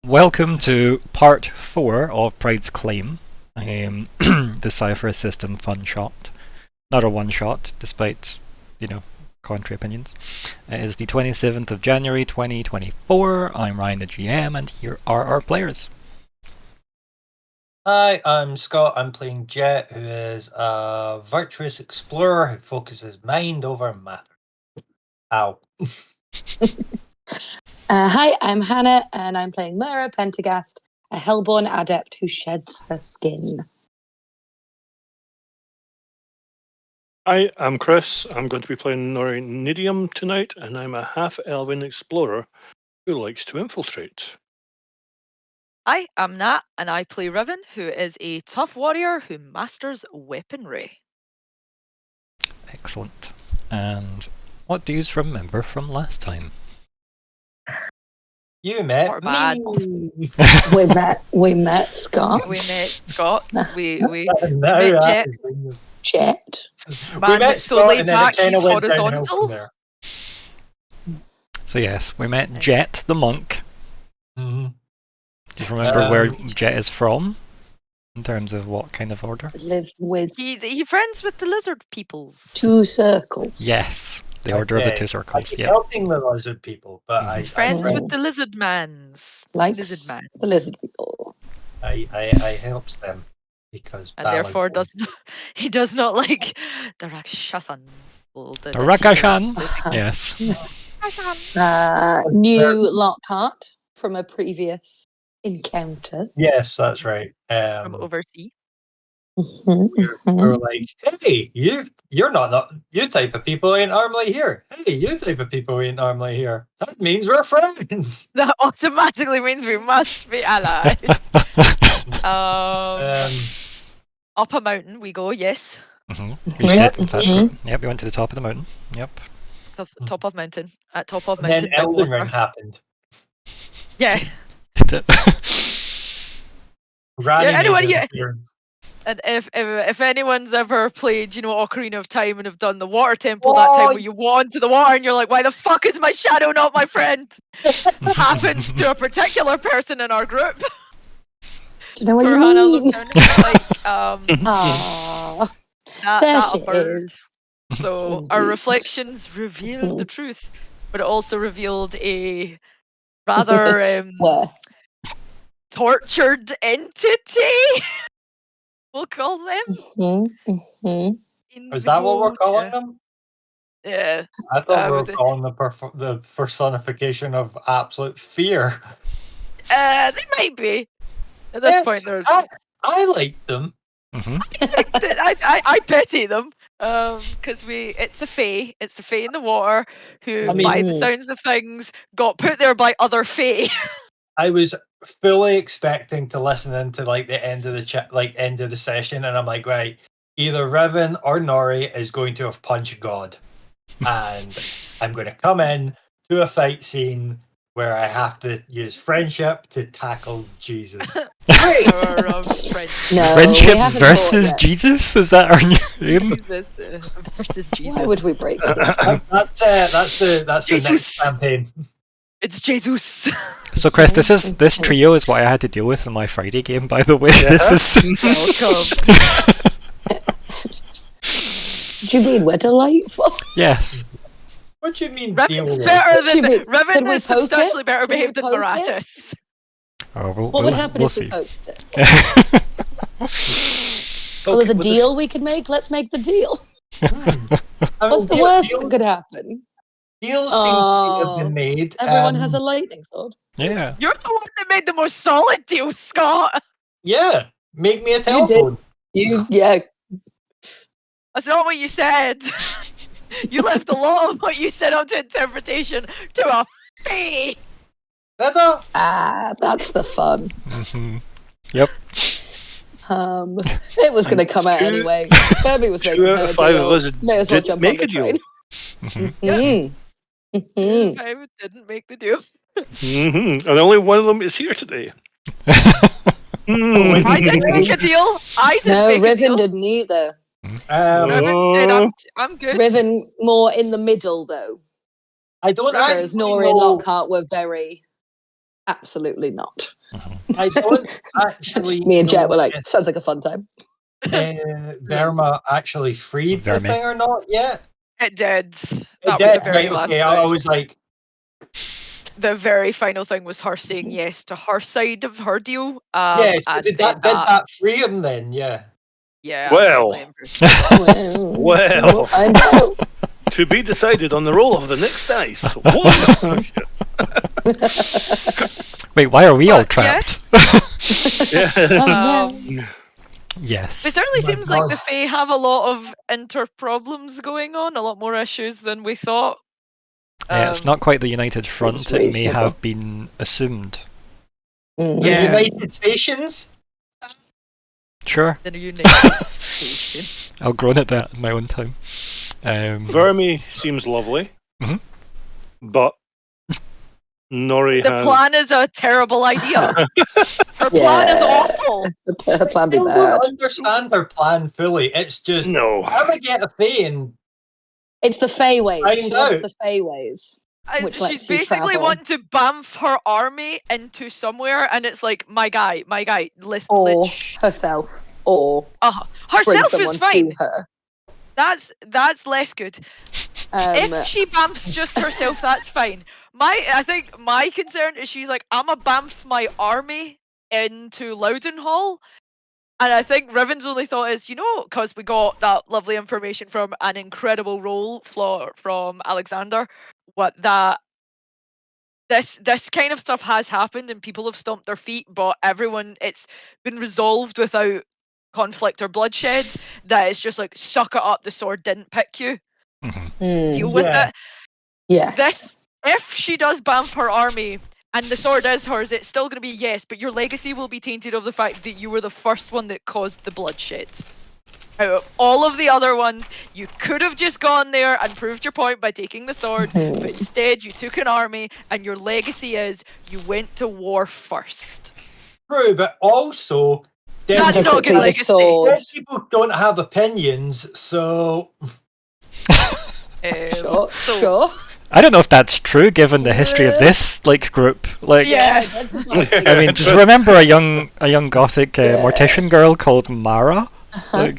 welcome to part 4 of Pride's Claim, the Cypher System FunShot. Not a one-shot, despite, contrary opinions. It is the 27th of January 2024. I'm Ryan the GM, and here are our players. Hi, I'm Scott. I'm playing Jett, who is a virtuous explorer who focuses mind over matter. Ow. Hi, I'm Hannah, and I'm playing Myr'ra, Pentergast, a Helborn Adept who sheds her skin. Hi, I'm Chris. I'm going to be playing Nori Nediam tonight, and I'm a Half-Elven explorer who likes to infiltrate. Hi, I'm Nat, and I play Riven, who is a tough warrior who masters weaponry. Excellent. And what do you remember from last time? You met Or bad. me. We met Scott. We met Scott. We Now met that Jett. is when you- Jett. We Man met that's so Scott laid and then back, it kind he's of went downhill horizontal. from there. So yes, we met Jett the monk. Mhm. Do you remember where Jett is from? In terms of what kind of order? Live with He friends with the lizard peoples. 2 circles. Yes, the order of the Okay. 2 circles. I'm Yeah. helping the lizard people, but Mhm. I Friends I- with the lizard mans. Likes Lizard man. the lizard people. I helps them because And therefore he does not like the Rakshasan. The Rakashan. Yes. New Lockhart from a previous encounter. Yes, that's right. From overseas. We were like, hey, you're not you type of people ain't normally here. Hey, you type of people ain't normally here. That means we're friends. That automatically means we must be allies. Up a mountain we go, yes. Mm-hmm. We did, in fact. Yep, we went to the top of the mountain. Yep. Top of mountain. At top of And mountain. then Elden Ring happened. Yeah. Randy anyone made his here? appearance. And if anyone's ever played, Ocarina of Time and have done the water temple, that time where you walk into the water and you're like, why the fuck is my shadow not my friend? Happens to a particular person in our group. Do you know what Poor you Hannah mean? looked down and was like, Aww. There that she a bird. is. So our Indeed. reflections revealed the truth, but it also revealed a rather Where? tortured entity. We'll call them. Is that what we're calling them? Yeah. I thought we were calling the personification of absolute fear. They might be. At this point, they're. I like them. Mm-hmm. I pity them. Because it's a fae. It's the fae in the water who, by the sounds of things, got put there by other fae. I was fully expecting to listen into the end of the end of the session, and I'm like, right, either Riven or Nori is going to have punched God, and I'm going to come in to a fight scene where I have to use friendship to tackle Jesus. Great. Friendship versus Jesus? Is that our new name? Jesus versus Jesus. Why would we break this? That's the next campaign. It's Jesus. So, Chris, this trio is what I had to deal with in my Friday game. By the way, this is welcome. Do you mean we're delightful? Yes. What do you mean? Reven's better than Riven is substantially better behaved than Miratus. Oh, what would happen if we poked it? Well, there's a deal we could make. Let's make the deal. What's the worst that could happen? Deals seem to have been made. Everyone has a lightning sword. Yeah. You're the one that made the most solid deal, Scott. Yeah. Make me a telephone. Yeah. That's not what you said. You left a lot of what you said up to interpretation to a fae. That's the fun. Mm-hmm. Yep. It was going to come out anyway. Kirby was making her deal. May as well jump on the train. I didn't make the deal. And only one of them is here today. I didn't make a deal. Riven didn't either. Riven said, I'm good. Riven more in the middle, though. I don't know. Whereas Nori and Lockhart were very absolutely not. I don't actually. Me and Jett know were like, if sounds like a fun time. Verma actually freed the Vermi. thing or not yet. It did. It That was did. the very Right, last okay, thing. I was like, The very final thing was her saying yes to her side of her deal. yeah. So and did then that free him then? Yeah. Yeah, Well. absolutely. Well. We'll find out. To be decided on the roll of the next dice. Whoa. Wait, why are we all But, yeah. trapped? Yeah. Oh, Um, no. Yes. It certainly Oh my seems like God. the Fae have a lot of inter-problems going on, a lot more issues than we thought. It's not quite the united front. Seems It may reasonable. have been assumed. Mhm. The Yeah. United Nations. Sure, The United Nations. I'll groan at that in my own time. Vermi seems lovely. Mhm. But Nori The has... plan is a terrible idea. Her plan is Yeah. awful. Her I plan be still bad. don't understand her plan fully. It's just No. how do we get a Fae and It's the Fae ways. Find She wants out. the Fae ways. Which She's lets you basically travel. wanting to bamf her army into somewhere, and it's like, my guy, listen, Or herself. Or bring herself someone is fine. to her. That's less good. If she bamfs just herself, that's fine. I think my concern is she's like, I'ma bamf my army into Loudenhall. And I think Riven's only thought is, because we got that lovely information from an incredible roll from Alexander, that this kind of stuff has happened and people have stomped their feet, but it's been resolved without conflict or bloodshed. That it's just like, suck it up, the sword didn't pick you. Deal with Yeah. it. Yes. If she does bamf her army and the sword is hers, it's still going to be yes, but your legacy will be tainted of the fact that you were the first one that caused the bloodshed. Out of all of the other ones, you could have just gone there and proved your point by taking the sword, but instead you took an army, and your legacy is you went to war first. True, but also That's dead not a good Typically the legacy. sword. people don't have opinions, so Sure. I don't know if that's true, given the history of this group. Yeah. I mean, just remember a young Gothic mortician girl called Myr'ra,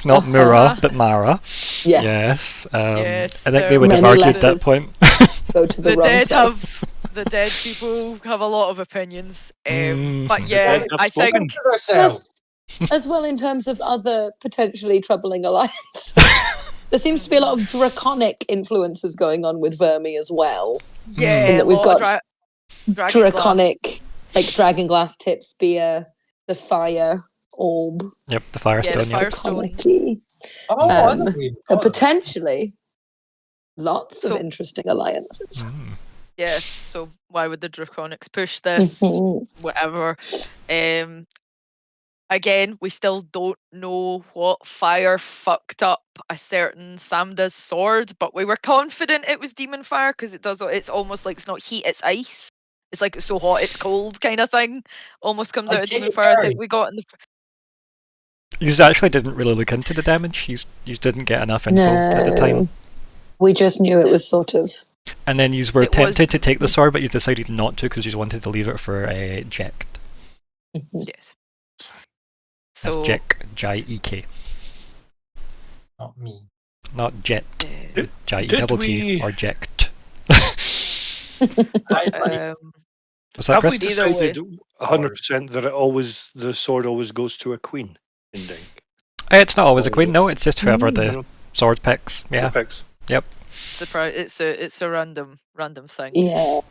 not Myr'ra, but Myr'ra. Yes. Yes. Yes, I think they would have Many argued that letters. point. Go to the wrong place. The dead people have a lot of opinions. Mhm. But yeah, Have I think spoken. to ourselves. As well in terms of other potentially troubling alliances. There seems to be a lot of draconic influences going on with Vermi as well. yeah, In that we've a lot of got dragon draconic, like dragonglass tip spear, the fire orb. Yep, the Firestone. the Yep. Firestone. Draconic-y. Oh, I never even So thought of that. potentially lots of So- interesting alliances. Mm. Yeah, so why would the Draconics push this? Mhm. Whatever. Again, we still don't know what fire fucked up a certain Samda's sword, but we were confident it was demon fire because it's almost like it's not heat, it's ice. It's like it's so hot, it's cold kind of thing. Almost comes Like out of demon Katy fire. I Perry. think we got in the You actually didn't really look into the damage. You didn't get enough info at the time. No. We just knew it was sort of. And then you were It was- tempted to take the sword, but you decided not to because you wanted to leave it for Jett. yes. That's So Jek, J-E-K. Not me. Not Jett, Did- J-E-T-T, we- or Jekt. Was that Have we Chris? Either way. decided 100% that the sword always goes to a queen ending? It's not always a queen, no, it's just whoever the No, sword picks. Yeah. picks. surprise! It's a random thing. Yeah.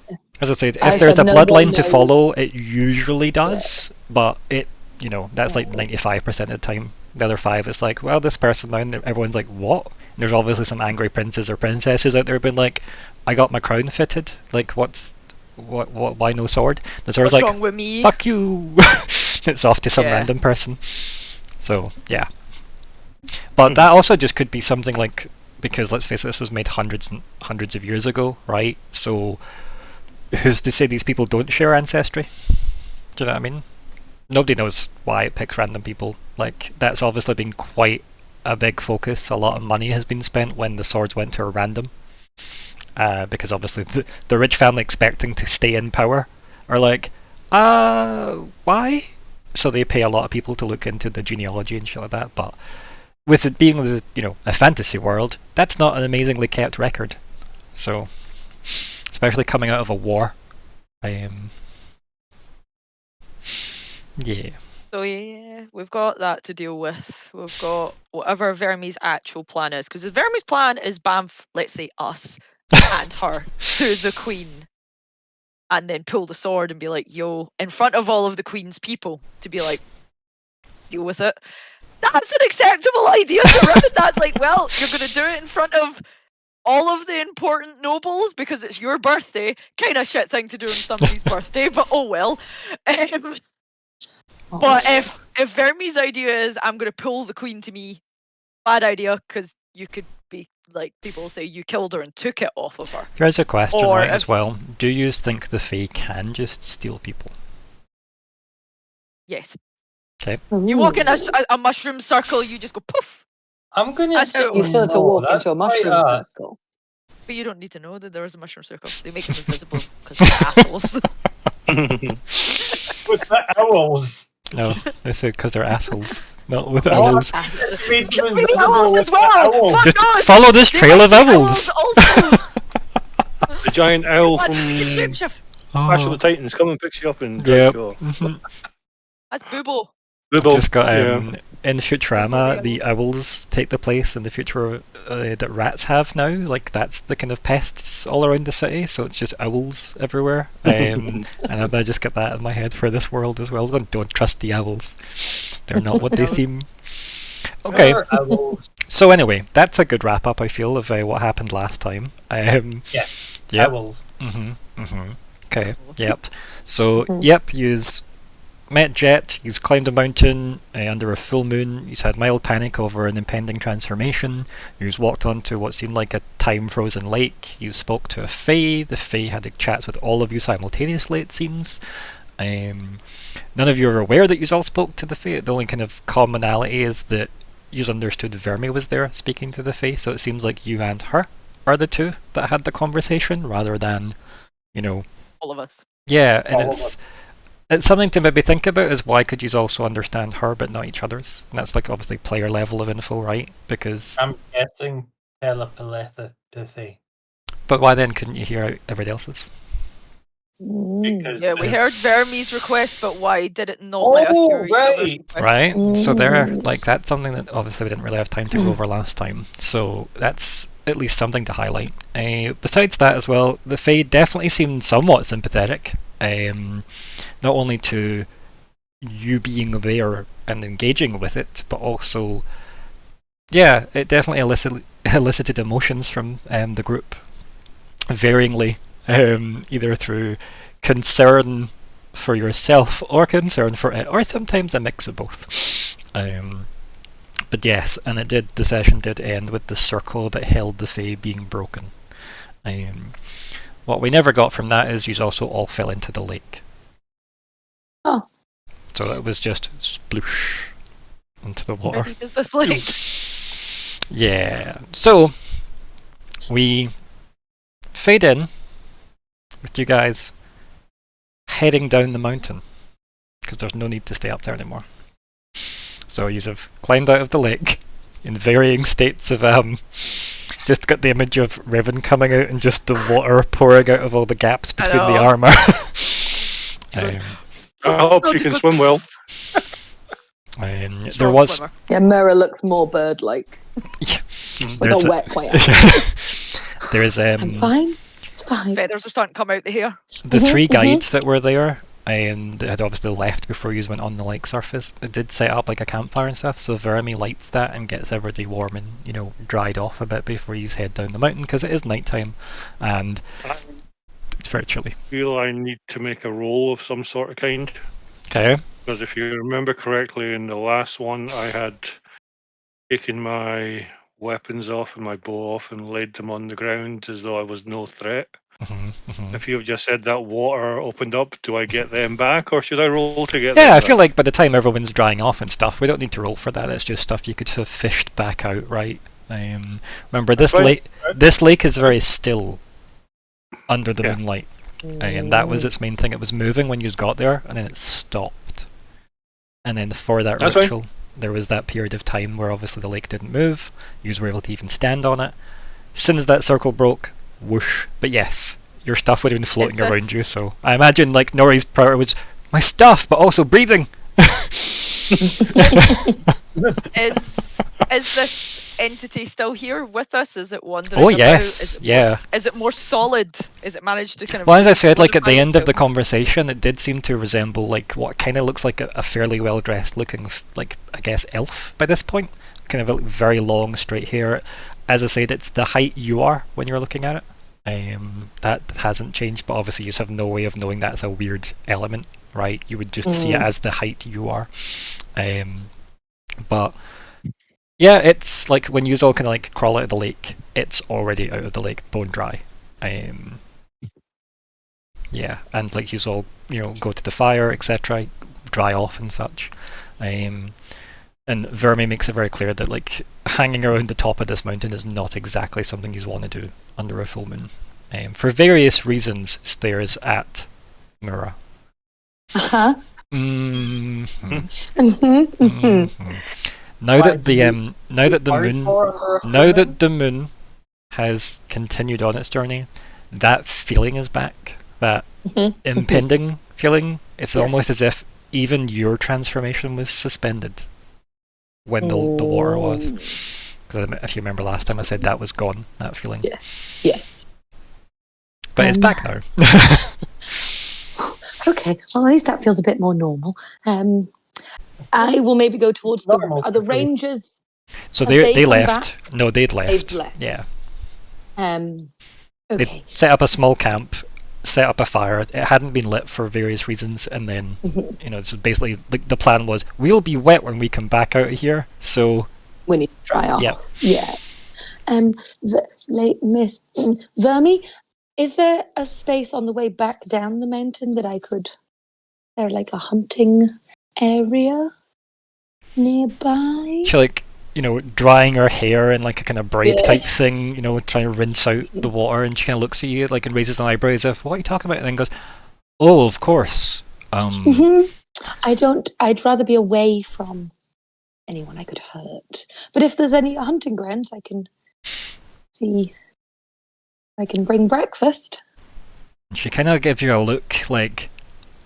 As I said, I if there's a said no one bloodline to knows. follow, it usually does, but that's like 95% of the time. The other 5, it's like, well, this person now, and everyone's like, what? And there's obviously some angry princes or princesses out there being like, I got my crown fitted. Like, what? Why no sword? The sword's What's like, wrong with me? fuck you. It's off to some Yeah. random person. So yeah, but that also just could be something like, because let's face it, this was made hundreds and hundreds of years ago, right? So who's to say these people don't share ancestry? Do you know what I mean? Nobody knows why it picks random people. Like, that's obviously been quite a big focus. A lot of money has been spent when the swords went to a random, because obviously the rich family expecting to stay in power are like, Why? So they pay a lot of people to look into the genealogy and shit like that, but with it being, a fantasy world, that's not an amazingly kept record. So, especially coming out of a war. Yeah. So yeah, we've got that to deal with. We've got whatever Verme's actual plan is, because Verme's plan is bamf, let's say us and her to the queen, and then pull the sword and be like, "Yo," in front of all of the queen's people, to be like, "Deal with it." That's an acceptable idea to Riven. That's like, well, you're gonna do it in front of all of the important nobles because it's your birthday. Kind of shit thing to do on somebody's birthday, but oh well. But if Verme's idea is I'm gonna pull the queen to me, bad idea, because you could be like, people say you killed her and took it off of her. Here's a question, Or right, as well. Do you think the Fae can just steal people? Yes. Okay. You walk in a mushroom circle, you just go poof. I'm going to That's say how it You still have to no, walk that's into a quite mushroom circle. But you don't need to know that there is a mushroom circle. They make them invisible because they're assholes. with the owls. No, they say because they're assholes, not with Oh, owls. Made them Maybe invisible owls with as the well. owl. Fuck Just knows? follow this They trail might of be owls. also. The giant owl What? from Shapeshift. Clash of the Oh, Titans come and picks you up and yep. drags you off. Mhm. That's Boobo. I've Booble, just got yeah. in Futurama, the owls take the place in the future that rats have now. Like that's the kind of pests all around the city, so it's just owls everywhere. And I just get that in my head for this world as well. Don't trust the owls; they're not what they seem. Okay, There are owls. so anyway, that's a good wrap up. I feel of what happened last time. Yeah. Yep. Owls. Okay. Yep. So you's met Jett. He's climbed a mountain under a full moon. He's had mild panic over an impending transformation. He's walked onto what seemed like a time-frozen lake. You spoke to a Fae. The Fae had chats with all of you simultaneously, it seems. None of you are aware that you all spoke to the Fae. The only kind of commonality is that you understood Verme was there speaking to the Fae, so it seems like you and her are the two that had the conversation, rather than, All of us. Yeah, and All of it's something to maybe think about, is why could you also understand her but not each other's? And that's like obviously player level of info, right? Because I'm guessing telepathy. but why then couldn't you hear everybody else's? Because Yeah, we heard Verme's request, but why did it not let us hear each other's right. request? Right? So there, like that's something that obviously we didn't really have time to go over last time. So that's at least something to highlight. Besides that as well, the Fae definitely seemed somewhat sympathetic. Not only to you being there and engaging with it, but also, yeah, it definitely elicited emotions from the group, varyingly, either through concern for yourself or concern for it, or sometimes a mix of both. But yes, and the session did end with the circle that held the Fae being broken. What we never got from that is you also all fell into the lake. Oh. So it was just sploosh into the water. How deep is this lake? Yeah. So we fade in with you guys heading down the mountain because there's no need to stay up there anymore. So you have climbed out of the lake in varying states of just got the image of Riven coming out and just the water pouring out of all the gaps between the armour. I hope she can swim well. There was Yeah, Myr'ra looks more bird-like. Like a wet quite. There's I'm fine. It's fine. Feathers are starting to come out the hair. the three guides that were there, and they had obviously left before you went on the lake surface. It did set up like a campfire and stuff, so Verme lights that and gets everybody warm and dried off a bit before you head down the mountain, because it is nighttime and it's very chilly. I feel I need to make a roll of some sort of kind. Okay. Because if you remember correctly, in the last one, I had taken my weapons off and my bow off and laid them on the ground as though I was no threat. If you've just said that water opened up, do I get them back, or should I roll to get them Yeah, I back? feel like by the time everyone's drying off and stuff, we don't need to roll for that. It's just stuff you could have fished back out, right? Remember, this Right. lake is very still under the moonlight. And that was its main thing. It was moving when you got there, and then it stopped. And then for that That's ritual, there was that period of time where obviously the lake didn't move. You were able to even stand on it. As soon as that circle broke, whoosh. But yes, your stuff would have been floating around you. So I imagine like Nori's priority was my stuff, but also breathing. Is this entity still here with us? Is it wandering? Oh about? yes, Is it more solid? Is it managed to kind of? Well, as I said, like at the modify end of the itself? conversation, it did seem to resemble like what kind of looks like a fairly well dressed looking, like I guess elf by this point. Kind of like very long straight hair. As I said, it's the height you are when you're looking at it. That hasn't changed, but obviously you just have no way of knowing that's a weird element, right? You would just see it as the height you are. But yeah, it's like when you all kind of like crawl out of the lake, it's already out of the lake, bone dry. Yeah, and like you all, go to the fire, etc., dry off and such. And Verme makes it very clear that like hanging around the top of this mountain is not exactly something you want to do under a full moon. For various reasons, stares at Myr'ra. Uh-huh. Now that the moon has continued on its journey, that feeling is back. That impending feeling. It's almost as if even your transformation was suspended when the water was. Because if you remember last time, I said that was gone. That feeling. Yeah. But it's back now. Okay. Well, at least that feels a bit more normal. I will maybe go towards the rangers. So they left. Back? No, they'd left. They've left. Yeah. Okay. They set up a small camp, set up a fire. It hadn't been lit for various reasons, and then so basically the plan was we'll be wet when we come back out of here. So we need to dry off. Yep. Yeah. Miss Verme, is there a space on the way back down the mountain that I could? There like a hunting area nearby? She drying her hair in like a kind of braid type thing, trying to rinse out the water, and she kind of looks at you like and raises an eyebrow as if, what are you talking about? And then goes, oh, of course. I'd rather be away from anyone I could hurt. But if there's any hunting grounds, I can see. I can bring breakfast. She kind of gives you a look like,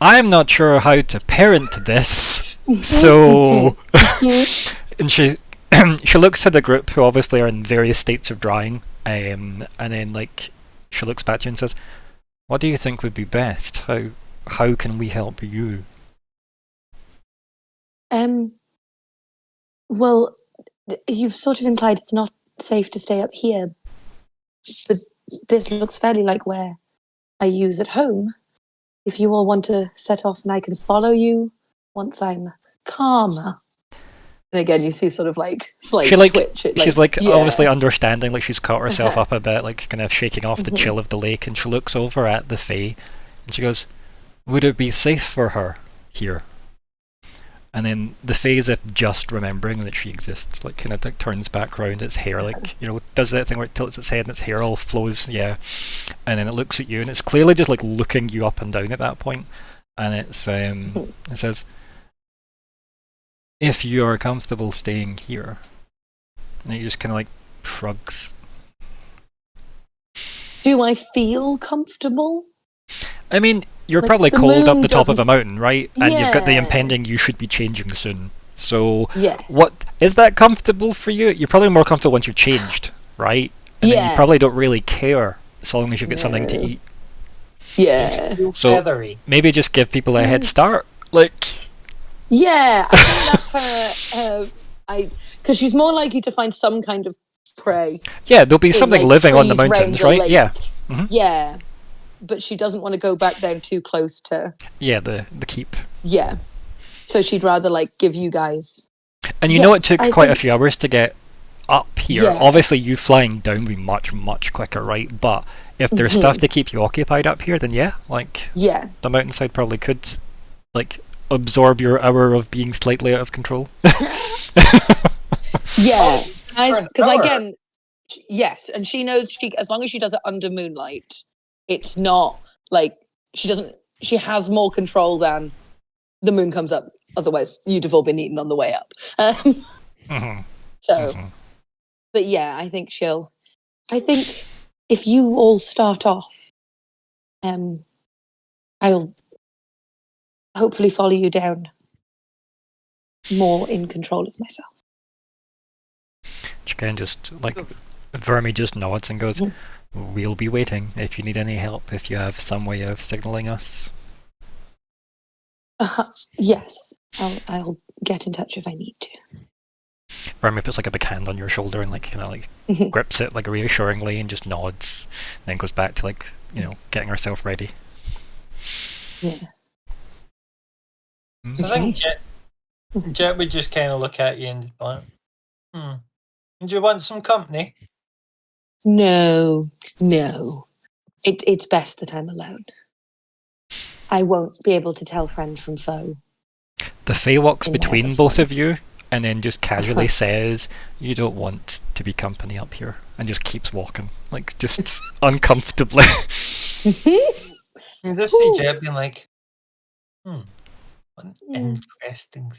I'm not sure how to parent this. So, and she looks at the group who obviously are in various states of drying, and then like she looks back to you and says, "What do you think would be best? How can we help you?" Well, you've sort of implied it's not safe to stay up here, but this looks fairly like where I use at home. If you all want to set off and I can follow you once I'm calmer. And again, you see sort of like slight twitch. She's obviously understanding, like she's caught herself up a bit, like kind of shaking off the chill of the lake, and she looks over at the Fae and she goes, would it be safe for her here? And then the Fae, as if just remembering that she exists, like kind of like turns back round, its hair does that thing where it tilts its head and its hair all flows, and then it looks at you and it's clearly just like looking you up and down at that point, and it's it says, if you are comfortable staying here. And he just kind of like shrugs. Do I feel comfortable? I mean, you're probably cold up the top of a mountain, right? And you've got the impending you should be changing soon. So, what is that comfortable for you? You're probably more comfortable once you're changed, right? And then you probably don't really care so long as you've got something to eat. Yeah. So maybe just give people a head start, like. Yeah, I think that's her. Because she's more likely to find some kind of prey. Yeah, there'll be something living on the mountains, right? Yeah. Mm-hmm. Yeah, but she doesn't want to go back down too close to. Yeah, the keep. Yeah, so she'd rather give you guys. And it took quite a few hours to get up here. Yeah. Obviously, you flying down would be much, much quicker, right? But if there's stuff to keep you occupied up here, then the mountainside probably could, absorb your hour of being slightly out of control. Yeah, because again, yes, and she knows as long as she does it under moonlight, it's not She has more control than the moon comes up. Otherwise, you'd have all been eaten on the way up. So, but yeah, I think if you all start off, I'll hopefully follow you down more in control of myself. She kind of just, like, Vermi just nods and goes, we'll be waiting if you need any help, if you have some way of signalling us. Yes, I'll get in touch if I need to. Vermi puts like a big hand on your shoulder and like kind of like grips it like reassuringly and just nods, then goes back to like, you know, getting herself ready. Yeah. I think Jett would just kind of look at you and be like, do you want some company? No. It's best that I'm alone. I won't be able to tell friend from foe. The Fae walks between both of you and then just casually says, you don't want to be company up here, and just keeps walking, like just uncomfortably. You just see Jett being like, what an interesting.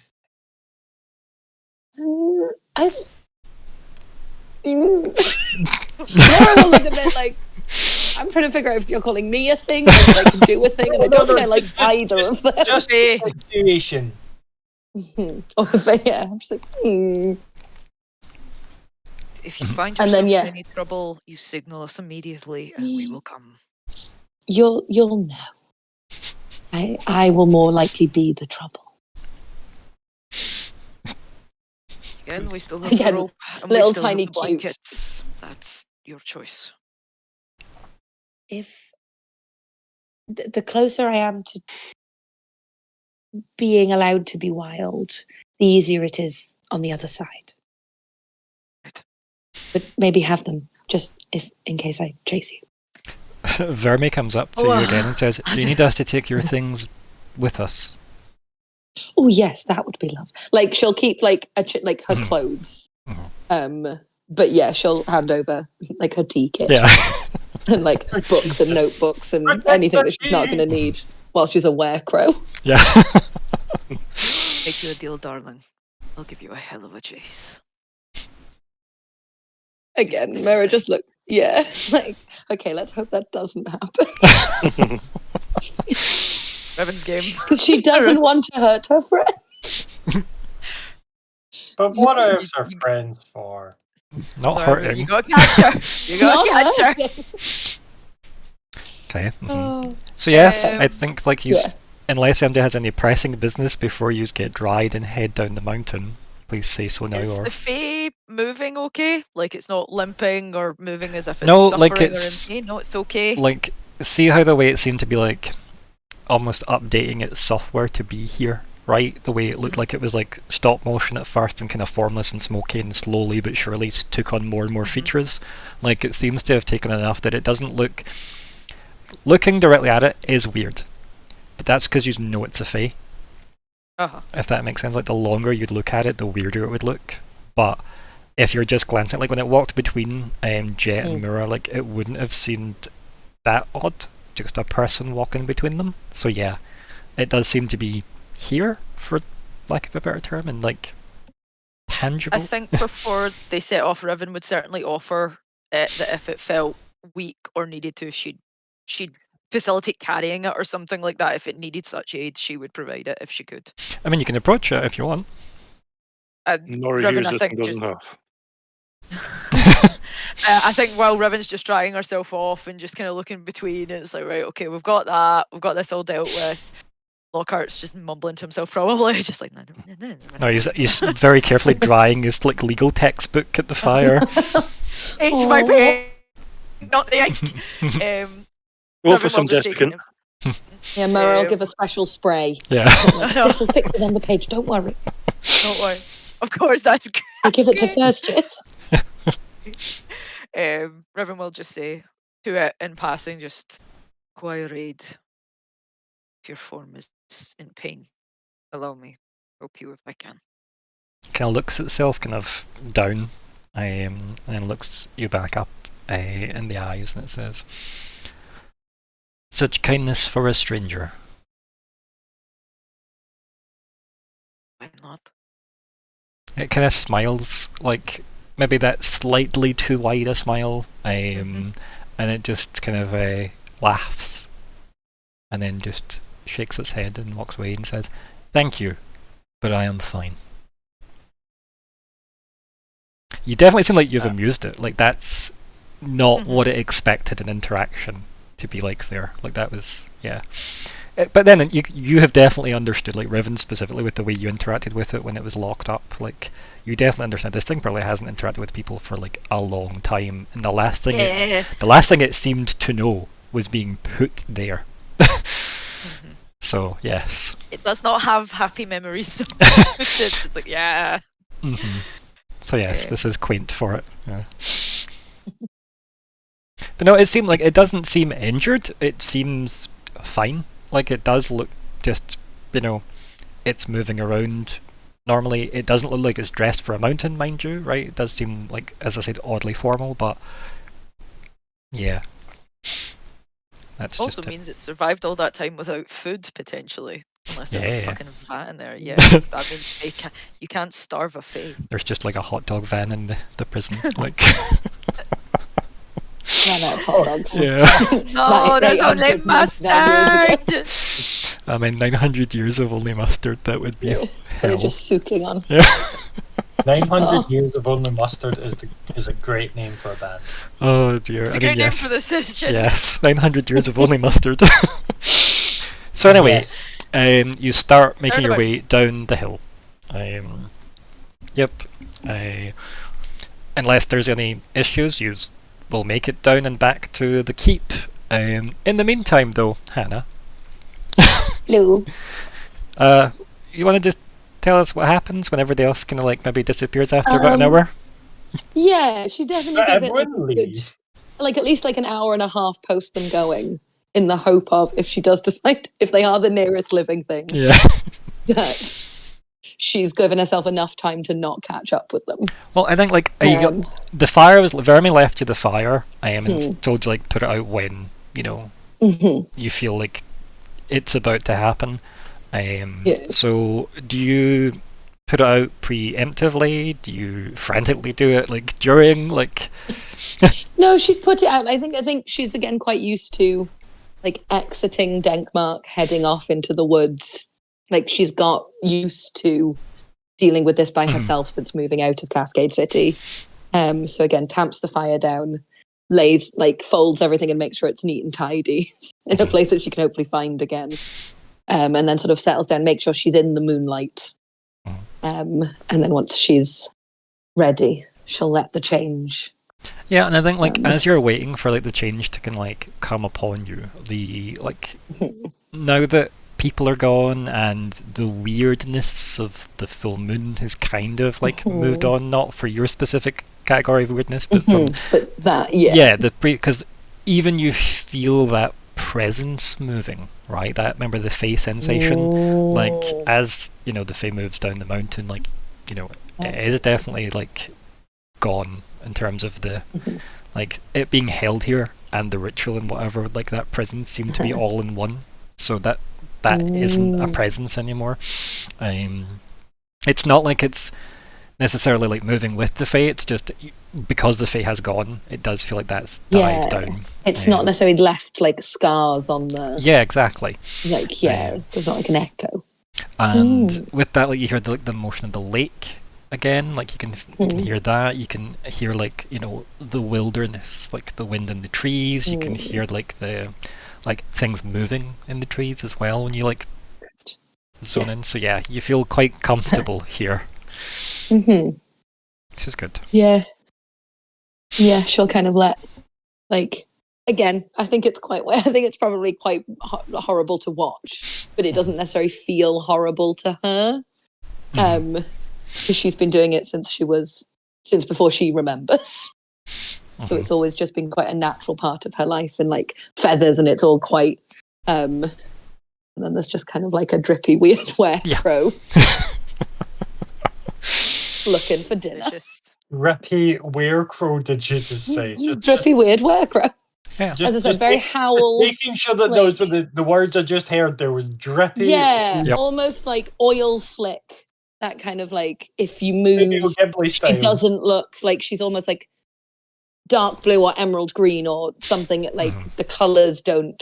Laura will look a bit like, I'm trying to figure out if you're calling me a thing or if I can do a thing, and I don't think I like either of them. Just a situation. But yeah, I'm just like, If you find yourself in any trouble, you signal us immediately and we will come. You'll know. I will more likely be the trouble. Again, we still have the rope and little we still tiny have the blankets. That's your choice. If the closer I am to being allowed to be wild, the easier it is on the other side. Right. But maybe have them just in case I chase you. Vermi comes up to you again and says, do you need us to take your things with us? Oh yes, that would be lovely. Like she'll keep like her clothes. But yeah, she'll hand over like her tea kit. Yeah. And like books and notebooks and anything that she's not going to need while she's a werecrow. Yeah. Make you a deal, darling. I'll give you a hell of a chase. Again, Myr'ra just look. Yeah, like okay, let's hope that doesn't happen. Revan's game. Because she doesn't want to hurt her friends. But what are her friends for? Not hurting. You gotta catch her. You gotta catch her. Okay. So yes, I think like you, unless MD has any pressing business before you get dried and head down the mountain, please say so now. Is or the Fae moving okay? Like it's not limping or moving as if it's no, suffering like it's or in pain? No, it's okay. Like see how the way it seemed to be like almost updating its software to be here, right? The way it looked like it was like stop motion at first and kind of formless and smoky, and slowly but surely took on more and more features. Like it seems to have taken enough that it doesn't look. Looking directly at it is weird, but that's because you know it's a Fae. If that makes sense. Like the longer you'd look at it, the weirder it would look. But if you're just glancing, like when it walked between Jett and Myr'ra, like it wouldn't have seemed that odd. Just a person walking between them. So yeah, it does seem to be here, for lack of a better term, and like tangible. I think before they set off, Riven would certainly offer it that if it felt weak or needed to, she'd facilitate carrying it or something like that. If it needed such aid, she would provide it if she could. I mean, you can approach it if you want. Nori Riven, uses I think, and doesn't have. I think while Riven's just drying herself off and just kind of looking between, it's like, right, okay, we've got that, we've got this all dealt with. Lockhart's just mumbling to himself, probably, just like, no, he's very carefully drying his like legal textbook at the fire. H my pain, not the ink. Go for some desiccant. Yeah, Myr'ra will give a special spray. Yeah. This will fix it on the page, don't worry. Don't worry. Of course, that's good. I give it to Virtuous. Riven will just say to it in passing, just quiet aid. If your form is in pain, allow me to help you if I can. Kind of looks itself kind of down, and then looks you back up in the eyes, and it says, Such kindness for a stranger. Why not? It kind of smiles, like maybe that slightly too wide a smile, and it just kind of laughs, and then just shakes its head and walks away and says, "Thank you, but I am fine." You definitely seem like you've amused it. Like that's not what it expected an interaction to be like there. Like that was, yeah. But then you have definitely understood, like Riven specifically, with the way you interacted with it when it was locked up. Like you definitely understand this thing probably hasn't interacted with people for like a long time, and the last thing it seemed to know was being put there. So yes, it does not have happy memories. So it's like, yeah. So yes, this is quaint for it. Yeah. But no, it seemed like it doesn't seem injured. It seems fine. Like it does look just, it's moving around. Normally, it doesn't look like it's dressed for a mountain, mind you, right? It does seem like, as I said, oddly formal, but yeah. That's also just means it survived all that time without food, potentially. Unless there's a fucking vat in there. Yeah, that means you can't starve a fae. There's just like a hot dog van in the prison. Like. Ran out of hot dogs. Yeah. No, there's only mustard! I mean, 900 years of only mustard, that would be hell. They're just soaking on. Yeah. 900 years of only mustard is a great name for a band. Oh dear. It's a great name for the session. Yes, 900 years of only mustard. So anyway, you start making your way down the hill. Yep. Unless there's any issues, you will make it down and back to the keep. In the meantime, though, Hannah. Hello. You want to just tell us what happens when everybody else kind of like maybe disappears after about an hour? Yeah, she definitely gave it Everyone at least like an hour and a half post them going, in the hope of, if she does decide, if they are the nearest living thing, that she's given herself enough time to not catch up with them. Well, I think like the fire was Vermi left you the fire, and told you like put it out when you feel like it's about to happen. So do you put it out preemptively? Do you frantically do it like during like? No, she put it out. I think she's again quite used to like exiting Denkmark, heading off into the woods. Like she's got used to dealing with this by herself since moving out of Cascade City. So again, tamps the fire down, folds everything and makes sure it's neat and tidy in a place that she can hopefully find again. And then sort of settles down, make sure she's in the moonlight. And then once she's ready, she'll let the change. Yeah, and I think like as you're waiting for like the change to kind of like come upon you, the like now that people are gone and the weirdness of the full moon has kind of like moved on, not for your specific category of weirdness, but but that because even you feel that presence moving, right? That, remember the Fae sensation, like as the Fae moves down the mountain, like it is definitely like gone in terms of the like it being held here and the ritual and whatever, like that presence seemed to be all in one, so that isn't a presence anymore. It's not like it's necessarily like moving with the Fae, it's just because the Fae has gone, it does feel like that's died down. It's not necessarily left like scars on the exactly, like there's not like an echo. And with that, like you hear the motion of the lake again, like you can hear that, you can hear like the wilderness, like the wind in the trees, you can hear like the like things moving in the trees as well when you like zone in, so you feel quite comfortable here. Which is good. She'll kind of let like again, I think it's probably quite horrible to watch, but it doesn't necessarily feel horrible to her. Because she's been doing it since before she remembers. So it's always just been quite a natural part of her life, and like feathers, and it's all quite and then there's just kind of like a drippy weird werecrow looking for dinner. Rippy werecrow, did you just say? Drippy weird werecrow. Yeah. As I said, very howl. Making sure that those were the words I just heard. There was drippy. Yeah, Yep. almost like oil slick. That kind of like, if you Studio move, Ghibli she style. doesn't look like she's almost like dark blue or emerald green or something. Like the colors don't.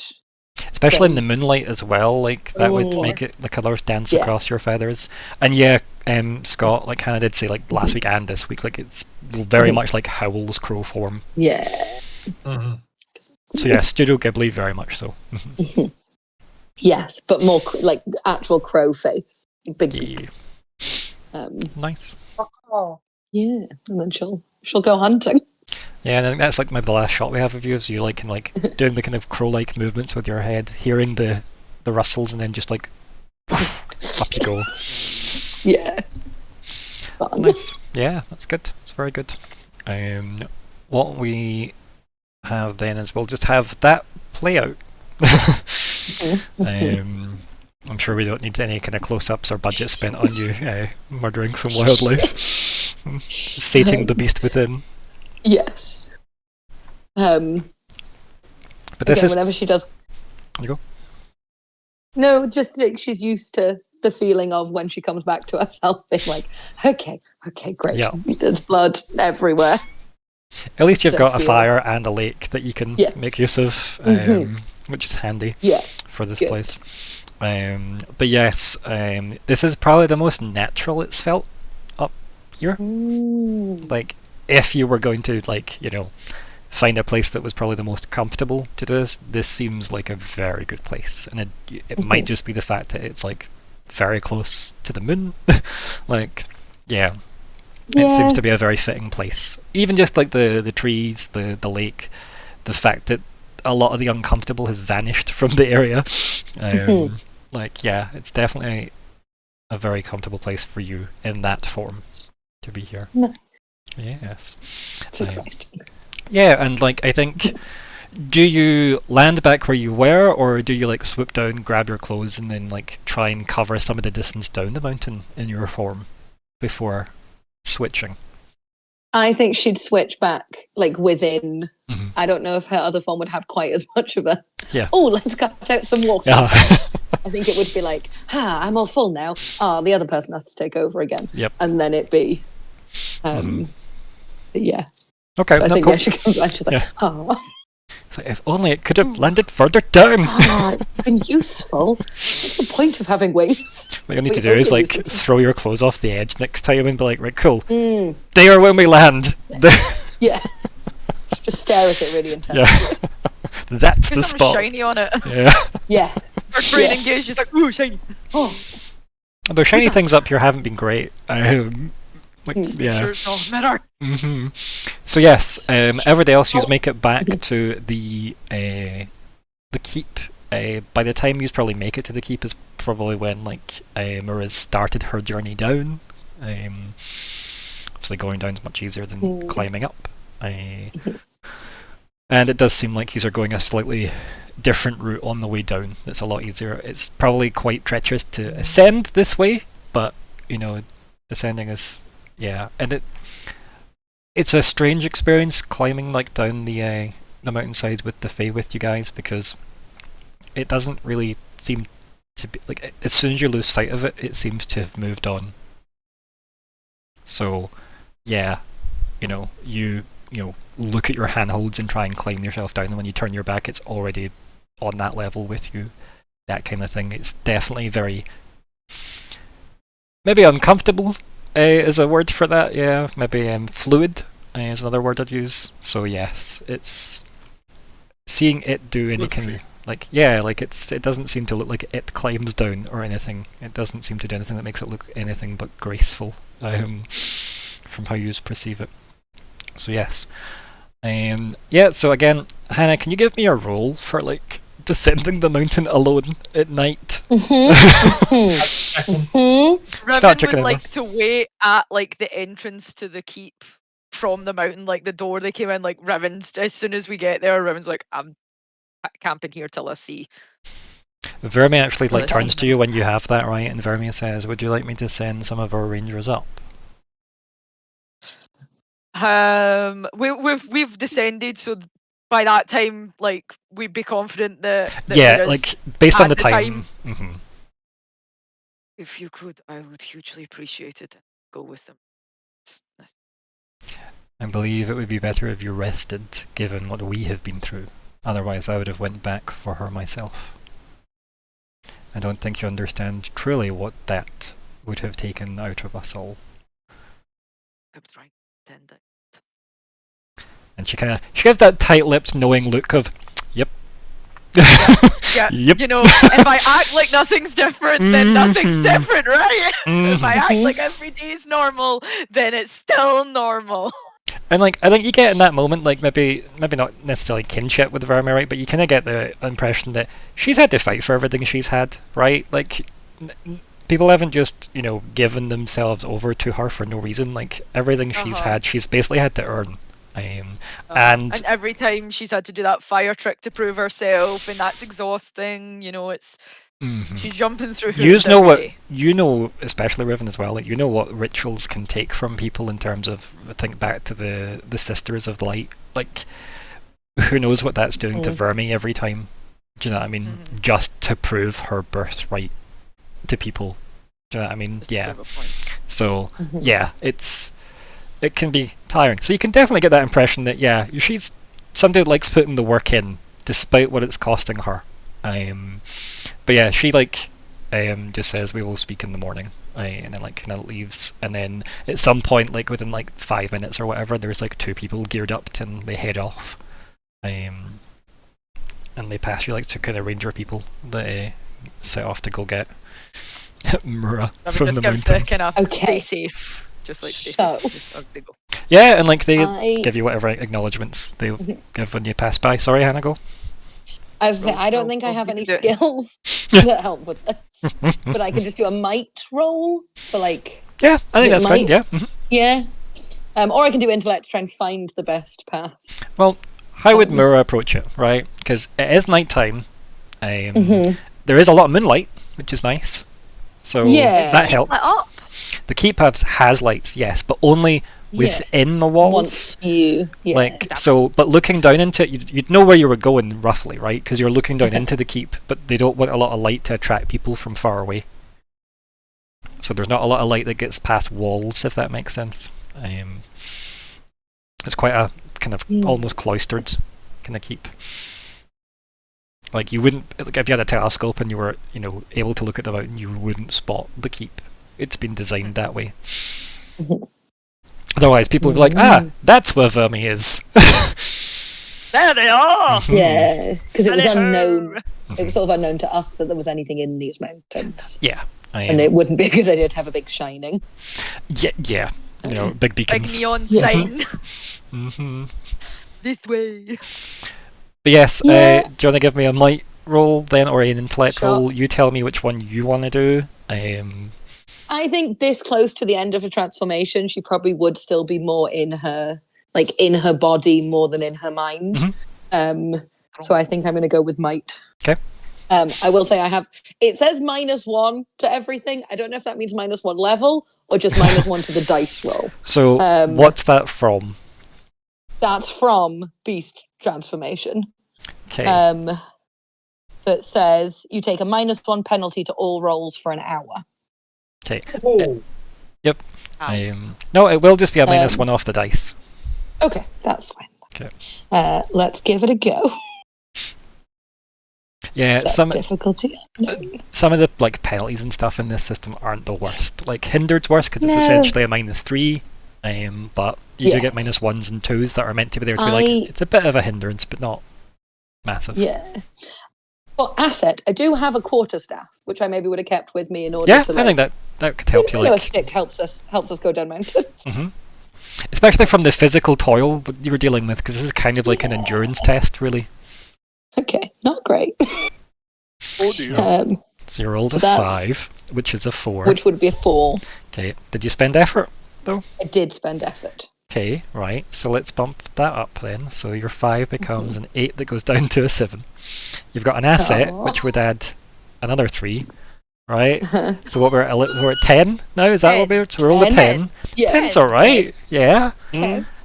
Especially in the moonlight as well, like that would make it the colours dance across your feathers. And yeah, Scott, like Hannah did say, like last week and this week, like it's very much like Howl's crow form. Yeah. So yeah, Studio Ghibli, very much so. Yes, but more like actual crow face. Big. Yeah. Nice. Yeah, and then she'll go hunting. Yeah, and I think that's like maybe the last shot we have of you, is you like doing the kind of crow-like movements with your head, hearing the rustles, and then just like up you go. Yeah. Fun. Nice. Yeah, that's good. It's very good. What we have then is we'll just have that play out. I'm sure we don't need any kind of close-ups or budget spent on you murdering some wildlife, sating the beast within. Yes. But this again, is whenever she does. You go. No, just like she's used to the feeling of when she comes back to herself, being like, okay, great. Yeah. There's blood everywhere. At least you've got a feel- fire and a lake that you can Yes. make use of, which is handy Yeah. for this Good. place. But yes, this is probably the most natural it's felt up here. Like, if you were going to, like, find a place that was probably the most comfortable to do this seems like a very good place. And it might just be the fact that it's, like, very close to the moon. Like, yeah. It seems to be a very fitting place. Even just like the trees, the lake, the fact that a lot of the uncomfortable has vanished from the area. Like, yeah, it's definitely a very comfortable place for you in that form to be here. No. Yes. It's exciting. Yeah, and like I think, do you land back where you were, or do you like swoop down, grab your clothes, and then like try and cover some of the distance down the mountain in your form before switching? I think she'd switch back, like within. I don't know if her other form would have quite as much of a. Yeah. Oh, let's cut out some walking. Yeah. I think it would be like, I'm all full now. The other person has to take over again. Yep. And then it'd be. Yeah. Okay. So I think cool. she comes back. She's like, It's like, if only it could have landed further down. it's been useful. What's the point of having wings? What you need to We do is hope like it was- throw your clothes off the edge next time and be like, right, cool. There when we land. Yeah. Just stare at it really intensely. Yeah. That's Put the something spot. shiny on it. Yeah. Yes. Her brain engaged, she's like, ooh, shiny. Oh, Although shiny things up here haven't been great. Like, yeah. Sure it's not Myr'ra. So yes, everybody else, you make it back to the keep. By the time you probably make it to the keep is probably when like Myr'ra's started her journey down. Obviously, going down is much easier than climbing up. And it does seem like these are going a slightly different route on the way down. It's a lot easier. It's probably quite treacherous to ascend this way, but descending is. Yeah, and it's a strange experience climbing like down the mountainside with the Fae with you guys, because it doesn't really seem to be like, as soon as you lose sight of it, it seems to have moved on. So, yeah, you look at your handholds and try and climb yourself down, and when you turn your back, it's already on that level with you. That kind of thing. It's definitely very maybe uncomfortable. Is a word for that, yeah. Maybe fluid is another word I'd use. So yes, it's seeing it do any kind of it doesn't seem to look like it climbs down or anything. It doesn't seem to do anything that makes it look anything but graceful from how you perceive it. So yes, so again, Hannah, can you give me a roll for like descending the mountain alone at night? Riven would like to wait at like the entrance to the keep from the mountain, like the door they came in. Like Riven's, as soon as we get there, Riven's like, I'm camping here till I see. Vermi actually like turns to you when you have that, right? And Vermi says, "Would you like me to send some of our rangers up?" We've descended, so by that time, like, we'd be confident that yeah, Myr'ra's like based on had the time. Mhm. If you could, I would hugely appreciate it. Go with them. It's nice. I believe it would be better if you rested, given what we have been through. Otherwise, I would have went back for her myself. I don't think you understand truly what that would have taken out of us all. I'm trying to pretend that. And she gives that tight-lipped, knowing look of, yep. Yeah, Yep. you know, if I act like nothing's different, then nothing's different, right? If I act like every day is normal, then it's still normal. And like, I think you get in that moment, like maybe not necessarily kinship with Vermeer, right? But you kind of get the impression that she's had to fight for everything she's had, right? Like, people haven't just, you know, given themselves over to her for no reason. Like, everything she's had, she's basically had to earn. And every time she's had to do that fire trick to prove herself, and that's exhausting. You know, it's she's jumping through hoops every day. You know, especially Riven as well. Like, you know what rituals can take from people in terms of, think back to the Sisters of Light. Like, who knows what that's doing to Vermeer every time? Do you know what I mean? Just to prove her birthright to people. Do you know what I mean? Just yeah. So yeah, it can be tiring. So you can definitely get that impression that, yeah, she's somebody that likes putting the work in, despite what it's costing her. But yeah, she just says, we will speak in the morning, and then kind of leaves. And then at some point, within 5 minutes or whatever, there's 2 people geared up and they head off. And they pass you 2 kind of ranger people that set off to go get Myr'ra from the mountain. Kind of stay safe. Just stay safe. They go. Yeah, and they give you whatever acknowledgements they give when you pass by. Sorry, Hannah, go. I was saying, I don't think I have any skills that help with this, but I can just do a might roll for Yeah, I think that's fine. Yeah. Yeah. Or I can do intellect to try and find the best path. Well, how would Myr'ra approach it, right? Because it is nighttime. There is a lot of moonlight, which is nice. So that helps. The keep has lights, yes, but only within the walls. But looking down into it, you'd know where you were going roughly, right? Because you're looking down into the keep, but they don't want a lot of light to attract people from far away. So there's not a lot of light that gets past walls, if that makes sense. It's quite a kind of almost cloistered kind of keep. You wouldn't, if you had a telescope and you were, able to look at the mountain, you wouldn't spot the keep. It's been designed that way. Otherwise, people would be like, that's where Vermeer is. There they are! Yeah, because it was unknown. It was sort of unknown to us that there was anything in these mountains. Yeah. And it wouldn't be a good idea to have a big shining. Yeah. Big beacons. Big neon sign. This way. But yes, do you want to give me a might roll then, or an intellect roll? You tell me which one you want to do. I think this close to the end of her transformation, she probably would still be more in her, in her body more than in her mind. So I think I'm going to go with might. Okay. I will say it says -1 to everything. I don't know if that means -1 level or just -1 to the dice roll. So what's that from? That's from Beast Transformation. Okay. That says you take a -1 penalty to all rolls for an hour. Okay. Yep. No, it will just be a -1 off the dice. Okay, that's fine. Okay. Let's give it a go. Yeah, some difficulty. Some of the penalties and stuff in this system aren't the worst. Hindered's worse because it's essentially a -3. But you do get -1s and 2s that are meant to be there to be it's a bit of a hindrance, but not massive. Yeah. Well, asset. I do have a quarterstaff, which I maybe would have kept with me in order to. I think that could help you. A stick helps us go down mountains. Especially from the physical toil you're dealing with, because this is kind of like an endurance test, really. Okay, not great. Oh dear. So you rolled a 5, which is a 4. Which would be a 4. Okay. Did you spend effort, though? I did spend effort. Okay, right. So let's bump that up then. So your 5 becomes an 8 that goes down to a 7. You've got an asset, which would add another 3, right? So what we're at 10 now? Is that what we're? So we rolled a 10. Yeah, 10's all right. Yeah.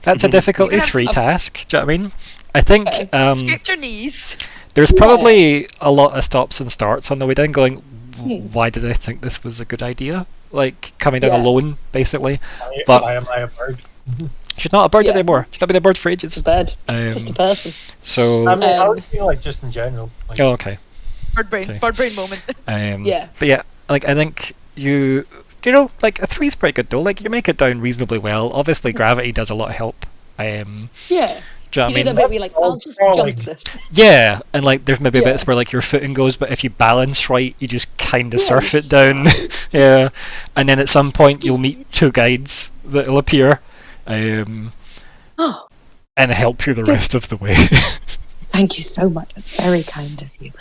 That's a difficulty 3 task. Do you know what I mean? I think Scraped your knees. there's probably a lot of stops and starts on the way down going, Hmm. why did I think this was a good idea? Like, coming down Yeah. alone, basically. Why But- am I a bird? She's not a bird Yeah. anymore. She's not been a bird for ages. It's a bird. It's just a person. So... I mean, I Um, would feel like just in general. Like, oh, okay. Bird brain. Okay. Bird brain moment. Yeah. But yeah, like, I think you know, like, a 3's pretty good though. Like, you make it down reasonably well. Obviously, gravity does a lot of help. Yeah. Do you know You what I do mean? that bit where you're like, I'll just Falling. jump this. Yeah, and like there's maybe Yeah. bits where like your footing goes, but if you balance right, you just kind of Yeah, surf you it down. Yeah, and then at some point you'll meet 2 guides that'll appear, Oh, and help you the Good. rest of the way. thank you so much. That's very kind of you.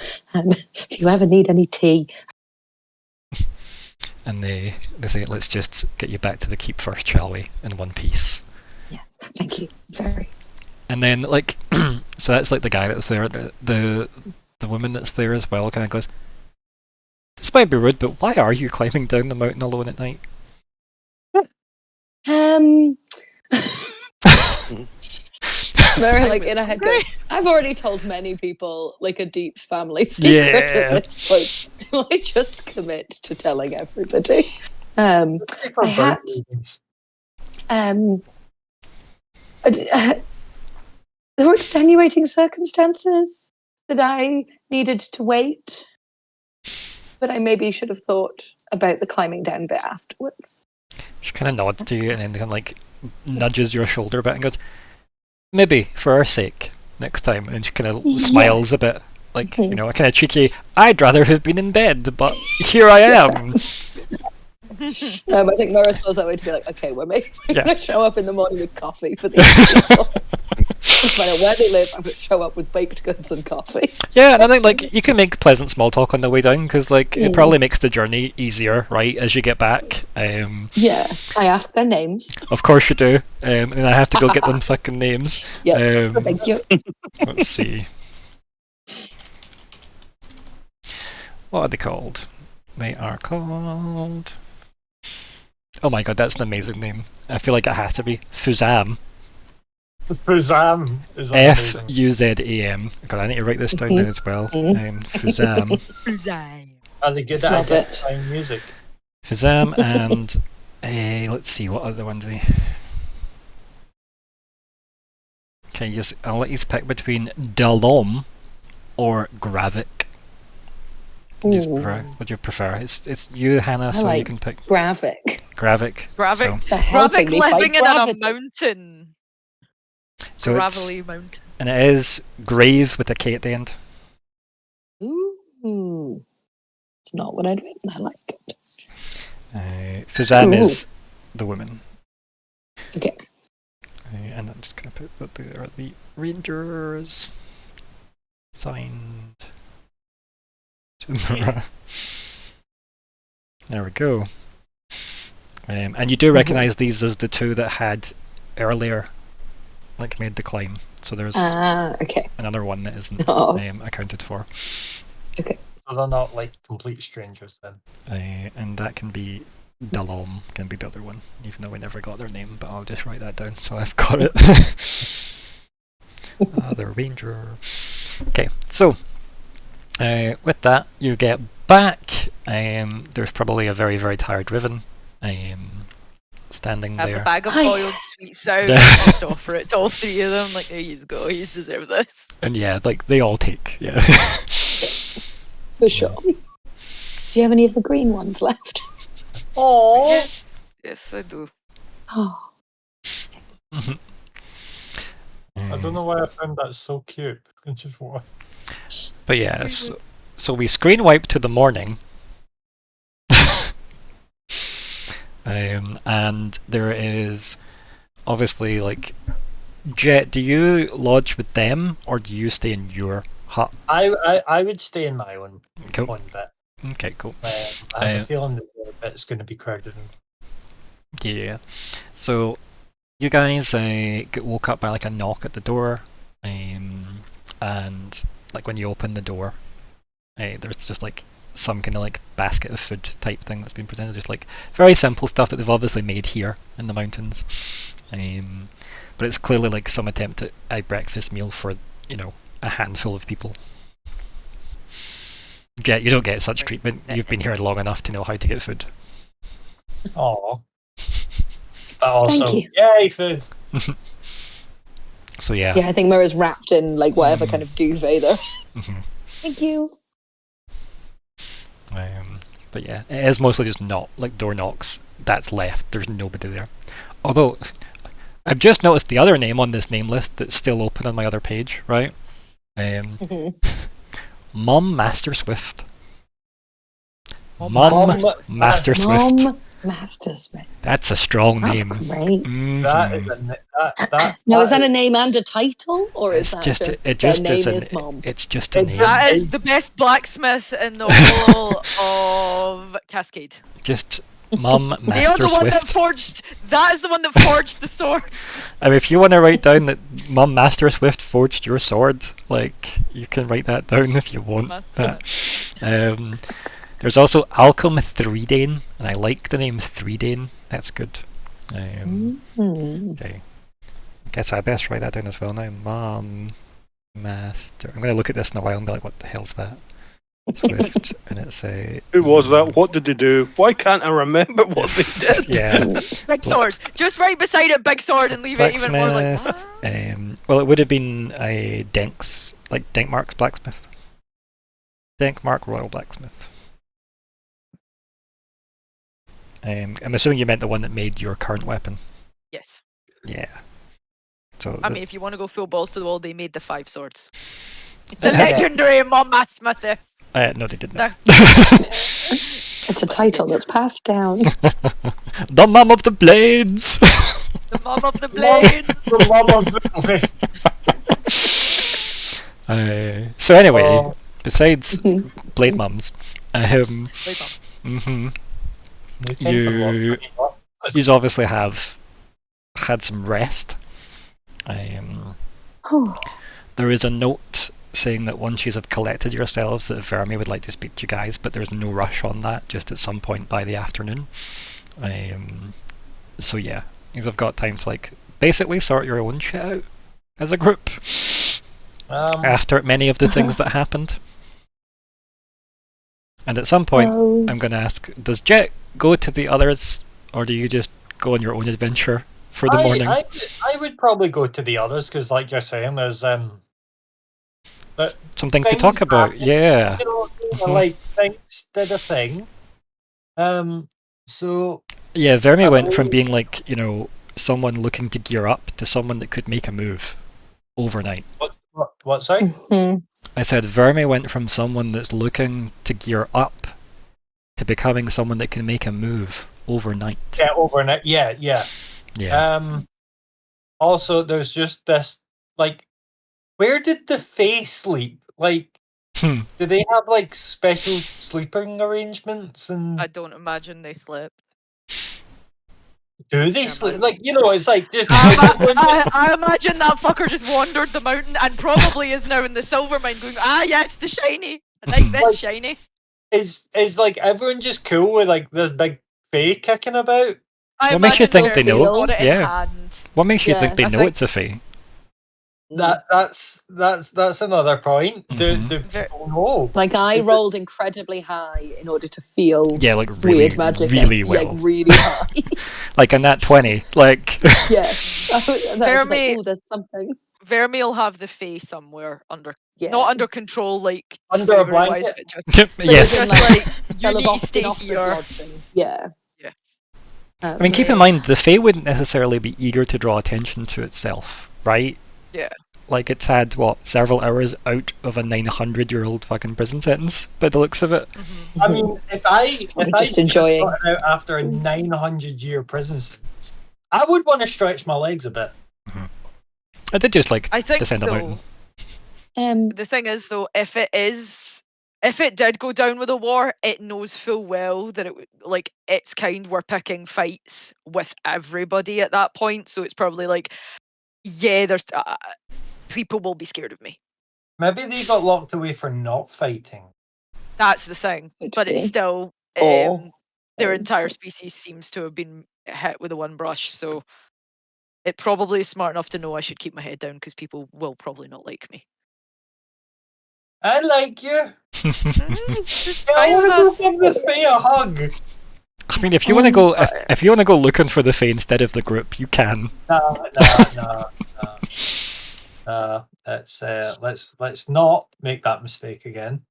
If you ever need any tea, And they say, let's just get you back to the keep first, shall we? In one piece. yes, thank you. Very. And then like, so that's like the guy that was there. The woman that's there as well kind of goes, this might be rude, but why are you climbing down the mountain alone at night? Very like in a head going, I've already told many people like a deep family secret Yeah. at this point. Do I just commit to telling everybody? I had there were extenuating circumstances that I needed to wait, but I maybe should have thought about the climbing down bit afterwards. She kind of nods to you and then kind of like nudges your shoulder a bit and goes, maybe for our sake next time. And she kind of Yeah. smiles a bit, like, you know, a kind of cheeky, I'd rather have been in bed, but here I am. I think Myr'ra stores that way to be like, okay, we're going Yeah. to show up in the morning with coffee for these people. No matter where they live, I'm going to show up with baked goods and coffee. Yeah, and I think like you can make pleasant small talk on the way down because like it Mm. probably makes the journey easier, right, as you get back. Yeah, I ask their names. Of course you do, and I have to go get them fucking names. Yeah, thank you. Let's see. What are they called? They are called... Oh my god, that's an amazing name. I feel like it has to be Fuzam. Fuzam is amazing. F-U-Z-A-M. God, I need to write this down now as well. Fuzam. Are they good at Love it. identifying music? Fuzam and... let's see, what other ones are they? Okay, I'll let you pick between Dalom or Gravik. What do you prefer? It's you, Hannah, so you like can pick Gravik. Gravik. Gravik. For helping Gravik me fight living in gravity. a mountain. So it's, Gravelly mountain. and it is Grave with a K at the end. Ooh. It's not what I'd written. I like it. Fuzam Ooh. is the woman. Okay. And I'm just going to put that there are the Rangers. Signed. To Myr'ra. There we go. And you do recognise these as the 2 that had earlier like made the climb. So there's Okay. another one that isn't Oh, accounted for. okay. So they're not like complete strangers then. And that can be Dalom, can be the other one, even though we never got their name, but I'll just write that down so I've got it. The Ranger. Okay, so with that, you get back. There's probably a very, very tired Riven standing Have a there. bag of Hi. boiled sweet sour. Just offer it to all 3 of them. Like, there you go. You deserve this. And yeah, like they all take, yeah. For sure. Do you have any of the green ones left? Oh, Yes, I do. Oh, I don't know why I found that so cute. It's just what. But yeah, so we screen wipe to the morning. And there is obviously like Jett, do you lodge with them or do you stay in your hut? I would stay in my own Cool. one bit. Okay, cool. I have a feeling that the bit's going to be crowded. Yeah. So you guys get woke up by like a knock at the door, and like when you open the door, there's just like some kind of like basket of food type thing that's been presented, just like very simple stuff that they've obviously made here in the mountains. but it's clearly like some attempt at a breakfast meal for, you know, a handful of people. Jett, you don't get such treatment. You've been here long enough to know how to get food. Oh. But also, Thank you. yay, food. So yeah. Yeah, I think Myr'ra's wrapped in like whatever kind of duvet there. Mhm. Thank you. But yeah, it is mostly just door knocks. That's left. There's nobody there. Although, I've just noticed the other name on this name list that's still open on my other page, right? Mom Master Swift. Mom Master Swift. Mom Master Swift. That's a strong That's name. great. That is Now, is that a name and a title, or is that just their name is Mom? It's just a name. That is the best blacksmith in the whole of Cascade. Just Mom They are Master the one that Swift. forged. That is the one that forged the sword. I mean, if you want to write down that Mom Master Swift forged your sword, like, you can write that down if you want that. There's also Alchem Threedane, and I like the name Threedane. That's good. Okay. I guess I best write that down as well now. Mom Master. I'm going to look at this in a while and be like, what the hell's that? Swift, and it's a... Who was that? What did they do? Why can't I remember what they did? Yeah. Big sword. Just right beside it, big sword, and leave it even more like. Blacksmith. What? Well, it would have been a Denkmark's blacksmith. Denkmark Royal Blacksmith. I'm assuming you meant the one that made your current weapon. Yes. Yeah. So I mean, if you want to go full balls to the wall, they made the 5 swords. It's a legendary Mom Master. no, they didn't. It's a title that's passed down. The Mum of the Blades. The Mom of the Blade. the mom of the So anyway, besides Blade Mums, you obviously have had some rest. There is a note saying that once you have collected yourselves, that Vermi would like to speak to you guys, but there's no rush on that, just at some point by the afternoon. So yeah, you've got time to like basically sort your own shit out as a group after many of the things that happened. And at some point, I'm going to ask, does Jett go to the others, or do you just go on your own adventure for the morning? I would probably go to the others, because like you're saying, there's some things to talk about, yeah. Like, things did a thing. So... Yeah, Vermi went from being like, someone looking to gear up to someone that could make a move overnight. What sorry? I said Vermi went from someone that's looking to gear up to becoming someone that can make a move overnight. Yeah, overnight. Yeah. Also, there's just this, like, where did the Fae sleep? Like, do they have like special sleeping arrangements? And I don't imagine they slept. do they sleep? Like, it's like just. I imagine that fucker just wandered the mountain and probably is now in the silver mine going, yes, the shiny. I like this shiny. Is like everyone just cool with like this big Fae kicking about? What makes you think they know? Yeah. What makes you think they know it's a Fae? That's another point. Do people know? Like, I rolled incredibly high in order to feel like really, weird magic. Really well. Like, really high. Like on that 20. Like yeah. Vermi, there's something. Vermi will have the Fae somewhere under, not under control, like under a blanket. But yes. Just like you need to stay here. Yeah. I mean, keep in mind, the Fae wouldn't necessarily be eager to draw attention to itself, right? Yeah. Like, it's had, several hours out of a 900-year-old fucking prison sentence, by the looks of it. Mm-hmm. I mean, if I just enjoying out after a 900-year prison sentence, I would want to stretch my legs a bit. Mm-hmm. I did just, descend a mountain. The thing is, though, if it did go down with a war, it knows full well that its kind were picking fights with everybody at that point. So it's probably like, there's people will be scared of me. Maybe they got locked away for not fighting. That's the thing. But it's still their entire species seems to have been hit with a one brush. So it probably is smart enough to know I should keep my head down because people will probably not like me. I like you. It's I fine with want to us. go give the Fae a hug. I mean, if you want to go, if you want to go looking for the Fae instead of the group, you can. No. Let's not make that mistake again.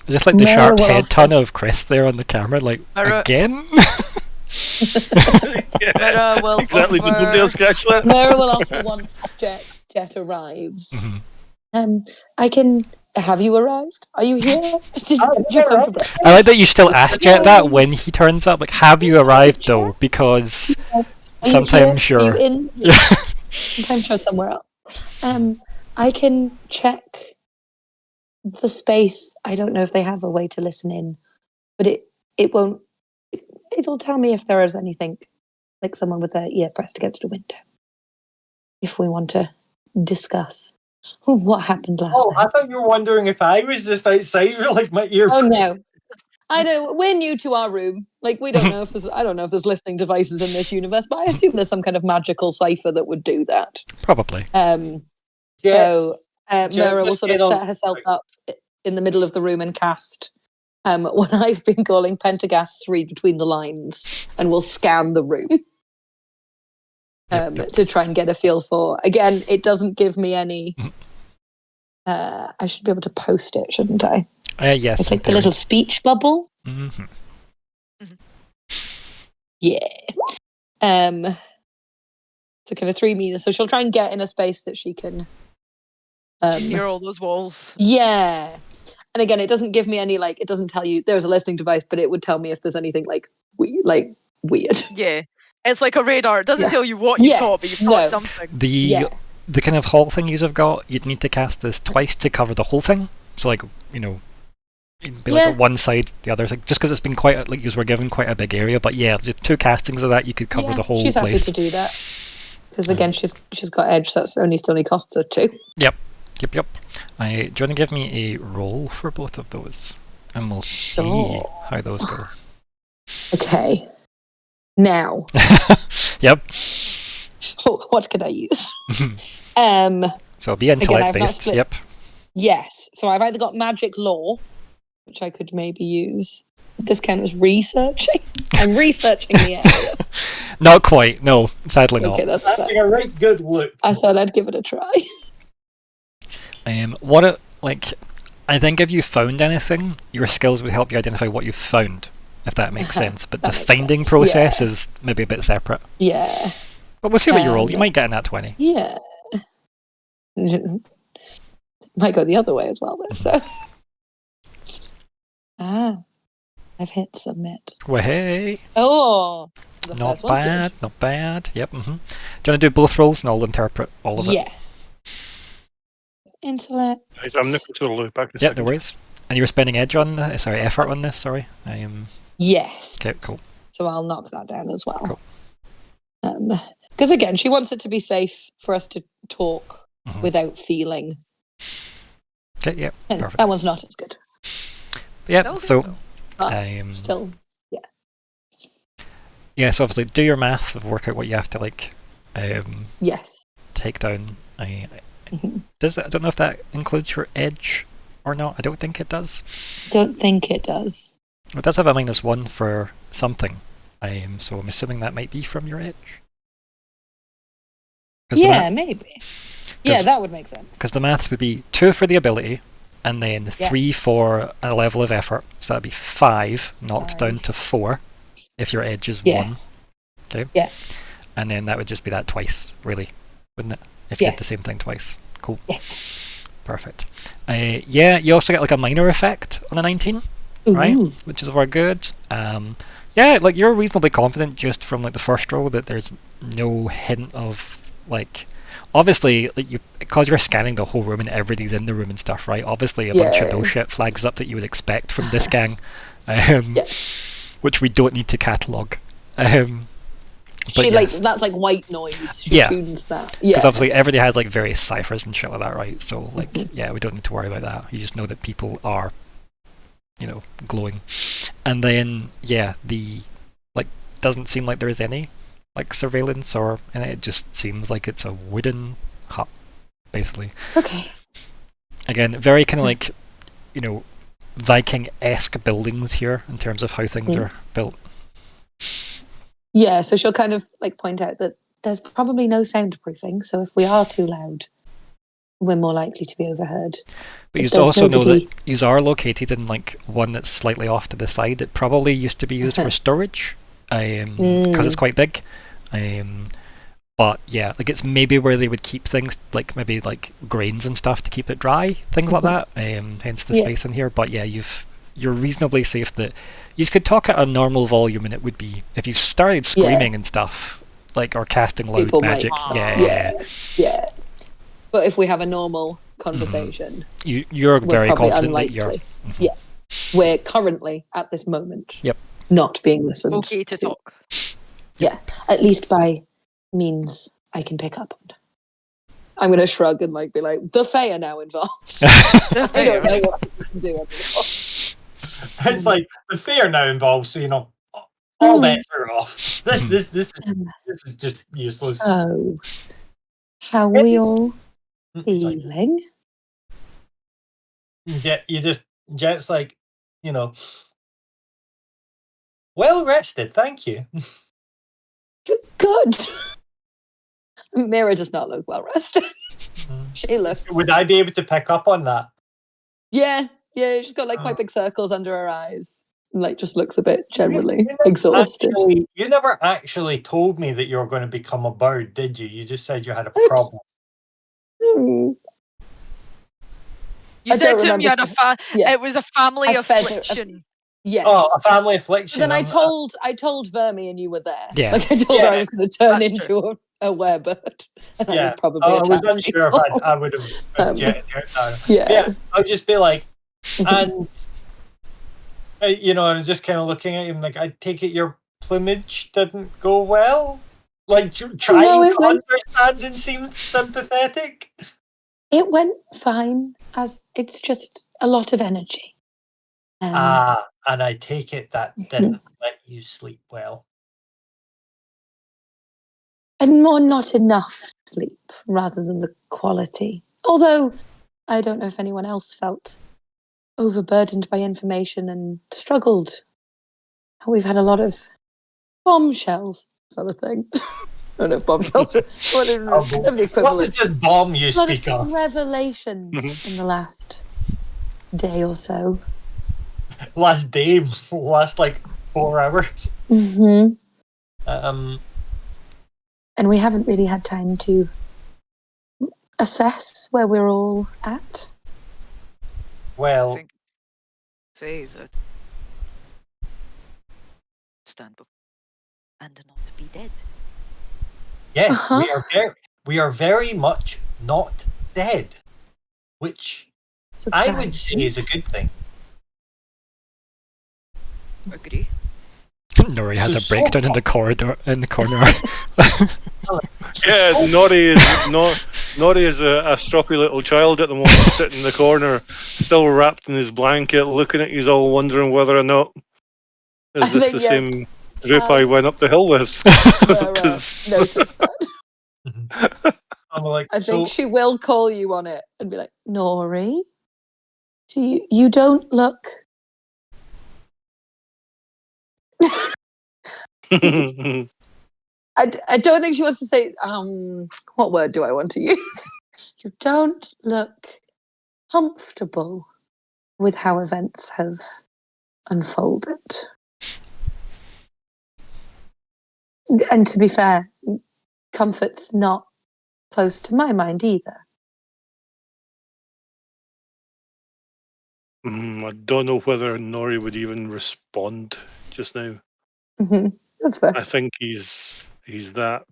Just like the Myr'ra sharp will head offer- turn of Chris there on the camera, like Myr'ra- again. Myr'ra will Exactly. Did nobody else offer... catch that? Myr'ra will offer once Jett arrives. Mhm. I can. Have you arrived? Are you here? Did you come for breakfast? I like that you still ask Jett that when he turns up. Like, have you arrived though? Because Are sometimes you here? Are you're. you in? Sometimes you're somewhere else. I can check the space. I don't know if they have a way to listen in, but it won't. It'll tell me if there is anything, like someone with their ear pressed against a window. If we want to discuss what happened last Oh, I night. thought you were wondering if I was just outside with like my ear. Oh no. I don't. We're new to our room. Like we don't know if there's. I don't know if there's listening devices in this universe, but I assume there's some kind of magical cipher that would do that. Probably. So Myr'ra will just sort of get on- set herself up in the middle of the room and cast what I've been calling Pentergast's read between the lines, and will scan the room to try and get a feel for. Again, it doesn't give me any. I should be able to post it, shouldn't I? Yes. It's in like the theory. little speech bubble. Mhm. Yeah. So kind of 3 meters. So she'll try and get in a space that she can. near all those walls. Yeah. And again, it doesn't give me any like. It doesn't tell you there's a listening device, but it would tell me if there's anything like weird. Yeah. It's like a radar. It doesn't Yeah. tell you what you've Yeah. got, but you've got No. something. The kind of hall thing you've got, you'd need to cast this twice to cover the whole thing. So like, it'd be like Yeah. at one side, the other side, just because it's been quite like you were given quite a big area. But yeah, just 2 castings of that, you could cover Yeah, the whole she's place. happy to do that because again, she's got edge. So that's only costs her 2. Yep. Do you want to give me a roll for both of those, and we'll see Sure. how those go. Okay. Now, Yep. what can I use? So be intellect I've not based. split- Yep. Yes. So I've either got magic law, which I could maybe use. Does this count as researching? I'm researching the area. Not quite. No, sadly not. Okay, that's That's fine. a right good look. I thought I'd give it a try. I think if you found anything, your skills would help you identify what you've found, if that makes sense. But That the makes finding sense, process yeah. is maybe a bit separate. Yeah. But we'll see what you roll. You Um, might get in that 20. Yeah. Might go the other way as well, though. So. I've hit submit. Well, hey, Oh, the not first one's bad, not bad. Yep. Do you want to do both rolls, and I'll interpret all of good. it? Yeah. Intellect. Right, I'm looking to look back. Yeah, no worries. And you were spending effort on this. Sorry, I am. Yes. Okay, cool. So I'll knock that down as well. Cool. Because again, she wants it to be safe for us to talk Mhm. without feeling. Okay, yeah, And perfect. that one's not as good. Yeah, Okay. so But still. still, Yeah, so obviously do your math of work out what you have to yes. take down. I Mhm. don't know if that includes your edge or not. I don't think it does. Don't think it does. It does have a -1 for something. So I'm assuming that might be from your edge. Yeah, maybe. Yeah, 'cause- that would make sense. Because the maths would be 2 for the ability, and then 3 for a level of effort. So that'd be 5, knocked down 5. to 4, if your edge is Yeah. 1. Okay. Yeah. And then that would just be that twice, really, wouldn't it? If you Yeah. did the same thing twice. Cool. Yeah. Perfect. Yeah, you also get like a minor effect on a 19, right? Ooh. Which is very good. Yeah, like you're reasonably confident just from like the first roll that there's no hint of like. Obviously, like because you're scanning the whole room and everything's in the room and stuff, right? Obviously, a bunch of Yeah. bullshit flags up that you would expect from this gang, which we don't need to catalogue. But She yes. that's like white noise. She Yeah. tunes that. Because Yeah. obviously everybody has like various ciphers and shit like that, right? So like, Mhm. yeah, we don't need to worry about that. You just know that people are, glowing. And then doesn't seem like there is any surveillance and it just seems like it's a wooden hut, basically. Okay. Again, very kind of Viking-esque buildings here in terms of how things are built. Yeah, so she'll kind of point out that there's probably no soundproofing, so if we are too loud, we're more likely to be overheard. But you also know that you are located in one that's slightly off to the side. It probably used to be used for storage, because it's quite big. But yeah, it's maybe where they would keep things, maybe grains and stuff to keep it dry, things like that. Hence the space in here. But yeah, you're reasonably safe that you could talk at a normal volume, and it would be, if you started screaming and stuff, or casting loud People magic. Yeah. But if we have a normal conversation, you're very confident unlikely. that you're. Yeah, we're currently at this moment. Yep. Not being listened. Okay to talk. Yeah, at least by means I can pick up on. I'm going to shrug and be like, the Fae are now involved. I don't know what we can do anymore. It's the Fae are now involved, so all bets are off. This is just useless. So, how are we all feeling? Jett's well rested, thank you. Good. Myr'ra does not look well rested. She looks. Would I be able to pick up on that? Yeah. She's got quite big circles under her eyes. And just looks a bit generally exhausted. You never actually told me that you were going to become a bird, did you? You just said you had a problem. You said to him you had it was a family affliction. Yes. Oh, a family affliction. But then I told Vermi and you were there. Yeah. I told her I was going to turn into a werebird. And I would probably I was unsure if I would have jetted out. Yeah. I'd just be and I'm just kind of looking at him I take it your plumage didn't go well? Trying to understand and seem sympathetic? It went fine, as it's just a lot of energy. And I take it that didn't let you sleep well. And not enough sleep, rather than the quality. Although, I don't know if anyone else felt overburdened by information and struggled. We've had a lot of bombshells, sort of thing. I don't know if bombshells are what the equivalent. What is this bomb you speak of? Revelations in the last day or so. Last 4 hours. Mm-hmm. And we haven't really had time to assess where we're all at. Well, I think say that stand before and not be dead. Yes, we are very much not dead, which I would say is a good thing. Agree. Nori has a breakdown in the corner. Yeah, Nori is a stroppy little child at the moment, sitting in the corner, still wrapped in his blanket, looking at you all, wondering whether or not is this the same group I went up the hill with. Noticed that. I think she will call you on it and be like, Nori, you don't look. I don't think she wants to say, what word do I want to use? You don't look comfortable with how events have unfolded. And to be fair, comfort's not close to my mind either. I don't know whether Nori would even respond just now. Mm-hmm. That's fair. I think he's that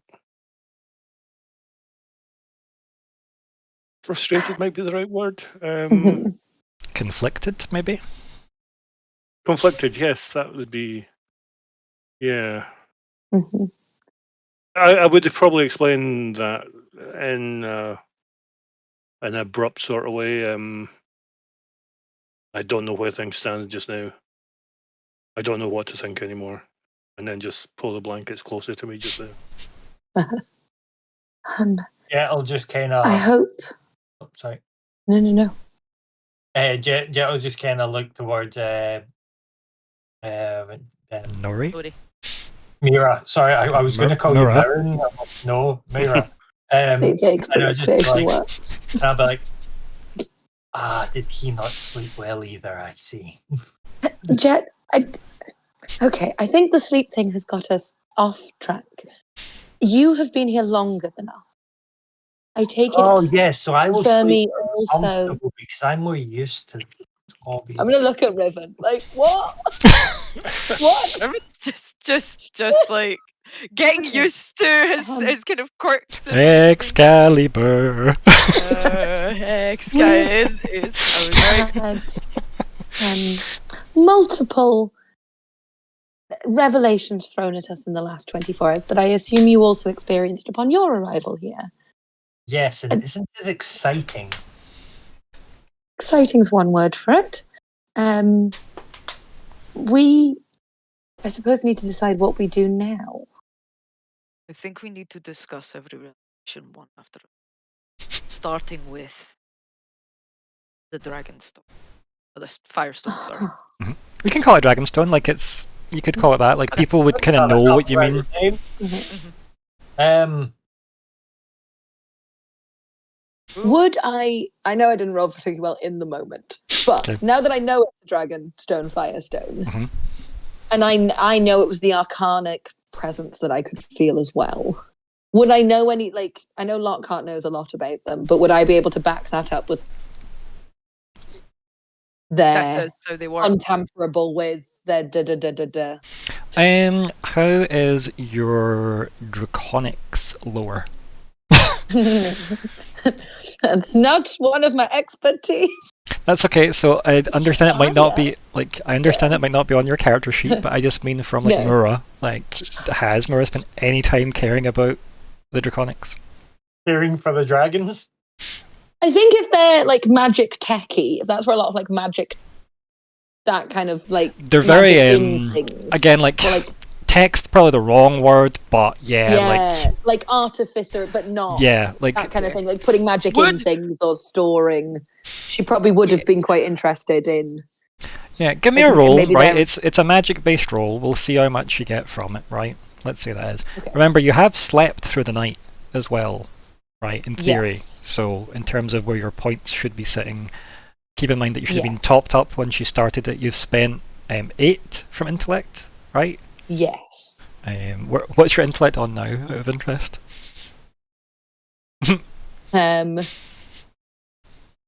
frustrated might be the right word. Conflicted, maybe? Conflicted, yes, that would be. Yeah. Mm-hmm. I would have probably explained that in an abrupt sort of way. I don't know where things stand just now. I don't know what to think anymore. And then just pull the blankets closer to me just there. Yeah, I'll just kind I of. hope. Oh, sorry. No. Jet will just kind of look towards Nori? Nori. Myr'ra. Sorry, I was going to call Myr'ra. you Myr'ra. No, Myr'ra. Vague and I was just pronunciation like, works. and I'll be like, did he not sleep well either? I see. Jett, okay, I think the sleep thing has got us off track. You have been here longer than us. I take it. Oh yes, so I will for sleep me also. comfortable because I'm more used to hobbies. I'm gonna look at Riven. Like what? What? Just like getting used to his kind of quirks. Excalibur. Excalibur. I was right. Multiple revelations thrown at us in the last 24 hours that I assume you also experienced upon your arrival here. Yes, and isn't it exciting? Exciting's one word for it. We, I suppose, need to decide what we do now. I think we need to discuss every relation one after another. Starting with the Dragonstone. Or the Firestone, sorry. We can call it Dragonstone, like it's... You could call it that, like people would kind of know what you mean. Would I know I didn't roll particularly well in the moment, but Okay. now that I know it's Dragonstone, Firestone, Mm-hmm. and I know it was the arcanic presence that I could feel as well. Would I know any, like, I know Lockhart knows a lot about them, but would I be able to back that up with their That says so they were. untamperable with their da-da-da-da-da? How is your Draconics lower? That's not one of my expertise. That's okay. So I understand it might not be like it might not be on your character sheet, but I just mean from like No. Myr'ra. Like, has Myr'ra spent any time caring about the Draconics? Caring for the dragons? I think if they're like magic techie, if that's where a lot of like magic, that kind of like They're very magic in things. again like, Or, like text probably the wrong word, but yeah, like artificer, but not like that kind of thing, like putting magic in things or storing. She probably would have been quite interested in. yeah. Give me Like, a roll, maybe right? they're- It's a magic based roll. We'll see how much you get from it, right? Let's see that is. Okay. Remember, you have slept through the night as well, right? In theory. Yes. So in terms of where your points should be sitting, keep in mind that you should have been Yes. topped up when you started it. You've spent 8 from intellect, right? Yes. What's your intellect on now, out of interest?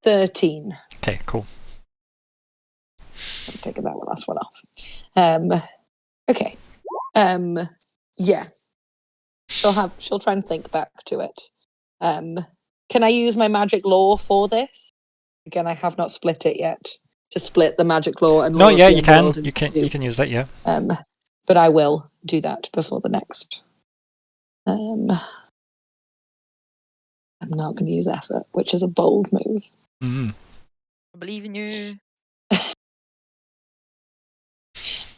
13. Okay, cool. I'm taking that last one off. Okay. Yeah. She'll try and think back to it. Can I use my magic law for this? Again, I have not split it yet. To split the magic law and No, law of yeah, the you can. Underworld into You two. can use that, yeah. But I will do that before the next. I'm not going to use effort, which is a bold move. Mm. I believe in you.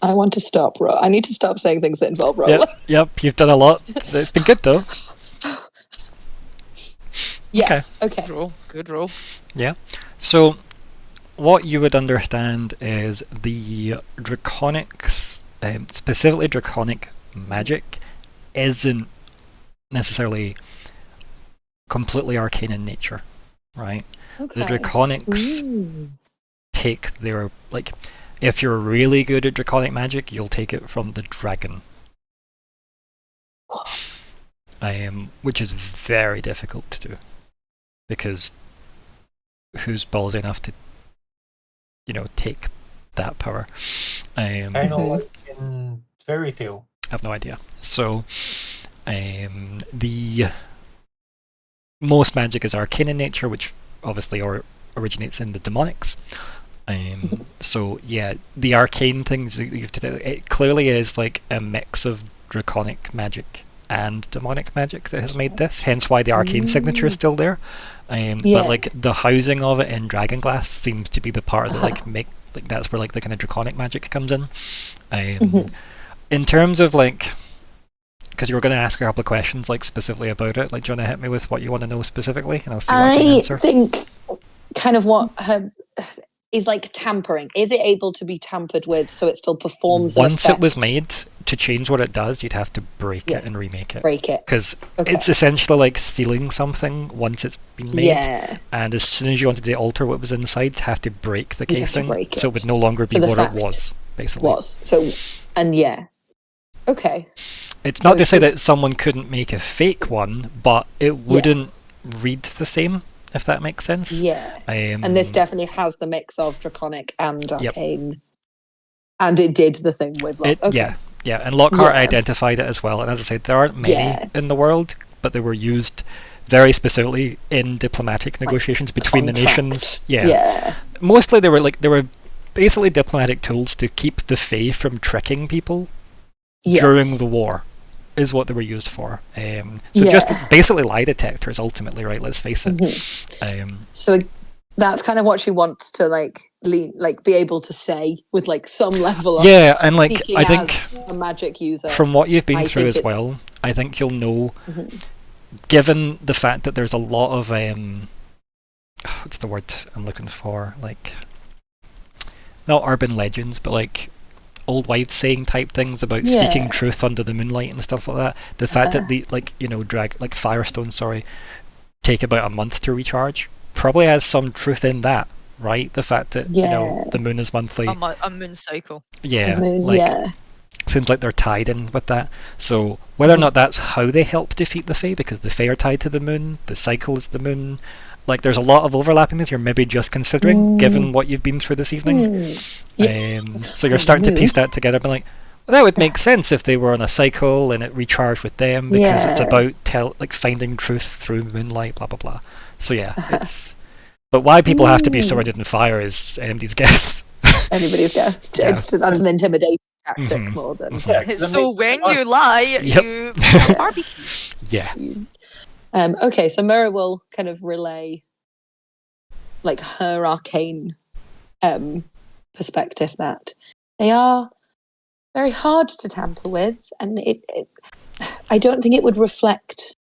I want to stop. I need to stop saying things that involve roll. Yep, you've done a lot. It's been good though. Yes. Okay. Good roll. Yeah. So, what you would understand is the Draconics, specifically Draconic magic, isn't necessarily completely arcane in nature, right? Okay. The Draconics Ooh. take their, like, if you're really good at Draconic magic, you'll take it from the dragon. Which is very difficult to do. Because who's ballsy enough to, take that power? Kind of like in Fairy Tale. I have no idea. So, the most magic is arcane in nature, which obviously originates in the demonics. So yeah, the arcane things that you've to do, it clearly is like a mix of draconic magic and demonic magic that has made this. Hence why the arcane signature is still there. But like the housing of it in Dragonglass seems to be the part that like like that's where like the kind of draconic magic comes in. In terms of like, because you were going to ask a couple of questions like specifically about it, like do you want to hit me with what you want to know specifically, and I'll see what I can answer. I think kind of what her is like tampering. Is it able to be tampered with so it still performs? Once it was made, to change what it does, you'd have to break Yeah. it and remake it. Break it. Because Okay. it's essentially like stealing something once it's been made. Yeah. And as soon as you wanted to alter what was inside, you'd have to break the You'd have to casing. break So it. it would no longer be So the what it fact was, basically. Was. So, and yeah. Okay. It's not So to say it's- that someone couldn't make a fake one, but it wouldn't Yes. read the same, if that makes sense. Yeah. And And this definitely has the mix of draconic and Yep. arcane. And it did the thing with okay. Yeah, and Lockhart Yeah. identified it as well. And as I said, there aren't many Yeah. in the world, but they were used very specifically in diplomatic negotiations between the contract. nations. Yeah. Yeah. Mostly they were basically diplomatic tools to keep the Fae from tricking people Yes. during the war, is what they were used for. So just Yeah. basically lie detectors, ultimately, right? Let's face it. Mhm. So that's kind of what she wants to be able to say with like some level of Yeah, and like speaking I think as a magic user. from what you've been I through think as it's- well, I think you'll know, Mhm. given the fact that there's a lot of what's the word I'm looking for? Like, not urban legends, but like old wives saying type things about speaking Yeah. truth under the moonlight and stuff like that. The fact that the Firestones, take about a month to recharge probably has some truth in that, right? The fact that Yeah. the moon is monthly. A moon cycle. Yeah, Moon, like yeah. seems like they're tied in with that. So whether or not that's how they help defeat the Fae, because the Fae are tied to the moon, the cycle is the moon. Like there's a lot of overlapping things you're maybe just considering, given what you've been through this evening. So you're starting to piece that together, but like, well, that would make sense if they were on a cycle and it recharged with them, because it's Yeah. about finding truth through moonlight, blah blah blah. So yeah, it's. But why people have to be surrounded in fire is anybody's guess. Anybody's guess. Yeah. That's an intimidation tactic Mhm. more than Mhm. Yeah, 'cause it So makes when sense. you lie, Yep. you barbecue. Yeah. Okay, so Myr'ra will kind of relay like her arcane perspective that they are very hard to tamper with, and I don't think it would reflect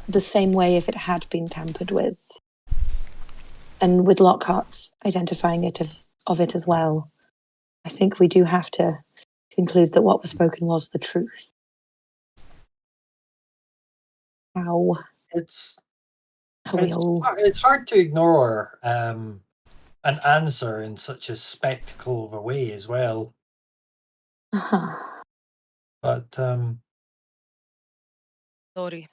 the same way if it had been tampered with. And with Lockhart's identifying of it as well, I think we do have to conclude that what was spoken was the truth. How It's are we all? it's hard to ignore an answer in such a spectacle of a way as well. But Nori,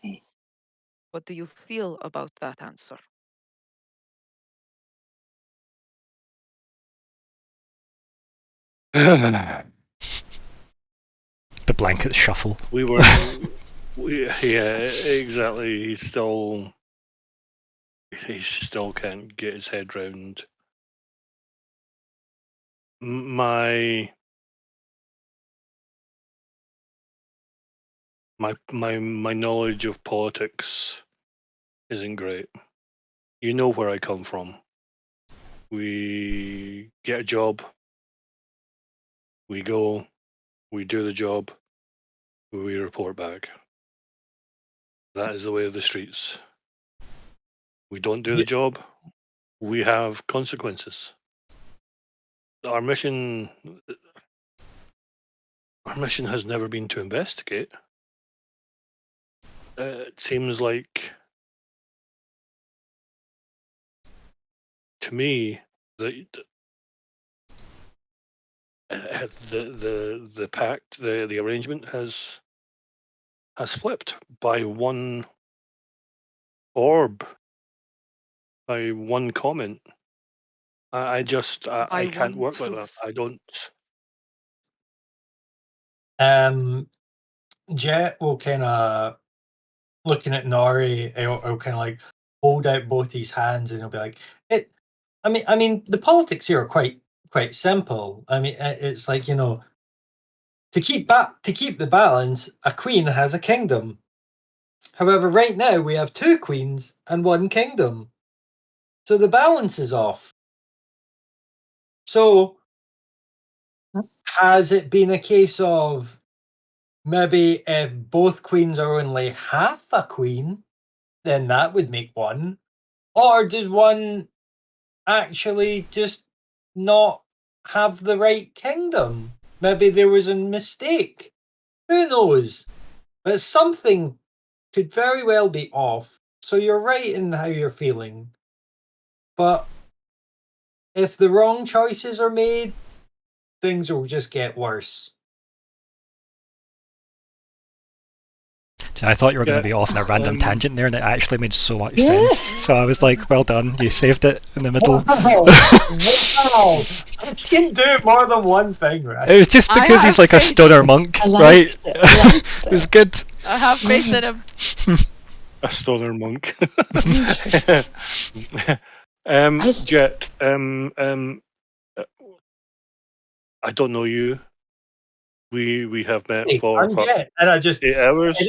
what do you feel about that answer? The blanket shuffle. Yeah, exactly. He still can't get his head round my knowledge of politics isn't great. You know where I come from. We get a job, we go, we do the job, we report back. That is the way of the streets. We don't do the job, we have consequences. Our mission has never been to investigate. It seems like, to me, the pact, the arrangement has flipped by one orb, by one comment. I can't one work like that. truth. I don't. Jett will kind of, looking at Nori, he'll kind of like hold out both his hands and he'll be like, "It." I mean, the politics here are quite simple. I mean, it's like, to keep the balance, a queen has a kingdom. However, right now we have 2 queens and 1 kingdom, so the balance is off. So, has it been a case of maybe if both queens are only half a queen, then that would make one? Or does one actually just not have the right kingdom? Maybe there was a mistake. Who knows? But something could very well be off. So you're right in how you're feeling. But if the wrong choices are made, things will just get worse. I thought you were going to be off on a random tangent there, and it actually made so much sense. So I was like, well done, you saved it in the middle. Wow! Wow! I can do more than one thing, right? It was just because he's like a stoner monk, right? It was good. I have faith in him. A stoner monk. Jett, I don't know you. We have met for I'm Jett, and I just 8 hours.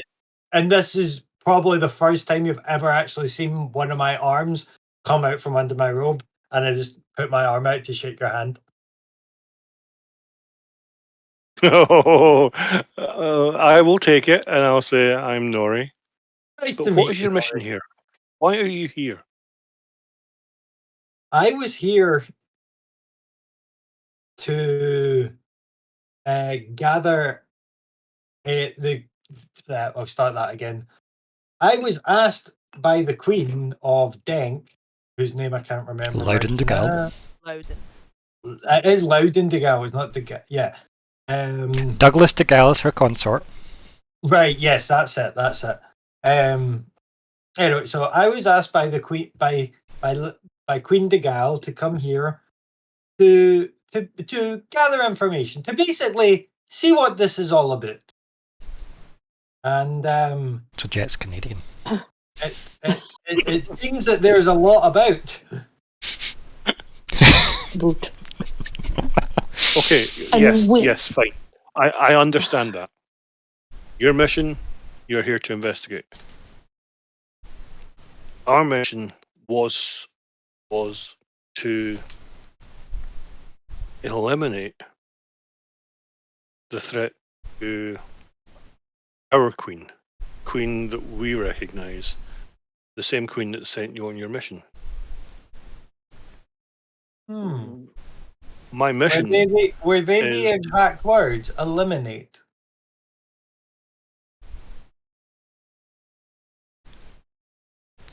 And this is probably the first time you've ever actually seen one of my arms come out from under my robe, and I just put my arm out to shake your hand. I will take it, and I'll say I'm Nori. Nice But to what meet is your you, mission Nori. here? Why are you here? I was here to gather I'll start that again. I was asked by the Queen of Denk, whose name I can't remember. Loudon de Gal. Loudon. It is Loudon de Gal, it's not de Gal. Yeah. Douglas de Gal is her consort. Right, yes, that's it. Anyway, so I was asked by the Queen by Queen de Gal to come here to gather information, to basically see what this is all about. And So Jett's Canadian. it seems that there's a lot about. Okay, yes, fine. I understand that. Your mission, you're here to investigate. Our mission was to eliminate the threat to our queen that we recognize, the same queen that sent you on your mission. My mission Were they the exact words? Eliminate.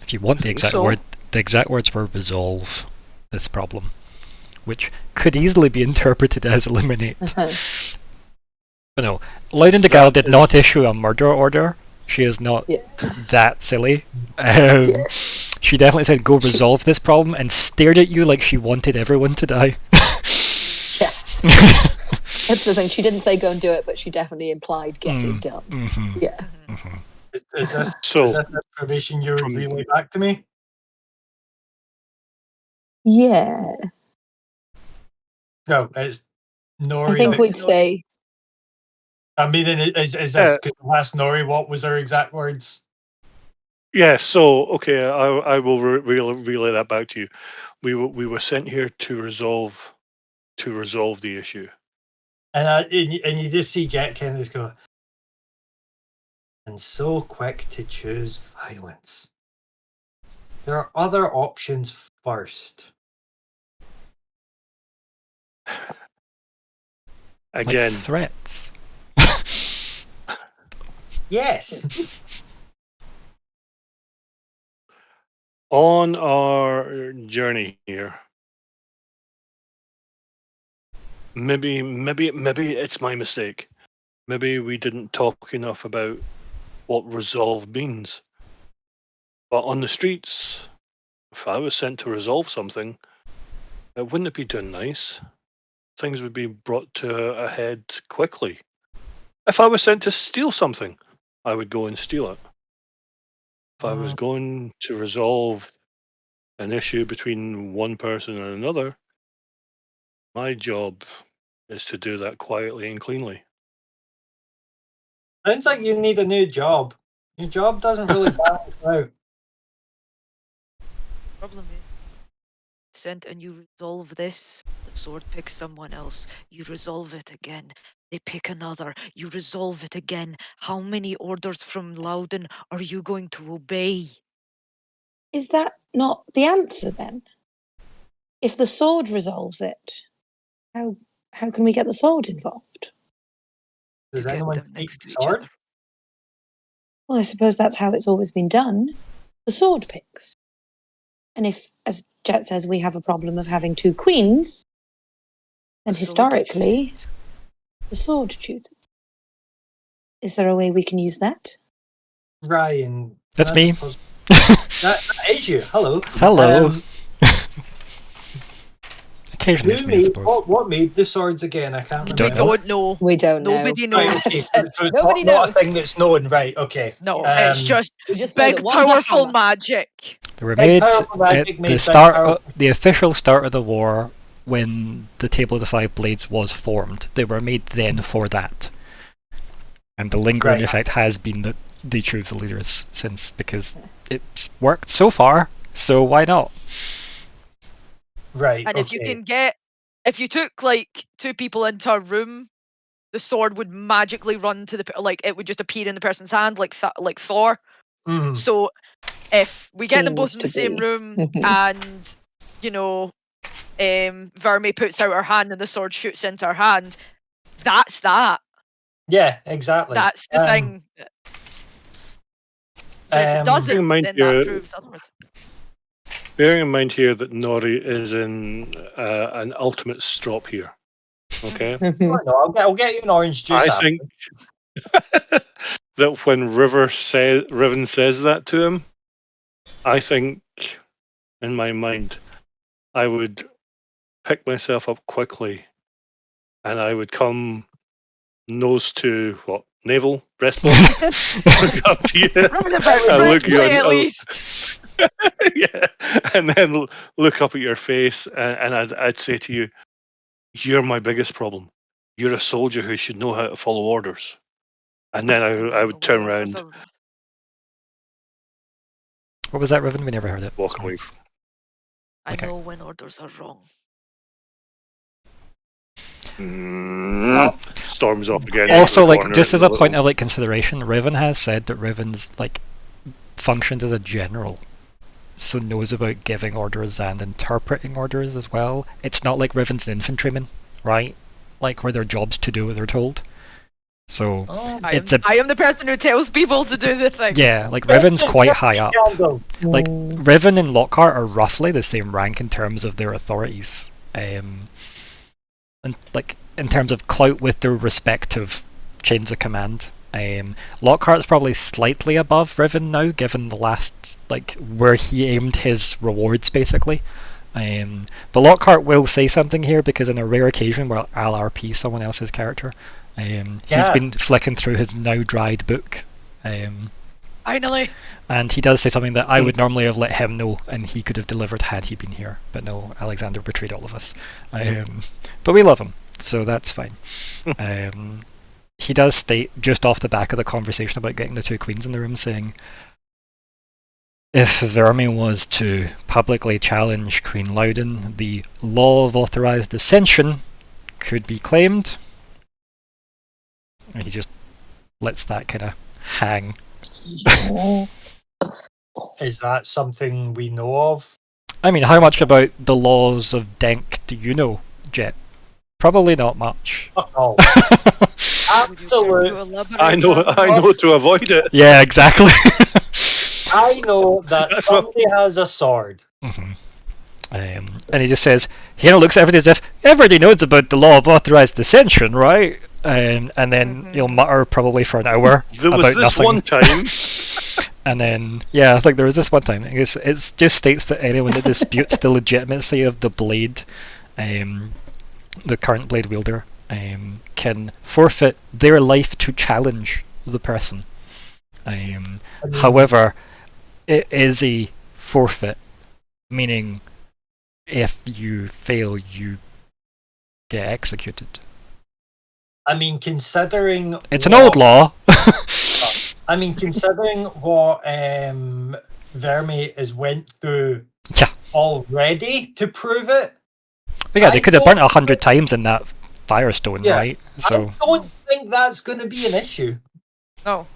If you want the exact word, the exact words were resolve this problem, which could easily be interpreted as eliminate. But no, Loudon de Gal did not issue a murder order. She is not that silly. She definitely said, go resolve this problem, and stared at you like she wanted everyone to die. Yes. That's the thing. She didn't say go and do it, but she definitely implied get it done. Mm-hmm. Yeah. Mm-hmm. Is this information you're relaying back to me? Yeah. No, it's Nori. I think we'd say. I mean, is this because I asked Nori what was her exact words? Yeah, so okay, I will relay that back to you. We were sent here to resolve the issue. And you just see Jett kind of just go, and so quick to choose violence. There are other options first. Again, like threats. Yes. On our journey here, maybe it's my mistake. Maybe we didn't talk enough about what resolve means. But on the streets, if I was sent to resolve something, wouldn't it be done nice? Things would be brought to a head quickly. If I was sent to steal something, I would go and steal it. If I was going to resolve an issue between one person and another, my job is to do that quietly and cleanly. Sounds like you need a new job. Your job doesn't really balance out. Problem is, sent and you resolve this. The Sword picks someone else. You resolve it again. They pick another. You resolve it again. How many orders from Loudon are you going to obey? Is that not the answer then? If the sword resolves it, how can we get the sword involved? Does To get anyone them take next the to each sword? other. Well, I suppose that's how it's always been done. The sword picks. And if, as Jett says, we have a problem of having two queens, then The sword historically, chooses. the sword chooses. Is there a way we can use that? Ryan. That's can I me. just pause- that is you. Hello. Hello. Occasionally it's Who me, I made suppose. what made the swords again? I can't You remember. don't know? Don't know. We don't know. Nobody Right, knows. okay, so it's Nobody not a knows. thing that's known, right? Okay. No, it's just We just know big, that one's a powerful hammer. magic. They were Big made powerful magic at made the big start, powerful- the official start of the war when the Table of the Five Blades was formed. They were made then for that. And the lingering Right. effect has been that they choose the leaders since, because it's worked so far, so why not? Right. And okay. if you can get, if you took like two people into a room, the sword would magically run to like it would just appear in the person's hand, like Thor. Mhm. So if we get them both Seems in the to same be. room, and you know, Verme puts out her hand and the sword shoots into her hand, that's that. Yeah, exactly. That's the thing. But if it bearing doesn't, in mind then here- that proves otherwise. Bearing in mind here that Nori is in an ultimate strop here. Okay, Oh, no, I'll get you an orange juice. I after. think that when Riven says that to him, I think in my mind I would pick myself up quickly, and I would come nose to navel, breastbone, look up to you, and look you At on, least. yeah, and then look up at your face, and I'd say to you, "You're my biggest problem. You're a soldier who should know how to follow orders." And then I would turn around, What was that, Riven? We never heard it. walk Sorry. away. I Okay. know when orders are wrong. Storms off again. Also, into the like, corner just and as a point of like consideration, Riven has said that Riven's like functions as a general, so knows about giving orders and interpreting orders as well. It's not like Riven's an infantryman, right? Like where their job's to do what they're told. So Oh, I it's am the person who tells people to do the thing. yeah, like Riven's quite high up. candle. Like Riven and Lockhart are roughly the same rank in terms of their authorities, and like in terms of clout with their respective chains of command. Lockhart's probably slightly above Riven now, given the last like where he aimed his rewards basically. But Lockhart will say something here because on a rare occasion where I'll RP someone else's character, he's been flicking through his now dried book. Finally. And he does say something that I would normally have let him know and he could have delivered had he been here. But no, Alexander betrayed all of us. But we love him, so that's fine. He does state, just off the back of the conversation about getting the two queens in the room, saying, if Verme was to publicly challenge Queen Loudon, the law of authorised dissension could be claimed. And he just lets that kind of hang. Is that something we know of? I mean, how much about the laws of Denk do you know, Jett? Probably not much. Oh, absolutely. I know to avoid it. Yeah, exactly. I know that That's what- somebody has a sword. Mm-hmm. And he just says, he looks at everything as if everybody knows about the law of authorized dissension, right? And then he'll mutter probably for an hour There was about this nothing. one time. And then, yeah, like there was this one time. I guess it just states that anyone that disputes the legitimacy of the blade, the current blade wielder, can forfeit their life to challenge the person. However, it is a forfeit, meaning if you fail, you get executed. I mean, considering It's an old law. I mean, considering what Verme has went through Yeah. already to prove it. But yeah, they could have burnt 100 times in that firestone, right? So I don't think that's going to be an issue. No.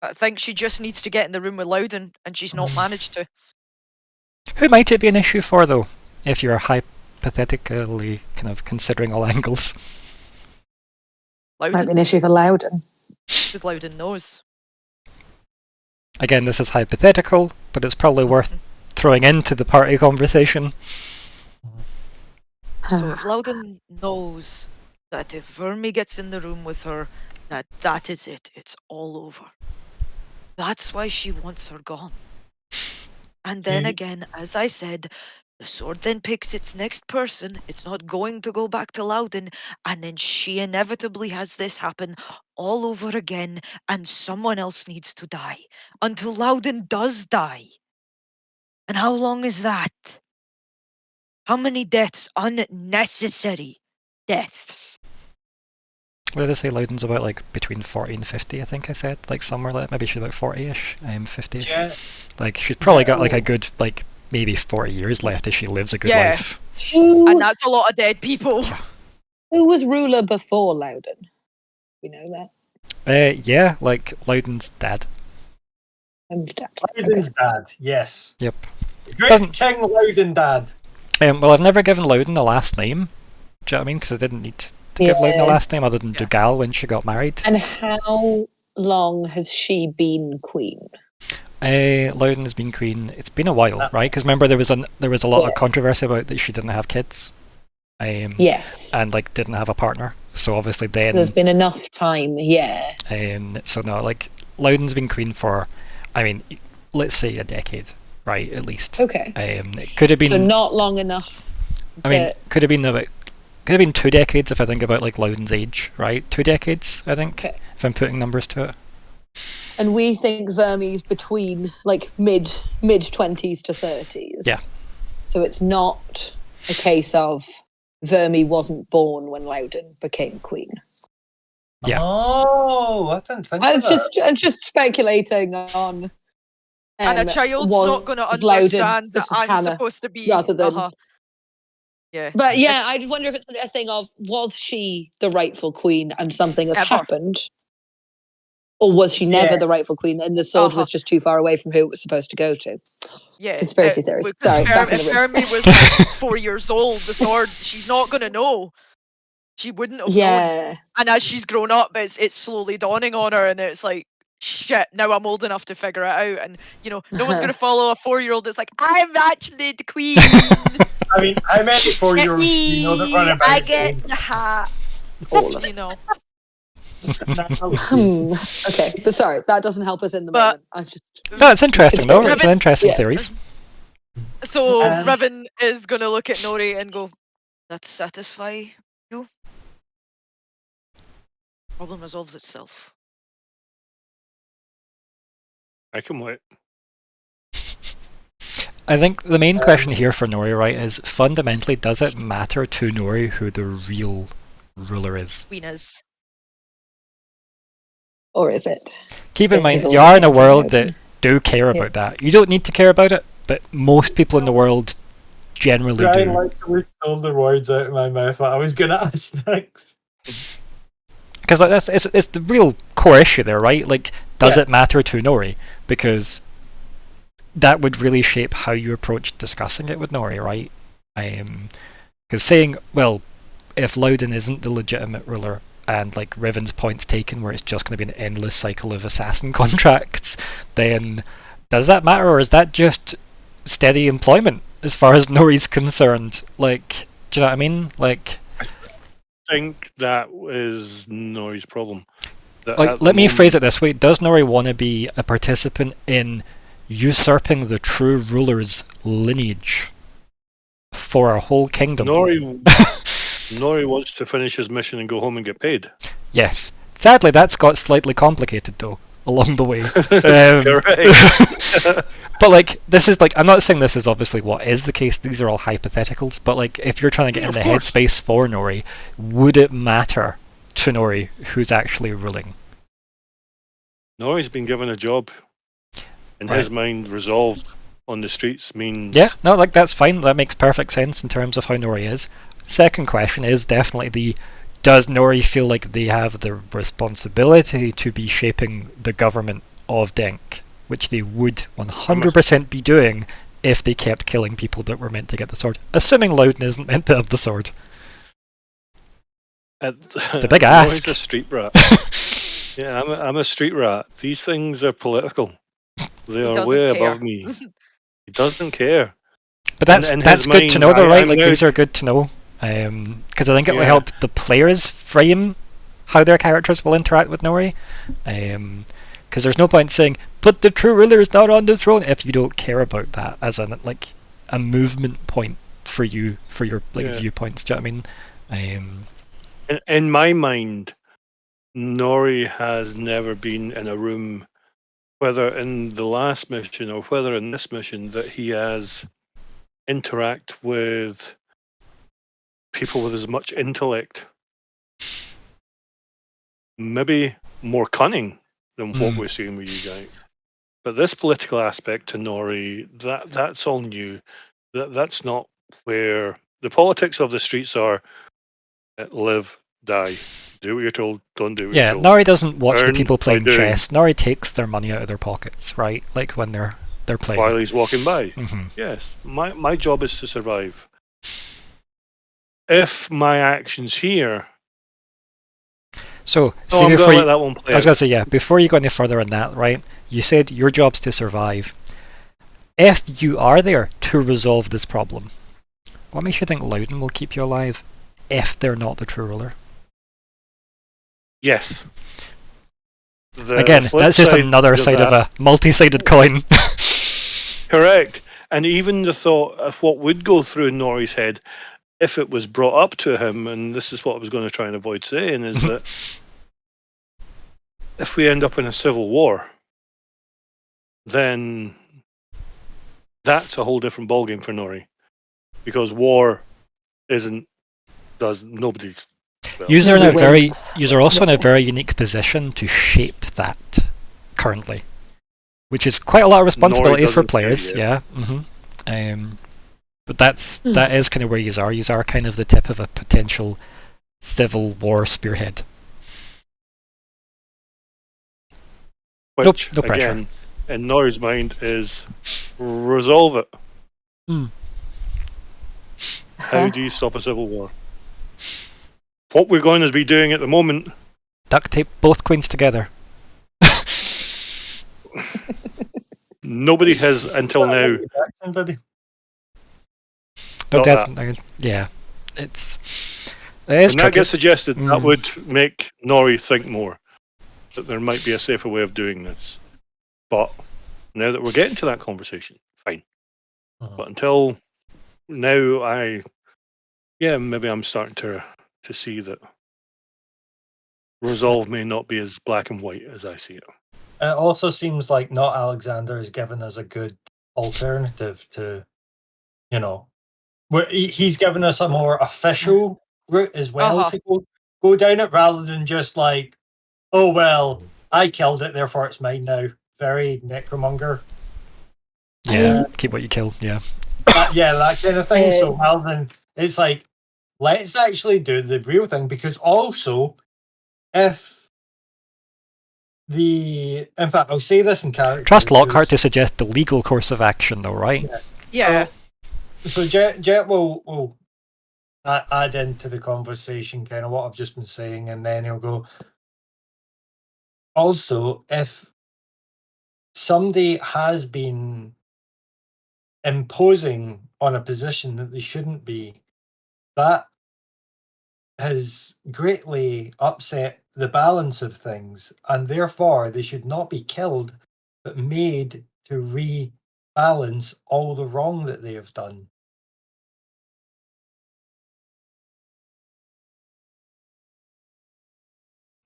I think she just needs to get in the room with Loudon, and she's not managed to. who might it be an issue for, though, if you're hypothetically kind of considering all angles? Might be Loudon, an issue for Loudon. because Loudon knows. Again, this is hypothetical, but it's probably worth throwing into the party conversation. So if Loudon knows that if Vermi gets in the room with her, that is it. It's all over. That's why she wants her gone. And then again, as I said, the sword then picks its next person. It's not going to go back to Loudon, and then she inevitably has this happen all over again, and someone else needs to die until Loudon does die. And how long is that? How many deaths? Unnecessary deaths. What did I say? Loudon's about like between 40 and 50, I think I said. Like somewhere like maybe she's about 40-ish, 50-ish. Jett, Like she's probably got like a good like maybe 40 years left if she lives a good Yeah. life. And that's a lot of dead people. Who was ruler before Loudon? We know that. Yeah, like Loudon's dad. Dad. Loudon's dad, yes. Yep. Great Doesn't- King Loudon dad. Well, I've never given Loudon a last name. Do you know what I mean? Because I didn't need to give Loudon a Yeah. last name other than Yeah. Dougal when she got married. And how long has she been queen? Loudon has been queen. It's been a while, right? Because remember there was a lot Yeah. of controversy about that she didn't have kids. Yes. And like didn't have a partner. So obviously then There's been enough time, yeah. so no, like Loudon's been queen for, I mean, let's say a decade, right? At least. Okay. It could have been. So not long enough. I mean, that- could have been 2 decades if I think about like Loudon's age, right? 2 decades, I think, Okay. if I'm putting numbers to it. And we think Vermi's between like mid 20s to 30s. Yeah. So it's not a case of Vermi wasn't born when Loudon became queen. Yeah. Oh, I didn't think of that. I'm just speculating on. And a child's was not going to Loudon understand that just I'm Hannah supposed to be. rather than- Yeah. But yeah, I just wonder if it's a thing of was she the rightful queen and something has Ever. happened, or was she never Yeah. the rightful queen and the sword was just too far away from who it was supposed to go to? Yeah. Conspiracy theories. because Sorry, back in if the room. Vermi was like 4 years old, the sword, she's not going to know. She wouldn't have known. Yeah, And as she's grown up, it's slowly dawning on her, and it's like, shit, now I'm old enough to figure it out. And, no one's going to follow a 4-year-old that's like, I'm actually the queen. I mean, how many 4-year-olds do you know that run about? I get the hat. all of it. You know. Okay, so sorry, that doesn't help us in the But- moment. I just No, it's interesting though. It's Riven- an interesting Yeah. theories. So Um, Riven is going to look at Nori and go, that satisfy you? Problem resolves itself. I can wait. I think the main question here for Nori, right, is fundamentally, does it matter to Nori who the real ruler is? Queen is. or is it? Keep in It mind, is you are in a all world about that do care about that. You don't need to care about it, but most people in the world generally Brian do. literally stole the words out of my mouth what I was going to ask next. Because like, it's the real core issue there, right? Like, does Yeah. it matter to Nori? Because that would really shape how you approach discussing it with Nori, right? Because saying, well, if Loudon isn't the legitimate ruler, and like Riven's point's taken where it's just going to be an endless cycle of assassin contracts, then does that matter, or is that just steady employment as far as Nori's concerned? Like, do you know what I mean? Like, I think that is Nori's problem. That like at the let me moment- phrase it this way: does Nori want to be a participant in usurping the true ruler's lineage for a whole kingdom? Nori wants to finish his mission and go home and get paid. Yes. Sadly, that's got slightly complicated though along the way. Correct. But like, this is like, I'm not saying this is obviously what is the case. These are all hypotheticals. But like, if you're trying to get in Of the course. headspace for Nori, would it matter to Nori who's actually ruling? Nori's been given a job. In Right. his mind, resolved. on the streets means... Yeah, no, like that's fine. That makes perfect sense in terms of how Nori is. Second question is definitely does Nori feel like they have the responsibility to be shaping the government of Denk, which they would 100% be doing if they kept killing people that were meant to get the sword, assuming Loudon isn't meant to have the sword. It's a big ask. Nori's a street rat. Yeah, I'm a street rat. These things are political. They are way above me. He doesn't care. But that's good mind, to know, though, right? Like now... these are good to know, because I think it will help the players frame how their characters will interact with Nori. Because there's no point saying, "But the true ruler is not on the throne," if you don't care about that as a movement point for you for your viewpoints. Do you know what I mean? In my mind, Nori has never been in a room, whether in the last mission or whether in this mission, that he has interact with people with as much intellect, maybe more cunning than what we're seeing with you guys. But this political aspect to Nori, that's all new. That's not where the politics of the streets are. Live, die. Do what you're told, don't do what you're told. Yeah, Nori doesn't watch the Earn people by playing doing. chess. Nori takes their money out of their pockets, right? Like when they're playing. While he's walking by. Mhm. Yes. My job is to survive. If my actions here... So, I'm going to let that one play I was going to say, yeah, before you go any further on that, right, you said your job's to survive. If you are there to resolve this problem, what makes you think Loudon will keep you alive if they're not the true ruler? Yes. Again, that's just another side of a multi-sided coin. Correct. And even the thought of what would go through Nori's head if it was brought up to him, and this is what I was going to try and avoid saying, is that if we end up in a civil war, then that's a whole different ballgame for Nori. Because war nobody's... Well, you're also in a very unique position to shape that currently, which is quite a lot of responsibility for players. Yeah. But that is kind of where you are. You are kind of the tip of a potential civil war spearhead. Which, no pressure. Again, in Nori's mind is resolve it. How do you stop a civil war? What we're going to be doing at the moment... Duct tape both queens together. Nobody has until now... No, yeah. It is when tricky. that gets suggested, that would make Nori think more. That there might be a safer way of doing this. But now that we're getting to that conversation, fine. But until now, maybe I'm starting to see that resolve may not be as black and white as I see it. It also seems like not Alexander has given us a good alternative to, he's given us a more official route as well to go down it, rather than just like, oh well, I killed it, therefore it's mine now. Very necromonger. Yeah, keep what you kill. Yeah. That kind of thing. So rather than, it's like, let's actually do the real thing, because also, in fact, I'll say this in character. Trust Lockhart to suggest the legal course of action, though, right? Yeah. So Jett will add into the conversation kind of what I've just been saying, and then he'll go, also, if somebody has been imposing on a position that they shouldn't be, that has greatly upset the balance of things, and therefore they should not be killed, but made to rebalance all the wrong that they have done.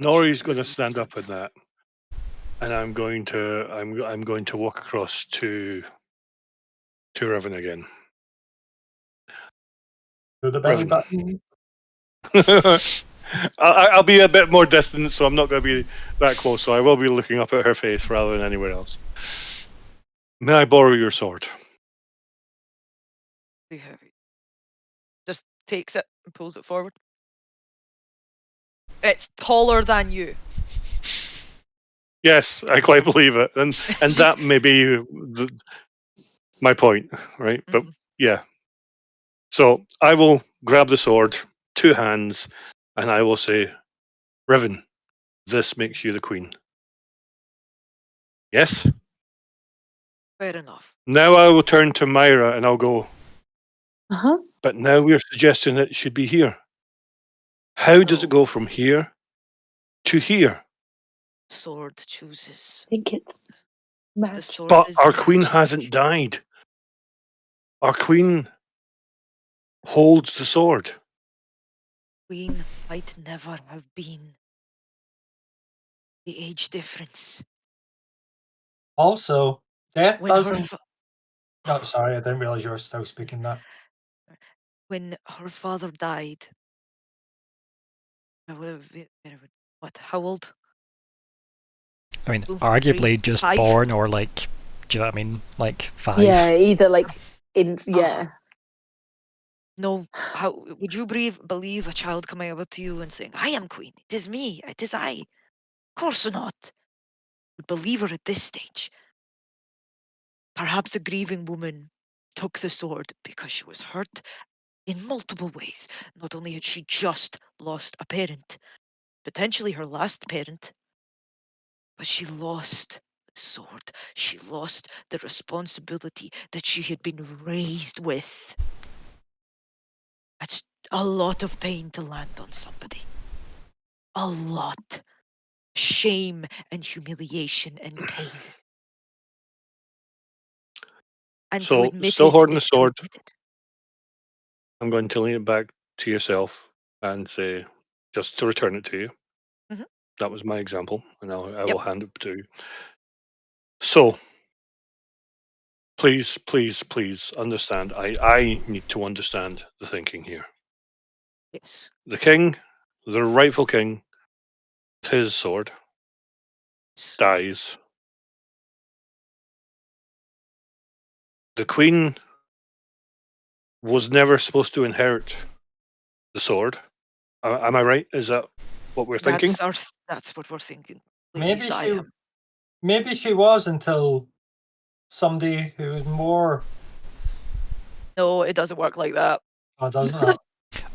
Nori's going to stand up in that, and I'm going to walk across to Riven again. To the belly button. I'll be a bit more distant, so I'm not going to be that close. So I will be looking up at her face rather than anywhere else. May I borrow your sword? heavy. Just takes it and pulls it forward. It's taller than you. Yes, I quite believe it, and that may be my point, right? But yeah, so I will grab the sword, 2 hands, and I will say, Riven, this makes you the queen. Yes. Fair enough. Now I will turn to Myr'ra and I'll go. Uh-huh. But now we're suggesting it should be here. How does it go from here to here? Sword chooses. I think it's The magic. sword But is our queen magic. hasn't died. Our queen holds the sword. Queen might never have been. The age difference. Also, death When her doesn't. No, sorry, I didn't realize you were still speaking that. when her father died, I would have been, what? How old? I mean, 2, 3, arguably just 5? born or like, do you know what I mean? Like 5. Yeah, either like in yeah. No, how would you believe a child coming up to you and saying, "I am queen. It is me. It is I." Of course not. Would believe her at this stage. Perhaps a grieving woman took the sword because she was hurt in multiple ways. Not only had she just lost a parent, potentially her last parent, but she lost the sword. She lost the responsibility that she had been raised with. That's a lot of pain to land on somebody. A lot. Shame and humiliation and pain. And to So, admit still it holding the is to sword, admit it. I'm going to lean it back to yourself and say, just to return it to you. Mhm. That was my example, and I Yep. will hand it to you. So, please, please, please understand. I need to understand the thinking here. Yes. The king, the rightful king, with his sword, dies. The queen was never supposed to inherit the sword. Am I right? Is that what we're thinking? That's what we're thinking. At Maybe least I she, am. maybe she was until somebody who was more. No, it doesn't work like that. Oh, doesn't it?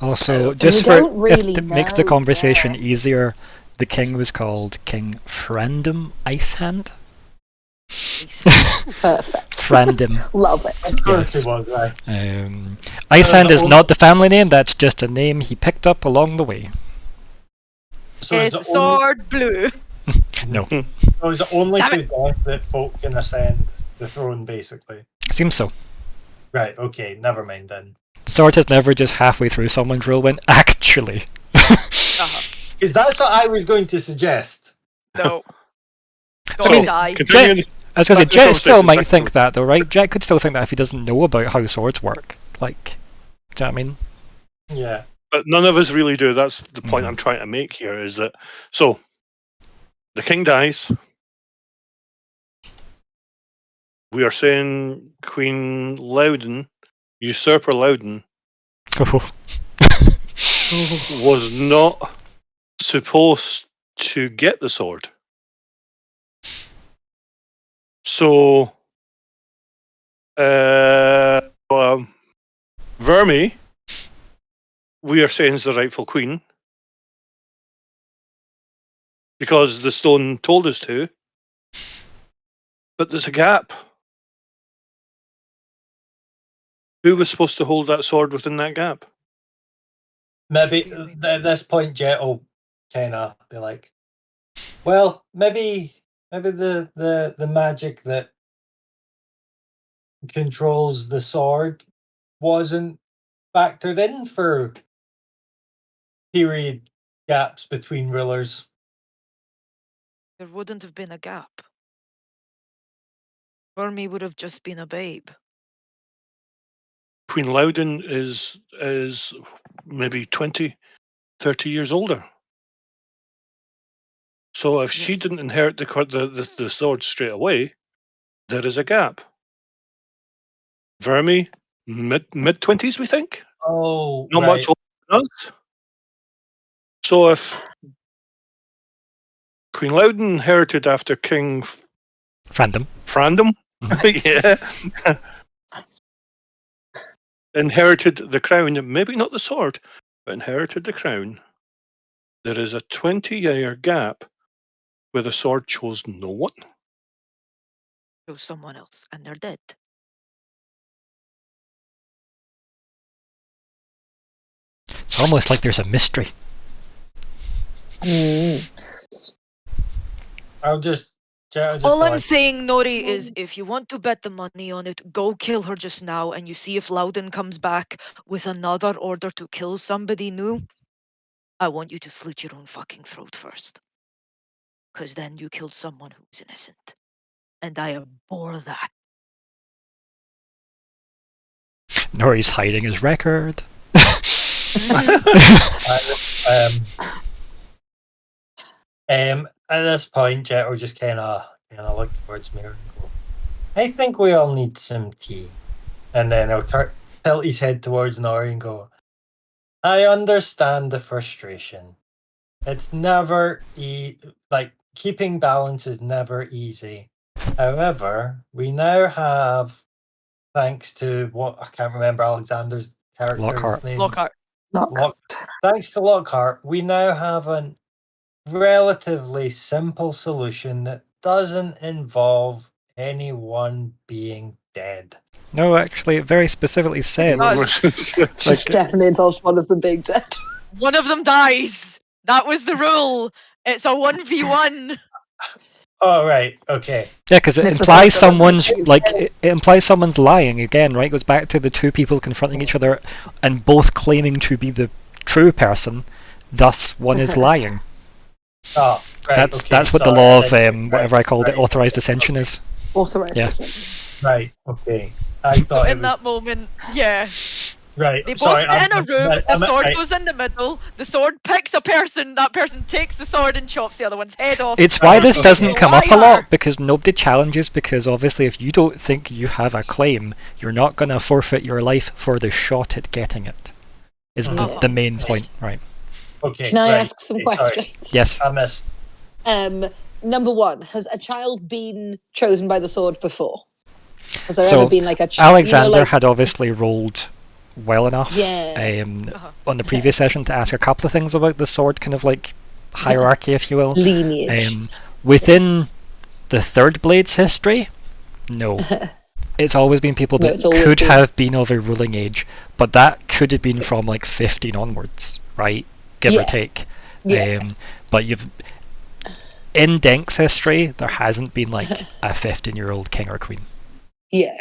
Also, You just for don't if really it makes the know, conversation yeah. easier, the king was called King Frandom Icehand. Perfect. Frandom. Love it. Of course Yes. it was, right? Icehand the is only- not the family name, that's just a name he picked up along the way. So Is it's the sword blue? No. So is it only Damn through death that folk can ascend the throne, basically? Seems so. Right, okay, never mind then. Sword is never just halfway through someone's roll when actually. Uh-huh. Because that's what I was going to suggest. No. I mean, die. Continue. I was going to say, Back to the Jett still conversation, might back to think the- that though, right? Jett could still think that if he doesn't know about how swords work. Like, do you know what I mean? Yeah. But none of us really do. That's the point Mhm. I'm trying to make here. Is that so? The king dies. We are saying Queen Loudon, usurper Loudon, was not supposed to get the sword. So, Vermi, we are saying is the rightful queen because the stone told us to. But there's a gap. Who was supposed to hold that sword within that gap? Maybe What do you mean? at this point, Jett will kind of be like, well, maybe the magic that controls the sword wasn't factored in for period gaps between rulers. There wouldn't have been a gap. Vermi would have just been a babe. Queen Loudon is maybe 20, 30 years older. So if she Yes. didn't inherit the sword straight away, there is a gap. Vermi mid-20s, we think. Oh, Not right. much older than us. So if Queen Loudon inherited after King Frandom. yeah, inherited the crown, maybe not the sword, but inherited the crown, there is a 20-year gap where the sword chose no one. Chose someone else, and they're dead. It's almost like there's a mystery. I'll just All go I'm on. saying, Nori, is if you want to bet the money on it, go kill her just now, and you see if Loudon comes back with another order to kill somebody new. I want you to slit your own fucking throat first. Because then you killed someone who's innocent. And I abhor that. Nori's hiding his record. At this point, Jett will just kind of look towards Myr'ra and go, I think we all need some tea. And then he'll tilt his head towards Nori and go, I understand the frustration. It's never keeping balance is never easy. However, we now have, thanks to what I can't remember Alexander's character's Lockhart. name. Lockhart. Thanks to Lockhart, we now have a relatively simple solution that doesn't involve anyone being dead. No, actually, it very specifically said. Which definitely involves one of them being dead. One of them dies. That was the rule. It's a 1v1. Oh, right. Okay. Yeah, because it implies someone's it implies someone's lying again, right? It goes back to the two people confronting each other and both claiming to be the true person. Thus, one is lying. Oh, right. That's what the law of whatever I called it, authorized dissension is. Authorized dissension. Right. Okay. I thought so in that moment, yeah. Right. They both Sorry, sit in a room, the sword right. goes in the middle, the sword picks a person, that person takes the sword and chops the other one's head off. It's why this doesn't come up a lot, because nobody challenges, because obviously if you don't think you have a claim, you're not going to forfeit your life for the shot at getting it, is the main point, right? Okay. Can I ask some questions? Yes. I missed. Number one, has a child been chosen by the sword before? Has there ever been like a child? Alexander had obviously rolled well enough on the previous session to ask a couple of things about the sword kind of like hierarchy, if you will. Lineage. Within the Third Blade's history, no. It's always been people that could have been of a ruling age, but that could have been from like 15 onwards, right? Give or take. Yeah. But in Denk's history, there hasn't been like a 15-year-old king or queen. Yeah,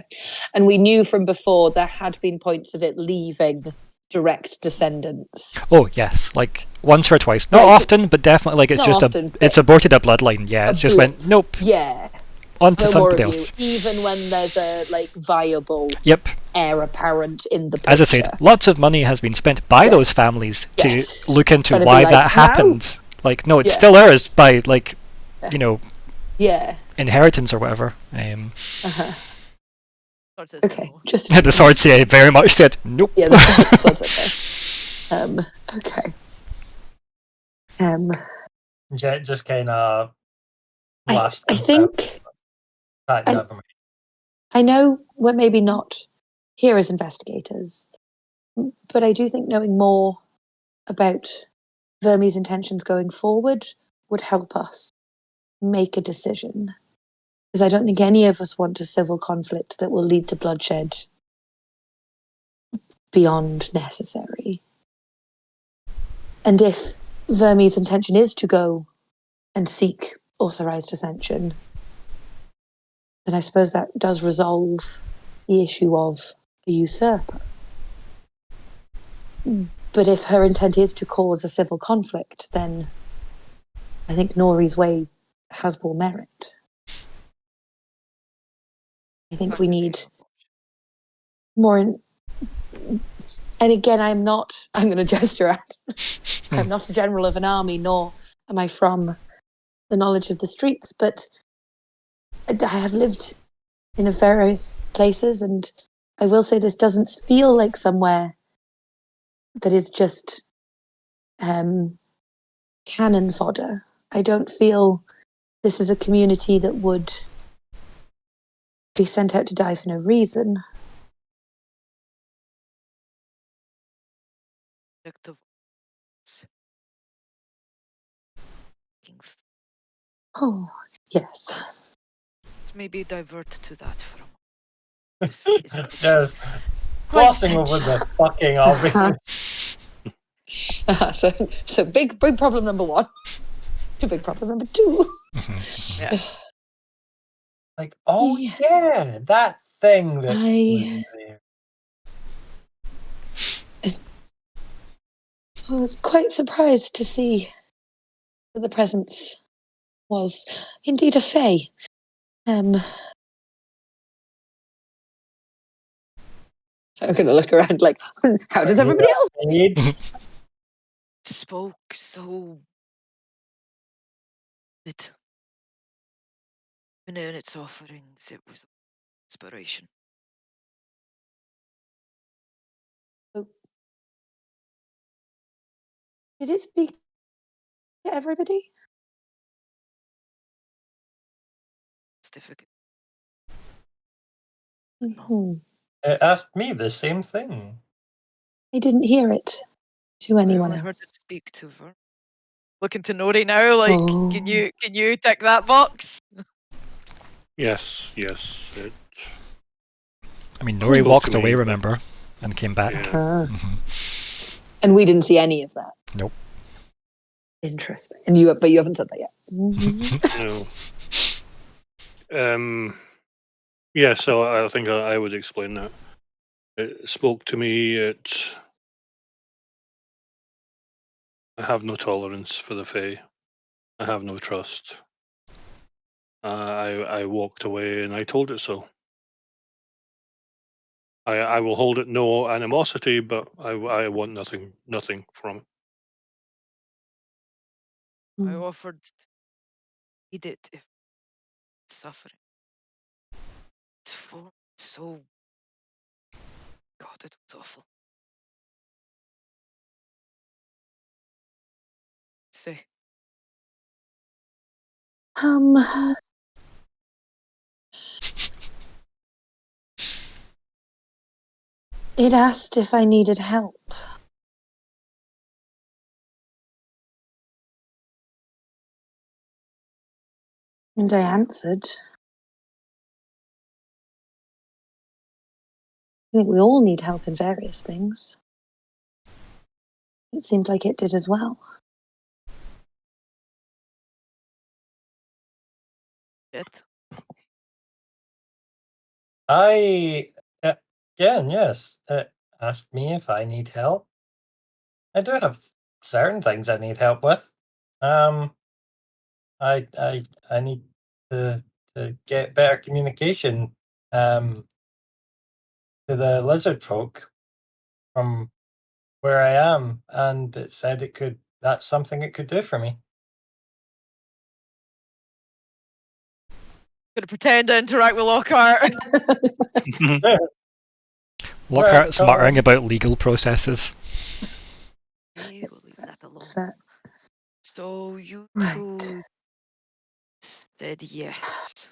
and we knew from before there had been points of it leaving direct descendants. Oh yes, like once or twice, not often, but definitely like it's just it's aborted a bloodline. Yeah, it's just went nope. Yeah, on to somebody else. Even when there's a viable heir apparent in the picture. As I said, lots of money has been spent by those families to look into why that happened. Like no, it's still ours by inheritance or whatever. Okay, just the sword very much said nope. Yeah, the sword's okay. Okay. Jett just kind of laughed. I think. I know we're maybe not here as investigators, but I do think knowing more about Vermeer's intentions going forward would help us make a decision. Because I don't think any of us want a civil conflict that will lead to bloodshed beyond necessary. And if Vermeer's intention is to go and seek authorized ascension, then I suppose that does resolve the issue of a usurper. But if her intent is to cause a civil conflict, then I think Nori's way has more merit. I think we need more. And again, I'm going to gesture at, I'm not a general of an army, nor am I from the knowledge of the streets, but I have lived in various places, and I will say this doesn't feel like somewhere that is just cannon fodder. I don't feel this is a community that would be sent out to die for no reason. Oh, yes. Let's maybe divert to that for a moment. Just glossing over the fucking obvious. So big problem number one. Big problem number two. Yeah. Like, oh yeah, that thing that was there. I was quite surprised to see that the presence was indeed a fae. I'm going to look around like, how does everybody else? Spoke so good. And in its offerings, it was inspiration. Did it speak to everybody? It's difficult. It asked me the same thing. I didn't hear it to anyone I only heard it else. speak to her. Looking to Nori now, like, can you tick that box? Yes. I mean, Nori Spoke walked to me, away, but- remember, and came back. Yeah. And we didn't see any of that. Nope. Interesting. And but you haven't said that yet. No. Yeah, so I think I would explain that. It spoke to me. I have no tolerance for the Fae. I have no trust. I walked away and I told it so. I will hold it no animosity, but I want nothing from it. I offered to eat it if it's suffering. It's full, so... God, it was awful. Say, It asked if I needed help. And I answered. I think we all need help in various things. It seemed like it did as well. Jett. Again, yes. It asked me if I need help. I do have certain things I need help with. I need to get better communication to the lizard folk from where I am, and it said that's something it could do for me. Gonna pretend to interact with Lockhart. Lockhart's muttering about legal processes. Please, we'll leave that alone. That- So you Right. two said yes.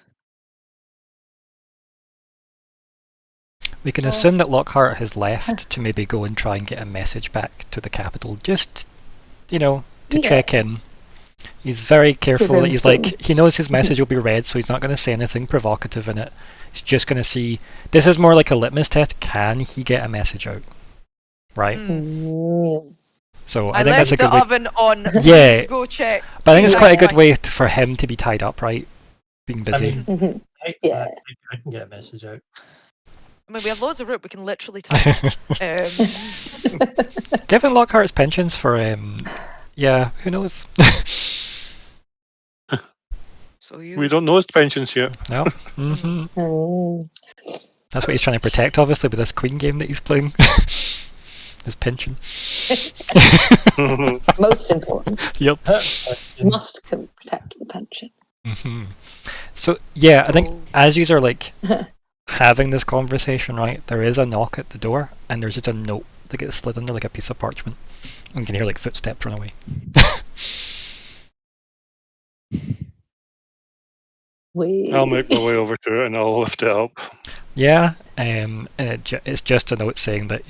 We can assume that Lockhart has left to maybe go and try and get a message back to the capital, just, to check in. He's very careful that he's like, he knows his message will be read, so he's not going to say anything provocative in it. He's just going to see, this is more like a litmus test, can he get a message out? Right? So I think that's a good way. I left the oven on. Yeah. Go check. But I think it's quite a good way for him to be tied up, right? Being busy. I can get a message out. I mean, we have loads of rope. We can literally tie. Given Lockhart's pensions for, who knows? So you. We don't know his pensions yet. No. That's what he's trying to protect, obviously, with this Queen game that he's playing. His pension. Most important. Yep. Must protect the pension. So, yeah, I think as you are like having this conversation, right, there is a knock at the door, and there's just a note that gets slid under like a piece of parchment. And you can hear like footsteps run away. I'll make my way over to it and I'll lift it up. Yeah, and it's just a note saying that,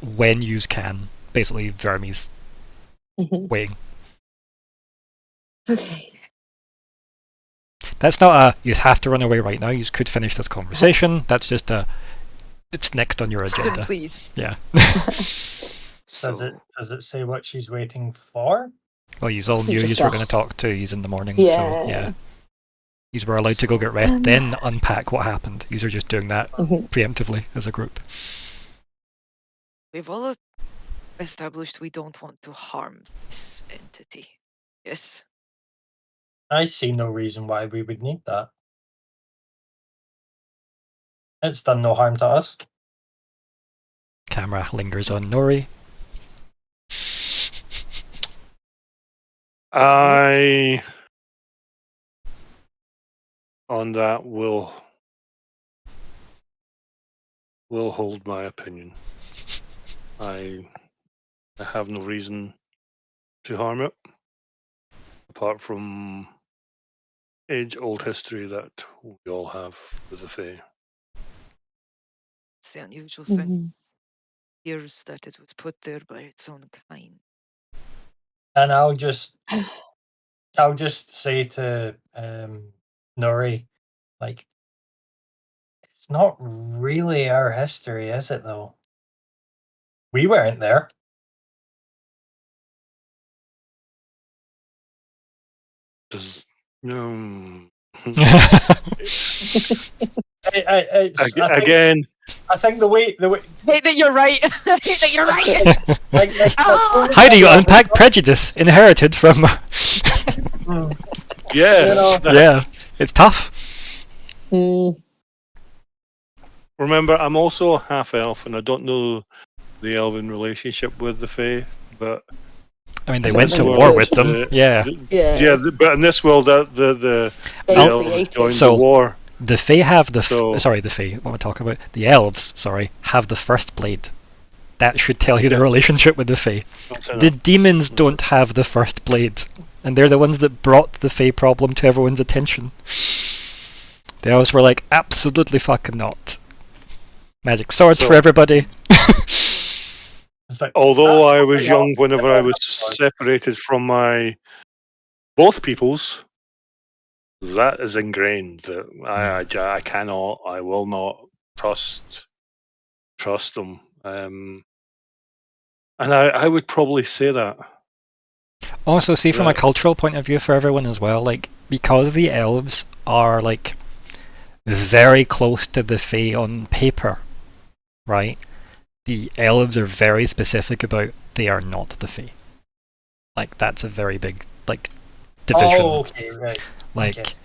when yous can, basically Vermes waiting. Okay. That's not a, you have to run away right now, you could finish this conversation. That's just it's next on your agenda. Please. Yeah. Does it say what she's waiting for? Well, you all knew just you were going to asked. talk to yous in the morning, Yeah. so yeah. Yous were allowed to go get rest, then unpack what happened. Yous are just doing that preemptively as a group. We've all established we don't want to harm this entity. Yes. I see no reason why we would need that. It's done no harm to us. Camera lingers on Nori. I, on that, will hold my opinion. I have no reason to harm it, apart from age-old history that we all have with the Fae. It's the unusual thing. Years that it was put there by its own kind. And I'll just say to Nori, like, it's not really our history, is it though? We weren't there. No. Again, I think the way Hate that you're right. Hate that you're right. How do you unpack prejudice inherited from? Yeah, yeah, it's tough. Remember, I'm also a half-elf, and I don't know the elven relationship with the Fae, but I mean, they went to war with them. But in this world, the elves joined the war. The Fae have the Fae. What am I talking about? The elves, have the first blade. That should tell you the relationship with the Fae. The demons don't have the first blade, and they're the ones that brought the Fae problem to everyone's attention. The elves were like, absolutely fucking not. Magic swords for everybody. Although I was young whenever I was separated from my both peoples, that is ingrained. That I cannot, I will not trust them. And I would probably say that. Also, see from a cultural point of view for everyone as well, like, because the elves are like very close to the Fae on paper, right? The elves are very specific about they are not the Fae. Like, that's a very big division. Oh, okay, right. Like,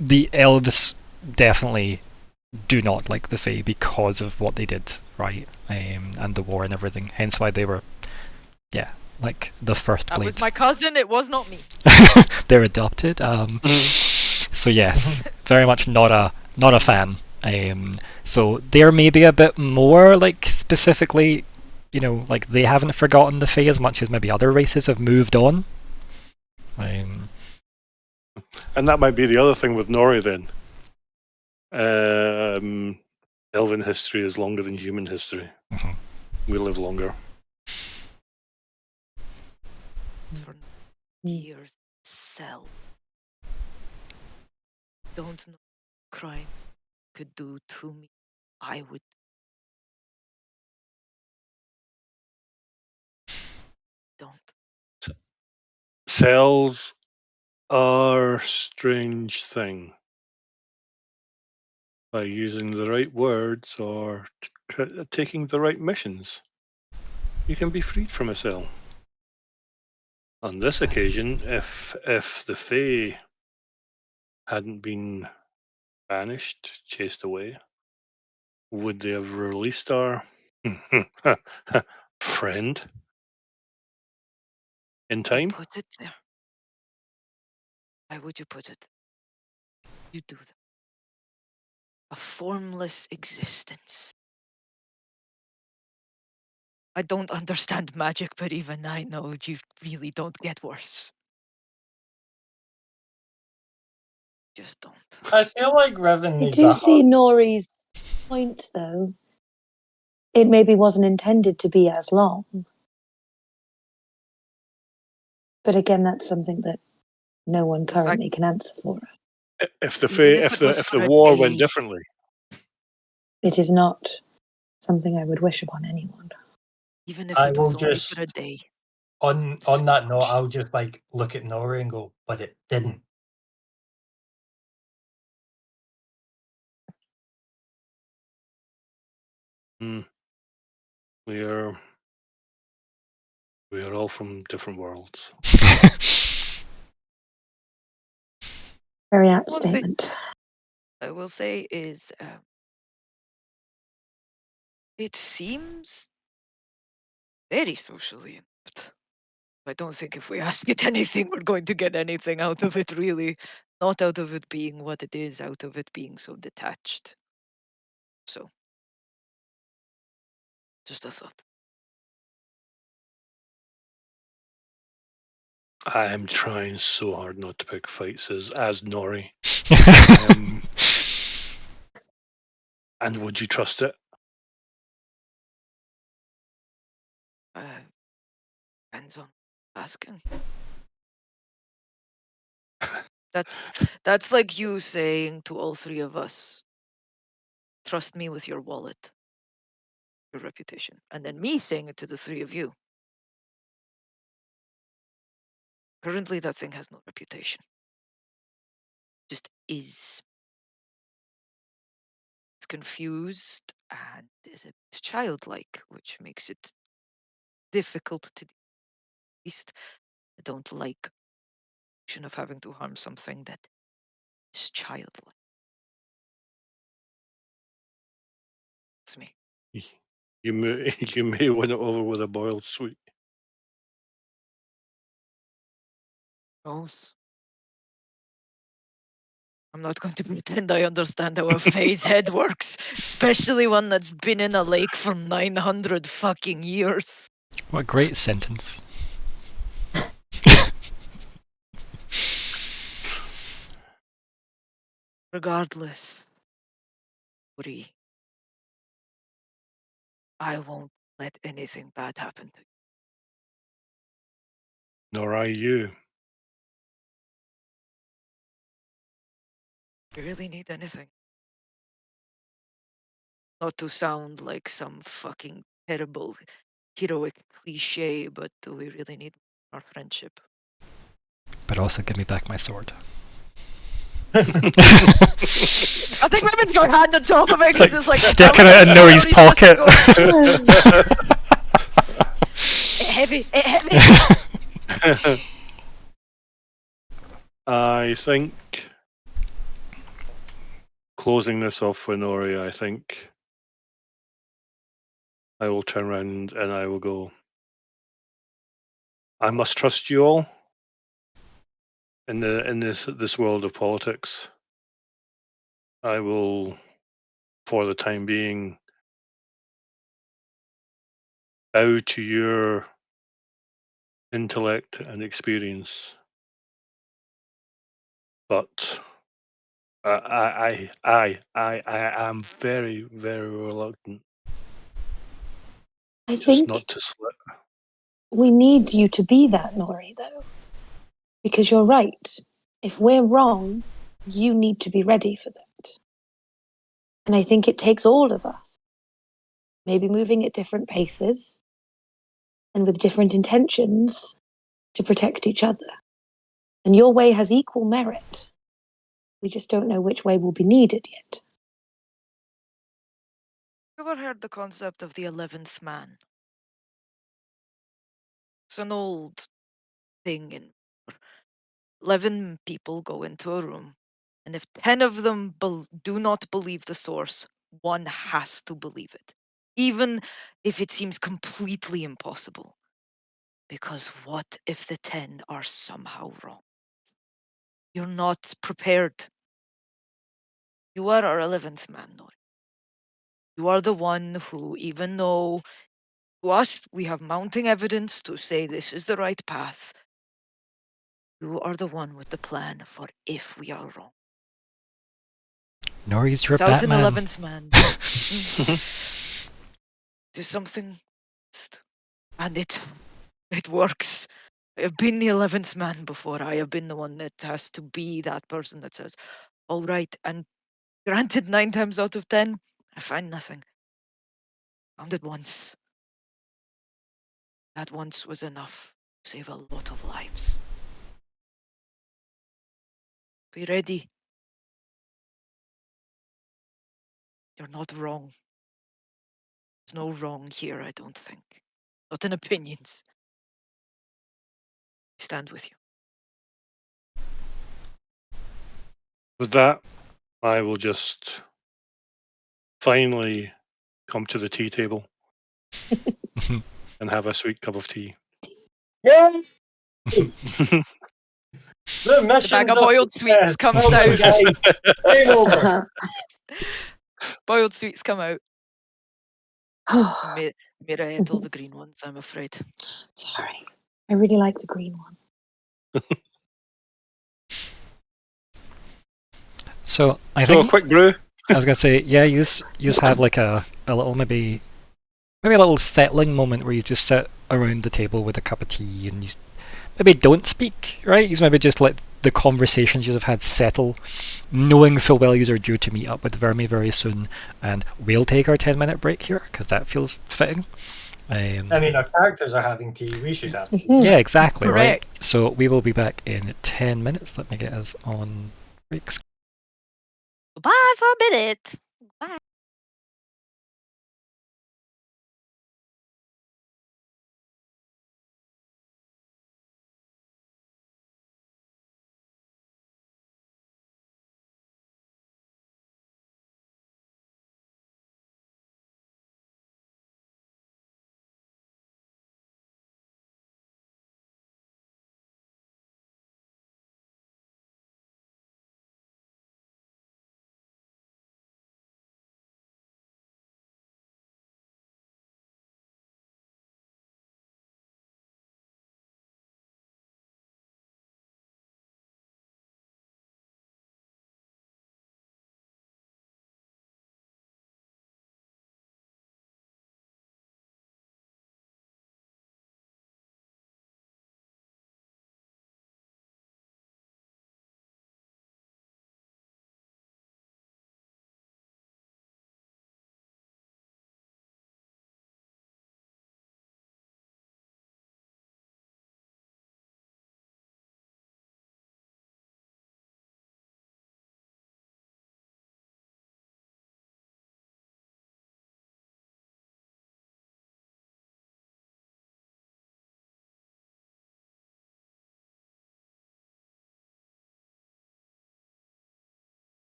the elves definitely do not like the Fae because of what they did, right? And the war and everything. Hence why they were, the first blade. That was my cousin, it was not me. They're adopted. So yes, very much not a fan. So they're maybe a bit more specifically, they haven't forgotten the Fae as much as maybe other races have moved on. And that might be the other thing with Nori then. Elven history is longer than human history. We live longer. For years, cell. Don't know what crime could do to me. I would. Don't. Cells are a strange thing. By using the right words or taking the right missions, you can be freed from a cell. On this occasion, if the Fae hadn't been banished, chased away, would they have released our friend in time? Put it there. Why would you put it? You do that. A formless existence. I don't understand magic, but even I know you really don't get worse. Just don't. I feel like Riven I needs do a see hug. Nori's point, though. It maybe wasn't intended to be as long. But again, that's something that no one currently can answer for. If the Even if if it the was if for the a war went day. differently, It is not something I would wish upon anyone. Even if I it will was only just for a day. on that note, I'll just like look at Nori and go, but it didn't. we are all from different worlds. Very apt One thing statement. I will say is it seems very socially inept. I don't think if we ask it anything, we're going to get anything out of it, really. Not out of it being what it is, out of it being so detached. So, just a thought. I am trying so hard not to pick fights as Nori. And would you trust it? Depends on asking. That's like you saying to all three of us, trust me with your wallet, your reputation. And then me saying it to the three of you. Currently, that thing has no reputation. Just is. It's confused and is a bit childlike, which makes it difficult to least. I don't like the notion of having to harm something that is childlike. It's me. You may win it over with a boiled sweet. Rose. I'm not going to pretend I understand how a phase head works, especially one that's been in a lake for 900 fucking years. What a great sentence. Regardless, Nori, I won't let anything bad happen to you. Nor I you. You really need anything. Not to sound like some fucking terrible heroic cliche, but we really need our friendship. But also give me back my sword. I think Riven's going hand on top of it because it's like sticking it in Nori's pocket. Heavy. I think closing this off for Nori, I think I will turn around and I will go, I must trust you all in this world of politics. I will, for the time being, bow to your intellect and experience. But I am very, very reluctant I just think not to slip. we need you to be that, Nori, though. Because you're right. If we're wrong, you need to be ready for that. And I think it takes all of us, maybe moving at different paces and with different intentions to protect each other. And your way has equal merit. We just don't know which way will be needed yet. Have you ever heard the concept of the 11th man? It's an old thing in 11 people go into a room, and if 10 of them do not believe the source, one has to believe it, even if it seems completely impossible. Because what if the 10 are somehow wrong? You're not prepared. You are our 11th man, Nori. You are the one who, even though to us we have mounting evidence to say this is the right path, you are the one with the plan for if we are wrong. Nori's your Without an Batman. 11th man, there's something, and it works. I have been the 11th man before. I have been the one that has to be that person that says, all right, and granted, 9 times out of 10, I find nothing. Found it once. That once was enough to save a lot of lives. Be ready. You're not wrong. There's no wrong here, I don't think. Not in opinions. I stand with you. With that, I will just finally come to the tea table and have a sweet cup of tea. Yeah. The The bag missions of boiled sweets comes well done, out. guys. Game over. Uh-huh. Boiled sweets come out. Oh, Myr'ra ate all the green ones, I'm afraid. sorry. I really like the green one. So I So a think quick brew. I was gonna say, yeah, you have like a little maybe a little settling moment where you just sit around the table with a cup of tea and you maybe don't speak, right? You maybe just let the conversations you have had settle, knowing full well you are due to meet up with Vermi very soon, and we'll take our 10-minute break here because that feels fitting. I mean, our characters are having tea. We should have tea. Yeah, exactly, right? Correct. So we will be back in 10 minutes. Let me get us on break. Bye for a minute. Bye.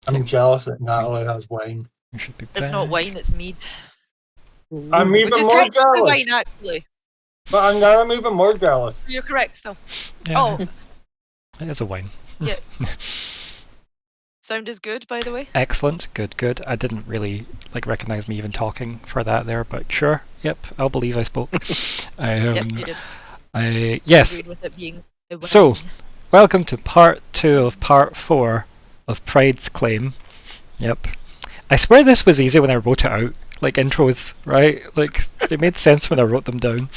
I'm jealous that Natalie has wine. You should be It's not back. wine, it's mead. I'm Which even is more technically jealous. wine, actually. But I'm even more jealous. You're correct still. Yeah, Oh, it is a wine. yeah. Sound is good, by the way. Excellent, good. I didn't really recognise me even talking for that there, but sure. Yep, I'll believe I spoke. Yep, you did. Yes. Agreed with it being a wine. So, welcome to part 2 of part 4 of Pride's Claim. Yep. I swear this was easy when I wrote it out. Intros, right? They made sense when I wrote them down.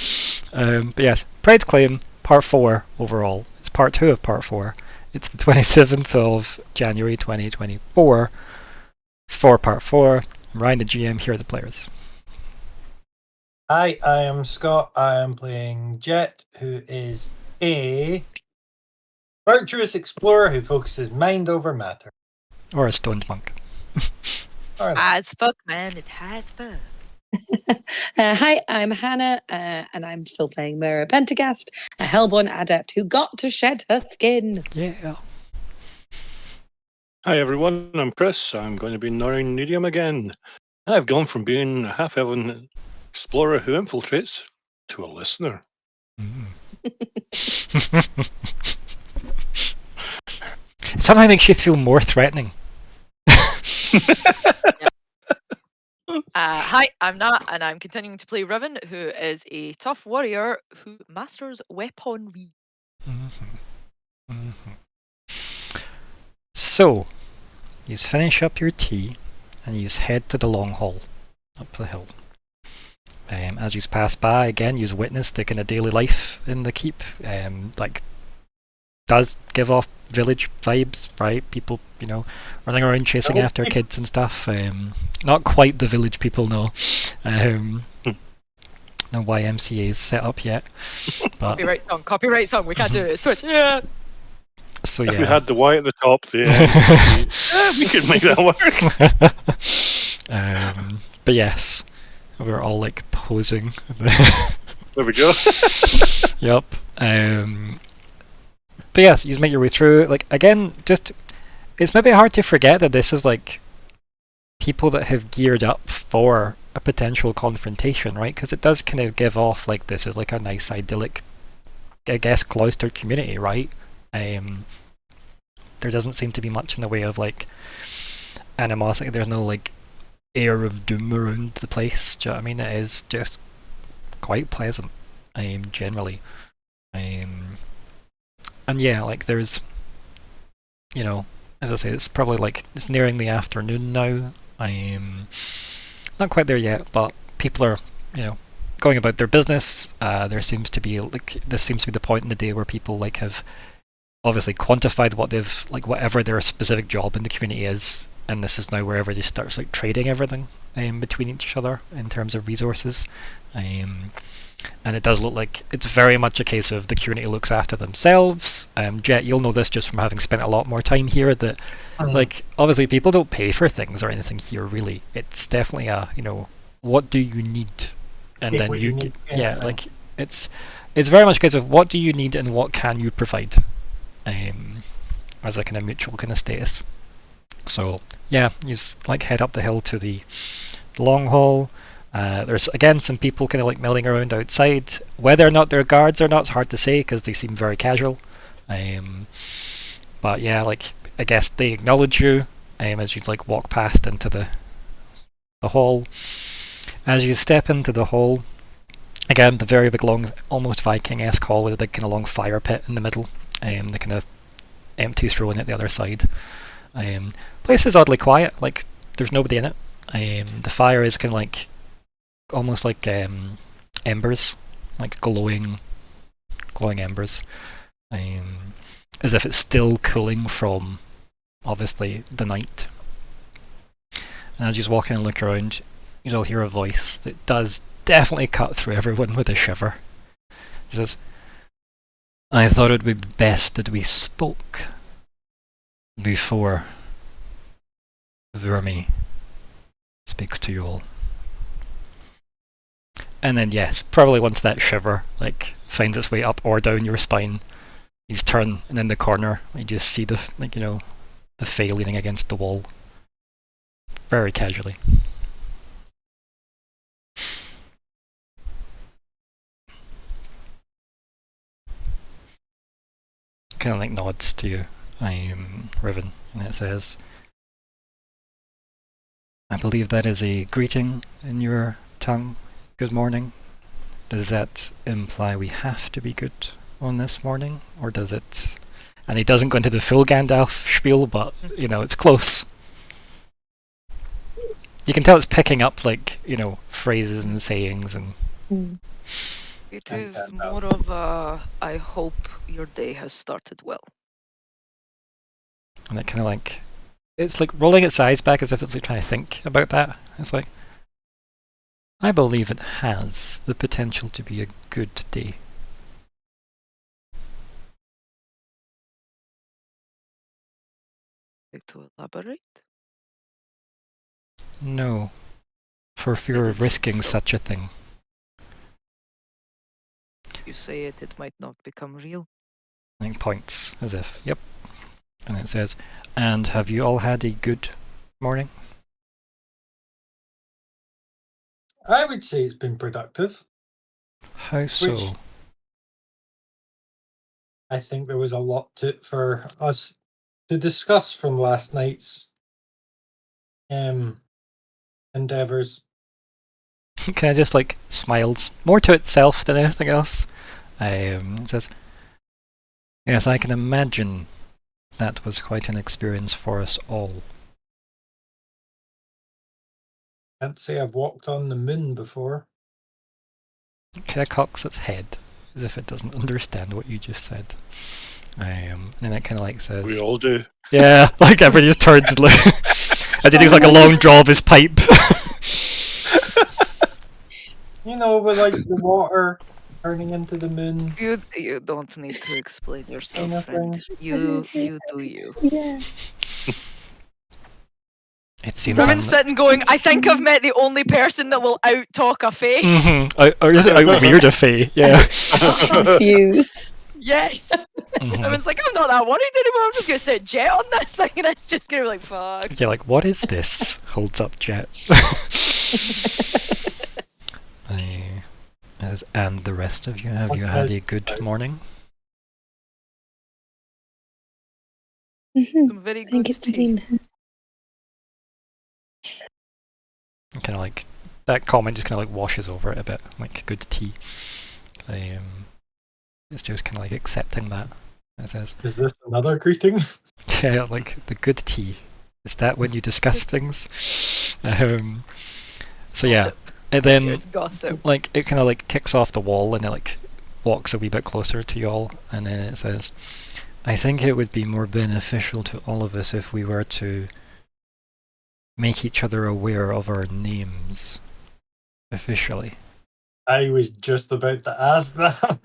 But yes, Pride's Claim, part 4 overall. It's part 2 of part 4. It's the 27th of January 2024 for part 4. I'm Ryan, the GM, here are the players. Hi, I am Scott. I am playing Jett, who is a virtuous explorer who focuses mind over matter. Or a stoned monk. As fuck, man. It's high as fuck. Hi, I'm Hannah, and I'm still playing Myr'ra Pentergast, a Helborn Adept who got to shed her skin. Yeah. Hi everyone, I'm Chris. I'm going to be Nori Nediam again. I've gone from being a half-elven explorer who infiltrates to a listener. Somehow makes you feel more threatening. Hi, I'm Nat, and I'm continuing to play Riven, who is a tough warrior who masters weaponry. So, you finish up your tea, and you head to the long hall up the hill. As you pass by, again, you witness the kind of daily life in the keep. Does give off village vibes, right? People, running around chasing after kids and stuff. Not quite the village people, no. No YMCA's set up yet. But Copyright song. We can't do it. It's Twitch. Yeah. so If we yeah. had the Y at the top there, we could make that work. But yes, we're all posing. There we go. Yep. But yes, you make your way through. Again, it's maybe hard to forget that this is people that have geared up for a potential confrontation, right? Because it does kind of give off this is a nice idyllic, I guess, cloistered community, right? There doesn't seem to be much in the way of animosity. There's no air of doom around the place. Do you know what I mean? It is just quite pleasant, generally. And yeah, there's, as I say, it's probably it's nearing the afternoon now. Not quite there yet, but people are, going about their business. There seems to be this seems to be the point in the day where people have obviously quantified what they've whatever their specific job in the community is, and this is now where everybody starts trading everything between each other in terms of resources. And it does look like it's very much a case of the community looks after themselves. Jett, you'll know this just from having spent a lot more time here, that obviously people don't pay for things or anything here, really. It's definitely a, what do you need? And Pick then what you need. it's very much a case of what do you need and what can you provide, as a kind of mutual kind of status. So yeah, you head up the hill to the long hall. There's again some people kind of milling around outside. Whether or not they're guards or not, it's hard to say because they seem very casual. But yeah, I guess they acknowledge you as you walk past into the hall. As you step into the hall, again the very big long, almost Viking-esque hall with a big kind of long fire pit in the middle. The kind of empty throne at the other side. Place is oddly quiet. There's nobody in it. The fire is kind of almost embers, glowing embers, as if it's still cooling from obviously the night. And as you walk in and look around, you'll hear a voice that does definitely cut through everyone with a shiver. It says, "I thought it would be best that we spoke before Vermi speaks to you all." And then yes, probably once that shiver finds its way up or down your spine, you turn, and in the corner you just see the the Fae leaning against the wall, very casually. Kind of like nods to you, Riven, and it says, I believe that is a greeting in your tongue. Good morning. Does that imply we have to be good on this morning, or does it? And he doesn't go into the full Gandalf spiel, but it's close. You can tell it's picking up like phrases and sayings and. It is more of a, I hope your day has started well. And it kind of like, it's like rolling its eyes back as if it's like trying to think about that. It's like, I believe it has the potential to be a good day. Like to elaborate? No, for fear of risking such a thing. You say it, it might not become real. Like points, as if, yep. And it says, and have you all had a good morning? I would say it's been productive. How so? I think there was a lot for us to discuss from last night's endeavors. Kind of just like smiles more to itself than anything else. It says, yes, I can imagine that was quite an experience for us all. Can't say I've walked on the moon before. It kind of cocks its head as if it doesn't understand what you just said. And then it kind of like says, We all do. yeah, like everybody just turns and looks as he takes like a long draw of his pipe. With like the water turning into the moon. You don't need to explain yourself, Kind of friend. thing. You do you. Yeah. It seems Riven's sitting going, I think I've met the only person that will out-talk a fae. or is it out weird a fae? Yeah. Confused. Yes! Riven's like, I'm not that worried anymore, I'm just going to set Jett on this thing and it's just going to be like, fuck. Yeah, like, what is this? Holds up Jett. And the rest of you, have you had a good morning? Some very I good think it's tea. been. Kind of like that comment just kind of like washes over it a bit, like good tea. It's just kind of like accepting that. It says, Is this another greeting? yeah, like the good tea. Is that when you discuss things? So yeah, and then Gossip. like it kind of like kicks off the wall and it like walks a wee bit closer to you all, and then it says, I think it would be more beneficial to all of us if we were to make each other aware of our names officially. I was just about to ask that.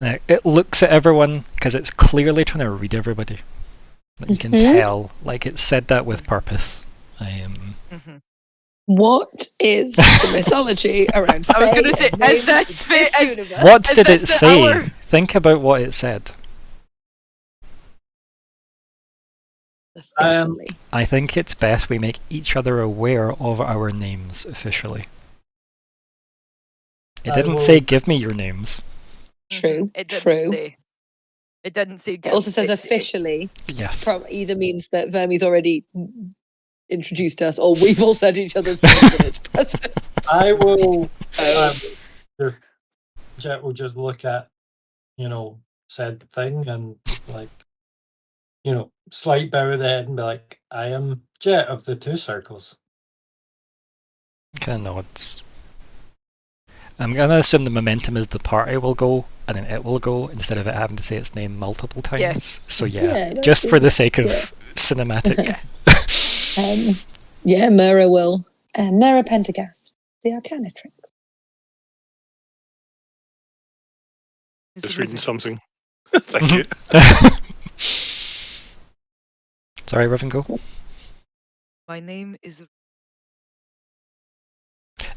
Now, it looks at everyone because it's clearly trying to read everybody. Like, you can tell, like it said that with purpose. What is the mythology around I was fae going to say, and is names this in fae? this universe? What Is did it this the say? hour? Think about what it said. Officially. I think it's best we make each other aware of our names officially. It didn't say give me your names. True. It didn't True. say. It didn't say. It also says officially. Yes. Either means that Verme's already introduced us, or we've all said each other's names in its presence. I will. Jett will just look at, said thing and like, slight bow of the head and be like, I am Jett of the Two Circles. Kind of nods. I'm going to assume the momentum is the party will go and then it will go instead of it having to say its name multiple times. Yes. So Yeah, just for the sake of yeah. cinematic. Myr'ra will. Myr'ra Pentergast, the Arcana trick. Just reading something. Thank you. Sorry, Riven, go. My name is.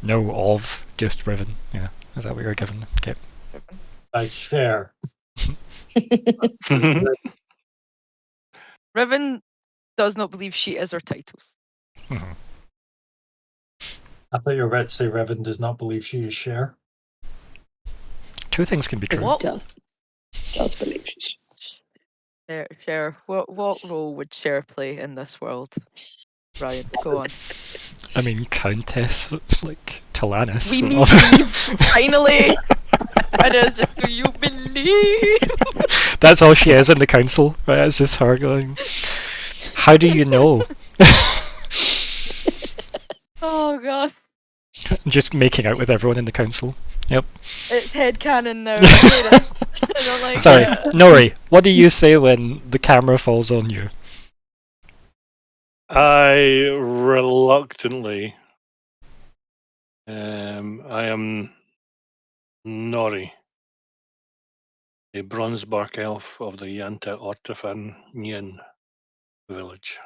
No, of just Riven. Yeah, is that what you're given? Okay. I share. Riven does not believe she is her titles. Mhm. I thought you were about to say Riven does not believe she is Cher. Two things can be true. What? Does believe. Cher, what role would Cher play in this world? Ryan, go on. I mean, Countess, like Talanis. We so- believe, finally! And it's just, do you believe? That's all she is in the council, right? It's just her going, how do you know? Oh god. Just making out with everyone in the council. Yep. It's headcanon now. I hate it. I don't like Sorry, it. Nori, what do you say when the camera falls on you? I reluctantly, I am Nori, a Bronzebark elf of the Yanta Ortefan Nyan village.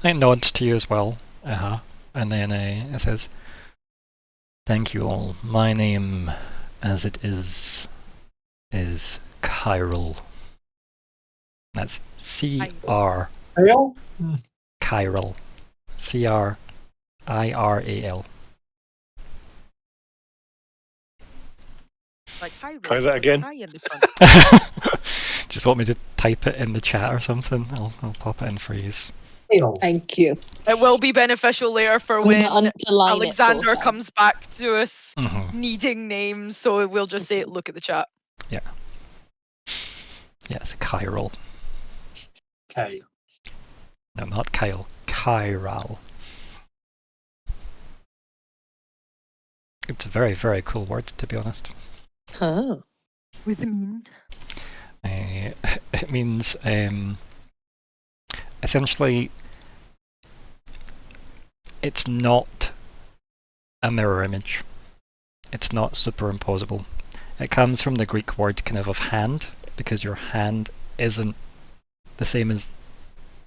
It nods to you as well. And then it says, thank you all. My name, as it is Chiral. That's C-R, Real? Chiral. C-R-I-R-A-L. Like, hi, Try Rose, that again. hi in the front. Just want me to type it in the chat or something? I'll pop it in for you. Real. Thank you. It will be beneficial later for I'm gonna when underline it Alexander full time. comes back to us Mm-hmm. needing names, so we'll just say, look at the chat. Yes, Chiral. Okay. No, not Kyle. Chiral. It's a very, very cool word, to be honest. Oh. With mean. It means essentially it's not a mirror image. It's not superimposable. It comes from the Greek word kind of hand, because your hand isn't the same as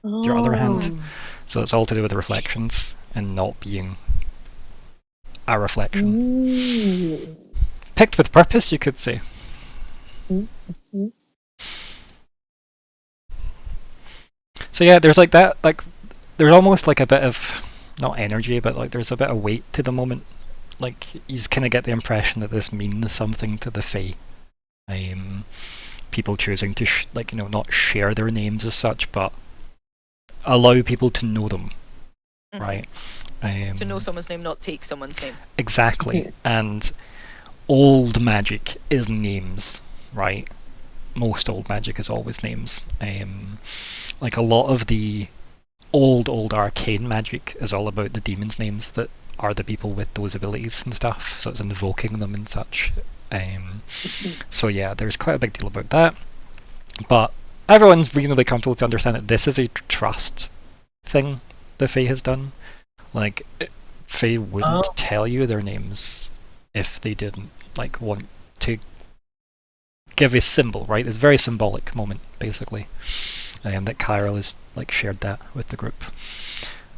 your other hand. So it's all to do with the reflections and not being a reflection. Mm. Picked with purpose, you could say. Mm-hmm. So yeah, there's like that, like there's almost like a bit of, not energy, but like there's a bit of weight to the moment. Like you just kind of get the impression that this means something to the Fae. People choosing to not share their names as such, but allow people to know them, right? To know someone's name, not take someone's name. Exactly. Yes. And old magic is names, right? Most old magic is always names. Like a lot of the old arcane magic is all about the demons' names that are the people with those abilities and stuff. So it's invoking them and such. So yeah, there's quite a big deal about that. But everyone's reasonably comfortable to understand that this is a trust thing the Fae has done. Like, Fae wouldn't tell you their names if they didn't want to give a symbol, right? It's a very symbolic moment, basically. That Chiral has shared that with the group.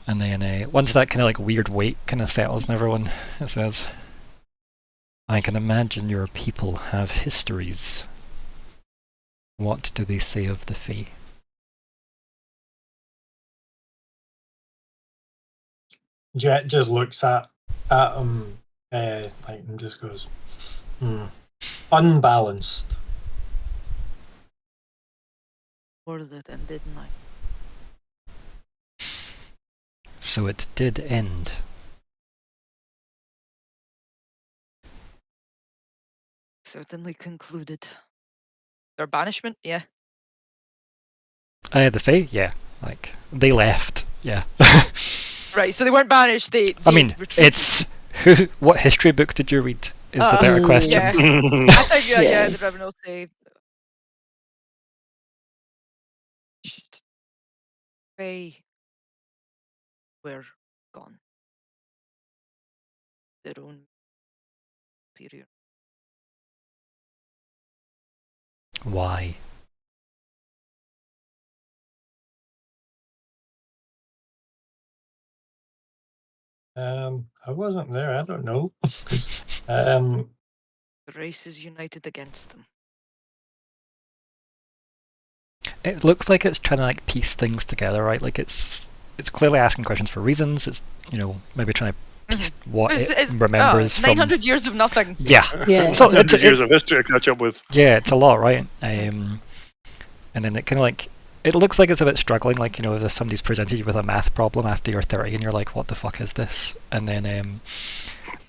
And then once that kind of weird weight kind of settles in everyone, it says, I can imagine your people have histories. What do they say of the Fae? Jett just looks at him, and just goes, unbalanced. Or that ended night. So it did end. Certainly concluded. Their banishment, yeah. The Fae? Yeah. They left. Yeah. Right, so they weren't banished, they I mean, retreated. it's... What history book did you read? Is the better question. Yeah. I think, Yeah. the Reverend will say... They were gone. Their own interior. Why? I wasn't there. I don't know. The race is united against them. it looks like it's trying to like piece things together, right? Like it's clearly asking questions for reasons. It's maybe trying to piece what it remembers from 900 years of nothing. Yeah. Yeah. So it's years of history to catch up with. Yeah, it's a lot, right? And then it kind of like it looks like it's a bit struggling, like if somebody's presented you with a math problem after you're 30 and you're like, what the fuck is this? And then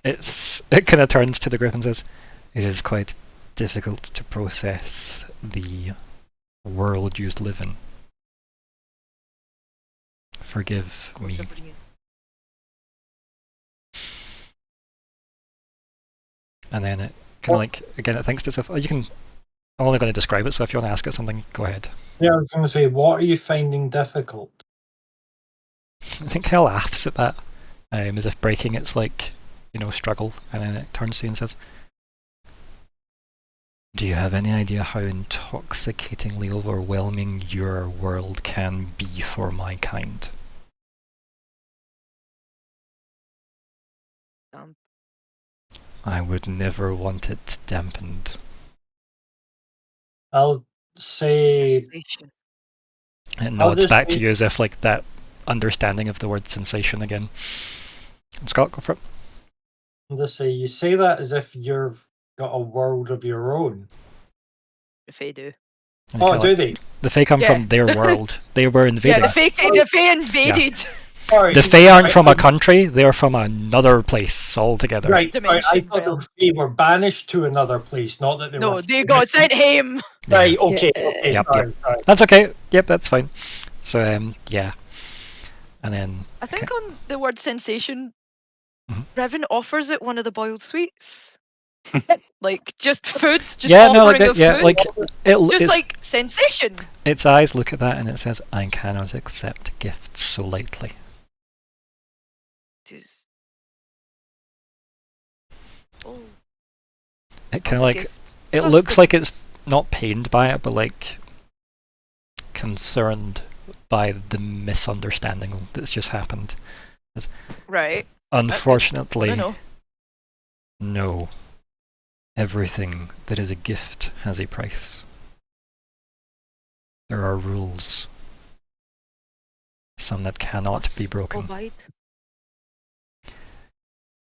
it kind of turns to the group and says, it is quite difficult to process the world you live in. Forgive me. And then it kind of like, again, it thinks to itself, I'm only going to describe it, so if you want to ask it something, go ahead. Yeah, I was going to say, what are you finding difficult? I think he laughs at that, as if breaking its like, struggle, and then it turns to you and says, do you have any idea how intoxicatingly overwhelming your world can be for my kind? I would never want it dampened. I'll say... Sensation. It nods back to you as if like that understanding of the word sensation again. And Scott, go for it. I'll just say, you say that as if you've got a world of your own. If they do. Oh, do they? The Fae come from their world. They were invaded. Yeah, the Fae invaded. Yeah. The Fae aren't from a country, they're from another place altogether. Right, sorry, I thought they were banished to another place, not that they were... No, they got sent home. Right, okay, okay, Yep, sorry. That's okay, yep, that's fine. So, yeah. And then... I think on the word sensation, Riven offers it one of the boiled sweets. Like, just food, just offering of food. like... Just like, sensation. Its eyes look at that and it says, I cannot accept gifts so lightly. It kind of like, it looks like it's not pained by it, but like concerned by the misunderstanding that's just happened. Right. Unfortunately, no. Everything that is a gift has a price. There are rules. Some that cannot be broken.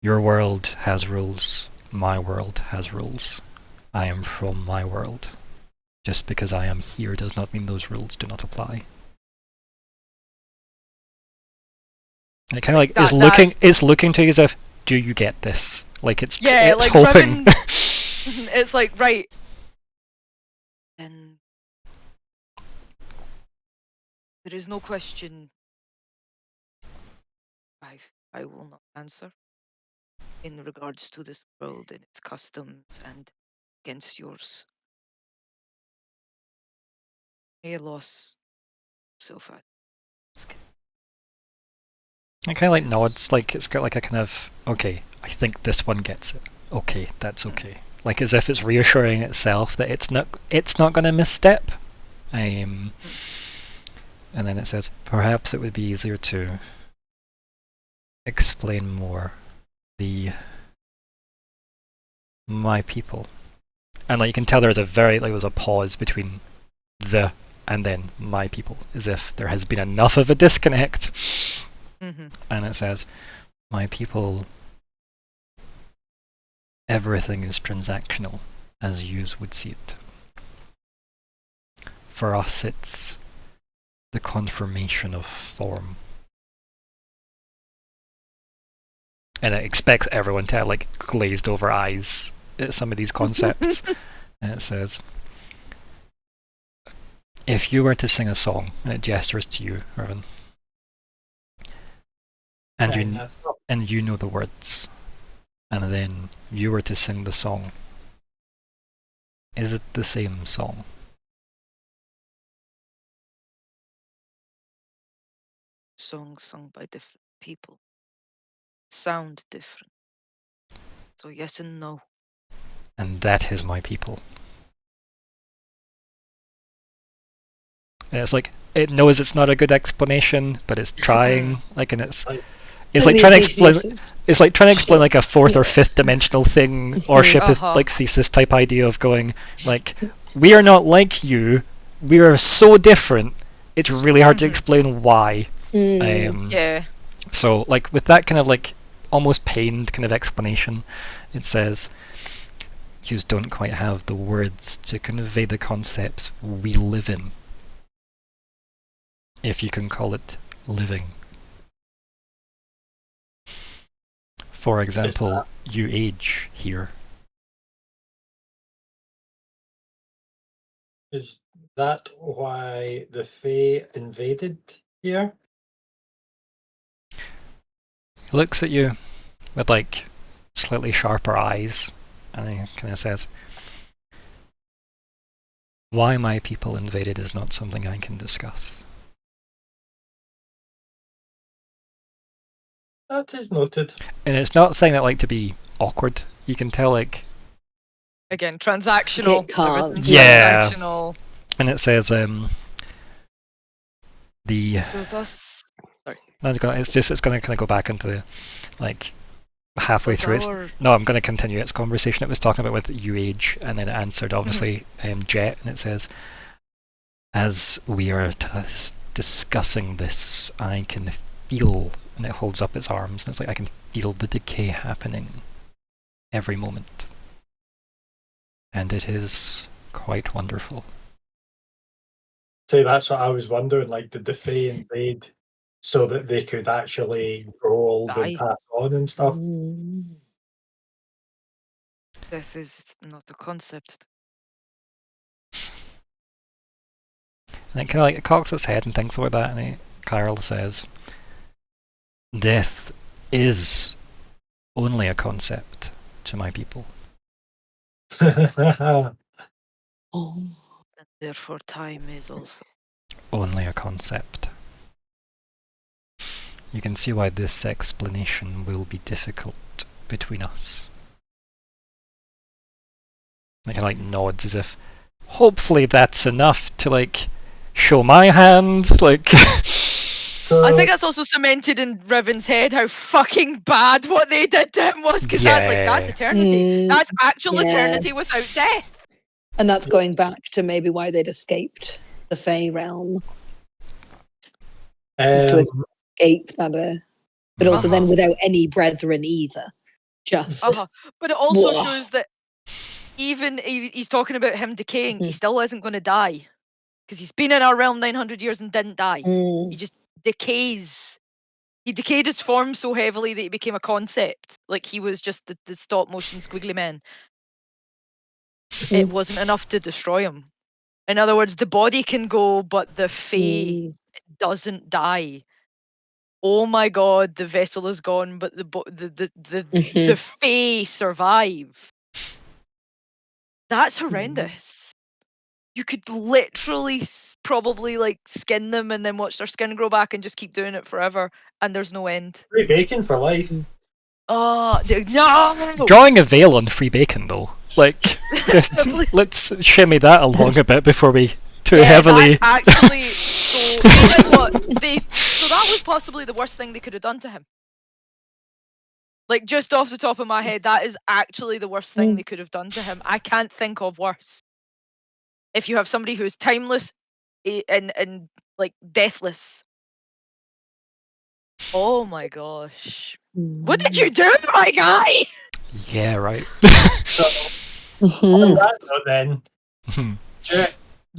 Your world has rules. My world has rules. I am from my world. Just because I am here does not mean those rules do not apply. And it kind of like it's looking to you as if, do you get this? Like it's like hoping. Riven, it's like, right. And there is no question. I will not answer in regards to this world and its customs and against yours. I lost so far. It kind of like nods, like it's got like a kind of, okay, I think this one gets it. Okay, that's okay. Like as if it's reassuring itself that it's not going to misstep. And then it says, perhaps it would be easier to explain more my people. And like you can tell there's a pause between the and then my people, as if there has been enough of a disconnect. And it says, my people, everything is transactional, as yous would see it. For us, it's the confirmation of form. And it expects everyone to have like glazed over eyes at some of these concepts. And it says, if you were to sing a song, and it gestures to you, Riven, and you know the words, and then you were to sing the song, is it the same song? Songs sung by different people sound different. So yes and no. And that is my people. And it's like, it knows it's not a good explanation, but it's trying, like, and it's like trying to explain, it's like trying to explain like a fourth or fifth dimensional thing, or ship like thesis type idea of going, like, we are not like you, we are so different. It's really hard to explain why. Yeah. So, like, with that kind of, like, almost pained kind of explanation, it says, you don't quite have the words to convey the concepts we live in. If you can call it living. For example, you age here. Is that why the Fae invaded here? He looks at you with, like, slightly sharper eyes, and he kind of says, why my people invaded is not something I can discuss. That is noted. And it's not saying that, like, to be awkward. You can tell, like... Again, transactional. It can't. Everything's Yeah. transactional. And it says, There's us. No, it's going to kind of go back into the, like, halfway Was through it. our- No, I'm going to continue its conversation it was talking about with UH, and then it answered, obviously, Jett, and it says, as we are discussing this, I can feel, and it holds up its arms, and it's like, I can feel the decay happening every moment. And it is quite wonderful. So that's what I was wondering, like, did the Fae invade so that they could actually grow old Die. and pass on and stuff? Death is not a concept. And it kind of like, it cocks its head and thinks about that, and Carl says, death is only a concept to my people. And therefore time is also. Only a concept. You can see why this explanation will be difficult between us. He kind of like nods as if, hopefully that's enough to like show my hand. Like, I think that's also cemented in Riven's head how fucking bad what they did to him was, because that's eternity. That's actual eternity without death. And that's going back to maybe why they'd escaped the Fey realm. Just to escape that, but also then without any brethren either. Just. But it also shows that even he's talking about him decaying, he still isn't going to die. Because he's been in our realm 900 years and didn't die. He just decays. He decayed his form so heavily that he became a concept. Like he was just the stop motion squiggly man. It wasn't enough to destroy him. In other words, the body can go, but the Fae doesn't die. Oh my god, the vessel is gone, but the Fae survive. That's horrendous. You could literally probably like skin them and then watch their skin grow back and just keep doing it forever, and there's no end. Free bacon for life. Oh no! Drawing a veil on free bacon though. Like, just let's shimmy that along a bit before we too heavily. That's actually so. You know what? So that was possibly the worst thing they could have done to him. Like, just off the top of my head, that is actually the worst thing they could have done to him. I can't think of worse. If you have somebody who is timeless and like deathless. Oh my gosh. What did you do, my guy? Yeah, right. So, on that note then,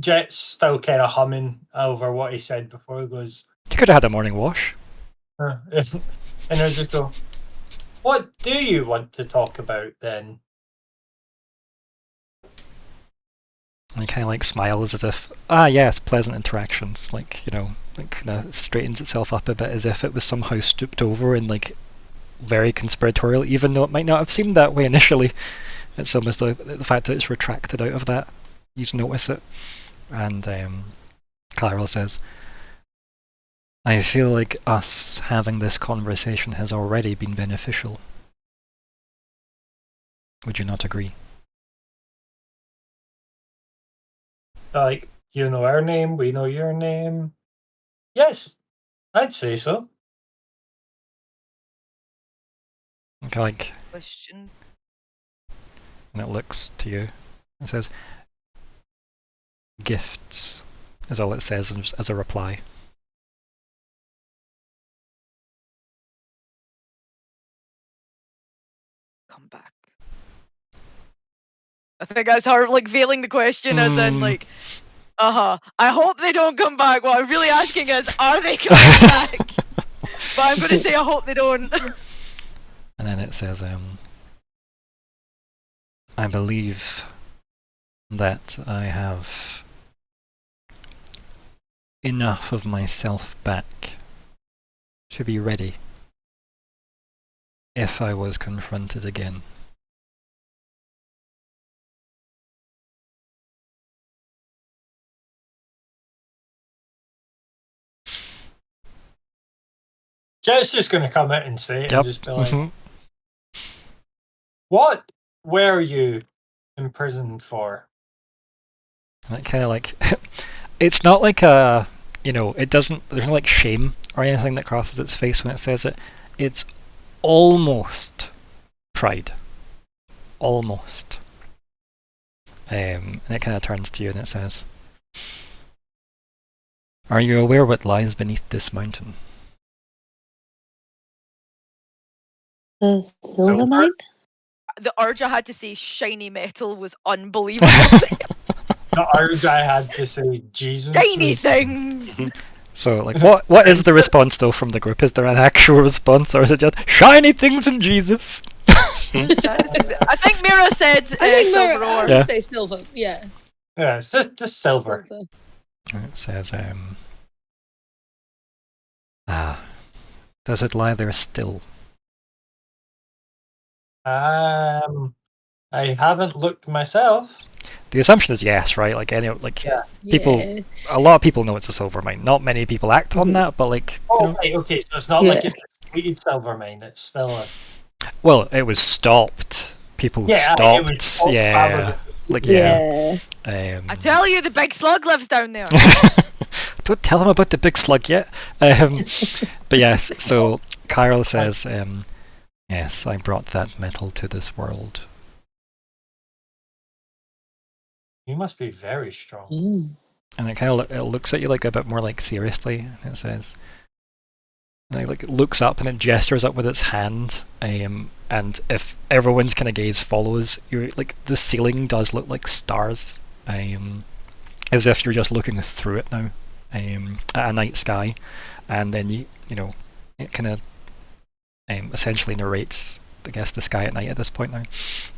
Jett's still kind of humming over what he said before. He goes, You could have had a morning wash. and I just go, what do you want to talk about then? And he kind of like smiles as if, yes, pleasant interactions. Like, you know, it kind of straightens itself up a bit as if it was somehow stooped over and like very conspiratorial, even though it might not have seemed that way initially. It's almost the fact that it's retracted out of that. You just notice it. And Carl says, I feel like us having this conversation has already been beneficial. Would you not agree? Like, you know our name, we know your name. Yes, I'd say so. Okay, like, Question. and it looks to you. It says, gifts is all it says as a reply. Come back. I think that's her like veiling the question as in like, I hope they don't come back. What I'm really asking is, are they coming back? But I'm going to say I hope they don't. And then it says, I believe that I have enough of myself back to be ready if I was confronted again. Jett's just going to come out and say it and just be like, Mhm. what were you imprisoned for? And it kind of like, it's not like a, it doesn't, there's no like shame or anything that crosses its face when it says it. It's almost pride. Almost. And it kind of turns to you and it says, are you aware what lies beneath this mountain? The silver mine? The urge I had to say shiny metal was unbelievable. The urge I had to say Jesus. Shiny thing! So, like, what is the response though from the group? Is there an actual response, or is it just shiny things in Jesus? I think Myr'ra said I think silver Myr'ra ore. Yeah. say silver. Yeah. Yeah, it's just silver. It says, does it lie there still? I haven't looked myself. The assumption is yes, right? Like people, Yeah. a lot of people know it's a silver mine. Not many people act on that, but like, Oh, right, okay, so it's not like it's a completed silver mine. It's still a. well, it was stopped. People Yeah, stopped. it was stopped Yeah, like Yeah. I tell you, the big slug lives down there. Don't tell him about the big slug yet. But yes, so Kyril says, yes, I brought that metal to this world. You must be very strong. Mm. And it kind of it looks at you like a bit more like seriously, and it says, and it like looks up and it gestures up with its hand, and if everyone's kind of gaze follows, you're like the ceiling does look like stars, as if you're just looking through it now, at a night sky, and then it kind of essentially narrates, I guess, the sky at night at this point now,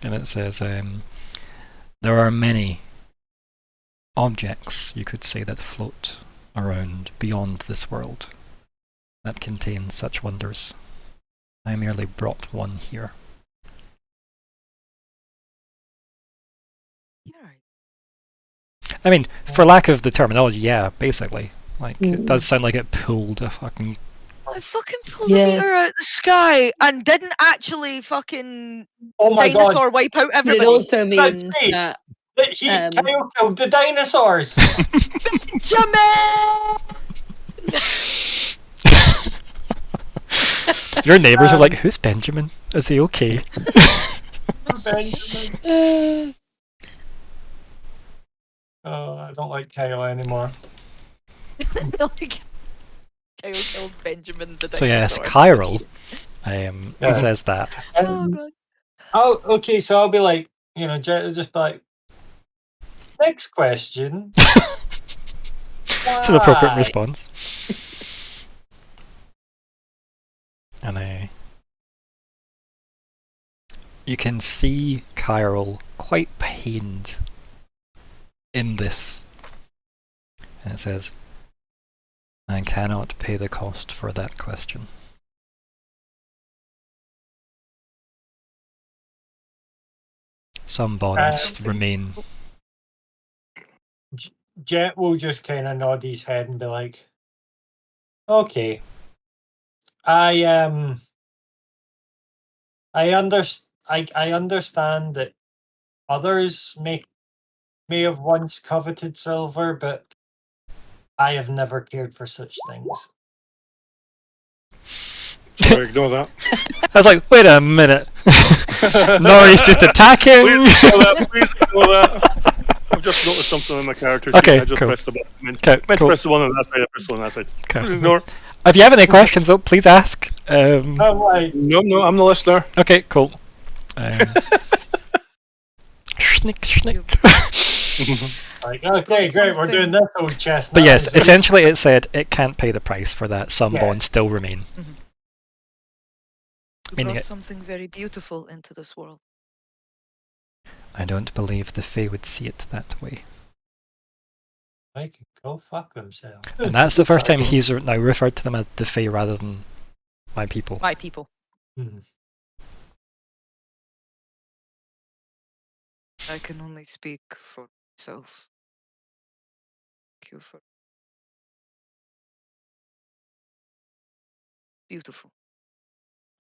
and it says, there are many objects, you could say, that float around beyond this world that contain such wonders. I merely brought one here. I mean, for lack of the terminology, yeah, basically. Like, it does sound like it pulled a fucking... I fucking pulled a meter out the sky and didn't actually fucking dinosaur wipe out everybody. It also means that Kyle killed the dinosaurs. Your neighbours are like, who's Benjamin? Is he okay? Benjamin. Oh, I don't like Kyle anymore. Kyle killed Benjamin the dinosaur. So yes, Kyril says that. Oh god. Oh, okay, so I'll be like, Jett will just be like, next question. It's an appropriate response. And you can see Kyril quite pained in this. And it says, I cannot pay the cost for that question. Some bonds remain. Jett will just kind of nod his head and be like, okay. I understand that others may have once coveted silver, but I have never cared for such things. Sorry, ignore that. I was like, wait a minute. Nori's just attacking. Please ignore that. I've just noticed something on my character. Okay, I just cool. pressed the button. I meant Okay, to cool. press the one on that side. I pressed the one on that side. Okay. Who's Nor? If you have any questions, though, please ask. I'm like, No, I'm the listener. Okay, cool. Schnick, schnick. like, okay, great, we're doing this old chest. But now. yes, essentially it said it can't pay the price for that. Some Yeah. bonds still remain. You Meaning brought it- something very beautiful into this world. I don't believe the Fae would see it that way. They can go fuck themselves. And that's the first time Sorry. he's now referred to them as the Fae rather than my people. My people. Hmm. I can only speak for myself. Thank you for beautiful.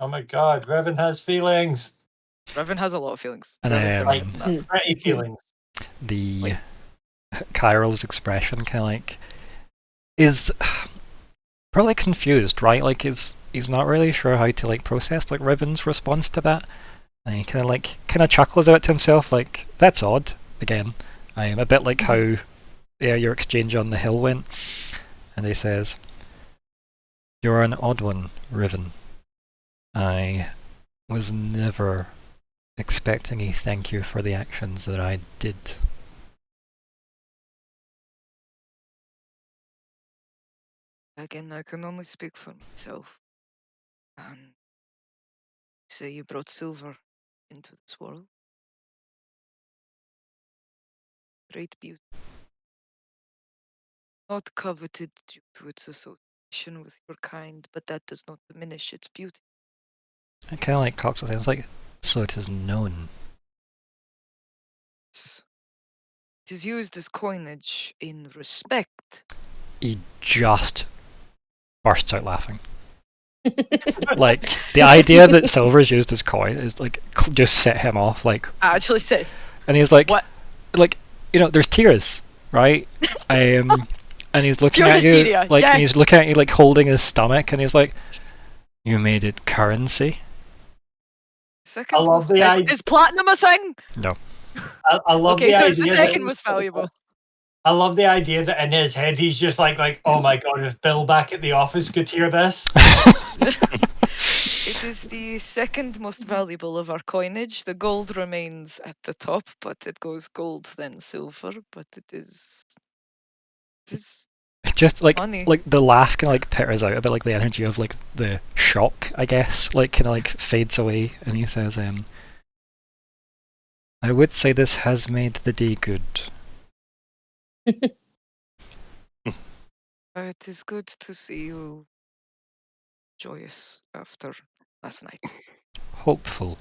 Oh my god, Riven has feelings. Riven has a lot of feelings. And, Riven's like, alright with that. Pretty feelings. The Like- Kyrill's expression kind of like is probably confused, right? Like he's not really sure how to like process like Riven's response to that. And he kind of chuckles out to himself like, that's odd again. I am a bit like how your exchange on the hill went. And he says, "You're an odd one, Riven. I was never expecting a thank you for the actions that I did." Again, I can only speak for myself. And say you brought silver into this world. Great beauty. Not coveted due to its association with your kind, but that does not diminish its beauty. I kind of like cocks his head. It's like, so it is known. It is used as coinage in respect. He just bursts out laughing. Like the idea that silver is used as coin is like just set him off. Like, I actually said, and he's like, what? Like, you know, there's tears, right? And he's looking Pure at you, hysteria, like, yes. and he's looking at you, like, holding his stomach, and he's like, "You made it currency." Second I love the idea. is platinum a thing? No. I love Okay, the so idea. it's the that- second most valuable. I love the idea that in his head he's just like, oh my god, if Bill back at the office could hear this. It is the second most valuable of our coinage. The gold remains at the top, but it goes gold then silver. But it is Just like money. the laugh kind of like petters out a bit, like the energy of like the shock, I guess, like kind of like fades away, and he says, "I would say this has made the day good." It is good to see you joyous after last night. Hopeful.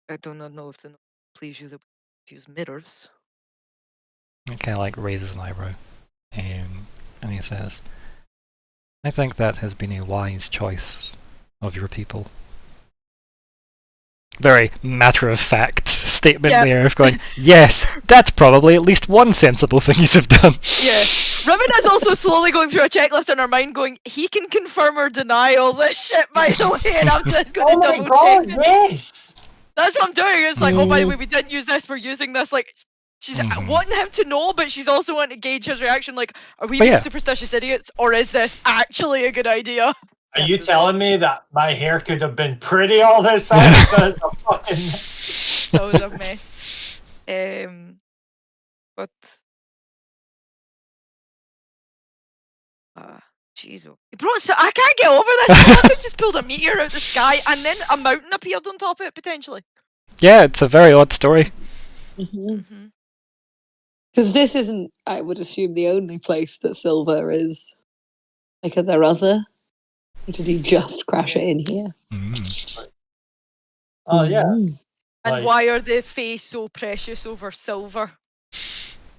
I do not know if the please you that we use mirrors. He kind of like raises an eyebrow, and he says, "I think that has been a wise choice of your people." Very matter-of-fact statement Yeah. there of going, yes, that's probably at least one sensible thing you have done. Yeah. Riven is also slowly going through a checklist in her mind going, he can confirm or deny all this shit, by the way, and I'm just going Oh to my double god, check it. yes! That's what I'm doing. It's like, oh, by the way, we didn't use this, we're using this. Like, she's Mhm. wanting him to know, but she's also wanting to gauge his reaction. Like, are we But being yeah. superstitious idiots, or is this actually a good idea? Are Yeah, you to telling me that my hair could have been pretty all this time instead of the fucking... That was a mess. But jeez, bro, so I can't get over this. I could just pulled a meteor out the sky and then a mountain appeared on top of it potentially. Yeah, it's a very odd story. Mm-hmm. Because this isn't, I would assume, the only place that silver is. Like, are there other? Or did he just crash it in here? Mm. Oh yeah. Mm. And Like- why are the Fae so precious over silver?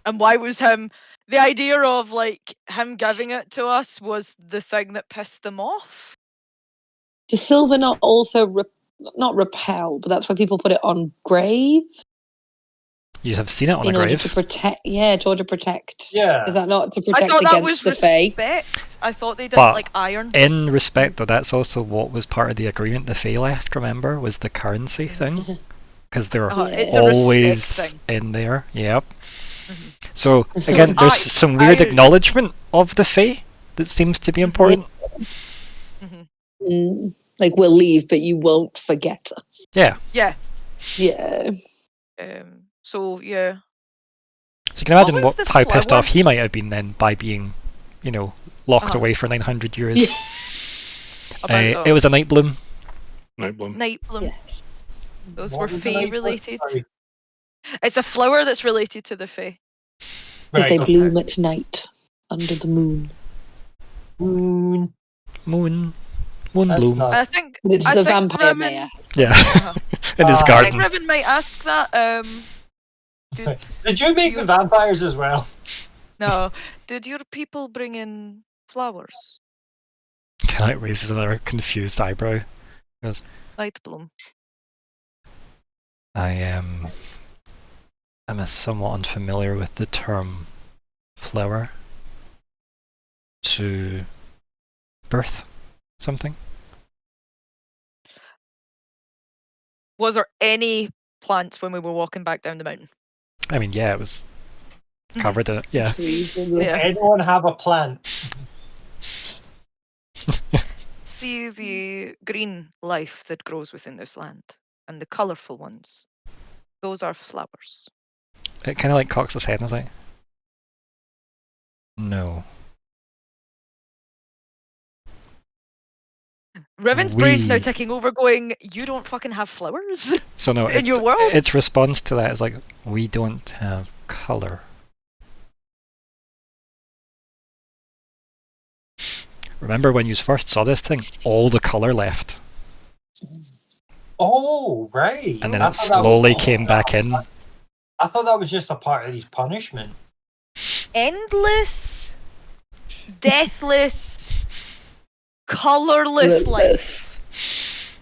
And why was the idea of like him giving it to us was the thing that pissed them off? Does silver not also not repel, but that's why people put it on graves? You have seen it on a in order grave. to protect. Yeah, in order to protect. Yeah. Is that not to I protect thought that against was the Fae? respect. I thought they didn't But like iron. in respect, though, that's also what was part of the agreement the Fae left, remember, was the currency thing. Because they're It's a respect always thing. in there. Yep. Mhm. So, again, there's some weird acknowledgement of the Fae that seems to be important. Like, we'll leave, but you won't forget us. Yeah. Yeah. Yeah. So yeah. So you can imagine What was the how pissed off flower? he might have been then by being, locked away for 900 years. It was a night bloom. Night bloom. Night blooms. Yes. Those What were was the Fae night bloom? related. Sorry. It's a flower that's related to the Fae. Because they Right, bloom at night under the moon. Moon. Moon That's bloom. not- I think But it's I the think vampire Riven- mayor. Yeah. Uh-huh. In his I I garden. think Riven might ask that. Did you make the vampires as well? No. Did your people bring in flowers? Kind of raises another confused eyebrow. Night bloom. I am somewhat unfamiliar with the term flower to birth something. Was there any plants when we were walking back down the mountain? I mean, yeah, it was covered in it. Yeah. Reasonably. Yeah. Anyone have a plant? See the green life that grows within this land and the colourful ones. Those are flowers. It kind of like cocks its head and is like, no. Riven's brain's now We- ticking over going, you don't fucking have flowers? So no, In your world? its response to that is like, we don't have colour. Remember when you first saw this thing? All the colour left. Oh, right. And then I it thought that slowly was- came back in. I thought that was just a part of his punishment. Endless, deathless, colourless life.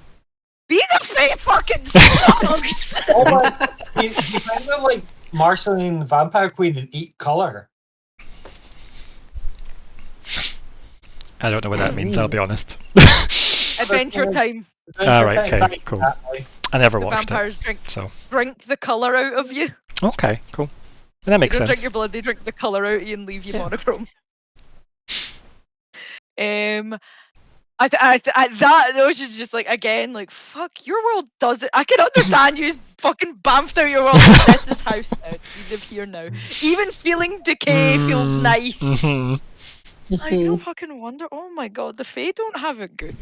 Being a Fae fucking sucks! Oh my! You kind of like Marceline the Vampire Queen and eat color. I don't know what that means, I'll be honest. Adventure time. Alright, okay, cool. Exactly. I never The watched vampires it, so... drink the colour out of you. Okay, cool. That They makes don't drink sense. your blood, they drink the colour out of you and leave you Yeah. monochrome. That was just like, again, like, fuck, your world does it. I can understand you fucking bamfed out your world. This is house now. You live here now. Even feeling decay feels nice. Mhm. I no fucking wonder. Oh my god, the Fae don't have it good.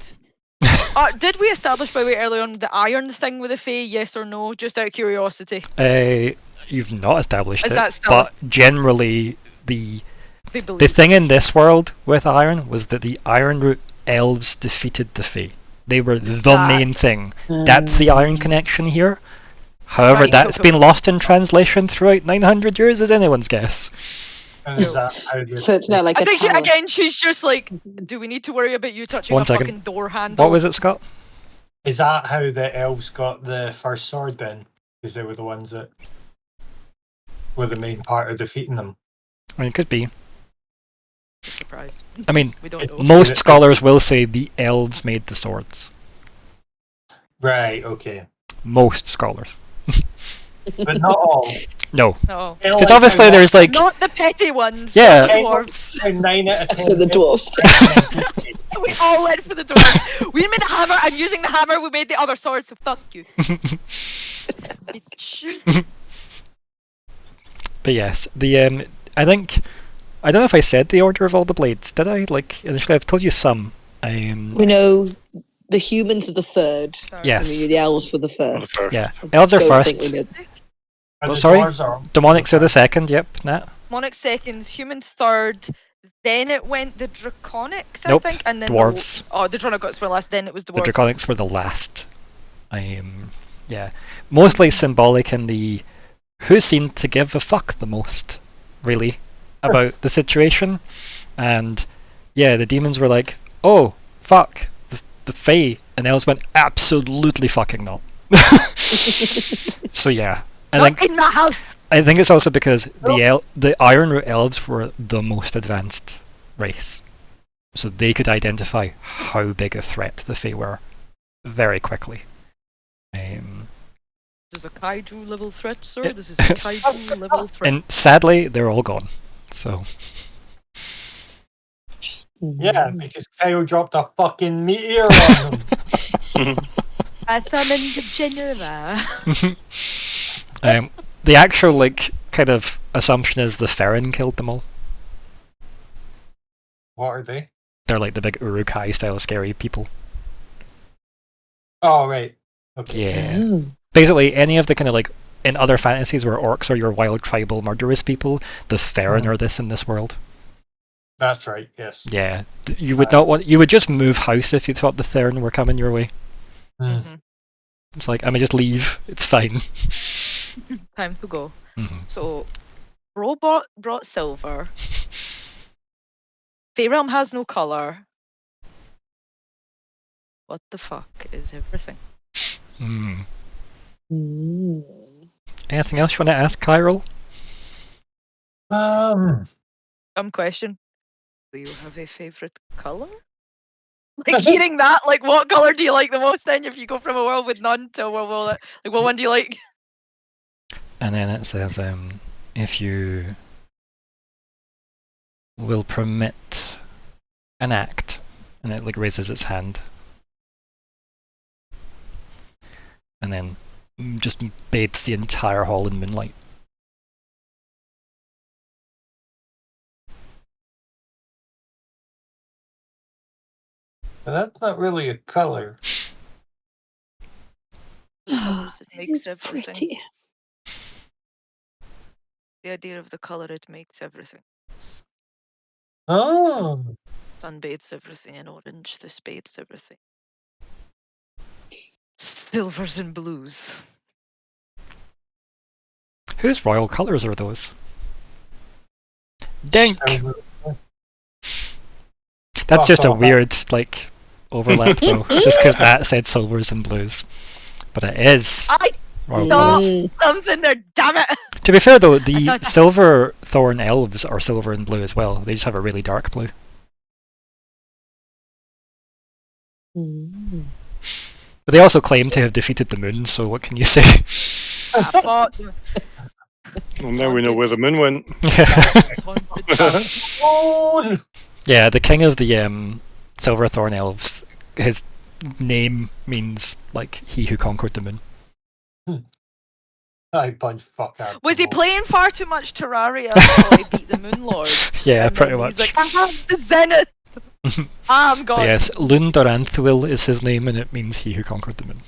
Did we establish, by the way, earlier on the iron thing with the Fae? Yes or no? Just out of curiosity. You've not established Is it, that still- but generally the They believe. the thing in this world with iron was that the Iron Root elves defeated the Fae. They were the That- main thing. That's the iron connection here. However, Right, that's cool. been lost in translation throughout 900 years, as anyone's guess. And is that how this- So it's now like I a think tower. she's just like, do we need to worry about you touching One a second. fucking door handle? What was it, Scott? Is that how the elves got the first sword then? Because they were the ones that were the main part of defeating them. I mean, it could be. Surprise. I mean, We don't know. most scholars will say the elves made the swords. Right, okay. Most scholars. But not all. No. No. Because obviously there's like... Not the petty ones. Yeah. The dwarves. 9 out of 10. So the dwarfs. We all went for the dwarves. We made the hammer, and using the hammer, we made the other sword, so fuck you. Bitch. But yes, the I think... I don't know if I said the order of all the blades, did I? Like, initially I've told you some. We know the humans are the third. Yes. And the elves were the On the first. first. Yeah. Elves are Don't think first. we know. And Oh, the sorry? dwarves are- Demonics are the second, yep, Nat. Monarch seconds, human third, then it went the Draconics, Nope, I think, and then dwarves. The Draconics were last, then it was The dwarves. Draconics were the last. Yeah. Mostly symbolic in the who seemed to give a fuck the most, really, about the situation. And yeah, the demons were like, oh, fuck, the Fae. And elves went, absolutely fucking not. So yeah. I Not think in my house. I think it's also because the Ironroot elves were the most advanced race, so they could identify how big a threat the Fae were very quickly. This is a kaiju level threat, sir. This is a kaiju level threat. And sadly, they're all gone. So Yeah, because Kyle dropped a fucking meteor on them. I summoned Geneva. the actual like kind of assumption is the Farron killed them all. What are they? They're like the big Uruk-hai style scary people. Oh, right. Okay. Yeah. Oh. Basically, any of the kind of like in other fantasies where orcs are your wild tribal murderous people, the Farron are this in this world. That's right, yes. Yeah, you would not want. You would just move house if you thought the Theron were coming your way. Mm. It's like, I mean, just leave. It's fine. Time to go. Mm-hmm. So, Bro brought silver. Fae Realm has no color. What the fuck is everything? Mm. Mm. Anything else you want to ask, Kyril? Question. Do you have a favorite color? Like hearing that, like what color do you like the most then if you go from a world with none to a world with like what one do you like? And then it says, if you will permit an act, and it like raises its hand, and then just bathes the entire hall in moonlight. But that's not really a color. Colours, it It makes is everything. pretty. The idea of the color, it makes everything. Oh. Sun bathes everything in orange. This bathes everything. Silvers and blues. Whose royal colours are those? Dink! That's just a weird, like, overlap though. Just because Nat said silvers and blues. But it is I royal saw colours. something there, damn it! To be fair though, the thought- silver thorn elves are silver and blue as well. They just have a really dark blue. Mm. But they also claim to have defeated the moon, so what can you say? I thought Well, now we know where the moon went. Oh! Yeah, the king of the silver thorn elves, his name means like he who conquered the moon. I punch fuck out. Was he playing far too much Terraria until he beat the Moon Lord? Yeah, And pretty then much. He's like, I have the Zenith! I'm But gone. yes, Lundoranthuil is his name, and it means he who conquered the moon.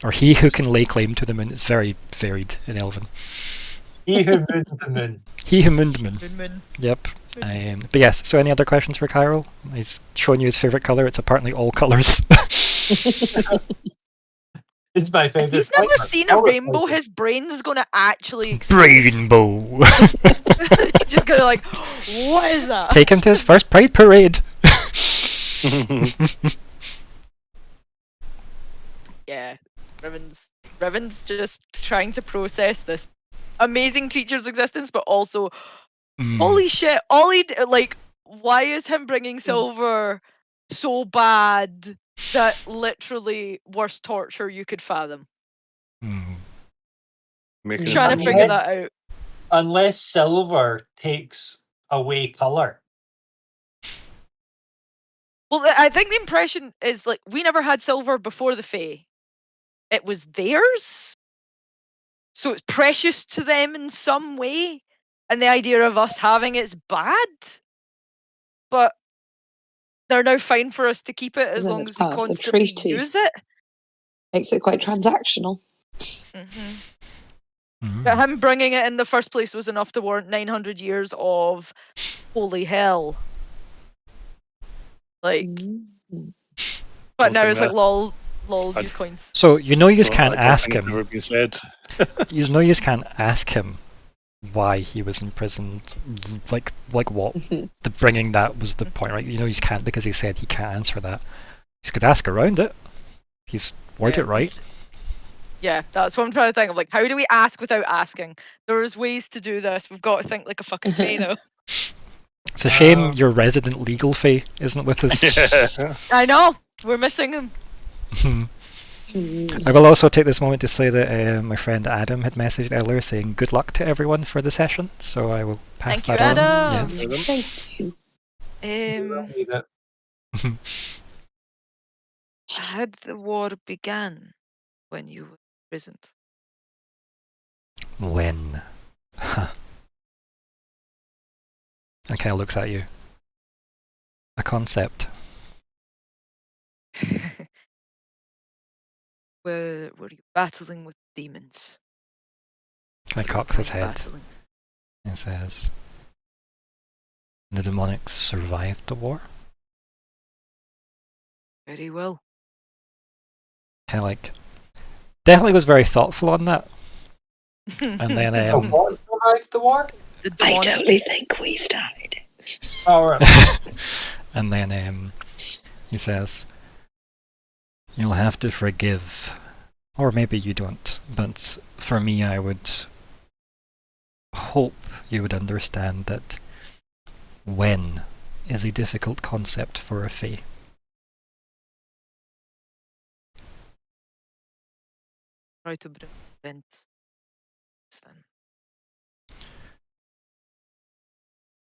Or he who can lay claim to the moon. It's very varied in Elven. He who mooned the moon. He who mooned the moon. Moon. Yep. But yes, so any other questions for Kyril? He's showing you his favourite colour. It's apparently all colours. It's my If favorite. he's never color. seen a Color rainbow, coded. his brain's gonna actually explode. Rainbow! He's just gonna like, what is that? Take him to his first Pride Parade! Yeah, Riven's just trying to process this amazing creature's existence, but also, holy shit, all he like, why is him bringing silver so bad that literally worst torture you could fathom? Making Trying it to figure that out. Unless silver takes away color. Well, I think the impression is like we never had silver before the Fae. It was theirs, so it's precious to them in some way, and the idea of us having it's bad. But they're now fine for us to keep it as Then long it's as we part of the constantly treaty. use it. Makes it quite transactional. But him bringing it in the first place was enough to warrant 900 years of holy hell. Like, but now think it's like that- lol, I'd- use coins. So you know you Well, can't I don't ask think it's him. never been said. You know you can't ask him why he was imprisoned. Like what? The bringing that was the point, right? You know you can't because he said he can't answer that. He could ask around it. He's worded it right. Yeah, that's what I'm trying to think of. Like, how do we ask without asking? There's ways to do this. We've got to think like a fucking fae now. It's a shame your resident legal fae isn't with us. Yeah. I know. We're missing him. I will also take this moment to say that my friend Adam had messaged earlier saying good luck to everyone for the session, so I will pass Thank that you, on. Adam. Yes. Thank you. Need it. Had the war began when you were imprisoned? When? And kind of looks at you. A concept. Were you battling with demons? Kind of Were you cocks his kind of head battling? and says, the demonics survived the war? Very well. Kind of like, definitely was very thoughtful on that. And then, Oh, what survived the war? The I demonic. totally think we started. Oh, right. and then he says, you'll have to forgive. Or maybe you don't. But for me, I would hope you would understand that when is a difficult concept for a fae. Try to bring events. Then.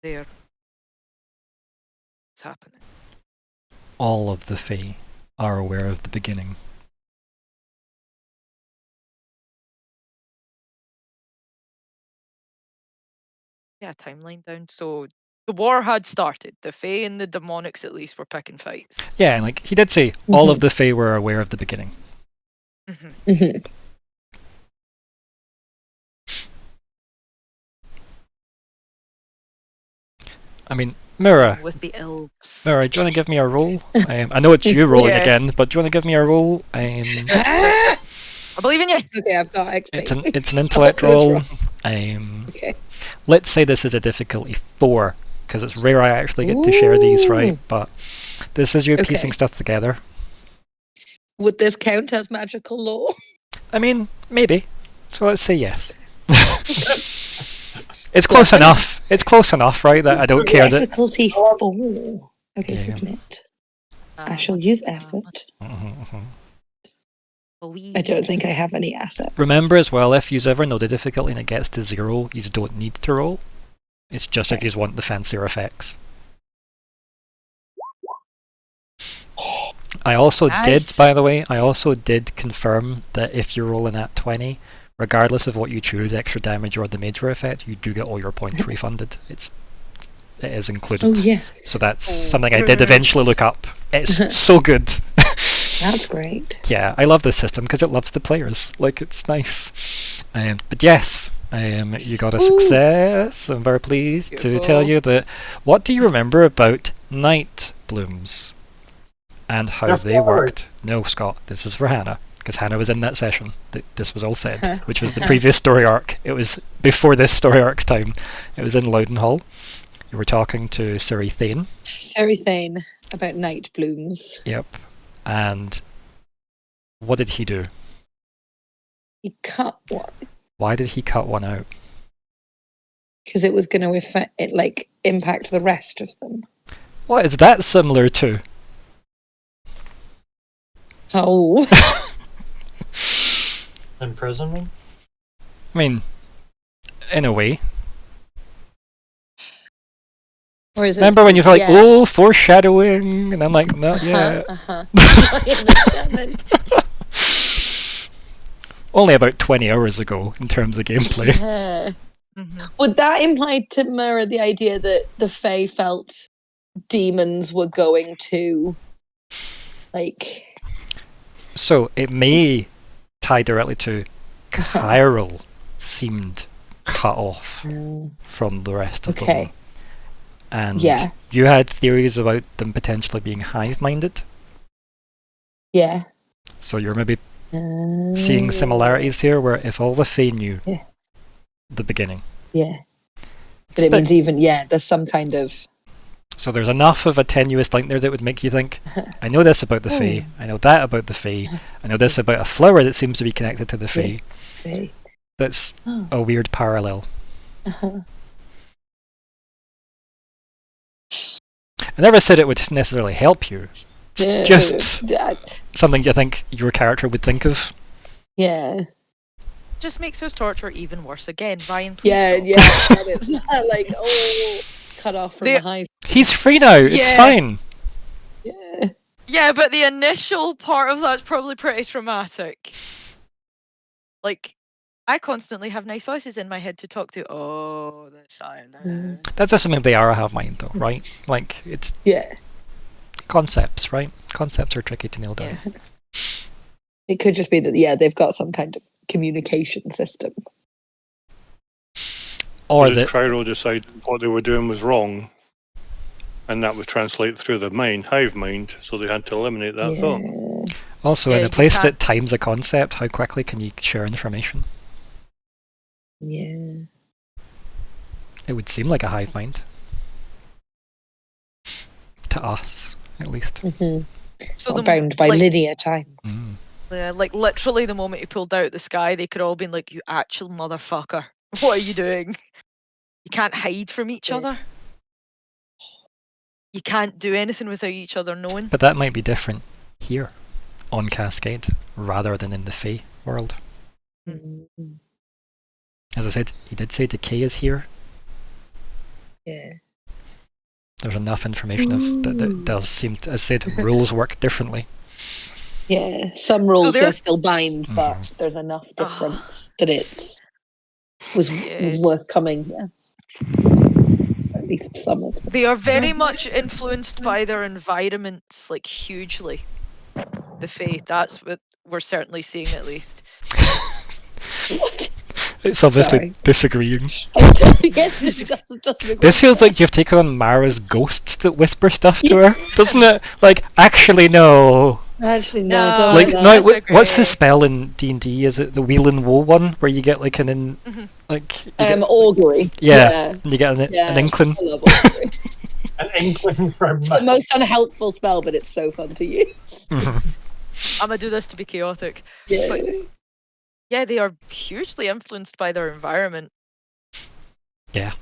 There. What's happening? All of the fae are aware of the beginning. Yeah, timeline down. So the war had started. The fae and the demonics at least were picking fights. Yeah, and like he did say, all of the fae were aware of the beginning. Mm-hmm. I mean, Myr'ra, With the elves. Myr'ra, do you want to give me a roll? I know it's you rolling Yeah. again, but do you want to give me a roll? I believe in you. It's okay, I've got XP. It's an intellect roll. Okay. Let's say this is a difficulty 4, because it's rare I actually get to share these, right? Ooh. But this is you piecing Okay. stuff together. Would this count as magical law? I mean, maybe. So let's say yes. It's close enough. It's close enough, right? That I don't care that. Difficulty 4. Okay, Yeah. submit. I shall use effort. I don't think I have any assets. Remember as well, if you ever know the difficulty and it gets to 0, you don't need to roll. It's just if you want the fancier effects. I also did, by the way, I also did confirm that if you're rolling at 20, regardless of what you choose, extra damage or the major effect, you do get all your points refunded. It is included. Oh, yes. So that's something I did eventually look up. It's so good. That's great. Yeah, I love this system because it loves the players. Like, it's nice. But yes, you got a success. I'm very pleased to tell you that. What do you remember about night blooms and how They're they forward. worked? No, Scott, this is for Hannah, because Hannah was in that session that this was all said, which was the previous story arc. It was before this story arc's time. It was in Loudenhall. You were talking to Siri Thane. Very sane about night blooms. Yep. And what did he do? He cut one Why did he cut one out? because it was going to impact the rest of them. What is that similar to? Oh. Imprisonment? I mean, in a way. Or is it? Remember when you were like, Yeah. oh, foreshadowing? And I'm like, not yet. Only about 20 hours ago in terms of gameplay. Yeah. Mm-hmm. Would that imply to Myr'ra the idea that the Fae felt demons were going to, So it may tie directly to Chiral seemed cut off from the rest of Okay. them. And Yeah. you had theories about them potentially being hive-minded. Yeah. So you're maybe seeing similarities here where if all the Fae knew the beginning. Yeah. But it means even, there's some kind of So there's enough of a tenuous link there that would make you think, I know this about the Fae, I know that about the Fae, I know this about a flower that seems to be connected to the Fae. That's a weird parallel. I never said it would necessarily help you. It's just something you think your character would think of. Yeah. Just makes his torture even worse. Again, Ryan, please Yeah, stop. yeah. It's not like, cut off from the hive. He's free now, it's fine. Yeah. Yeah, but the initial part of that's probably pretty traumatic. Like, I constantly have nice voices in my head to talk to. Oh, that's iron. That's assuming they are a have mind, though, right? Like, it's concepts, right? Concepts are tricky to nail down. Yeah. It could just be that, they've got some kind of communication system. Or did that Cryo decide what they were doing was wrong, and that would translate through the hive mind, so they had to eliminate that thought. also in a place that times a concept, how quickly can you share information? Yeah. It would seem like a hive mind. To us, at least. So bound by linear time. Like literally the moment he pulled out the sky, they could all been like, "You actual motherfucker! What are you doing? You can't hide from each other. You can't do anything without each other knowing." But that might be different here, on Cascade, rather than in the Fae world. As I said, he did say decay is here. Yeah. There's enough information that does seem to, as I said, rules work differently. Yeah, some rules are still bind, but there's enough difference that it was worth coming. Yeah. At least some of them. They are very much influenced by their environments, like hugely. The Fae, that's what we're certainly seeing, at least. What? It's obviously disagreeing. This feels like you've taken on Myr'ra's ghosts that whisper stuff to her, doesn't it? Like, actually, no. Actually, no. What's the spell in D&D? Is it the Wheel and Woe one, where you get like an augury? Yeah, and you get an inkling. I love augury. An inkling from it's the most unhelpful spell, but it's so fun to use. I'm gonna do this to be chaotic. Yeah. But yeah, they are hugely influenced by their environment. Yeah.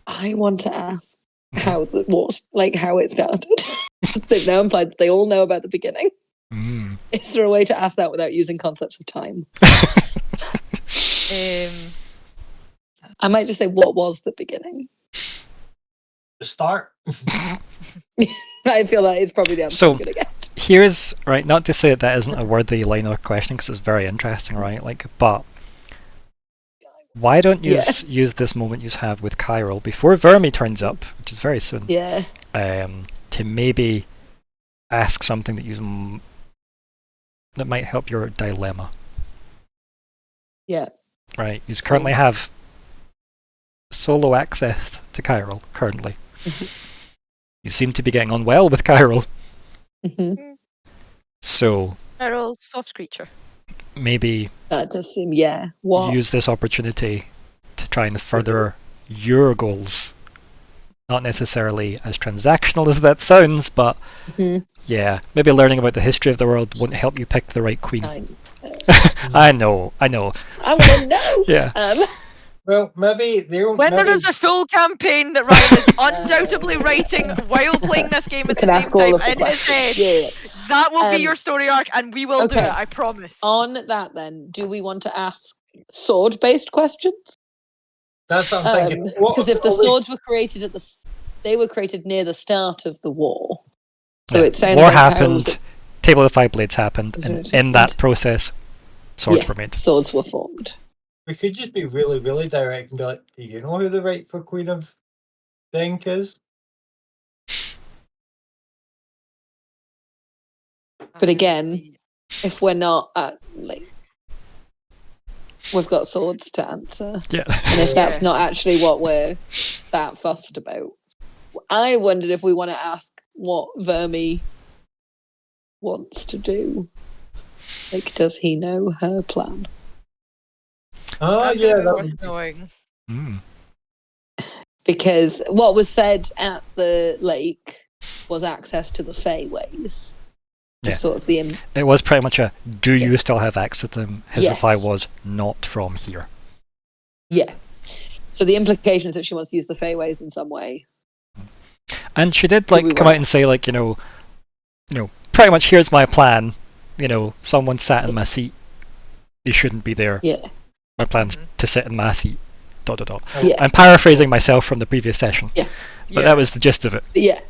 I want to ask how it started. They've now implied that they all know about the beginning. Is there a way to ask that without using concepts of time? I might just say, what was the beginning? The start. I feel that is probably the answer I'm gonna get. Here's right. Not to say that isn't a worthy line of questioning, because it's very interesting, right? Like, but why don't you use this moment you have with Chiral before Vermi turns up, which is very soon? Yeah. To maybe ask something that might help your dilemma. Yeah. Right. You currently have solo access to Chiral currently. You seem to be getting on well with Chiral. So Chiral's soft creature. Maybe that does seem use this opportunity to try and further your goals. Not necessarily as transactional as that sounds, but maybe learning about the history of the world won't help you pick the right queen. I know. I want to know. Yeah. Well, maybe there is a full campaign that Ryan is undoubtedly writing while playing this game at the same time in his head. That will be your story arc, and we will do it, I promise. On that, then, do we want to ask sword-based questions? That's what I'm thinking. Because if the swords were created they were created near the start of the war. So it sounds war like happened, Table of Five Blades happened, and in that process, swords were made. Swords were formed. We could just be really, really direct and be like, do you know who the rightful Queen of Denk is? But again, if we're not we've got swords to answer. Yeah. And if that's not actually what we're that fussed about. I wondered if we want to ask what Vermi wants to do. Like, does he know her plan? Oh, that's yeah. worth knowing. Because what was said at the lake was access to the Feyways. Yeah. Sort of the It was pretty much a, do you still have access to them? His Yes. reply was, not from here. yeah. So the implication is that she wants to use the Feyways in some way. And she did we come were. out and say pretty much here's my plan. Someone sat in my seat. You shouldn't be there. Yeah. My plan's to sit in my seat. ... Yeah. I'm paraphrasing myself from the previous session. Yeah. But that was the gist of it. But yeah.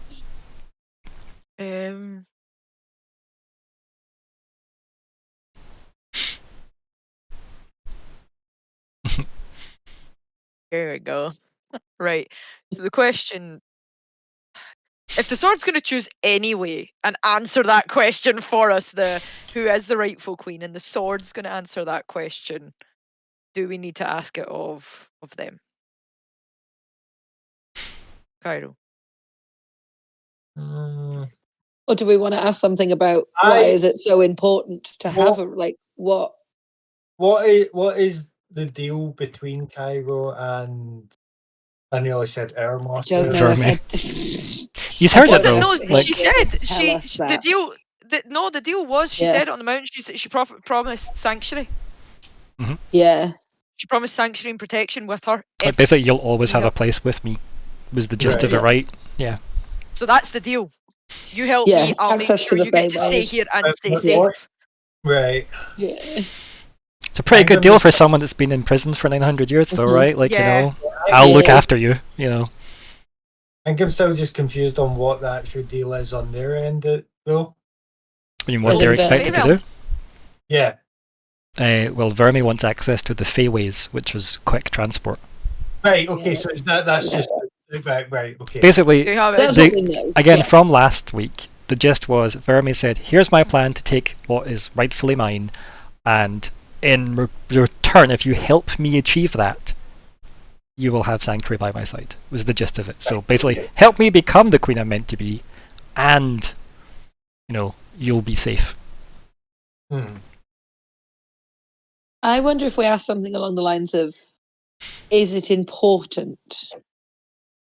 There we go. Right. So the question: if the sword's going to choose anyway and answer that question for us, who is the rightful queen, and the sword's going to answer that question, do we need to ask it of them? Cairo. Or do we want to ask something about why is it so important to have what? What is the deal between Cairo and I nearly said Air I Master? don't know. Verme. He's heard it though. No, Like, she said Tell us the that. deal. The deal was she Yeah. said it on the mountain. She promised sanctuary. Yeah. She promised sanctuary and protection with her. like basically, you'll always have a place with me. Was the gist of it, Yeah. right? Yeah. So that's the deal. You help Yeah, me, I'll make access sure to the you get to stay Feyways. here and stay What- safe. Right. Yeah. It's a pretty I'm good gonna deal for s- someone that's been in prison for 900 years, though, Mhm. right? Like, Yeah. I'll look Yeah. after you. I think I'm still just confused on what the actual deal is on their end, though. I mean, what Well, they're then expected to do. Females. Yeah. Well, Verme wants access to the Feyways, which is quick transport. Right. Okay. Yeah. So that's just right. Okay. Basically, You have That's it. what we know. again, Yeah. from last week, the gist was Verme said, here's my plan to take what is rightfully mine, and in return, if you help me achieve that, you will have Sanctuary by my side, was the gist of it. So basically, help me become the queen I'm meant to be, and, you'll be safe. I wonder if we ask something along the lines of, is it important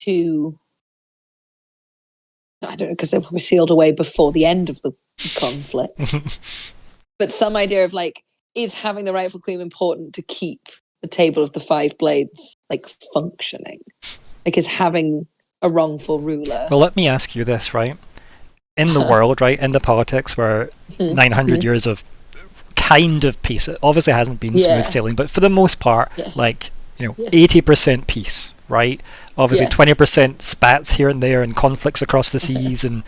to, I don't know, because they were sealed away before the end of the conflict, but some idea of is having the rightful queen important to keep the table of the five blades functioning? Is having a wrongful ruler? Well, let me ask you this, right? In the world, right, in the politics where 900 years of kind of peace, it obviously hasn't been smooth sailing, but for the most part, 80% peace, right? Obviously 20% spats here and there and conflicts across the seas and,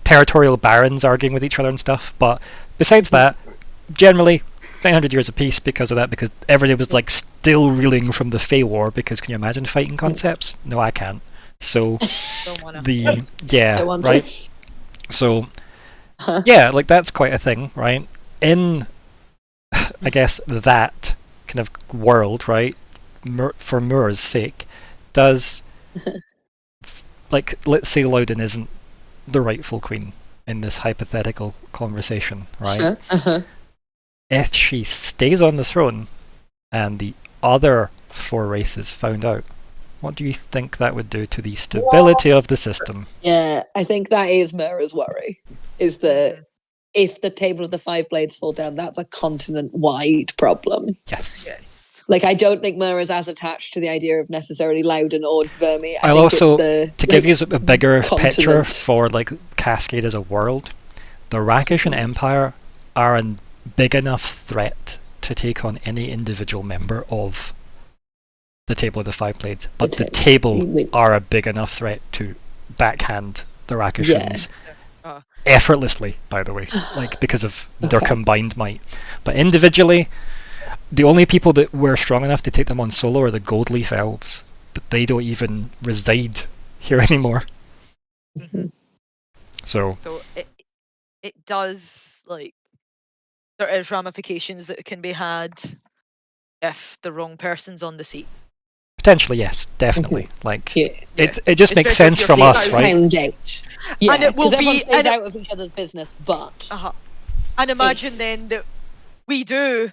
territorial barons arguing with each other and stuff. But besides that, generally 900 years of peace because of that, because everybody was still reeling from the Fey War, because can you imagine fighting concepts? No, I can't. So Don't wanna. right? So that's quite a thing, right? In I guess that kind of world, right? For Myr'ra's sake, does let's say Loudon isn't the rightful queen in this hypothetical conversation, right? If she stays on the throne and the other four races found out, what do you think that would do to the stability of the system? Yeah, I think that is Myr'ra's worry, is that if the table of the five blades fall down, that's a continent-wide problem. Yes. I don't think Myr'ra's as attached to the idea of necessarily Loudon or Verme. I'll also, to give you a bigger continent. picture for Cascade as a world, the Rakishan Empire are a big enough threat to take on any individual member of the Table of the Five Blades, but the table are a big enough threat to backhand the Rakishans effortlessly, by the way, because of their combined might. But individually, the only people that were strong enough to take them on solo are the Goldleaf Elves, but they don't even reside here anymore. So it does there is ramifications that can be had if the wrong person's on the seat. Potentially, yes, definitely. It just It's makes very good sense you're from clear us, out. right? Found out. Yeah, And it will because everyone be- stays and it- out of each other's business, but And imagine then that we do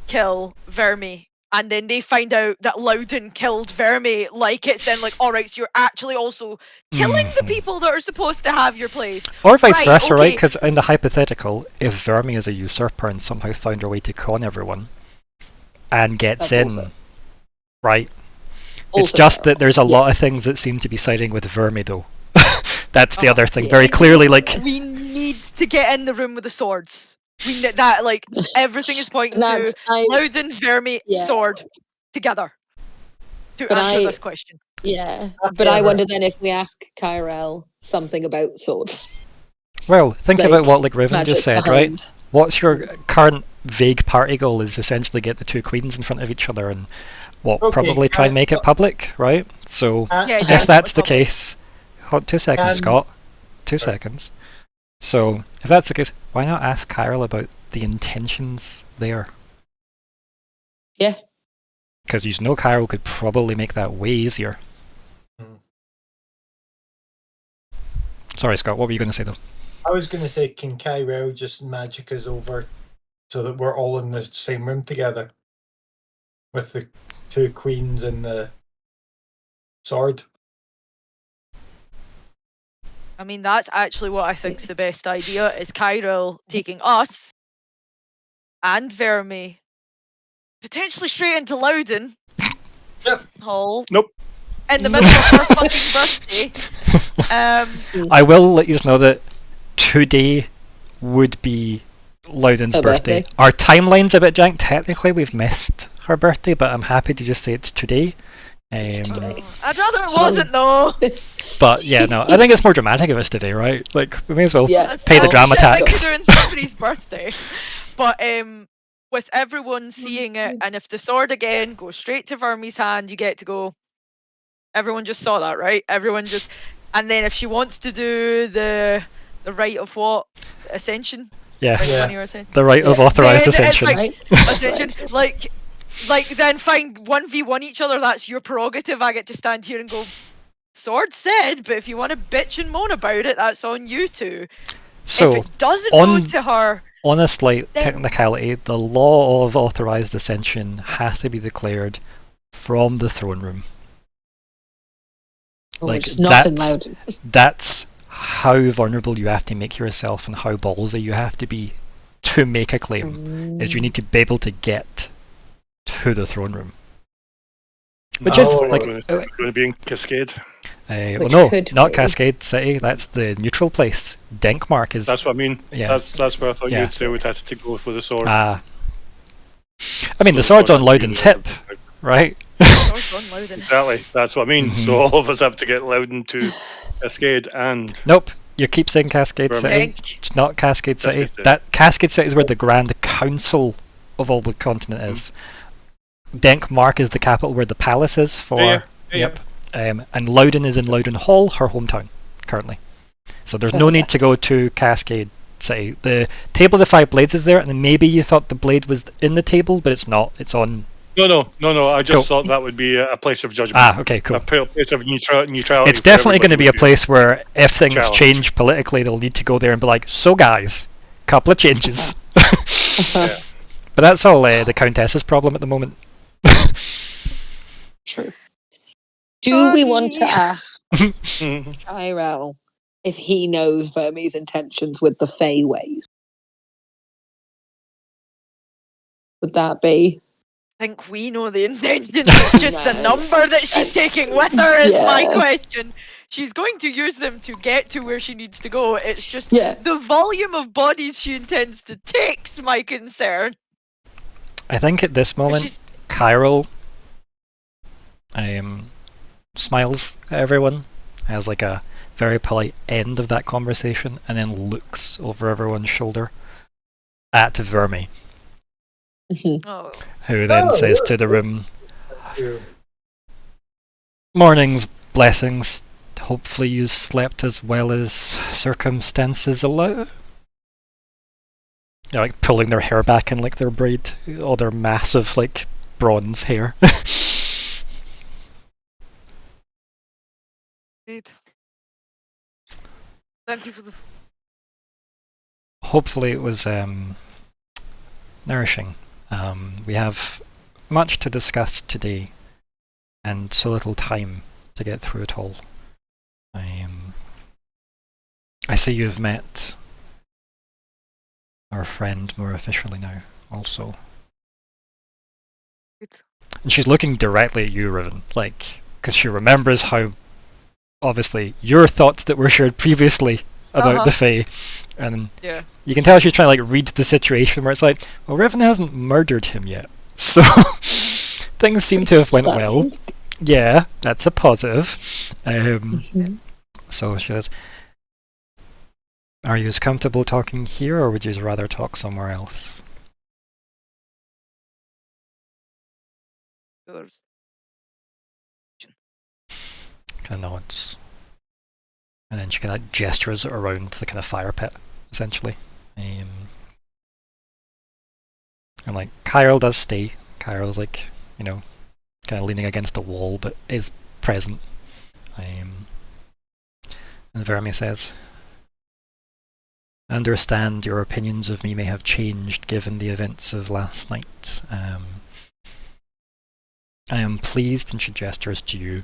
kill Verme and then they find out that Loudon killed Verme, like it's then like, alright, so you're actually also killing the people that are supposed to have your place. Or vice Right, versa, right? okay. Because in the hypothetical, if Verme is a usurper and somehow found her way to con everyone and gets That's in, also- right? It's Also just terrible. that there's a Yeah. lot of things that seem to be siding with Verme, though. That's the Oh, other thing. yeah. Very clearly, like, We need to get in the room with the swords. We need that, like, everything is pointing to Loudon, Verme, Yeah. sword together to But answer I- this question. Yeah, but I wonder then if we ask Kyrell something about swords. well, think Like, about what like Riven just magic said, right? behind. What's your current vague party goal? Is essentially get the two queens in front of each other and Okay, probably try and make it public, right? So Yeah, if definitely that's the public. case, hold 2 seconds, Can- Scott. 2 seconds. So if that's the case, why not ask Kyrell about the intentions there? Yeah. Because you know Kyrell could probably make that way easier. Hmm. Sorry, Scott. What were you going to say though? I was going to say, can Kyrell just magic us over so that we're all in the same room together with the two queens and the sword? I mean, that's actually what I think's the best idea, is Kyrell taking us and Verme potentially straight into Loudon Yep. Hall. Nope. In the middle of her fucking birthday. I will let you know that today would be Loudon's Her birthday. birthday. Our timeline's a bit jank. Technically, we've missed her birthday, but I'm happy to just say it's today. today. I'd rather it wasn't though. But yeah, no, I think it's more dramatic if it's today, right? Like, we may as well Yeah. That's pay the still drama shit tax. During somebody's birthday. But with everyone seeing it, and if the sword again goes straight to Verme's hand, you get to go. Everyone just saw that, right? Everyone just, and then if she wants to do the rite of what? Ascension? Yes, Right, your ascension? the right of Yeah. authorized Then it's ascension. like- Right? Ascension, like then find 1v1 each other. That's your prerogative. I get to stand here and go, sword said, but if you want to bitch and moan about it, that's on you two. So, if it doesn't on- go to her, on a slight Then- technicality, the law of authorized ascension has to be declared from the throne room. Oh, Like, it's not that's- allowed. That's how vulnerable you have to make yourself and how ballsy you have to be to make a claim. Is you need to be able to get to the throne room. Which is No. like, Going to be in Cascade. well, Which no, could not be. Cascade City. That's the neutral place. Denkmark is. That's what I mean. Yeah. That's where I thought Yeah. you'd say we'd have to go for the sword. I mean, the The sword's sword on has to be Loudon's there. hip, right? swords on Loudon. Exactly. That's what I mean. Mhm. So all of us have to get Loudon to Cascade and Nope. You keep saying Cascade Verme. City. Denk. It's not Cascade City. Cascade City. That Cascade City is where the Grand Council of all the continent is. Denkmark is the capital where the palace is for. Yeah, Yep. And Loudon is in Loudon Hall, her hometown, currently. So there's no need to go to Cascade City. The Table of the Five Blades is there, and maybe you thought the blade was in the table, but it's not. It's on. No. I just Cool. thought that would be a place of judgment. Ah, okay, cool. A place of neutrality. It's for definitely going to everybody be a to place where if things challenge. change politically, they'll need to go there and be like, so guys, couple of changes. Yeah. But that's all the Countess's problem at the moment. True. Do we want to Sorry. ask Mhm. Kyrell if he knows Verme's intentions with the Fey ways? Would that be? I think we know the intentions. It's just the No. number that she's taking with her is my Yeah. question. She's going to use them to get to where she needs to go. It's just Yeah. the volume of bodies she intends to take's my concern. I think at this But moment, she's Kyrell smiles at everyone, has like a very polite end of that conversation, and then looks over everyone's shoulder at Verme, Mhm. oh, who then Oh, says yeah. to the room, You- "Morning's blessings. Hopefully you slept as well as circumstances allow." They're like pulling their hair back in like their braid, all their massive like bronze hair. good. Thank you for the. Hopefully it was nourishing. We have much to discuss today, and so little time to get through it all. I see you've met our friend more officially now, also. Good. And she's looking directly at you, Riven, like, because she remembers how, obviously, your thoughts that were shared previously about the Fae, and Yeah. you can tell she's trying to like read the situation where it's like, well, Riven hasn't murdered him yet, so things seem to have went That well. seems- Yeah, that's a positive. Mhm. So she says, are you as comfortable talking here, or would you rather talk somewhere else? Yours. Kind of nods. And then she kind of gestures around the kind of fire pit, essentially. And like, Kyril does stay. Kyril's like, you know, kind of leaning against the wall, but is present. And Verme says, I understand your opinions of me may have changed given the events of last night. I am pleased, and she gestures to you,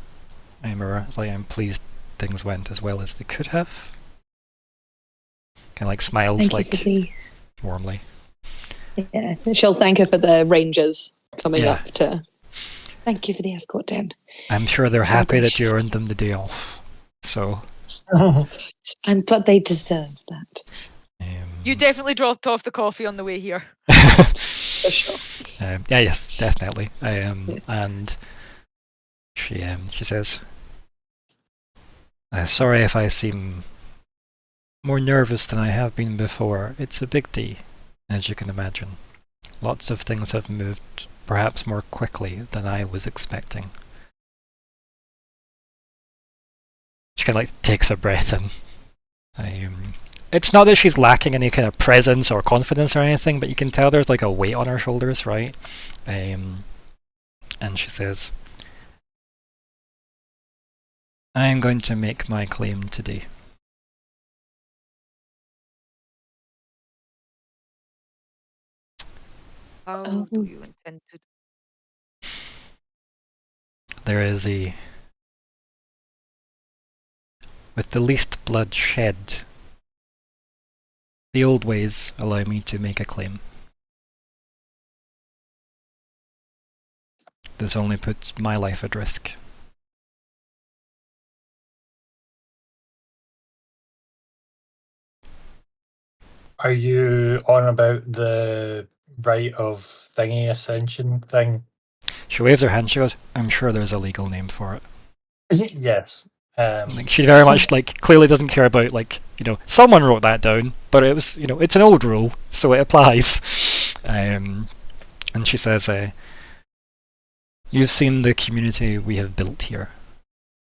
Myr'ra. It's like, I'm pleased things went as well as they could have. Kind of like smiles, Thank you like for the. warmly. Yeah, she'll thank her for the rangers coming Yeah. up to. Thank you for the escort down. I'm sure they're So happy that you gracious. earned them the day off. So, And but they deserve that You definitely dropped off the coffee on the way here. for sure. yeah, yes, definitely. And she says, sorry if I seem more nervous than I have been before. It's a big day, as you can imagine. Lots of things have moved perhaps more quickly than I was expecting. She kind of like takes a breath in. It's not that she's lacking any kind of presence or confidence or anything, but you can tell there's like a weight on her shoulders, right? And she says, I am going to make my claim today. How Oh. do you intend to? There is with the least blood shed, the old ways allow me to make a claim. This only puts my life at risk. Are you on about the right of thingy ascension thing? She waves her hand, she goes, I'm sure there's a legal name for it. Yes. Like, she very much like clearly doesn't care about like, you know, someone wrote that down, but it was, you know, it's an old rule, so it applies. And she says, you've seen the community we have built here.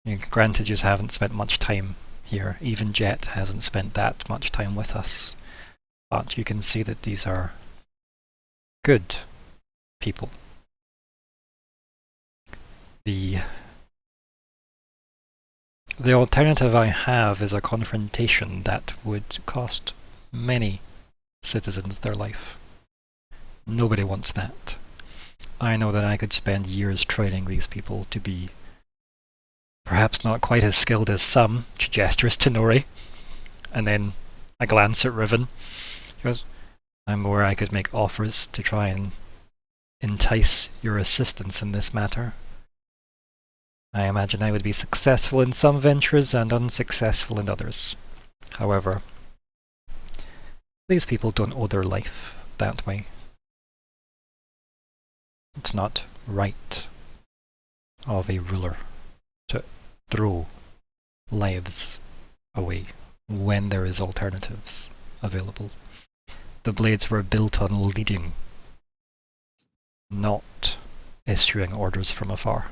You know, granted, you haven't spent much time here. Even Jett hasn't spent that much time with us. But you can see that these are good people. The alternative I have is a confrontation that would cost many citizens their life. Nobody wants that. I know that I could spend years training these people to be perhaps not quite as skilled as some. She gestures to Nori, and then a glance at Riven. She goes, I'm aware I could make offers to try and entice your assistance in this matter. I imagine I would be successful in some ventures and unsuccessful in others. However, these people don't owe their life that way. It's not right of a ruler to throw lives away when there is alternatives available. The blades were built on leading, not issuing orders from afar.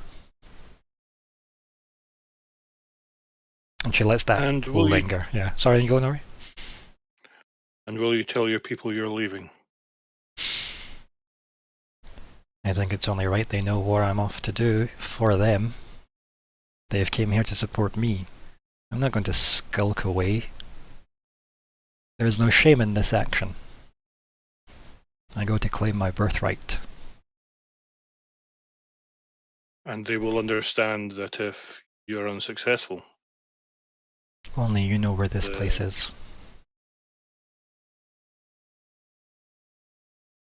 And she lets that And will you- linger. Yeah. Sorry, you go, Nori? And will you tell your people you're leaving? I think it's only right they know what I'm off to do for them. They've came here to support me. I'm not going to skulk away. There is no shame in this action. I go to claim my birthright. And they will understand that if you're unsuccessful, Only you know where this place is.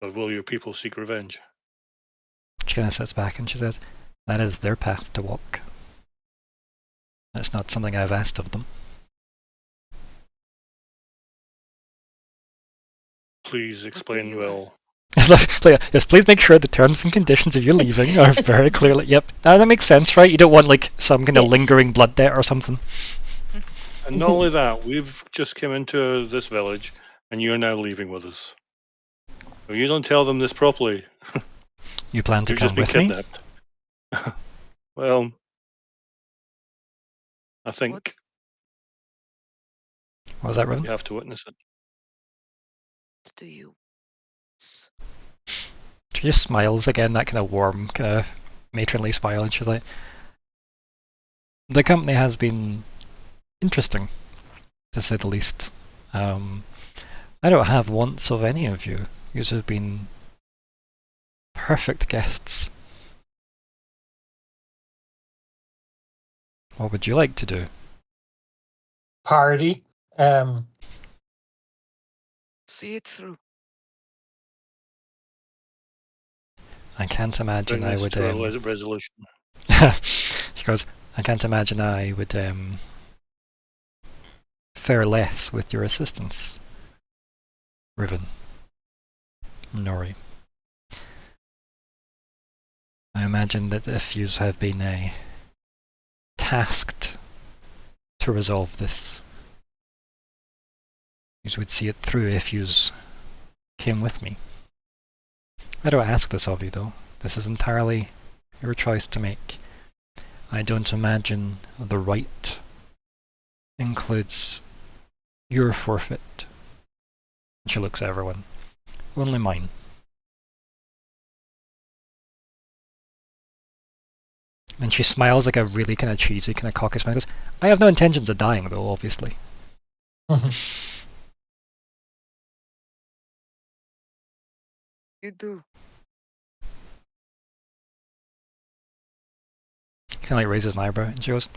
but will your people seek revenge? She kind of sits back and she says, that is their path to walk. That's not something I've asked of them. Please explain well. Yes, please make sure the terms and conditions of you leaving are very clearly. Yep, that makes sense, right? You don't want like some kind of lingering blood debt or something. And not only that, we've just come into this village, and you're now leaving with us. If you don't tell them this properly, You plan to you've come just been with me? kidnapped. Well, I think What was that, Riven? you have to witness it. What do you? She just smiles again, that kind of warm, kind of matronly smile, and she's like, the company has been interesting, to say the least. I don't have wants of any of you. You have been perfect guests. What would you like to do? Party. See it through. I can't imagine Bring I this would. to a resolution. She goes, I can't imagine I would fare less with your assistance, Riven, Nori. I imagine that if you have been tasked to resolve this, you would see it through if you came with me. I don't ask this of you, though. This is entirely your choice to make. I don't imagine the right includes your forfeit. She looks at everyone. Only mine. And she smiles like a really kind of cheesy, kind of cocky smile. Goes, I have no intentions of dying, though, obviously. You do. Kind of like raises an eyebrow, and she goes,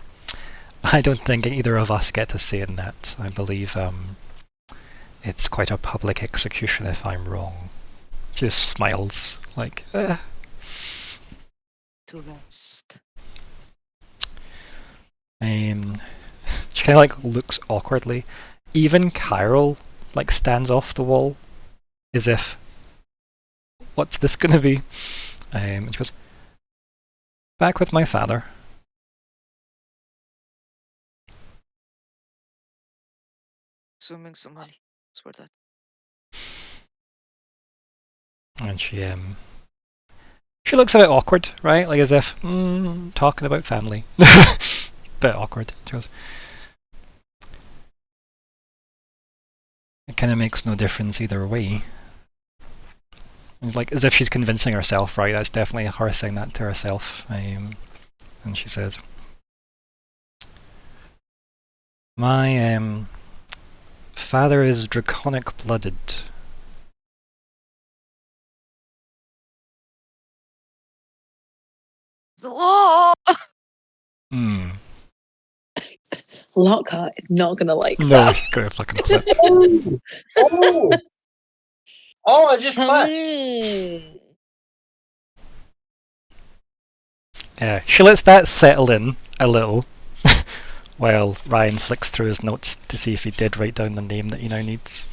I don't think either of us get a say in that. I believe it's quite a public execution if I'm wrong. She just smiles, like, To rest. She kind of like looks awkwardly. Even Kyril like stands off the wall, as if, what's this gonna be? And she goes, back with my father. Assuming some money. Swear that. And she looks a bit awkward, right? Like as if talking about family. Bit awkward. She goes, it kind of makes no difference either way. It's like as if she's convincing herself, right? That's definitely her saying that to herself. And she says, my father is draconic blooded. It's a law. Lockhart is not gonna like No, that. got a fucking clip. Oh, I just clicked. Yeah, she lets that settle in a little, while Ryan flicks through his notes to see if he did write down the name that he now needs.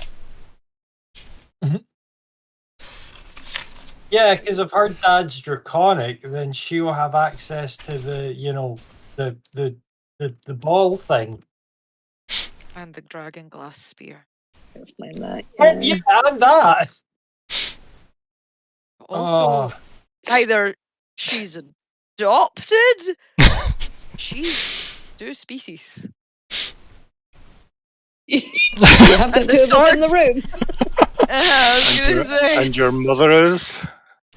Yeah, because if her dad's draconic, then she will have access to the, the ball thing. And the dragon glass spear. Explain that. Yeah, and that. Also, either she's adopted, she's two species. You have got And two the of us in the room. I was gonna say. And your mother is?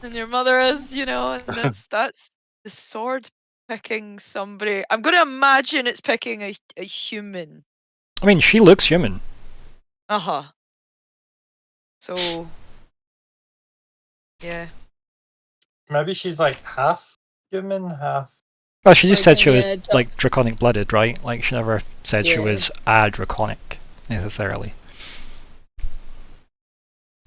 And your mother is, and that's the sword picking somebody. I'm gonna imagine it's picking a human. I mean, she looks human. Uh-huh. So yeah. Maybe she's like half human, half. Well, she just said she was Yeah, like draconic blooded, right? Like she never said she Yeah. was a draconic necessarily.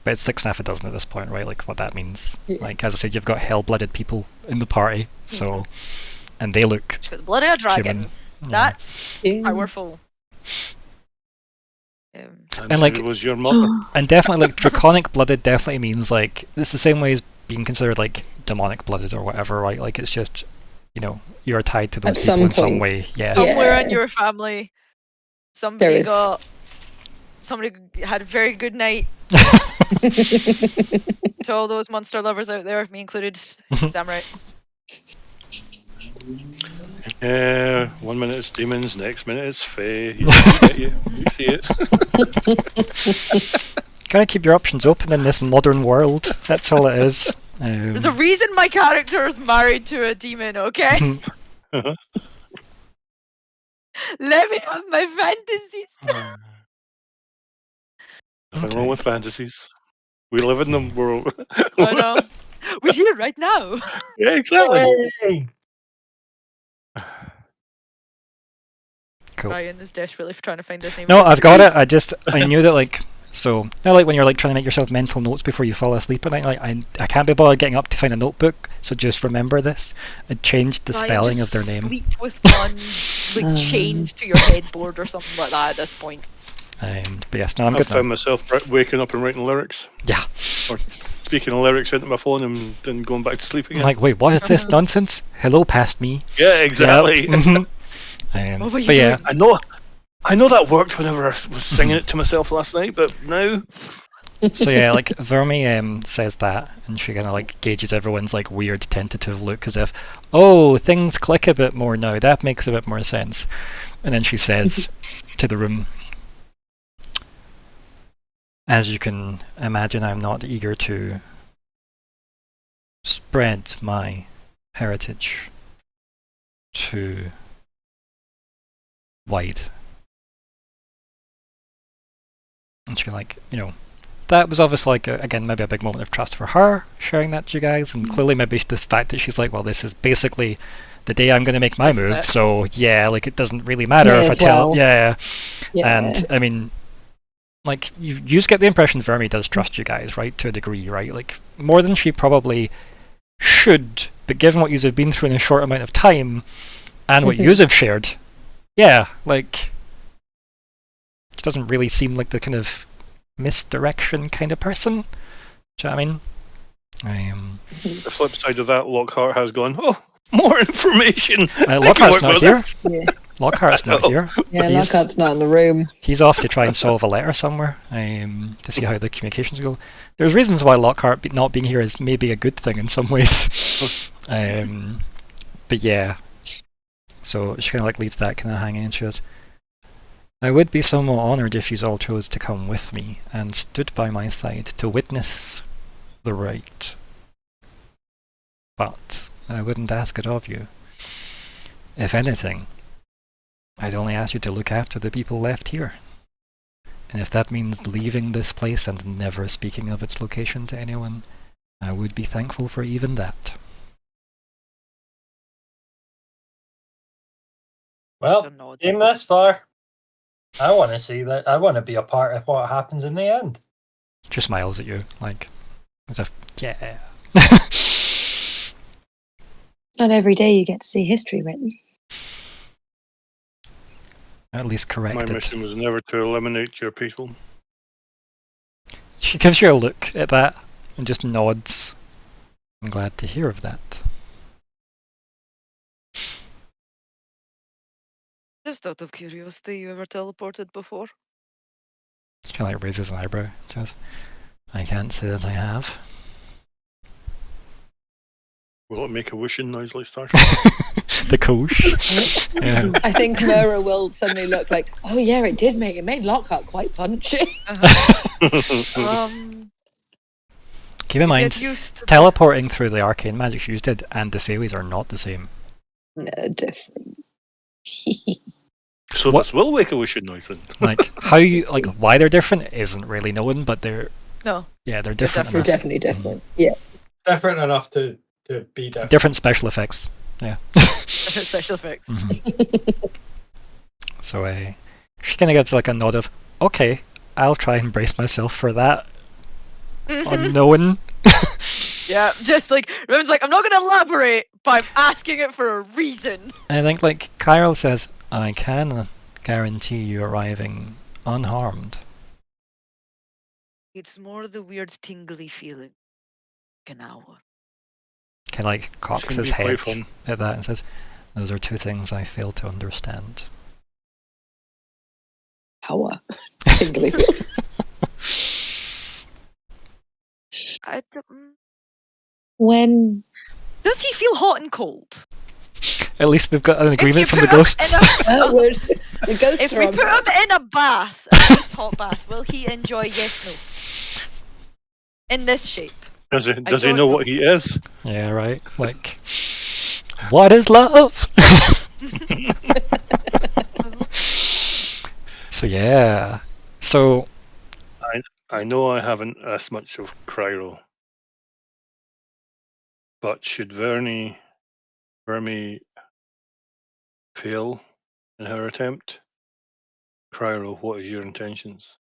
But it's 6 and a half a dozen at this point, right? Like what that means. Yeah. Like as I said, you've got hell-blooded people in the party, so and they look She's got the blood of a dragon. human. Yeah. That's Yeah. powerful. And, like- it was your mother. And definitely like draconic blooded definitely means like it's the same way as being considered like demonic blooded or whatever, right? Like it's just you're tied to those At people some in some point. way. Yeah. Somewhere Yeah. in your family, There somebody is. had a very good night. To all those monster lovers out there, me included. Damn right. 1 minute it's demons, next minute it's fae. You see it. Gotta keep your options open in this modern world. That's all it is. There's a reason my character is married to a demon, okay? Let me have my fantasies. Nothing wrong with fantasies. We live in them. I know. We're here right now. Yeah, exactly. Hey! Cool. Ryan is desperately trying to find this name. No, I've got it. I knew that like so. Like when you're like trying to make yourself mental notes before you fall asleep at night. Like I can't be bothered getting up to find a notebook. So just remember this. I changed the Ryan, spelling just of their name. Sleep with one like chained to your headboard or something like that at this point. But yes, no, I'm I good now. found myself waking up and writing lyrics. Yeah. Or speaking of lyrics into my phone and then going back to sleep I'm again. like, wait, what is this nonsense? Hello, past me. Yeah, exactly. Yep. Mhm. What were you But yeah, I know that worked whenever I was singing it to myself last night, but now so yeah, like Vermi says that, and she kind of like gauges everyone's like weird tentative look as if, oh, things click a bit more now. That makes a bit more sense. And then she says to the room, as you can imagine, I'm not eager to spread my heritage too wide. And she's like, that was obviously like, again, maybe a big moment of trust for her, sharing that to you guys, and clearly maybe the fact that she's like, well, this is basically the day I'm going to make my This is move, it. so yeah, like it doesn't really matter May if I as tell, well. yeah. Yeah. And I mean, like you just get the impression Vermi does trust you guys, right, to a degree, right? Like more than she probably should, but given what you've been through in a short amount of time and what you've shared, yeah, like she doesn't really seem like the kind of misdirection kind of person. Do you know what I mean? the flip side of that, Lockhart has gone, oh, more information. Lockhart's not here. Yeah. Lockhart's not here. Yeah, He's- Lockhart's not in the room. He's off to try and solve a letter somewhere to see how the communications go. There's reasons why Lockhart not being here is maybe a good thing in some ways. But yeah. So she kind of like leaves that kind of hanging and she goes, I would be somewhat honoured if you all chose to come with me and stood by my side to witness the rite. But I wouldn't ask it of you. If anything, I'd only ask you to look after the people left here. And if that means leaving this place and never speaking of its location to anyone, I would be thankful for even that. Well, Don't know. came this far. I want to see that. I want to be a part of what happens in the end. She smiles at you, like, as if, yeah. Not every day you get to see history written. At least My corrected. mission was never to eliminate your people. She gives you a look at that and just nods. I'm glad to hear of that. Just out of curiosity, you ever teleported before? She kind of like raises an eyebrow. She goes, I can't say that I have. Will it make a wishing noise like Star? The koosh. Yeah. I think Myr'ra will suddenly look like, oh yeah, it made Lockhart quite punchy. Keep in mind, Get used to teleporting through the arcane magic she did and the fairies are not the same. No, different. So What- this will make a wishing noise then. Like why they're different isn't really known, but they're No. yeah, they're different They're enough. definitely different. Yeah. Different enough to be different. Different special effects. Yeah. Special effects. So she kind of gives like a nod of, okay, I'll try and brace myself for that unknown. Yeah, just like Riven's like, I'm not going to elaborate, but I'm asking it for a reason. And I think like Kyril says, I can guarantee you arriving unharmed. It's more the weird tingly feeling. An hour. Kind of like cocks gonna his be quite head fun. at that and says, those are two things I fail to understand. Power. Tingly. I don't- When Does he feel hot and cold? At least we've got an agreement you from the put him ghosts. the ghosts If are we on put him in a bath, a nice hot bath, will he enjoy yes, no? In this shape. Does he don't know know. what he is? Yeah, right. Like, what is love? So yeah. So I know I haven't asked much of Cryro, but should Vermi fail in her attempt? Cryro, what is your intentions?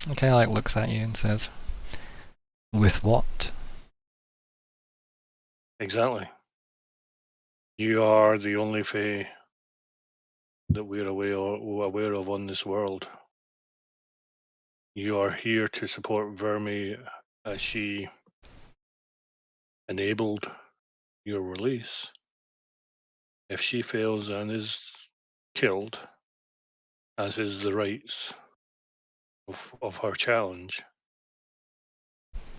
he kind of like looks at you and says, with what? Exactly. You are the only Fae that we're aware of on this world. You are here to support Vermi as she enabled your release. If she fails and is killed, as is the rights of her challenge,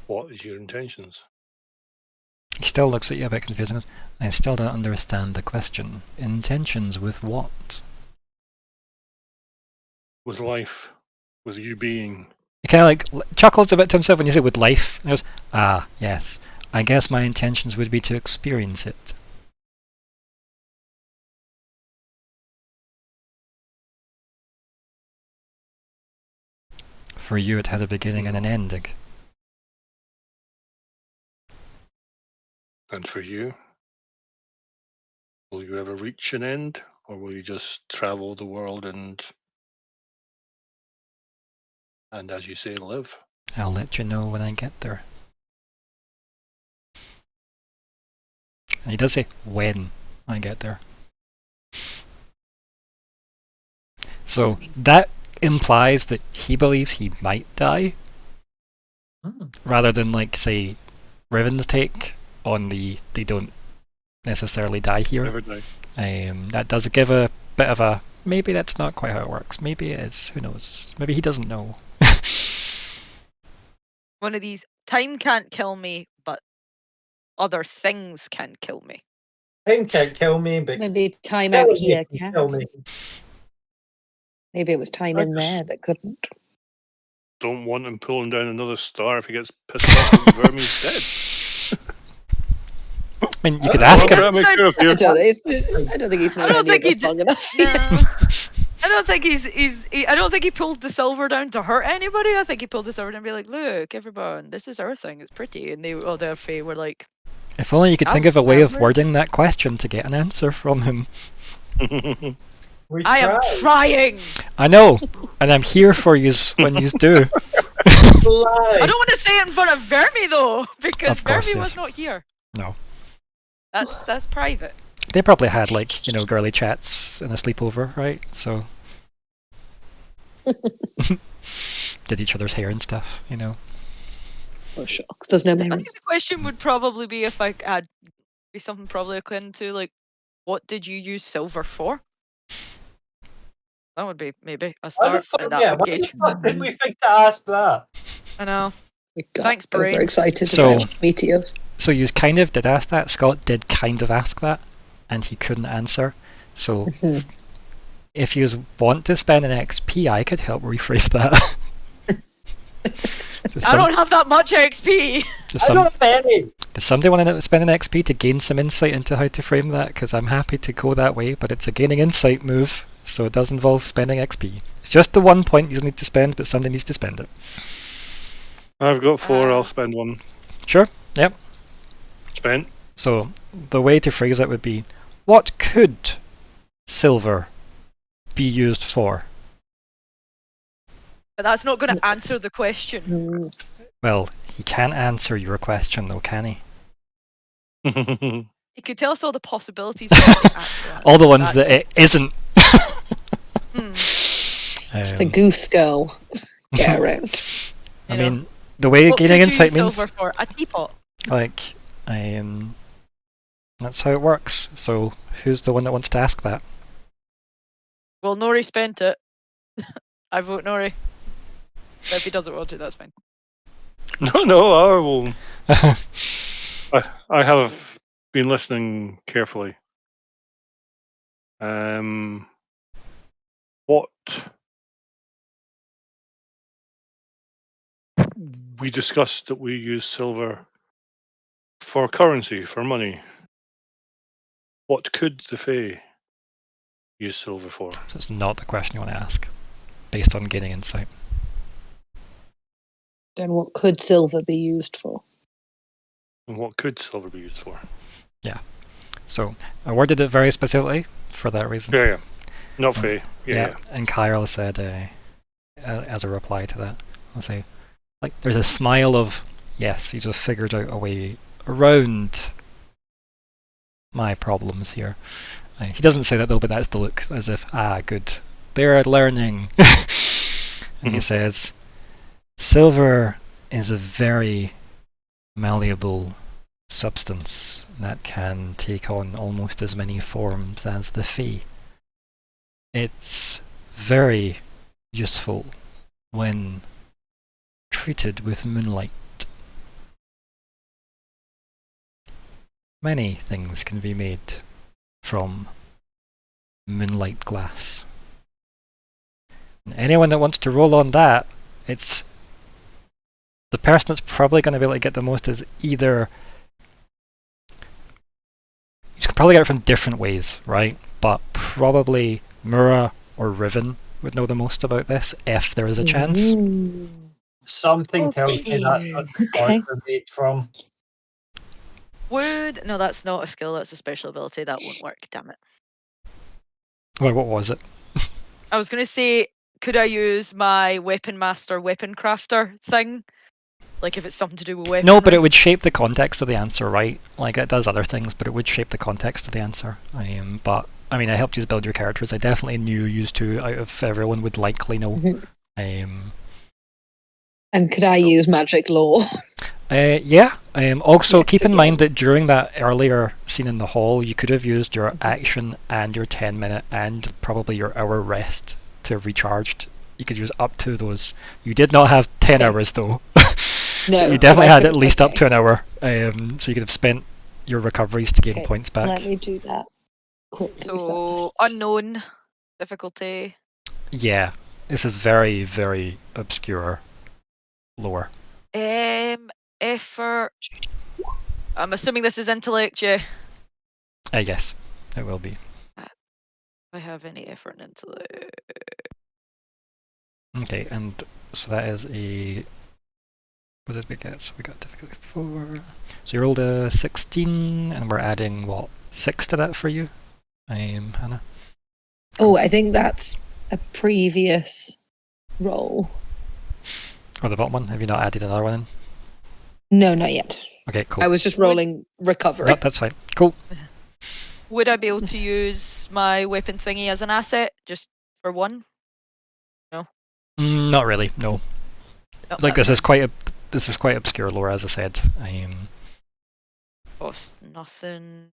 what is your intentions? He still looks at you a bit confused and goes, I still don't understand the question. Intentions with what? With life, with you being. He kind of like chuckles a bit to himself when you say with life. And he goes, ah, yes. I guess my intentions would be to experience it. For you it had a beginning and an ending. And for you, will you ever reach an end, or will you just travel the world and as you say, live? I'll let you know when I get there. And he does say, when I get there. So that implies that he believes he might die, rather than like, say, Riven's take on the they don't necessarily die here. Never die. That does give a bit of a, maybe that's not quite how it works. Maybe it is. Who knows? Maybe he doesn't know. One of these, time can't kill me, but other things can kill me. Time can't kill me, but maybe time out killing me here can can. kill me. Maybe it was time in there that couldn't. Don't want him pulling down another star if he gets pissed off that Vermi's dead. I mean, you could ask him. I don't think he's known any of this long enough. No. I don't think I don't think he pulled the silver down to hurt anybody. I think he pulled the silver down and be like, look, everyone, this is our thing. It's pretty. And their Fae were like, If only you could think of a way of wording that question to get an answer from him. I am trying. I know, and I'm here for yous when yous do. Lie. I don't want to say it in front of Vermi though, because Of course, Vermi yes. was not here. No. That's private. They probably had, like, girly chats in a sleepover, right? So did each other's hair and stuff, For sure. 'Cause there's no I think memories. the question would probably be if I had be something probably akin to like, what did you use silver for? That would be maybe a Why the start, fuck, and that yeah, would why the gauge. fuck did we think to ask that? I know. We got Thanks, brain. overexcited So- about meteors. So you kind of did ask that. Scott did kind of ask that, and he couldn't answer. So if you want to spend an XP, I could help rephrase that. I don't have that much XP. I don't have any. Does somebody want to spend an XP to gain some insight into how to frame that? Because I'm happy to go that way, but it's a gaining insight move, so it does involve spending XP. It's just the 1 point you need to spend, but somebody needs to spend it. I've got 4, I'll spend 1. Sure, yep. Spent. So the way to phrase it would be, what could silver be used for? But that's not going to answer the question. Mm. Well, he can't answer your question though, can he? You could tell us all the possibilities. But not the actual answer. All the ones that it isn't. It's the goose girl. Get around. I mean, the way what gaining could you insight use means, silver for? A teapot. like, that's how it works. So who's the one that wants to ask that? Well, Nori spent it. I vote Nori. But if he doesn't want to, that's fine. No, I will. I have been listening carefully. What we discussed that we use silver for currency, for money. What could the Fae use silver for? So it's not the question you want to ask, based on gaining insight. Then what could silver be used for? And what could silver be used for? Yeah. So I worded it very specifically for that reason. Yeah. Not Fae. Yeah. And Kyle said, as a reply to that, I'll say, like, there's a smile of, yes, he's just figured out a way around my problems here. He doesn't say that though, but that's the look, as if, good, they're learning. And he says, silver is a very malleable substance that can take on almost as many forms as the Fae. It's very useful when treated with moonlight. Many things can be made from moonlight glass. And anyone that wants to roll on that, it's the person that's probably going to be able to get the most is either you can probably get it from different ways, right? But probably Myr'ra or Riven would know the most about this if there is a chance. Something tells me that's what the cards are made from. No, that's not a skill. That's a special ability. That won't work. Damn it. Well, what was it? I was going to say, could I use my weapon master, weapon crafter thing? Like if it's something to do with weaponry? No, but it would shape the context of the answer, right? Like it does other things, but it would shape the context of the answer. But I mean, I helped you build your characters. I definitely knew you two out of everyone would likely know. And could I use magic lore? Yeah. Also, Yeah, keep in again. mind that during that earlier scene in the hall, you could have used your action and your 10-minute and probably your hour rest to have recharged. You could use up to those. You did not have 10 hours though. No. You definitely had at least up to an hour. So you could have spent your recoveries to gain points back. Let me do that quickly. So, first. unknown difficulty. Yeah, this is very, very obscure lore. Effort. I'm assuming this is intellect, yeah. Yes, it will be. Do I have any effort in intellect? Okay, and so that is a... What did we get? So we got difficulty 4. So you rolled a 16, and we're adding, what, 6 to that for you? Hannah? Oh, I think that's a previous roll. Or the bottom one? Have you not added another one in? No, not yet. Okay, cool. I was just rolling recovery. No, that's fine. Cool. Would I be able to use my weapon thingy as an asset just for one? No. Not really. No. No, Like that's this is quite obscure lore, as I said. cost nothing.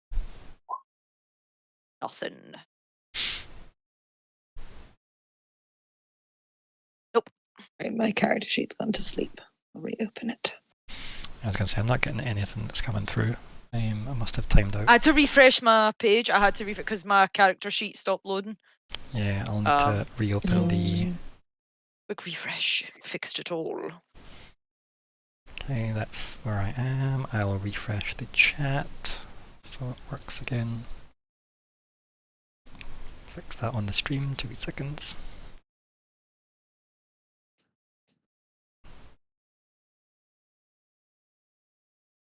Nothing. Nope. Right, my character sheet's gone to sleep. I'll reopen it. I was going to say I'm not getting anything that's coming through. I must have timed out. I had to refresh my page. I had to refresh because my character sheet stopped loading. Yeah, I'll need to reopen the... Quick refresh. Fixed it all. Okay, that's where I am. I'll refresh the chat so it works again. Fix that on the stream, 2 seconds.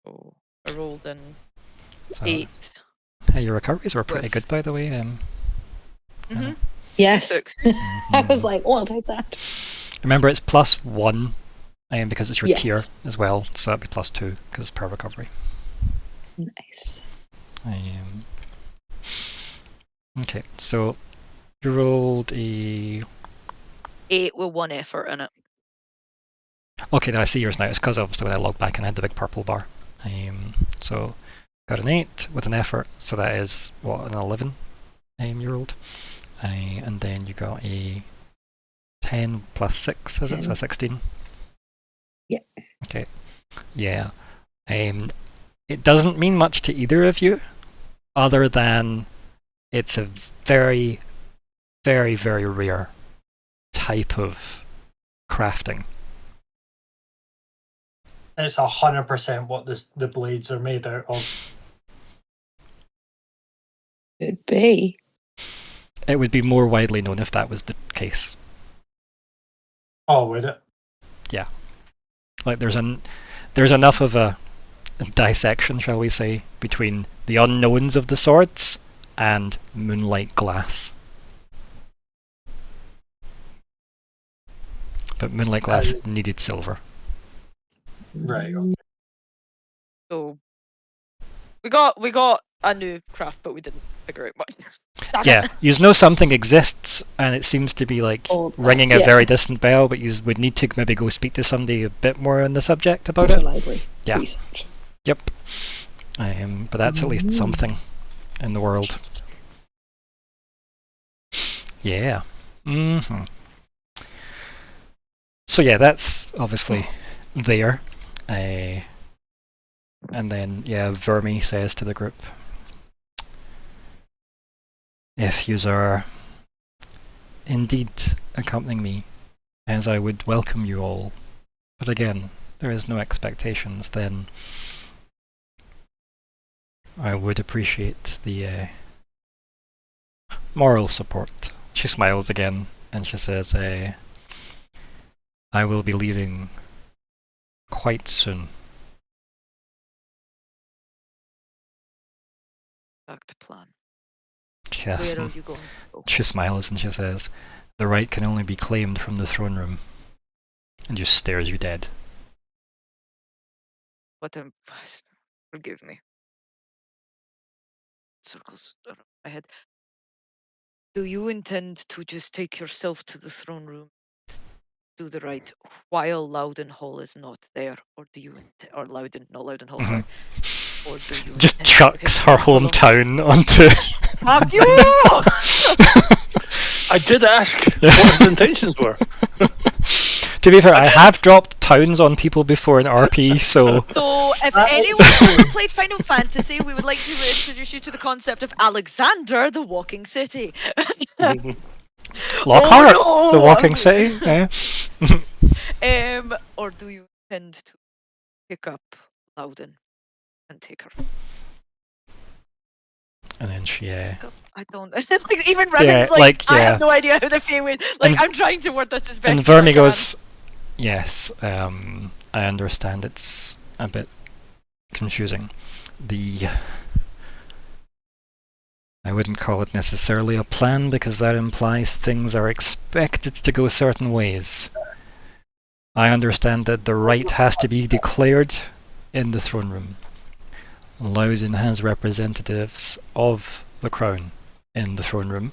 Oh, I rolled in. So, 8. hey, your recoveries were pretty With- good, by the way. Mm-hmm. Yes. 6. I was like, oh, I'll take that. Remember, it's +1 because it's your Yes. tier as well, so that'd be +2 because it's per recovery. Nice. Okay, so you rolled a... 8 with 1 effort in it. Okay, now I see yours now. It's because obviously when I logged back and I had the big purple bar. So got an 8 with an effort, so that is, what, an 11 you rolled. And then you got a 10 plus 6, is it? So 16? Yeah. Okay. Yeah. It doesn't mean much to either of you, other than it's a very, very, very rare type of crafting. It's 100% what the blades are made out of. Could be. It would be more widely known if that was the case. Oh, would it? Like there's enough of a dissection, shall we say, between the unknowns of the swords and moonlight glass. But moonlight glass needed silver. Right. So we got a new craft, but we didn't figure out much. Yeah, you know something exists, and it seems to be like Oh, ringing a yes. very distant bell, but you would need to maybe go speak to somebody a bit more on the subject about The it. library. Yeah. Research. Yep. But that's at least something in the world. Yeah. So yeah, that's obviously there. And then, yeah, Vermi says to the group, if yous are indeed accompanying me, as I would welcome you all, but again, there is no expectations, then I would appreciate the moral support. She smiles again, and she says, I will be leaving quite soon. Back to plan. Yes. Where are you going to go? She smiles and she says, the right can only be claimed from the throne room, and just stares you dead. Forgive me. Circles around my head. Do you intend to just take yourself to the throne room, do the right, while Loudon Hall is not there, or do you or Loudon, not Loudon Hall, sorry, or do you Just intend to chucks pick her people along- hometown onto... Fuck you! I did ask what his intentions were. To be fair, I have dropped towns on people before in RP, so... So, if anyone's ever played Final Fantasy, we would like to introduce you to the concept of Alexander, the Walking City. Lockhart, Oh, no! the walking city. Or do you intend to pick up Loudon and take her? And then she... I don't. Like, even Revan's I have no idea how the Fae would. Like, And- I'm trying to word this as best And as I Vermi can. goes, yes, I understand it's a bit confusing. I wouldn't call it necessarily a plan, because that implies things are expected to go certain ways. I understand that the right has to be declared in the throne room. Loudon has representatives of the crown in the throne room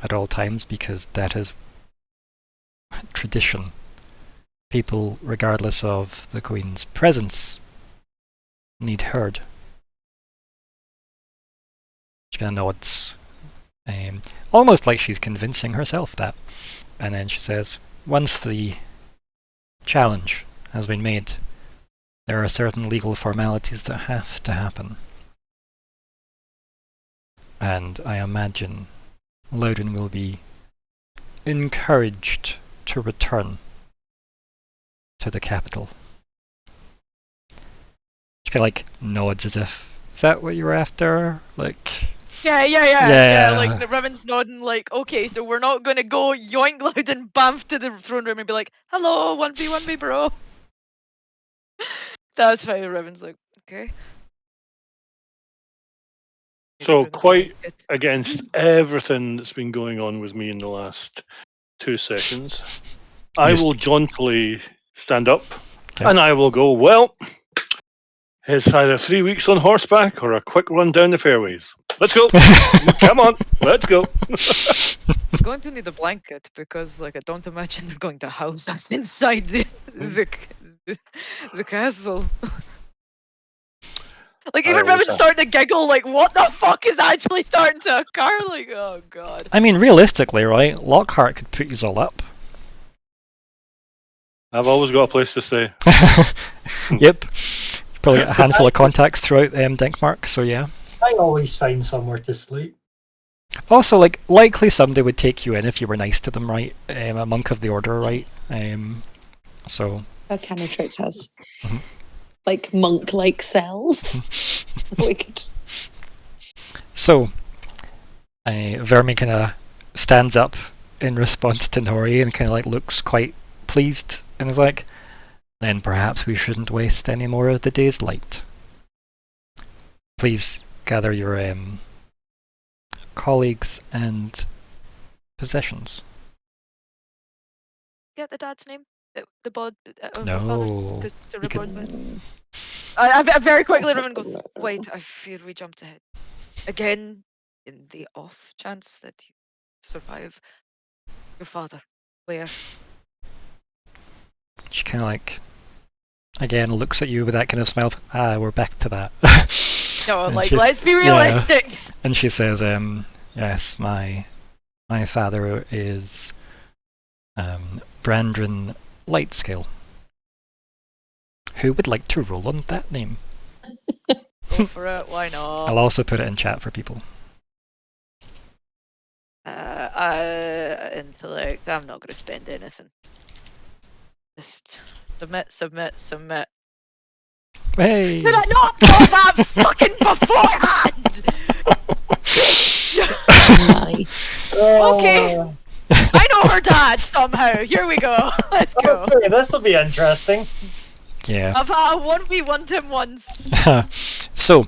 at all times, because that is tradition. People, regardless of the Queen's presence, need heard. She kind of nods, almost like she's convincing herself that. And then she says, once the challenge has been made, there are certain legal formalities that have to happen. And I imagine Loudon will be encouraged to return to the capital. She kind of like nods as if, is that what you were after? Like... Yeah. Like the Revan's nodding, like, okay, so we're not gonna go yoink Loudon bamf to the throne room and be like, hello, 1v1v, bro. That's fine. Revan's like, okay. So bring a quite blanket. against everything that's been going on with me in the last 2 sessions, I Yes. will jauntily stand up Okay. and I will go, well, it's either 3 weeks on horseback or a quick run down the fairways. Let's go. Come on, let's go. I'm going to need a blanket because, like, I don't imagine they're going to house us inside the castle. Like, I even always Riven's have- starting to giggle, like, what the fuck is actually starting to occur? Like, oh god. I mean, realistically, right? Lockhart could put you all up. I've always got a place to stay. Yep. Probably got a handful of contacts throughout Dinkmark, so yeah. I always find somewhere to sleep. Also, like, likely somebody would take you in if you were nice to them, right? A monk of the order, right? So. Canatrix has Mhm. like monk-like cells. We could. So, Vermin kind of stands up in response to Nori and kind of like looks quite pleased and is like, then perhaps we shouldn't waste any more of the day's light. Please gather your colleagues and possessions. Get the dad's name? The bod? No. You Mm, I very quickly Riven goes, wait, I fear we jumped ahead. Again, in the off chance that you survive. Your father, where? She kind of like, again, looks at you with that kind of smile. We're back to that. No, And like, she's- let's be realistic. And she says, yes, my father is Brandon Lightscale. Who would like to roll on that name? Go for it, why not? I'll also put it in chat for people. Intellect, I'm not going to spend anything. Just submit. Hey! Did I not know that fucking beforehand? nice. Okay. I know her dad somehow. Here we go. Let's go. Okay, this will be interesting. Yeah. I've 1v1'd him once. So,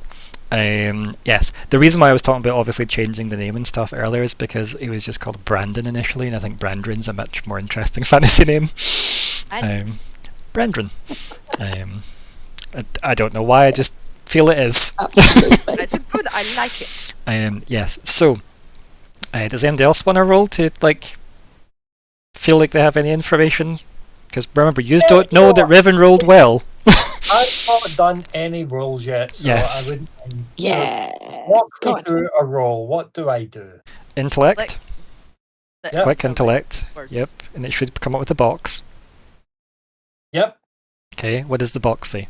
yes, the reason why I was talking about obviously changing the name and stuff earlier is because he was just called Brandon initially, and I think Brandrin's a much more interesting fantasy name. Brandrin. I don't know why, I just feel it is. Absolutely. It's good. I like it. Yes, so, does anybody else want to roll to, like, feel like they have any information? Because remember, you don't know that Riven rolled well. I've not done any rolls yet, so Yes. I wouldn't. Yeah. Walk Go me on. through a roll. What do I do? Intellect. Yep. Quick intellect. Word. Yep, and it should come up with a box. Yep. Okay, what does the box say?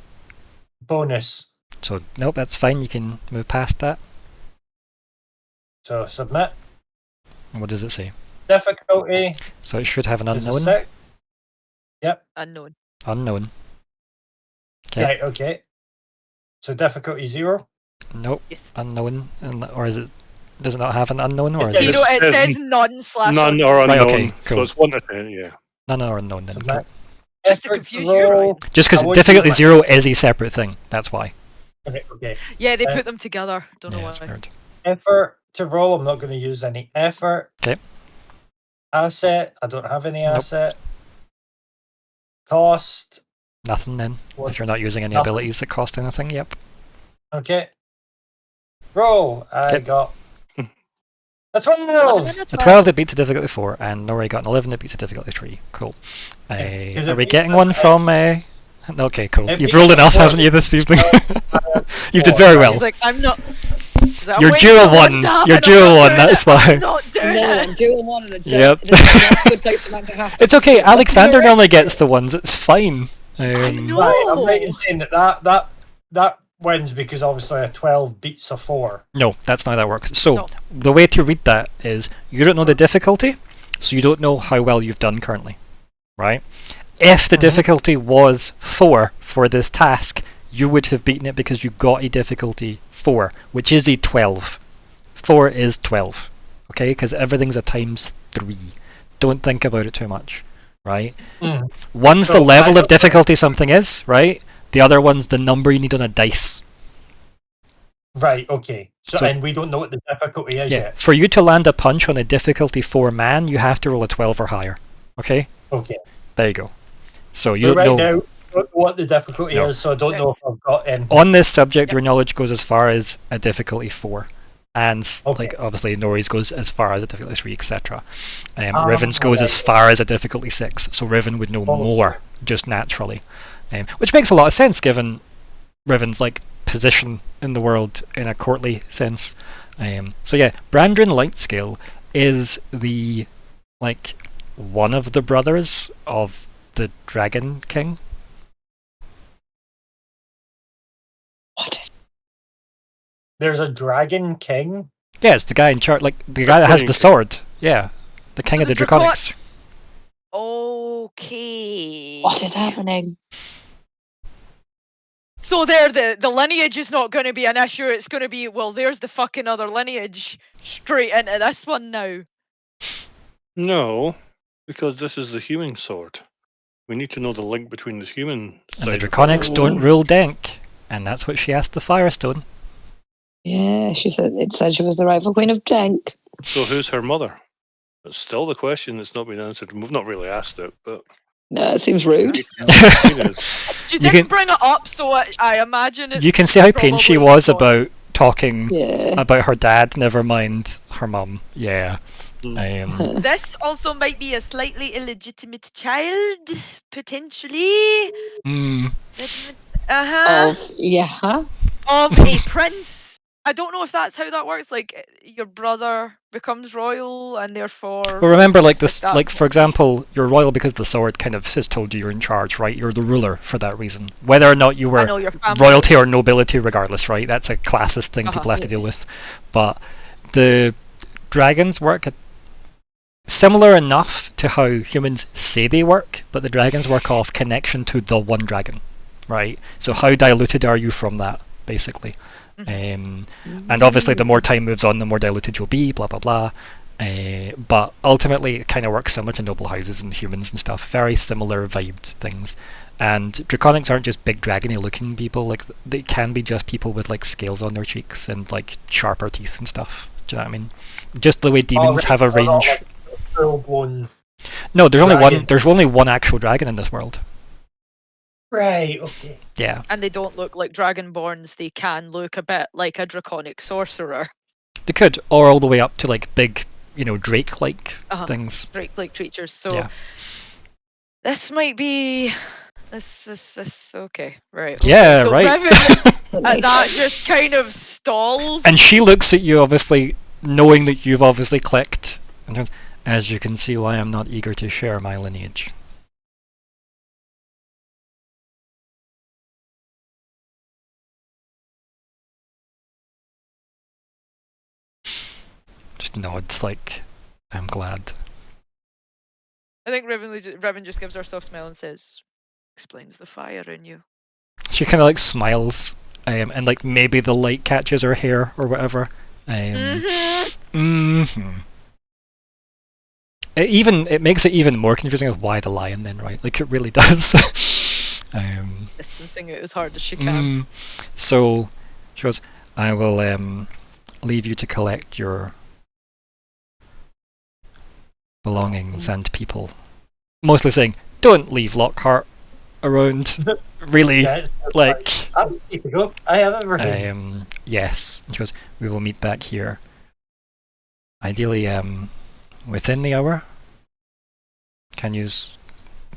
Bonus. So, nope, that's fine, you can move past that. So submit. And what does it say? Difficulty. So it should have an Is a unknown. six. Unknown. Unknown. Okay. Right. Okay. So difficulty 0. Nope. Yes. Unknown. Or is it? Does it not have an unknown? Or is Yeah, it Zero. It There's says none/. None or Right, unknown. okay, cool. So it's 1 to 10, yeah. none or unknown? Then. Submit. Just to Effort confuse you, Ryan. roll. Just because I won't difficulty do 0 is a separate thing. That's why. Okay. Okay. Yeah, they put them together. Don't know Yeah, why. it's weird. Effort to roll. I'm not going to use any effort. Okay. Asset. I don't have any Nope. asset. Cost. Nothing then. What? If you're not using any Nothing. abilities that cost anything, yep. Okay. Roll. I Okay. got a 12. A 12 that beats a difficulty 4, and Nori got an 11 that beats a difficulty 3. Cool. Okay, 'cause Are it we beats getting a- one from... Okay, cool. it You've beats rolled a enough, 4. haven't you, this evening? You did Four. very well. She's like, I'm not. She's like, You're I'm waiting dual for one. to happen, You're I'm dual not one, doing that's it, why. I'm not doing No, it. doing one and a Yep. That's a good place for that to happen. It's okay, Alexander You're normally gets the ones, it's fine. I know. Right, I'm right in saying that wins because obviously a 12 beats a 4. No, that's not how that works. So, No. the way to read that is, you don't know the difficulty, so you don't know how well you've done currently. Right? If the Mhm. difficulty was 4 for this task, you would have beaten it because you got a difficulty 4, which is a 12. 4 is 12. Okay? Because everything's a times 3. Don't think about it too much. Right? Mm. One's the So, level I- of difficulty something is, right? The other one's the number you need on a dice. Right, okay. So, So- and we don't know what the difficulty is Yeah, yet. for you to land a punch on a difficulty 4 man, you have to roll a 12 or higher. Okay? Okay. There you go. So you So don't right know. now, I don't know what the difficulty No. is, so I don't know if I've got On this subject, Yep. your knowledge goes as far as a difficulty 4. And Okay. like obviously Nori's goes as far as a difficulty 3, etc. Ah, Riven's goes as right. far as a difficulty 6, so Riven would know Oh. more just naturally. Which makes a lot of sense given Riven's like position in the world in a courtly sense. So yeah, Brandon Lightscale is the like one of the brothers of the Dragon King. What is There's a Dragon King. Yeah, it's the guy in charge, like the guy that has the sword. Yeah, the king of the The Draconic- Draconics. Okay. what is happening? So there, the lineage is not going to be an issue. It's going to be, well, there's the fucking other lineage straight into this one now. No, because this is the human sword. We need to know the link between the human And the side of Draconics it. don't rule Denk, and that's what she asked the Firestone. Yeah, she said it said she was the rightful queen of Jank. So who's her mother? It's still the question that's not been answered. We've not really asked it, but No, it seems rude. Queen is. She You didn't can- bring it up, so I imagine it's You can see how pained she probably was not. about talking Yeah. about her dad, never mind her mum. Yeah. This also might be a slightly illegitimate child, potentially. mm, Uh-huh. Of a prince. I don't know if that's how that works. Like, your brother becomes royal, and therefore... Well, remember, like this, that- like for example, you're royal because the sword kind of has told you you're in charge, right? You're the ruler for that reason. Whether or not you I were know your family. royalty or nobility, regardless, right? That's a classist thing people have to deal with. But the dragons work similar enough to how humans say they work, but the dragons work off connection to the one dragon, right? So how diluted are you from that, basically? And obviously the more time moves on, the more diluted you'll be, blah blah blah. But ultimately it kind of works similar to noble houses and humans and stuff, very similar vibed things. And Draconics aren't just big dragony looking people, like they can be just people with like scales on their cheeks and like sharper teeth and stuff. Do you know what I mean? Just the way demons have a range. Full blown. No, there's only dragon. one. There's only one actual dragon in this world. Right, okay. Yeah, And they don't look like dragonborns. They can look a bit like a draconic sorcerer. they could, or all the way up to like big, drake-like Uh-huh. things. Drake-like creatures. So Yeah. this might be... This okay, right. Yeah, so right. Riven, that just kind of stalls. And she looks at you, obviously, knowing that you've obviously clicked. And goes, as you can see, why I'm not eager to share my lineage. Just nods like, I'm glad. I think Riven just gives her a soft smile and says, explains the fire in you. She kind of like smiles, and like maybe the light catches her hair or whatever. Mm-hmm. It makes it even more confusing of why the lion then, right? Like it really does. Distancing it as hard as she can. So she goes, I will leave you to collect your belongings and people. Mostly saying, don't leave Lockhart around. Really, Yeah, it's like, I'm ready to go. I have everything. yes. And she goes, we will meet back here. Ideally, within the hour. Can you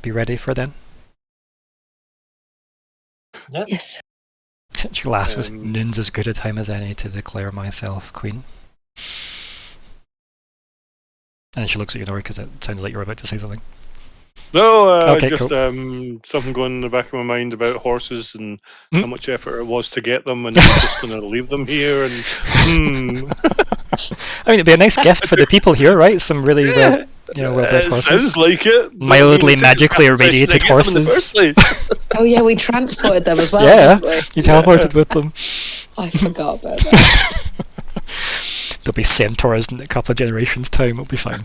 be ready for then? Yes. She laughs. Goes, Um, noon's as good a time as any to declare myself queen. And she looks at you, Nori, because it sounded like you were about to say something. No, Okay, just cool. something going in the back of my mind about horses and Hmm? how much effort it was to get them, and I'm just going to leave them here. And I mean, it'd be a nice gift for the people here, right? Some really well, well-bred it horses. sounds like it. Mildly Don't mean to magically get the impression irradiated I get them in the horses. first place. Oh yeah, we transported them as well. Yeah. didn't we? You teleported with them. I forgot about that. There'll be centaurs in a couple of generations' time. It'll be fine.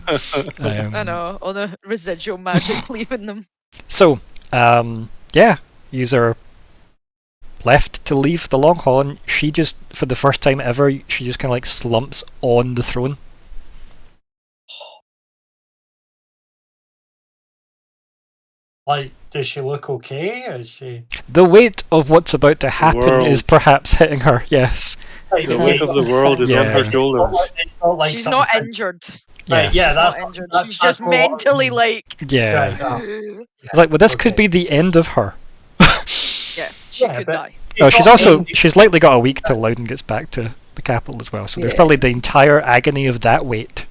I know, all the residual magic leaving them. So, yeah, user left to leave the long hall, and she just, for the first time ever, she just kind of like slumps on the throne. Like, does she look okay? Is she? The weight of what's about to happen world. is perhaps hitting her, yes. The weight of the world is on her shoulders. Like She's not injured. Right, Yes. yeah, She's that's not injured. that's- She's that's just what- mentally like. Yeah. Right, yeah. It's like, well, this could Okay. be the end of her. Yeah, she Yeah, could but- die. Oh, she's likely got a week till Loudon gets back to the capital as well, so there's Yeah. probably the entire agony of that weight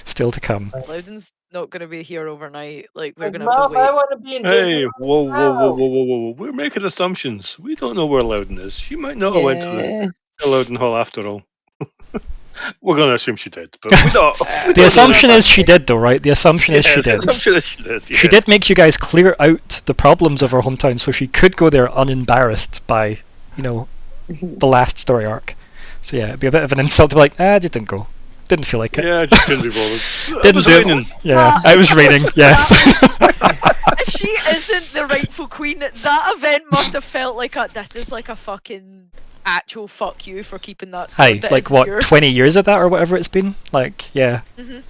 still to come. Loudon's not going to be here overnight. Like, we're Like, going to have to Mom, I wait. want to be in Hey, Disney. whoa. We're making assumptions. We don't know where Loudon is. She might not have went to Yeah. the Loudon Hall after all. We're going to assume she did, but we don't. The assumption is she did, though, right? The assumption is she The did. assumption is she did. She yeah. did make you guys clear out the problems of her hometown, so she could go there unembarrassed by, the last story arc. So yeah, it'd be a bit of an insult to be like, I just didn't go. Didn't feel like it. Yeah, I just couldn't be bothered. Didn't was do raining. it. Yeah, I was raining, yes. If she isn't the rightful queen, that event must have felt like this is like a fucking actual fuck you for keeping that sword Hi, that like isn't what, yours. 20 years of that or whatever it's been? Like, yeah. Mhm.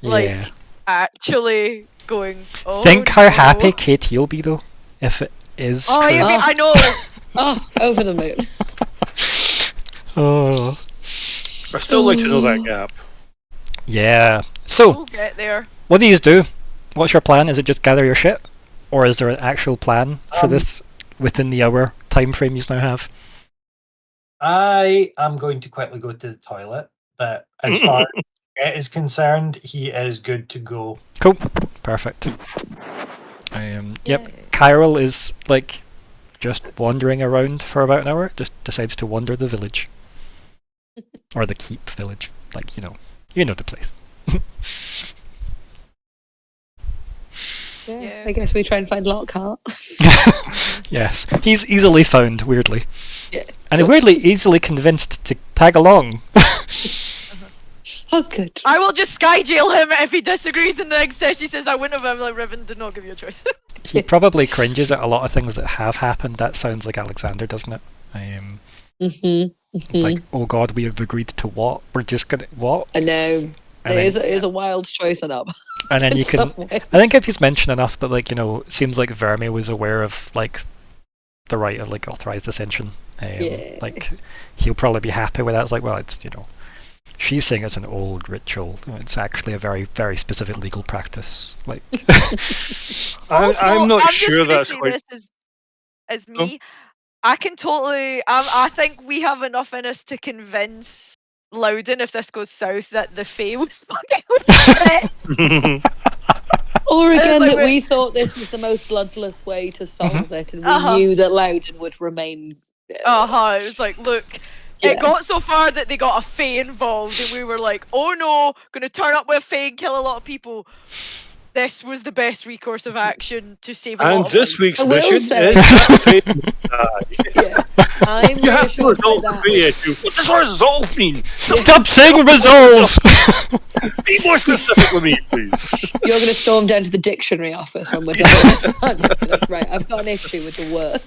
Yeah. Like, actually going, oh Think how no. happy Kate will be, though, if it is Oh, true. you mean, I know. Oh, over the moon. Oh. I still like to know that gap. Yeah. So, We'll get there. what do you do? What's your plan? Is it just gather your shit? Or is there an actual plan for this within the hour time frame you now have? I am going to quickly go to the toilet, but as far as Jett is concerned, he is good to go. Cool. Perfect. Yep. Yay. Kyril is like just wandering around for about an hour. Just decides to wander the village. Or the keep village. Like, you know the place. Yeah. I guess we try and find Lockhart. Yes. He's easily found, weirdly. Yeah. And weirdly easily convinced to tag along. Oh, good. I will just sky jail him if he disagrees in the next session. He says, I wouldn't have. I'm like, Riven did not give you a choice. He probably cringes at a lot of things that have happened. That sounds like Alexander, doesn't it? Like, oh god, we have agreed to what? We're just gonna what? I know. And It then- is a wild choice enough. And then in you can. some way. I think if he's mentioned enough that, like, it seems like Verme was aware of like the right of like authorized ascension. Yeah. Like, he'll probably be happy with that. It's like, well, it's she's saying it's an old ritual. It's actually a very, very specific legal practice. Like, Also, I'm not I'm sure just gonna that's say quite. this as me. I can totally. I think we have enough in us to convince Loudon, if this goes south, that the Fae was fucking with it. Or It's again, like that we're- we thought this was the most bloodless way to solve it, and we Uh-huh. knew that Loudon would remain. It was like, look, Yeah. it got so far that they got a Fae involved, and we were like, oh no, gonna turn up with a Fae and kill a lot of people. This was the best recourse of action to save a lot And of this lives. week's I will mission say- is that Fate Yeah. I'm You have to reassured by resolve the that. Fate issue. What does resolve mean? stop saying resolve. Be more specific with me, please. You're going to storm down to the dictionary office when we're done with this, aren't you? Right, I've got an issue with the word.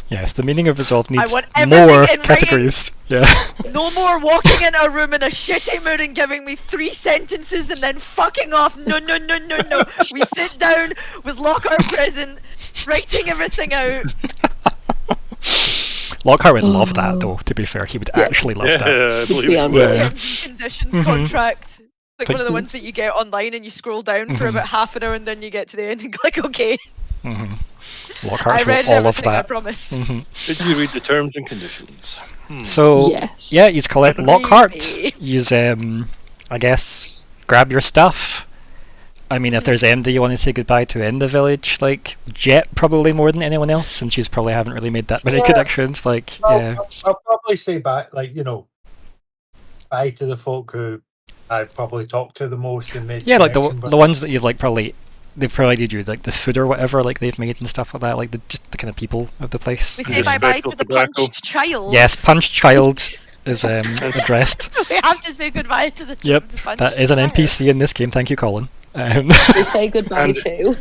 Yes, the meaning of resolve needs want everything more in writing. categories. Yeah. No more walking into a room in a shitty mood and giving me 3 sentences and then fucking off. No. We sit down with Lockhart present, writing everything out. Lockhart would love that, though. To be fair, he would actually love that. Yeah, I believe the it. umbrella. Yeah. Terms and conditions contract. Like one of the Mhm. ones that you get online and you scroll down for about half an hour and then you get to the end and click OK. hmm I Lockhart's read wrote all of everything, I that. promise. hmm Did you read the terms and conditions? So Yes. yeah, you collect Lockhart. Really? Use I guess grab your stuff. I mean, if there's MD you want to say goodbye to in the village, like Jett probably more than anyone else, since you probably haven't really made that many Yeah. connections. Like, yeah, I'll probably say back, bye to the folk who I've probably talked to the most and made yeah, like connection with. the ones that you've like probably they've provided you like the food or whatever, like they've made and stuff like that, like just the kind of people of the place. We And say bye bye respectful to the tobacco. punched child. Yes, Punch Child is addressed. We have to say goodbye to the Yep, the punched that is an child. NPC in this game. Thank you, Colin. We say goodbye And- to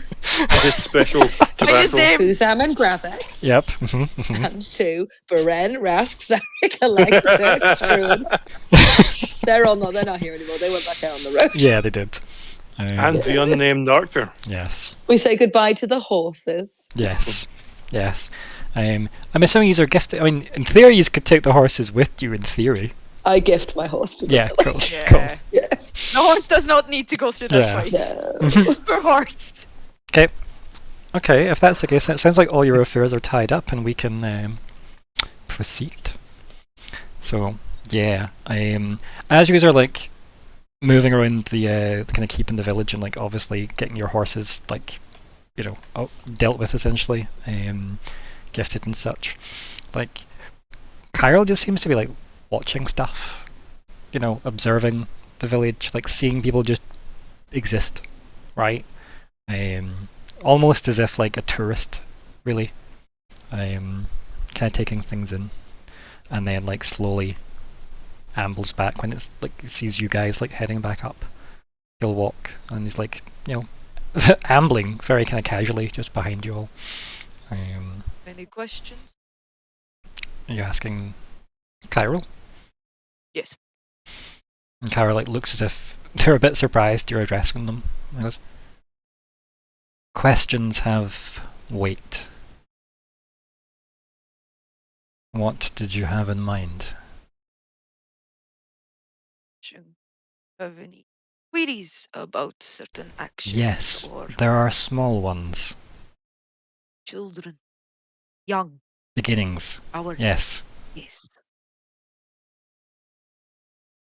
This special What's his tobacco. name? Husam and Graphic, Yep. and to Beren, Rask, Zarek, Electric, Struan. They're not here anymore. They went back out on the road. Yeah, they did. And the unnamed doctor. Yes. We say goodbye to the horses. Yes. Yes. I'm assuming these are gifted. I mean, in theory, you could take the horses with you. In theory. I gift my horse to the Yeah. Cool. Yeah. Cool. Yeah. The horse does not need to go through this Yeah. fight. For horse. Okay. If that's the case, then it sounds like all your affairs are tied up, and we can proceed. So yeah. As you guys are like moving around the kind of keeping the village and like obviously getting your horses like dealt with essentially, gifted and such. Like Kyril just seems to be like watching stuff, observing the village, like seeing people just exist, right? Almost as if like a tourist, really. Kind of taking things in, and then like slowly ambles back when it's like he sees you guys like heading back up. He'll walk and he's like ambling very kind of casually just behind you all. Any questions? Are you asking Kyril? Yes. And Kyril like looks as if they're a bit surprised you're addressing them. He goes, questions have weight. What did you have in mind? Have any queries about certain actions Yes, or there are small ones. children? Young. Beginnings. Our Yes. yes.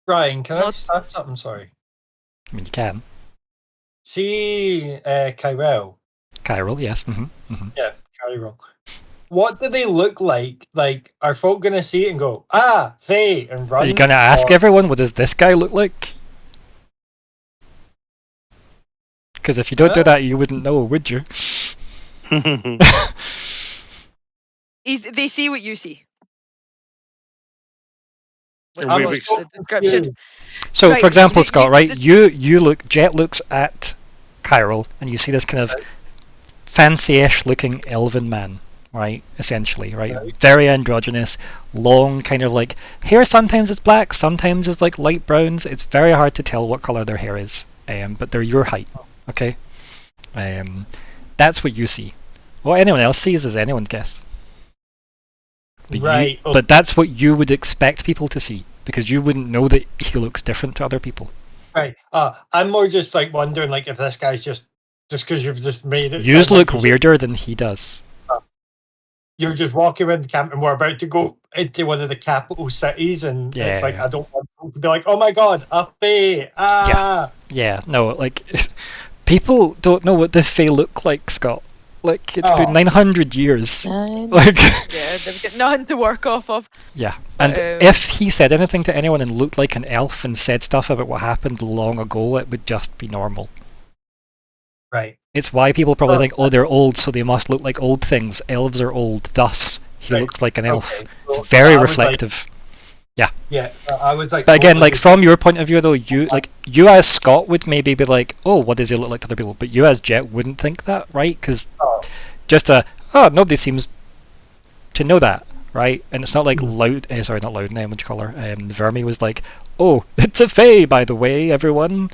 Brian, can I Not- just ask something? Sorry. I mean, you can. See, Kyrell. Kyril, yes. Yeah, Kyrell. What do they look like? Like, are folk gonna see it and go, "Ah, Faye," and run? Are you gonna ask or- everyone, what does this guy look like? Because if you don't do that, you wouldn't know, would you? They see what you see. Which And was we've the description. So, Right, for example, the- Scott, the- right? the- Jett looks at Kyril, and you see this kind of fancy-ish looking elven man, right? Essentially, right? Very androgynous, long, kind of like hair. Sometimes it's black, sometimes it's like light browns. It's very hard to tell what color their hair is, but they're your height, okay? That's what you see. What anyone else sees is anyone's guess. But Right. but that's what you would expect people to see, because you wouldn't know that he looks different to other people. Right. I'm more just like wondering, like, if this guy's just because you've just made it. You sound like look he's- weirder than he does. You're just walking around the camp, and we're about to go into one of the capital cities, and Yeah, it's like yeah. I don't want people to be like, "Oh my god, a Faye!" Ah. Yeah, no, like people don't know what the Fae look like, Scott. Like it's been 900 years. Like Yeah, they've got nothing to work off of. yeah, and Um, if he said anything to anyone and looked like an elf and said stuff about what happened long ago, it would just be normal. Right. It's why people probably think, oh, they're old, so they must look like old things. Elves are old, thus he Right. looks like an elf. Okay, It's so very I was like- reflective. Yeah, I was like. But again, totally like from your point of view, though, you as Scott would maybe be like, oh, what does he look like to other people? But you as Jett wouldn't think that, right? Because Oh. just nobody seems to know that, right? And it's not like loud. Sorry, not loud. What do you call her? Vermi was like, oh, it's a Fae, by the way, everyone.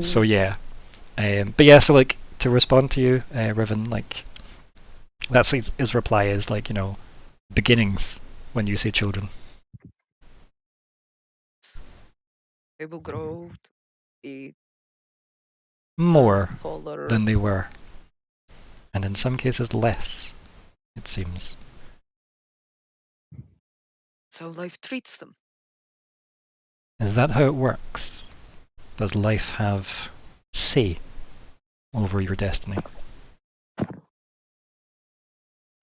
So yeah, but yeah. So like to respond to you, Riven, like that's his reply is like beginnings when you say children. They will grow to be More taller. than they were, and in some cases less, it seems. That's how life treats them. Is that how it works? Does life have say over your destiny?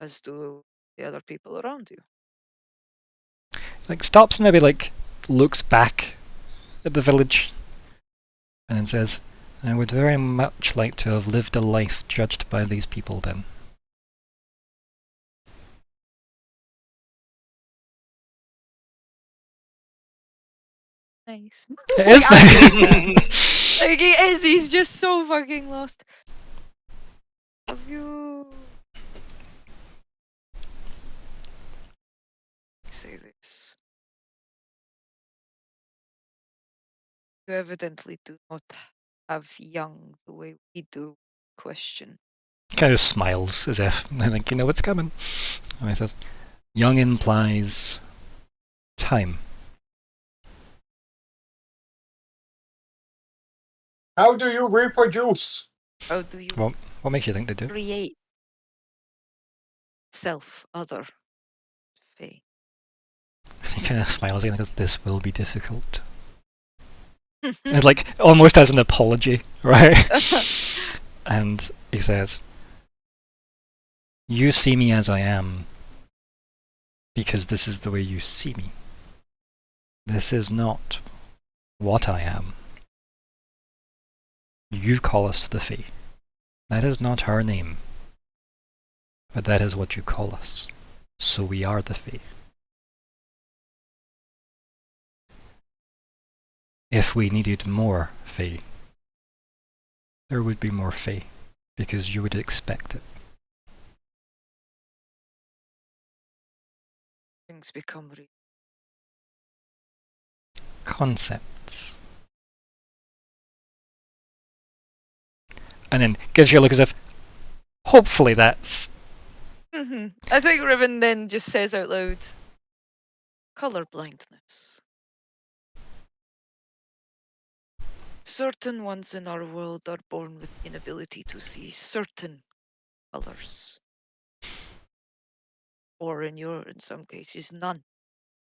As do the other people around you. Like stops and maybe like looks back at the village and then says, I would very much like to have lived a life judged by these people then. Nice. It is nice. Like he is, he's just so fucking lost. Have you say this? You evidently do not have young the way we do. Question. Kind of smiles as if I think you know what's coming. And he says, "Young implies time." How do you reproduce? How do you What makes you think they do? create self, other, Fae? He kind of smiles again because this will be difficult. It's like almost as an apology, right? And he says, "You see me as I am because this is the way you see me. This is not what I am. You call us the Fae. That is not our name, but that is what you call us. So we are the Fae. If we needed more Fae, there would be more Fae, because you would expect it." Things become real. Concepts. And then gives you a look as if, hopefully that's... I think Riven then just says out loud, color blindness. Certain ones in our world are born with the inability to see certain colors. Or in some cases, none.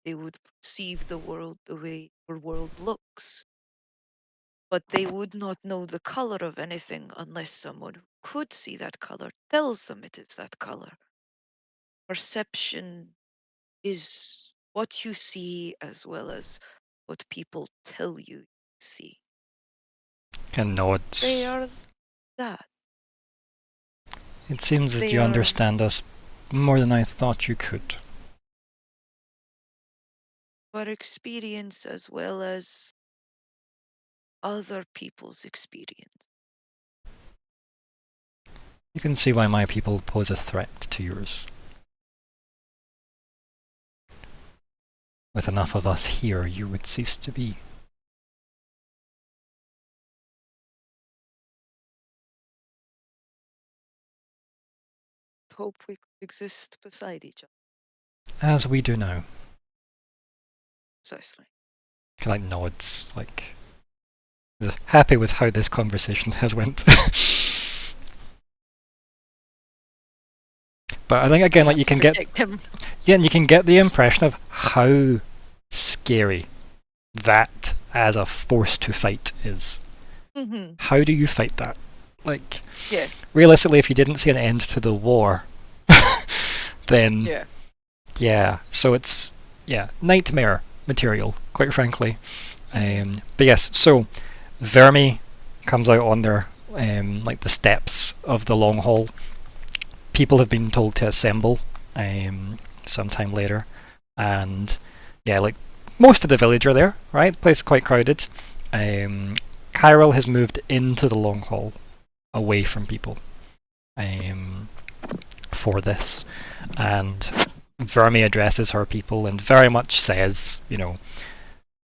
They would perceive the world the way our world looks. But they would not know the color of anything unless someone who could see that color tells them it is that color. Perception is what you see as well as what people tell you you see. And nods. They are that. It seems that They you are- understand us more than I thought you could. Our experience as well as other people's experience. You can see why my people pose a threat to yours. With enough of us here, you would cease to be. Hope we could exist beside each other. As we do now. Precisely. Like nods, like is happy with how this conversation has went. But I think again, like you can get, Protect him. yeah, and you can get the impression of how scary that as a force to fight is. How do you fight that? Like, Yeah. realistically, if you didn't see an end to the war, then Yeah. so it's nightmare material, quite frankly. But yes, so Vermi comes out on their like the steps of the long hall. People have been told to assemble sometime later, and yeah, like most of the village are there, right? Place is quite crowded. Kyril has moved into the long hall, away from people, for this, and Vermi addresses her people and very much says, you know,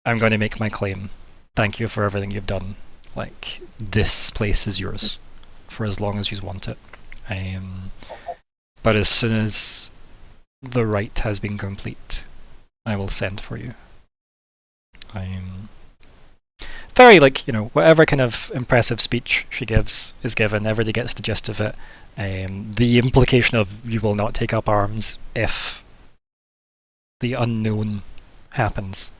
"I'm going to make my claim. Thank you for everything you've done. Like, this place is yours for as long as you want it. But as soon as the rite has been complete, I will send for you." Very, like, you know, whatever kind of impressive speech she gives is given, everybody gets the gist of it. The implication of you will not take up arms if the unknown happens.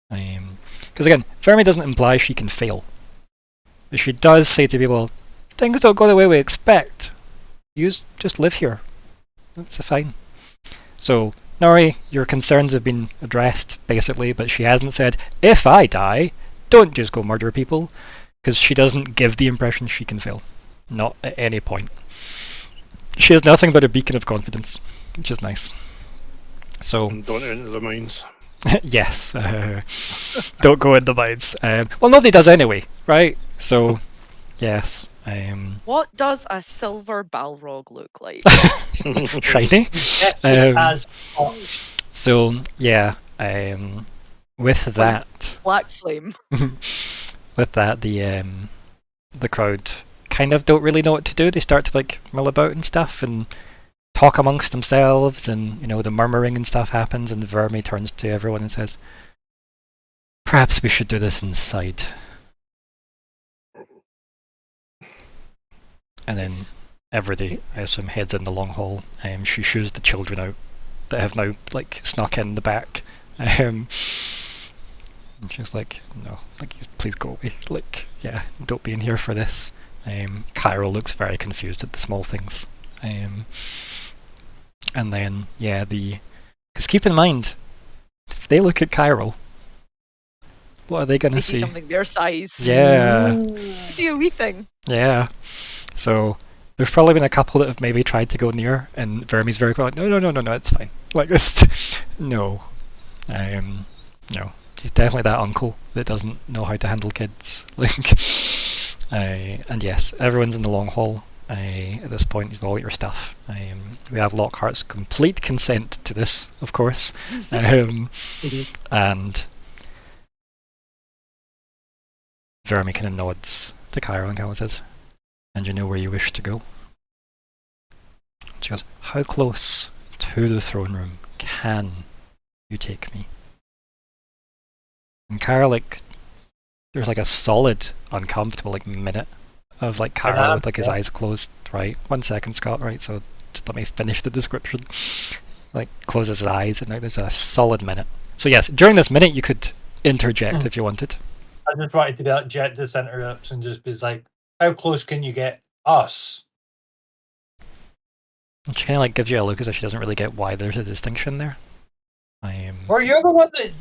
Because again, Vermi doesn't imply she can fail. But she does say to people, things don't go the way we expect. You just live here. That's fine. So, Nori, your concerns have been addressed, basically, but she hasn't said, if I die, don't just go murder people, because she doesn't give the impression she can fail. Not at any point. She has nothing but a beacon of confidence, which is nice. So, And don't enter the mines. yes, don't go in the mines. Well, nobody does anyway. right? So, yes, What does a silver Balrog look like? shiny. It has So yeah, with that, Black flame. with that, the crowd kind of don't really know what to do. They start to like mill about and stuff and talk amongst themselves, and you know the murmuring and stuff happens. And Vermi turns to everyone and says, "Perhaps we should do this inside." And then everybody, I assume, heads in the long hall. She shoos the children out that have now like snuck in the back. And she's like, "No, like please go away. Like, yeah, don't be in here for this." Cairo looks very confused at the small things. And then yeah, because keep in mind, if they look at Cairo, what are they gonna They see? see something their size. Yeah. See a wee thing. Yeah. So there's probably been a couple that have maybe tried to go near, and Vermi's very quick, like, no, it's fine. Like this, no. No. She's definitely that uncle that doesn't know how to handle kids. Like, and yes, everyone's in the long hall. At this point, you've all got your stuff. We have Lockhart's complete consent to this, of course. And Vermi kind of nods to Cairo and kind of says, "And you know where you wish to go?" She goes, "How close to the throne room can you take me?" And Cairo, like, there's like a solid, uncomfortable like minute of like Cairo with like his eyes closed. Right, 1 second, Scott. Right, so just let me finish the description. Like, closes his eyes, and like there's a solid minute. So yes, during this minute, you could interject if you wanted. I just wanted to be like Jett just interrupts and just be like, "How close can you get us?" And she kind of like gives you a look as if she doesn't really get why there's a distinction there. Well, you're the one that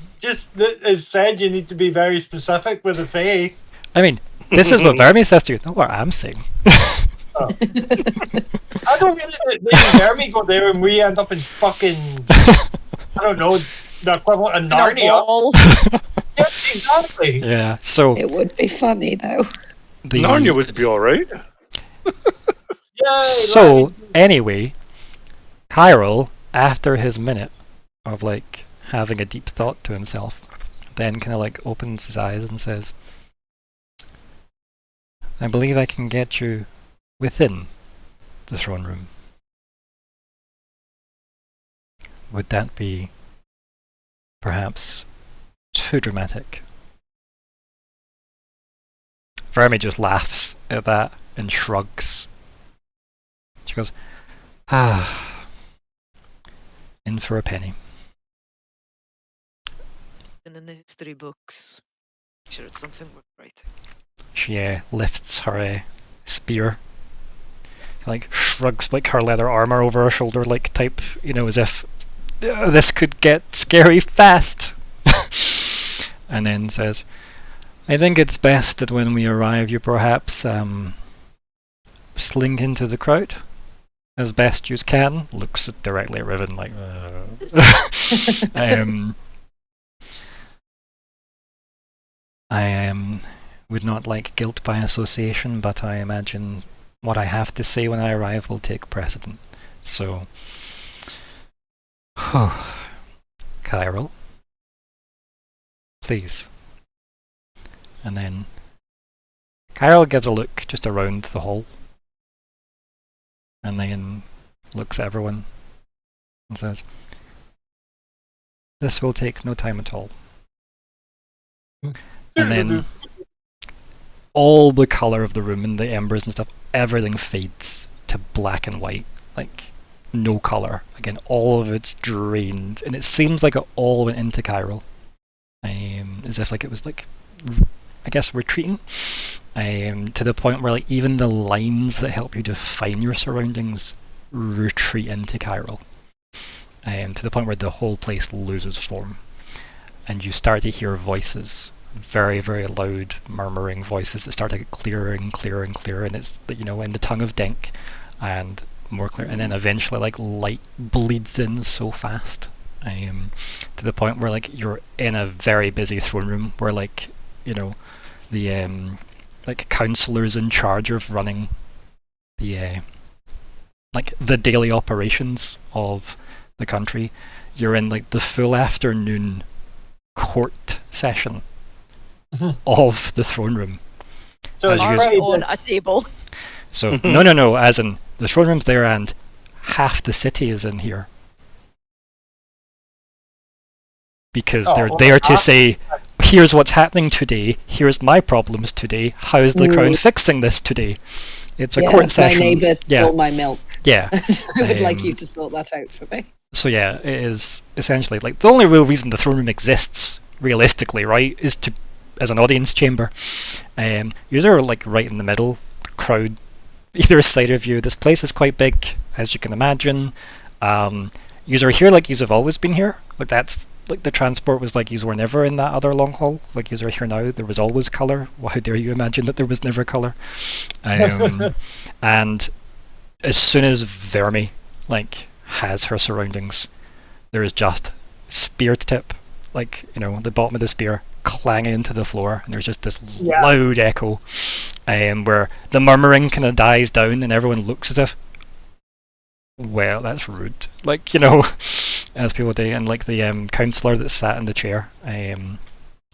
has said you need to be very specific with the Fae. I mean, this is what Vermi says to you, not what I'm saying. Oh. I don't really let Jeremy go there and we end up in fucking, I don't know, the equivalent of Narnia. Yeah, exactly. Yeah, so It would be funny though. Narnia would be alright. So, anyway, Cairo, after his minute of like having a deep thought to himself, then kind of like opens his eyes and says, "I believe I can get you within the throne room." Would that be perhaps too dramatic? Vermi just laughs at that and shrugs. She goes, in for a penny. And in the history books, I'm sure it's something we're right. She lifts her spear, like shrugs like her leather armor over her shoulder, like type, you know, as if this could get scary fast. And then says, "I think it's best that when we arrive, you perhaps slink into the crowd as best you can." Looks directly at Riven like, I would not like guilt by association, but I imagine what I have to say when I arrive will take precedent. So, Cairo, please. And then Cairo gives a look just around the hall, and then looks at everyone and says, "This will take no time at all." And then all the colour of the room and the embers and stuff, everything fades to black and white, like no colour. Again, all of it's drained, and it seems like it all went into Cairo, as if like it was like, I guess, retreating, to the point where like even the lines that help you define your surroundings retreat into Cairo, to the point where the whole place loses form, and you start to hear voices, very, very loud, murmuring voices that start to get clearer and clearer and clearer, and it's, you know, in the tongue of Denk, and more clear, and then eventually like light bleeds in so fast, to the point where like you're in a very busy throne room where, like, you know, the like councillors in charge of running the like the daily operations of the country. You're in like the full afternoon court session of the throne room. So it's As you- pretty on a table. So no, as in the throne room's there and half the city is in here. Because Oh, they're well, there to say, here's what's happening today, here's my problems today, how's the crown fixing this today? It's a court session. My neighbour Yeah. stole my milk. Yeah. I would like you Um, to sort that out for me. So yeah, it is essentially like the only real reason the throne room exists, realistically, right, is to as an audience chamber. You're like right in the middle, crowd either side of you. This place is quite big, as you can imagine. You're here like you've always been here. Like that's like the transport was like you were never in that other long hall. Like you're here now. There was always colour. Well, how dare you imagine that there was never colour? And as soon as Vermi like has her surroundings, there is just spear tip, like the bottom of the spear clanging into the floor, and there's just this loud echo, where the murmuring kind of dies down, and everyone looks as if, well, that's rude, like as people do, and like the councillor that sat in the chair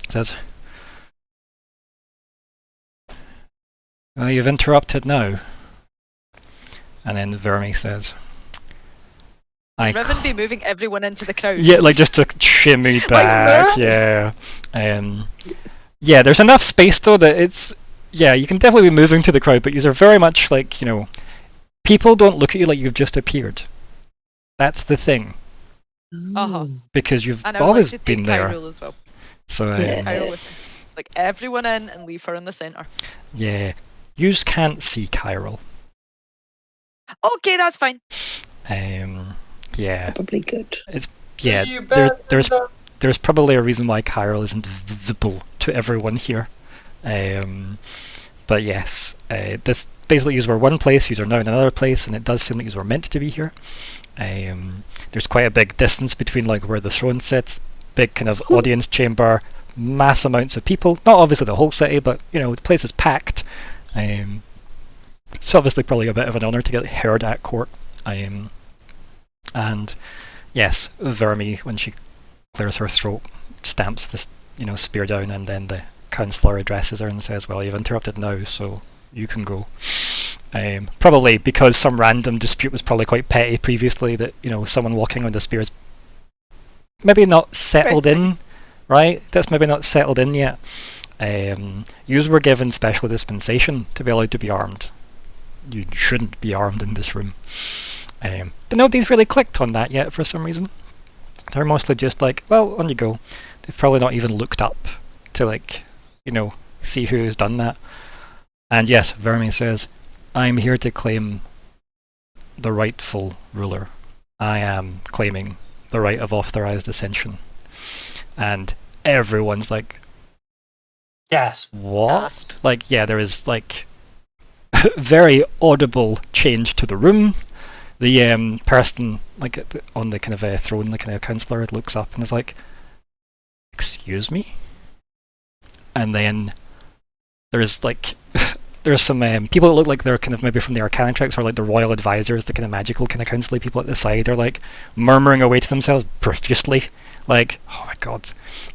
says, "Well, you've interrupted now," and then Vermi says, Riven be moving everyone into the crowd. Yeah, like just to shimmy back. Yeah. Yeah, there's enough space though that it's you can definitely be moving to the crowd, but you're very much like, people don't look at you like you've just appeared. That's the thing. Because you've And I always want to been take there. Kyril as well. So Kyril with me. Like everyone in and leave her in the centre. yeah. You just can't see Kyril. Okay, that's fine. Yeah. Probably good. Yeah. There's probably a reason why Kyril isn't visible to everyone here. But yes, this basically you were one place, you are now in another place, and it does seem like you were meant to be here. There's quite a big distance between like where the throne sits, big kind of audience chamber, mass amounts of people. Not obviously the whole city, but the place is packed. It's obviously probably a bit of an honour to get heard at court. And yes, Vermi, when she clears her throat, stamps this spear down, and then the councillor addresses her and says, "Well, you've interrupted now, so you can go." Probably because some random dispute was probably quite petty previously, that someone walking on the spears maybe not settled in, right? That's maybe not settled in yet. Yous were given special dispensation to be allowed to be armed. You shouldn't be armed in this room. But nobody's really clicked on that yet for some reason. They're mostly just like, well, on you go. They've probably not even looked up to see who's done that. And yes, Vermi says, "I'm here to claim the rightful ruler. I am claiming the right of authorized ascension." And everyone's like, Gasp. "What?" Gasp. Like, yeah, there is like very audible change to the room. The person like on the kind of throne, the kind of councillor, looks up and is like, "Excuse me?" And then there's like there's some people that look like they're kind of maybe from the Arcanatrix, or like the royal advisors, the kind of magical kind of council people at the side. They're like murmuring away to themselves profusely, like, "Oh my god!"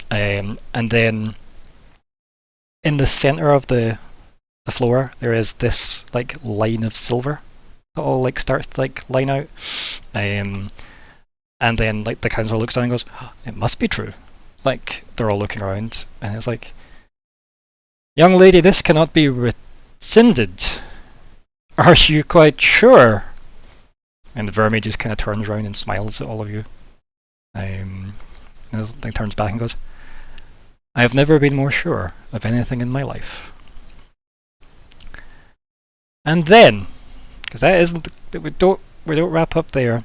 And then in the center of the floor, there is this like line of silver that all like starts to like line out, and then like the councillor looks down and goes, "Oh, it must be true." Like they're all looking around, and it's like, "Young lady, this cannot be rescinded. Are you quite sure?" And Vermi just kind of turns around and smiles at all of you, and then turns back and goes, "I have never been more sure of anything in my life." And then, because that isn't we don't wrap up there.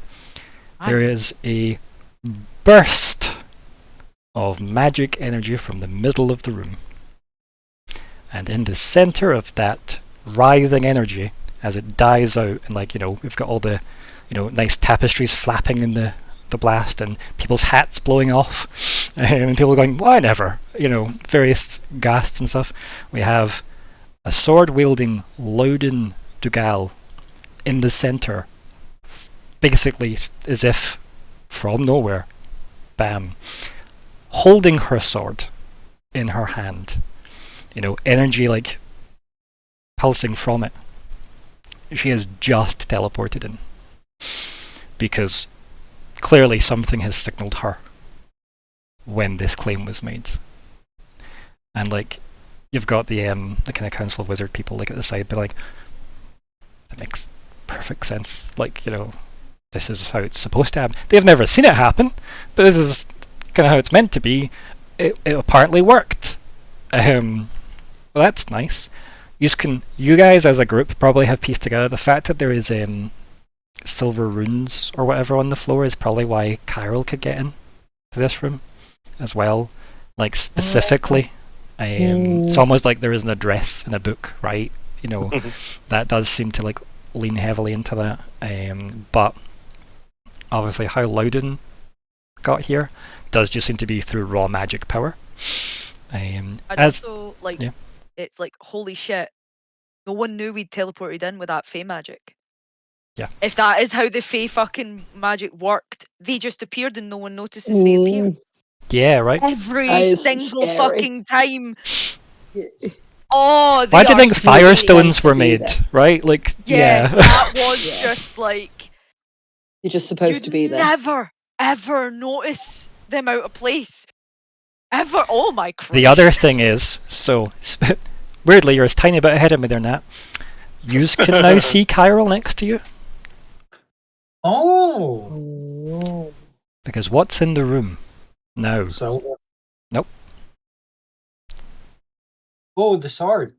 There is a burst of magic energy from the middle of the room, and in the center of that writhing energy, as it dies out, and we've got all the nice tapestries flapping in the blast, and people's hats blowing off, and people going, "Why never?" Various ghasts and stuff. We have a sword-wielding Loudon Dougal in the centre, basically as if from nowhere, bam, holding her sword in her hand, energy like pulsing from it. She has just teleported in because clearly something has signalled her when this claim was made. And like, you've got the kind of Council of Wizard people like at the side, be like, that makes perfect sense. Like, this is how it's supposed to happen. They've never seen it happen, but this is kind of how it's meant to be. It apparently worked. Well, that's nice. You guys as a group probably have pieced together the fact that there is silver runes or whatever on the floor is probably why Kyril could get in to this room as well. Like specifically, it's almost like there is an address in a book, right? That does seem to like lean heavily into that. But obviously, how Loudon got here does just seem to be through raw magic power. And also, like, it's like, holy shit, no one knew we'd teleported in with that Fey magic. Yeah. If that is how the Fey fucking magic worked, they just appeared and no one notices they appeared. Yeah, right. Every single fucking time. Why do you think firestones were made, right? Like, yeah. That was just like... You're just supposed to be there. Never, ever notice them out of place. Ever. Oh my Christ. The other thing is, so, weirdly, you're a tiny bit ahead of me there, Nat. You can now see Kyril next to you. Oh. Because what's in the room now? So. Nope. Oh, the sword.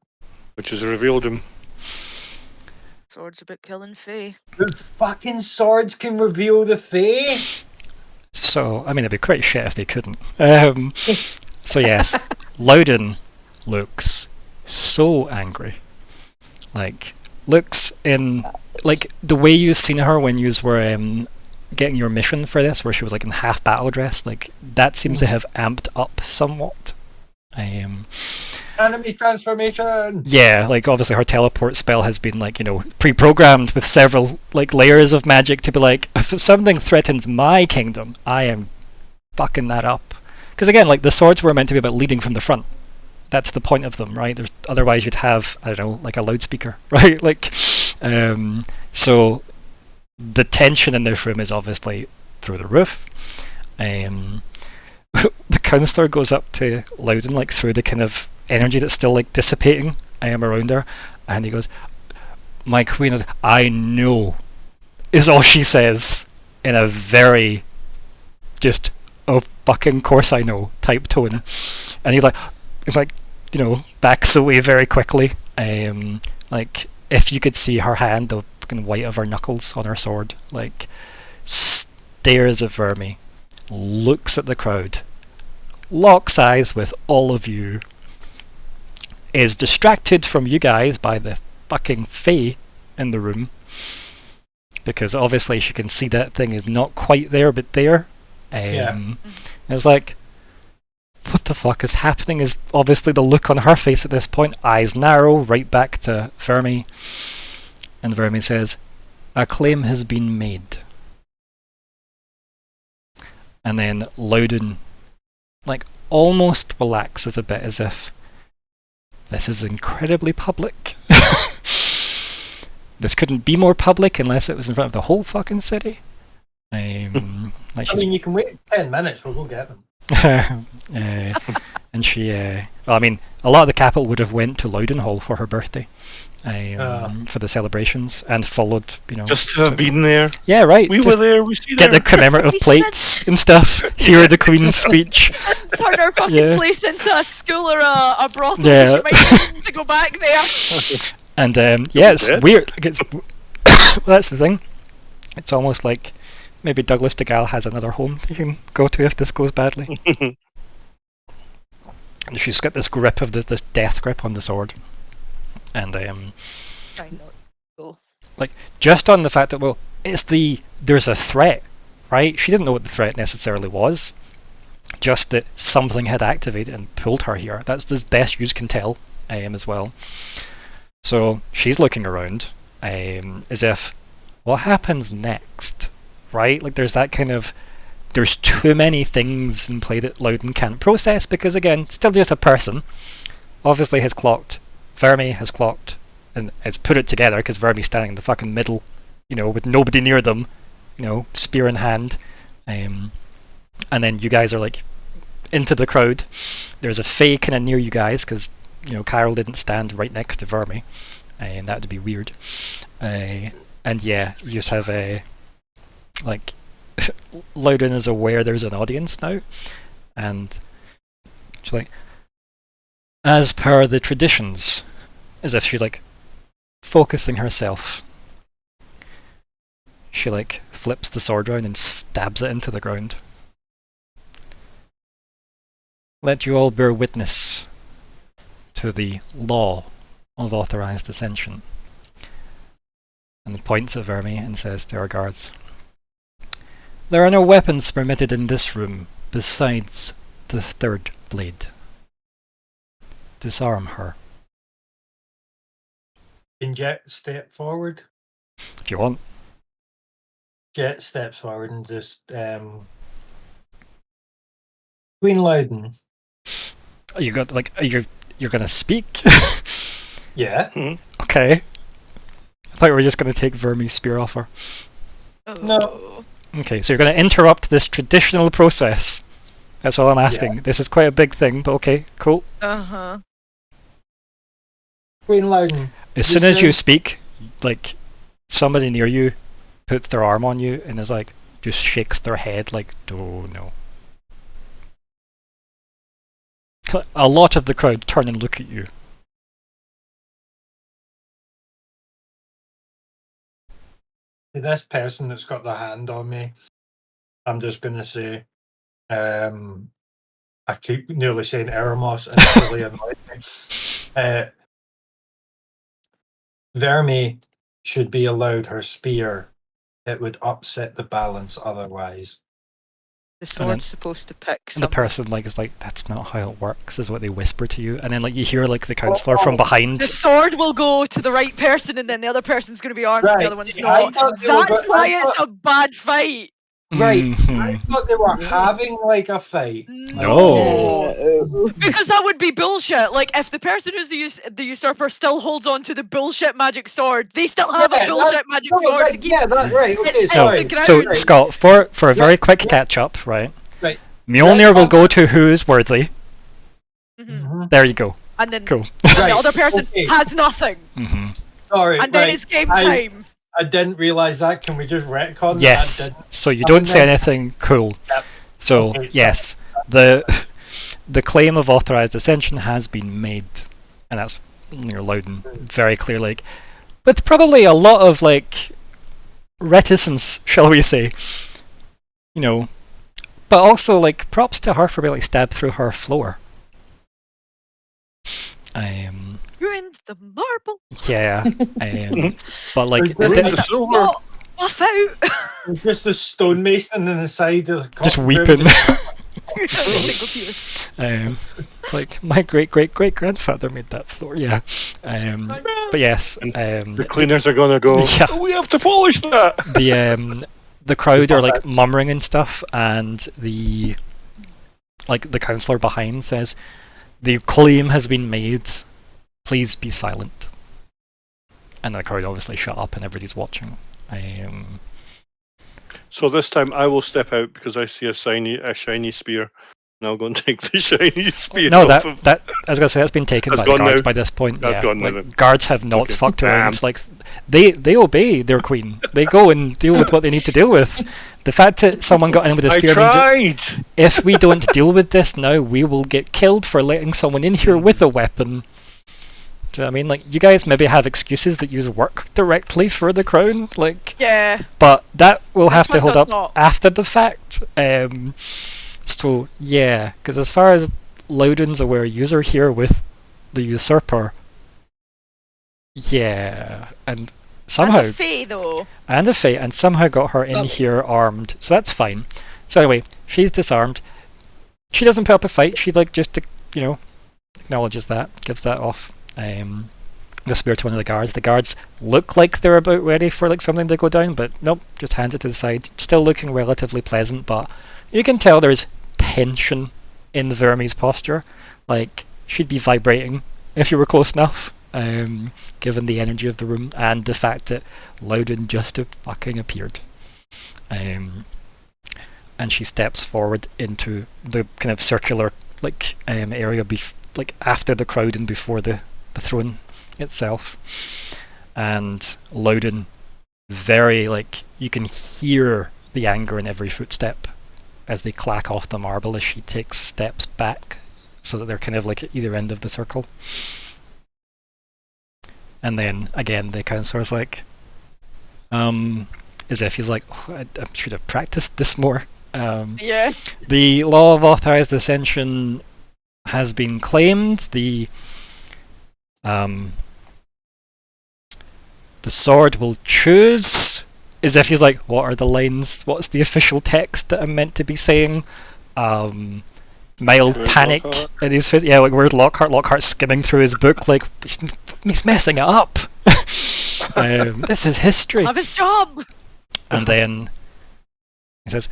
Which has revealed him. Sword's about killing Fey. The fucking swords can reveal the Fey? So, I mean, it'd be quite shit if they couldn't. So yes, Loudon looks so angry. Like, looks in... Like, the way you've seen her when you were getting your mission for this, where she was like in half battle dress, like, that seems to have amped up somewhat. Enemy transformation! Yeah, like, obviously her teleport spell has been, like, pre-programmed with several, like, layers of magic to be like, if something threatens my kingdom, I am fucking that up. Because again, like, the swords were meant to be about leading from the front. That's the point of them, right? Otherwise you'd have, I don't know, like a loudspeaker, right? Like, so the tension in this room is obviously through the roof. The counsellor goes up to Loudon, like, through the kind of energy that's still, like, dissipating around her, and he goes, "My queen is, I know," is all she says, in a very just, "oh fucking course I know" type tone. And he's like, backs away very quickly. Like, if you could see her hand, the fucking white of her knuckles on her sword, like, stares at Vermi, looks at the crowd, locks eyes with all of you, is distracted from you guys by the fucking Fey in the room, because obviously she can see that thing is not quite there, but there. It's like, what the fuck is happening? Is obviously the look on her face at this point. Eyes narrow, right back to Vermi. And Vermi says, "A claim has been made." And then Loudon, like, almost relaxes a bit, as if this is incredibly public. This couldn't be more public unless it was in front of the whole fucking city. Like, I mean, you can wait 10 minutes, we'll go get them. And she, well, I mean, a lot of the capital would have went to Loudon Hall for her birthday, for the celebrations, and followed, just to have been there. Yeah, right. We were there. We see get there. the commemorative plates and stuff. Hear the Queen's speech. Turn our fucking place into a school or a brothel. Yeah. She might need to go back there. And yeah, it's weird. That's the thing. It's almost like maybe Douglas DeGale has another home he can go to if this goes badly. And she's got this grip of this death grip on the sword, and like, just on the fact that, well, there's a threat, right? She didn't know what the threat necessarily was, just that something had activated and pulled her here. That's the best you can tell, as well. So she's looking around, as if, what happens next, right? Like there's that kind of, there's too many things in play that Loudon can't process because again, still just a person. Obviously has clocked, Vermi has clocked, and has put it together because Vermi's standing in the fucking middle, with nobody near them, spear in hand, and then you guys are like into the crowd. There's a Fae kind of near you guys because Kyril didn't stand right next to Vermi, and that would be weird. And yeah, you just have a Loudon is aware there's an audience now, and she's like, as per the traditions, as if she's like focusing herself. She like flips the sword around and stabs it into the ground. Let you all bear witness to the law of authorized ascension. And points at Vermi and says to our guards, there are no weapons permitted in this room besides the third blade. Disarm her. Can Jett step forward? If you want. Jett steps forward and just Queen Loudon. You got you're gonna speak? Yeah. Okay. I thought we were just gonna take Vermi's spear off her. No. Okay, so you're gonna interrupt this traditional process. That's all I'm asking. Yeah. This is quite a big thing, but okay, cool. Uh-huh. Queen Loudon. As soon as you speak, like somebody near you puts their arm on you and is like, just shakes their head like, oh no. A lot of the crowd turn and look at you. This person that's got their hand on me, I'm just going to say, I keep nearly saying Eremos and it's really annoying me. Vermi should be allowed her spear. It would upset the balance otherwise. The sword's supposed to pick something. And the person is like, that's not how it works, is what they whisper to you. And then you hear the counsellor from behind. The sword will go to the right person and then the other person's going to be armed and the other one's not. That's why it's a bad fight. Right. I thought they were having a fight. No. Because that would be bullshit. If the person who's the usurper still holds on to the bullshit magic sword, they still have a bullshit magic sword to keep. Yeah, that's right. Okay, sorry. So Scott, for a very quick catch up, right? Right. Mjolnir will go to who is worthy. Mm-hmm. There you go. And then cool. The other person has nothing. Mm-hmm. Sorry. And then it's game time. I didn't realise that. Can we just retcon that? Yes. So you don't say anything. Cool. Yep. So yes, the claim of authorized ascension has been made, and that's Loudon very clearly, with probably a lot of reticence, shall we say? But also props to her for being stabbed through her floor. Ruined the marble. Yeah, but Off out. Just a stonemason in the side of the just weeping. My great grandfather made that floor. Yeah, but yes, the cleaners are gonna go. Yeah. Oh, we have to polish that. The crowd are murmuring and stuff, and the counsellor behind says, "The claim has been made. Please be silent." And the crowd obviously shut up, and everybody's watching. So this time I will step out because I see a shiny spear, and I'll go and take the shiny spear. No, that I was gonna say that's been taken by the guards by this point. That's gone now. Guards have not fucked around. They obey their queen. They go and deal with what they need to deal with. The fact that someone got in with a spear means that if we don't deal with this now, we will get killed for letting someone in here with a weapon. Do you know what I mean? You guys maybe have excuses that you work directly for the crown, yeah. But that will have to hold up after the fact. So yeah, because as far as Loudon's aware, you're here with the usurper. Yeah, and somehow and the Fae though. And the Fae, and somehow got her in here armed, so that's fine. So anyway, she's disarmed. She doesn't put up a fight. She just acknowledges that, gives that off. the spear to one of the guards. The guards look like they're about ready for like something to go down, but nope, just hands it to the side. Still looking relatively pleasant, but you can tell there's tension in Verme's posture. Like, she'd be vibrating if you were close enough, given the energy of the room and the fact that Loudon just fucking appeared. And she steps forward into the kind of circular like area like after the crowd and before the throne itself. And Loudon, very like, you can hear the anger in every footstep as they clack off the marble as she takes steps back so that they're kind of like at either end of the circle. And then again the counselor's like, as if he's like, oh, I should have practiced this more. Yeah. The law of authorized ascension has been claimed. The sword will choose. As if he's like, what are the lines? What's the official text that I'm meant to be saying? Mild Where's panic Lockhart? in his face. Yeah, like, where's Lockhart? Lockhart's skimming through his book like, he's messing it up. This is history. Have his job. And then he says,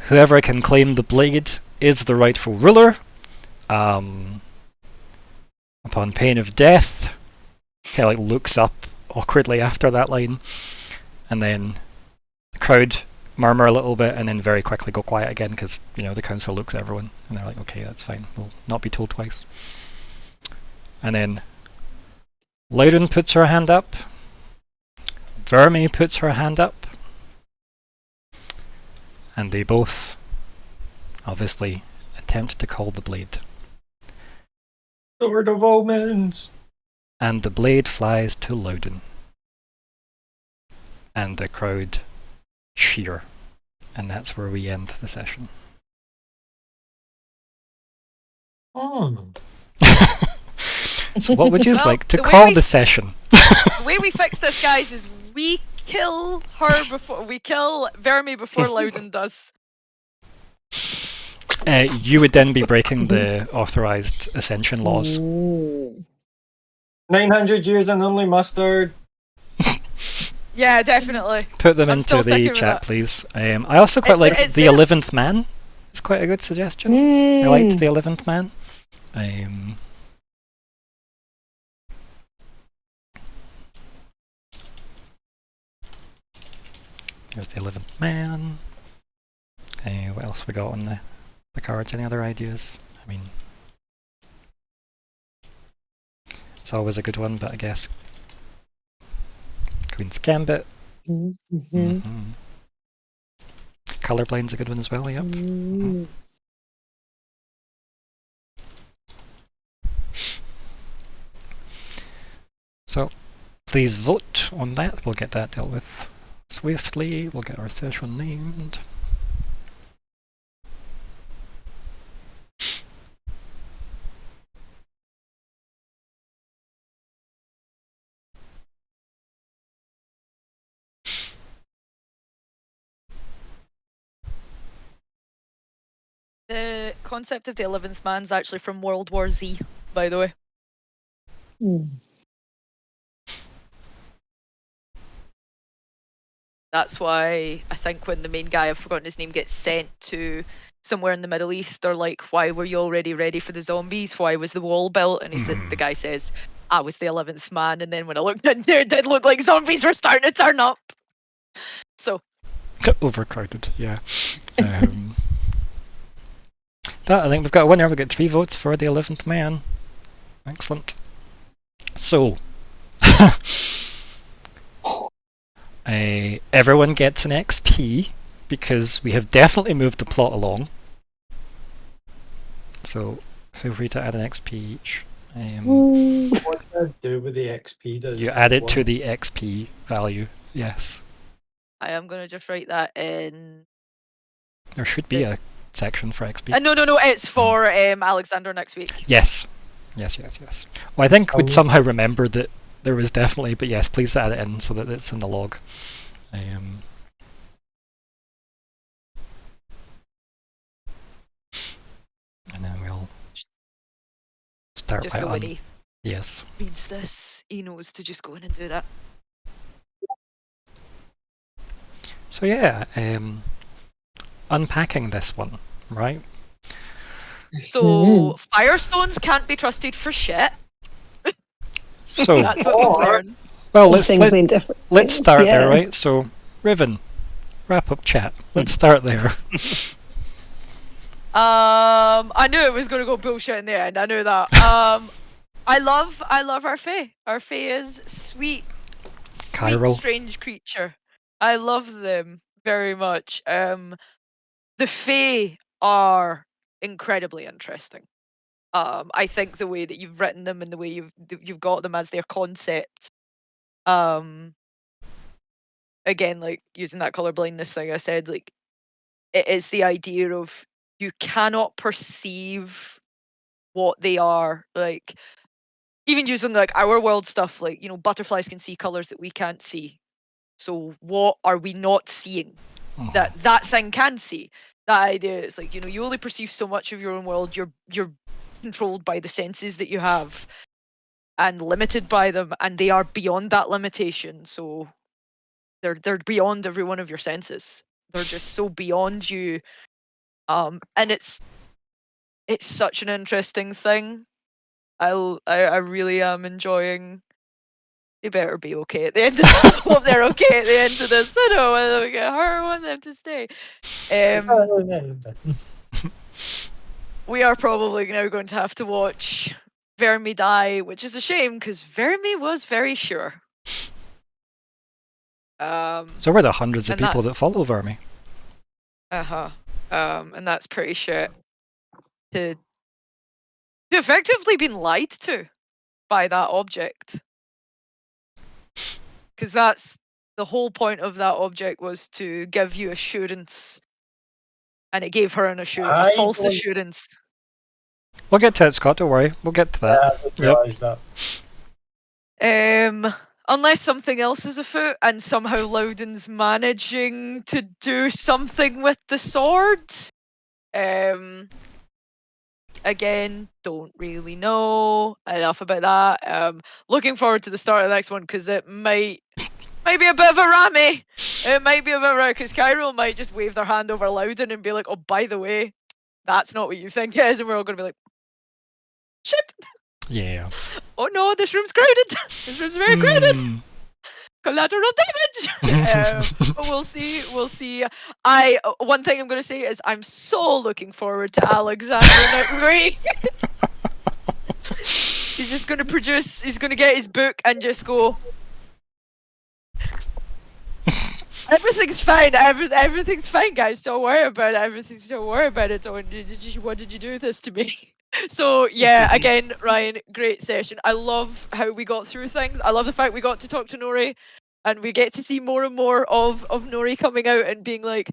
whoever can claim the blade is the rightful ruler, upon pain of death. Kind of like looks up awkwardly after that line, and then the crowd murmur a little bit and then very quickly go quiet again because, you know, the council looks at everyone and they're like, okay, that's fine, we'll not be told twice. And then Loudon puts her hand up, Verme puts her hand up, and they both obviously attempt to call the blade. Sword of Omens! And the blade flies to Loudon. And the crowd cheer. And that's where we end the session. So what would you Well, like to the way call we- the session? The way we fix this, guys, is we kill Verme before Loudon does. You would then be breaking the authorized ascension laws. 900 years and only mustard. Yeah, definitely. Put them I'm into still the sticking with chat, that. please. I also quite like it's the there. 11th man. It's quite a good suggestion. I liked the 11th man. Here's the 11th man. What else we got on the cards? Any other ideas? I mean, it's always a good one, but I guess Queen's Gambit. Colorblind's a good one as well, yep. So, please vote on that. We'll get that dealt with swiftly. We'll get our session named. The concept of the 11th man's actually from World War Z, by the way. That's why I think when the main guy, I've forgotten his name, gets sent to somewhere in the Middle East, they're like, why were you already ready for the zombies? Why was the wall built? And he said, the guy says, I was the 11th man. And then when I looked into it, it did look like zombies were starting to turn up. So. Overcrowded, yeah. I think we've got a winner. We've got 3 votes for the 11th man. Excellent. So, everyone gets an XP because we have definitely moved the plot along. So, feel free to add an XP each. What do I do with the XP? Does You add it to the XP value, yes. I am going to just write that in. There should be a section for XP. No, it's for Alexander next week. Yes. Well, I think we'd somehow remember that there was definitely, but yes, please add it in so that it's in the log. And then we'll start Just right so on. when he Yes. reads this, he knows to just go in and do that. So yeah, unpacking this one, right? So Firestones can't be trusted for shit. So That's what we've learned. well, These things mean different let's things, start there, yeah. right? So Riven, wrap up chat. Let's start there. I knew it was gonna go bullshit in the end. I knew that. I love our Fae. Our Fae is sweet, Chiral. strange creature. I love them very much. The Fae are incredibly interesting. I think the way that you've written them and the way you've got them as their concepts. Again, like using that colorblindness thing I said, like it is the idea of you cannot perceive what they are. Like even using like our world stuff, like, you know, butterflies can see colors that we can't see. So what are we not seeing that thing can see? That idea is like, you know, you only perceive so much of your own world. You're controlled by the senses that you have and limited by them, and they are beyond that limitation. So they're beyond every one of your senses. They're just so beyond you. And it's such an interesting thing. I really am enjoying. They better be okay at the end of this. I hope they're okay at the end of this. I don't know whether we get hurt. I want them to stay. We are probably now going to have to watch Vermi die, which is a shame because Vermi was very sure. So were the hundreds of and people that follow Vermi. And that's pretty shit. To effectively been lied to by that object. Because that's the whole point of that object, was to give you assurance. And it gave her a false assurance. We'll get to it, Scott, don't worry. We'll get to that. Yeah, I realised that. Unless something else is afoot and somehow Loudon's managing to do something with the sword. Again, don't really know enough about that. Looking forward to the start of the next one because it might be a bit of a rammy. It might be a bit of because Cairo might just wave their hand over Loudon and be like, "Oh, by the way, that's not what you think it is," and we're all going to be like, "Shit." Yeah. Oh no, this room's crowded. This room's very crowded. Collateral damage. But we'll see. We'll see. One thing I'm going to say is I'm so looking forward to Alexander Nori. He's just going to produce. He's going to get his book and just go. Everything's fine. Everything's fine, guys. Don't worry about it. Don't worry about it. What did you do this to me? So yeah, again, Ryan, great session. I love how we got through things. I love the fact we got to talk to Nori, and we get to see more and more of Nori coming out and being like,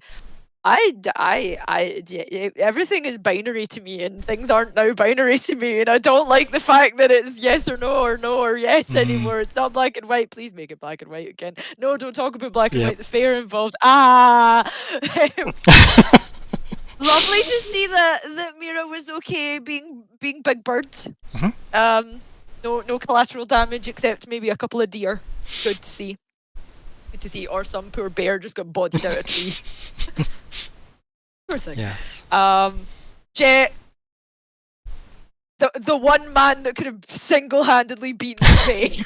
everything is binary to me, and things aren't now binary to me, and I don't like the fact that it's yes or no or yes anymore. It's not black and white. Please make it black and white again. No, don't talk about black and white. The fair involved. Lovely to see that Myr'ra was okay being Big Bird. No collateral damage except maybe a couple of deer. Good to see. Or some poor bear just got bodied out of a tree. Poor thing. Yes. Jett, the one man that could have single-handedly beaten Faye.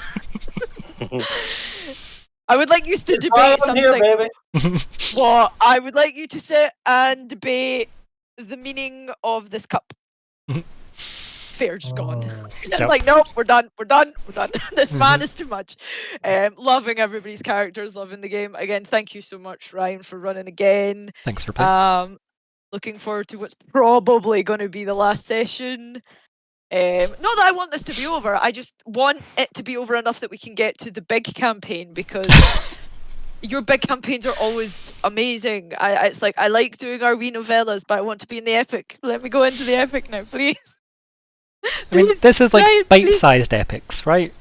I would like you to debate something. Here, baby. Well, I would like you to sit and debate the meaning of this cup. Fair just gone. It's like, nope, we're done. This man is too much. Loving everybody's characters, loving the game. Again, thank you so much, Ryan, for running again. Thanks for playing. Looking forward to what's probably going to be the last session. Not that I want this to be over, I just want it to be over enough that we can get to the big campaign, because your big campaigns are always amazing. It's like, I like doing our wee novellas, but I want to be in the epic. Let me go into the epic now, please. I mean, this is like bite-sized epics, right?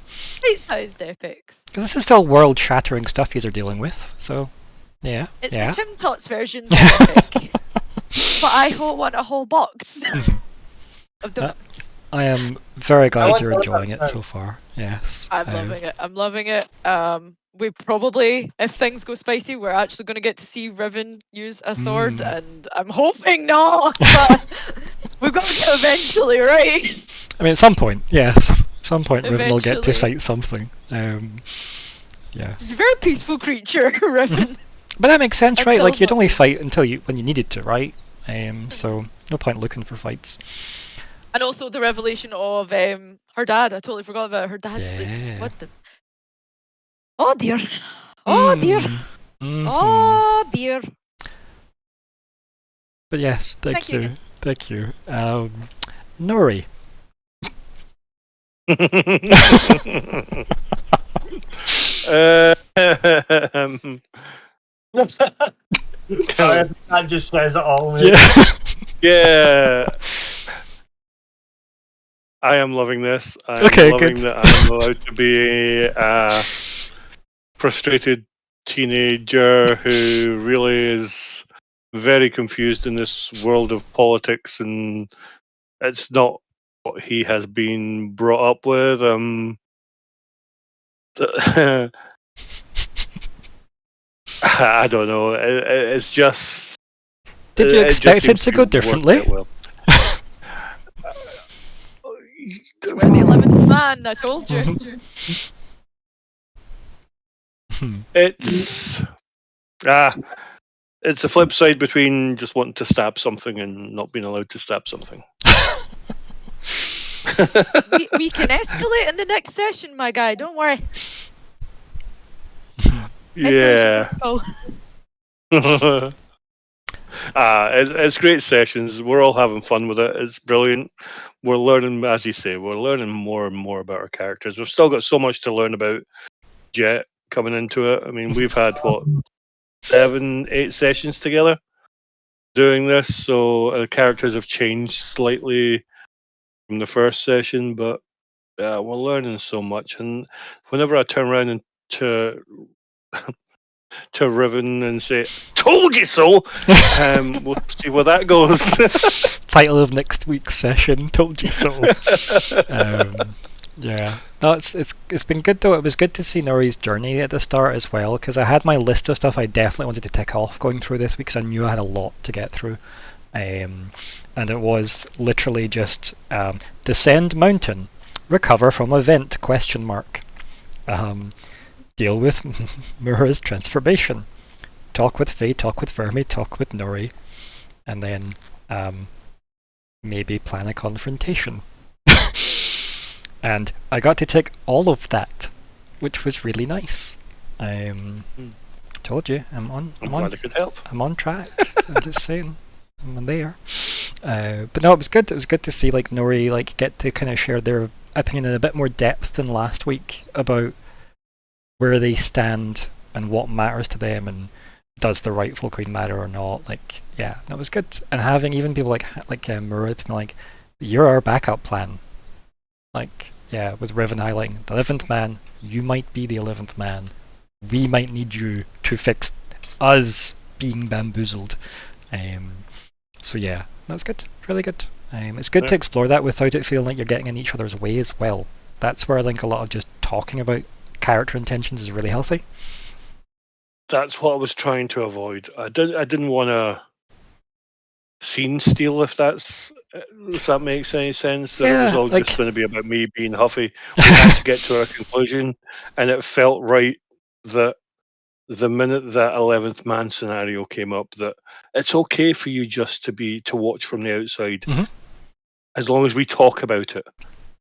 Bite-sized epics. Because this is still world-shattering stuff you're dealing with, so yeah. It's the Tim Tots versions of epic. But I want a whole box of them. I am very glad want you're to enjoying it know. so far. Yes. I'm loving it. I'm loving it. We probably, if things go spicy, we're actually going to get to see Riven use a sword, and I'm hoping not, but we've got to eventually, right? I mean, at some point, yes. At some point, Riven will get to Eventually. fight something. Yeah. She's a very peaceful creature, Riven. But that makes sense, right? Until Like, you'd only something- fight until when you needed to, right? So, no point looking for fights. And also the revelation of her dad. I totally forgot about her dad's Yeah. like, what the... Oh dear. Oh dear. Mhm. Oh dear. But yes, thank Thank you you. again. Thank you. Nori. Sorry, that just says it all. Mate. Yeah. Yeah. I am loving this. I'm Okay, loving good. that I'm allowed to be a frustrated teenager who really is very confused in this world of politics, and it's not what he has been brought up with. I don't know. It's just. Did you expect it to go work differently? out well. We're the 11th man, I told you. It's it's a flip side between just wanting to stab something and not being allowed to stab something. we can escalate in the next session, my guy. Don't worry. Yeah. Escalation It's great sessions. We're all having fun with it. It's brilliant. We're learning, as you say, we're learning more and more about our characters. We've still got so much to learn about Jett coming into it. I mean, we've had, 7, 8 sessions together doing this, so the characters have changed slightly from the first session, but we're learning so much. And whenever I turn around and to Riven and say, "Told you so," we'll see where that goes. Title of next week's session, told you so. Yeah. No, it's been good though. It was good to see Nori's journey at the start as well, because I had my list of stuff I definitely wanted to tick off going through this week, because I knew I had a lot to get through. And it was literally just descend mountain, recover from event, ? Deal with Myr'ra's transformation, talk with Faye, talk with Vermi, talk with Nori, and then maybe plan a confrontation. And I got to take all of that, which was really nice. Told you, I'm glad I could help. I'm on track. I'm just saying, I'm there. But no, it was good. It was good to see like Nori like get to kind of share their opinion in a bit more depth than last week about where they stand and what matters to them, and does the rightful queen matter or not. Like, yeah, that was good. And having even people like Myr'ra being like, you're our backup plan. Like, yeah, with Riven highlighting the 11th man, you might be the 11th man. We might need you to fix us being bamboozled. So yeah, that's good. Really good. It's good to explore that without it feeling like you're getting in each other's way as well. That's where I think a lot of just talking about character intentions is really healthy. That's what I was trying to avoid. I didn't want to scene steal, if that makes any sense. That it was all just going to be about me being huffy. We had to get to our conclusion, and it felt right that the minute that 11th man scenario came up, that it's okay for you just to watch from the outside, as long as we talk about it.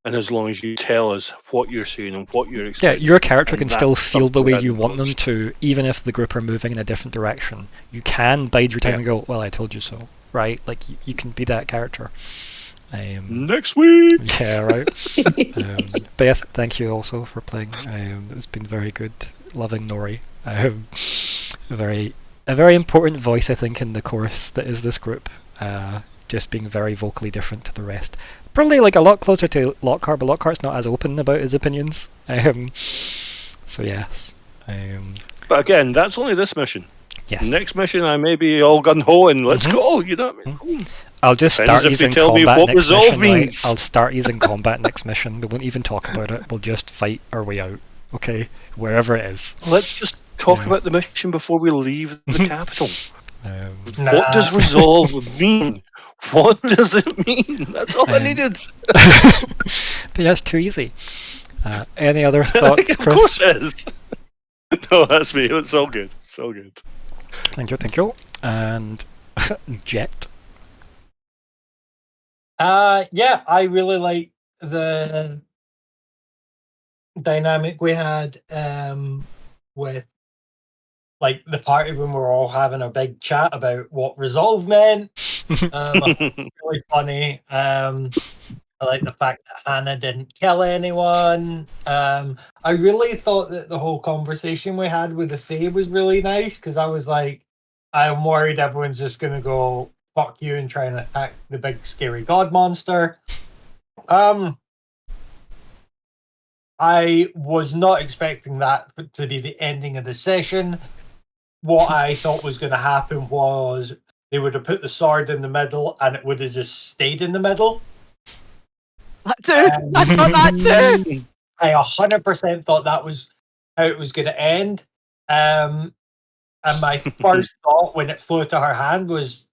And as long as you tell us what you're seeing and what you're expecting. Yeah, your character can still feel the way you want them to, even if the group are moving in a different direction. You can bide your time and go, well, I told you so, right? Like, you can be that character. Next week! Yeah, right. But yes, thank you also for playing. It's been very good. Loving Nori. A very important voice, I think, in the chorus that is this group. Just being very vocally different to the rest. Probably like a lot closer to Lockheart, but Lockhart's not as open about his opinions. So yes. But again, that's only this mission. Yes. Next mission, I may be all gun ho and let's go. You know what I mean? I'll just Depends start if using you tell me combat what next resolve mission. Right? means. I'll start using combat next mission. We won't even talk about it. We'll just fight our way out. Okay, wherever it is. Let's just talk Yeah. about the mission before we leave the capital. Nah. What does resolve mean? What does it mean? That's all I needed. But yeah, it's too easy. Any other thoughts, Of course Chris? it is. No, that's me. It's all good. It's all good. Thank you. And Jett. Yeah, I really like the dynamic we had with like the party when we were all having a big chat about what resolve meant. Really funny. I like the fact that Hannah didn't kill anyone. I really thought that the whole conversation we had with the Fae was really nice because I was like, I'm worried everyone's just gonna go fuck you and try and attack the big scary god monster. I was not expecting that to be the ending of the session. What I thought was going to happen was they would have put the sword in the middle and it would have just stayed in the middle. That too. I thought that too. I 100% thought that was how it was going to end. And my first thought when it flew to her hand was,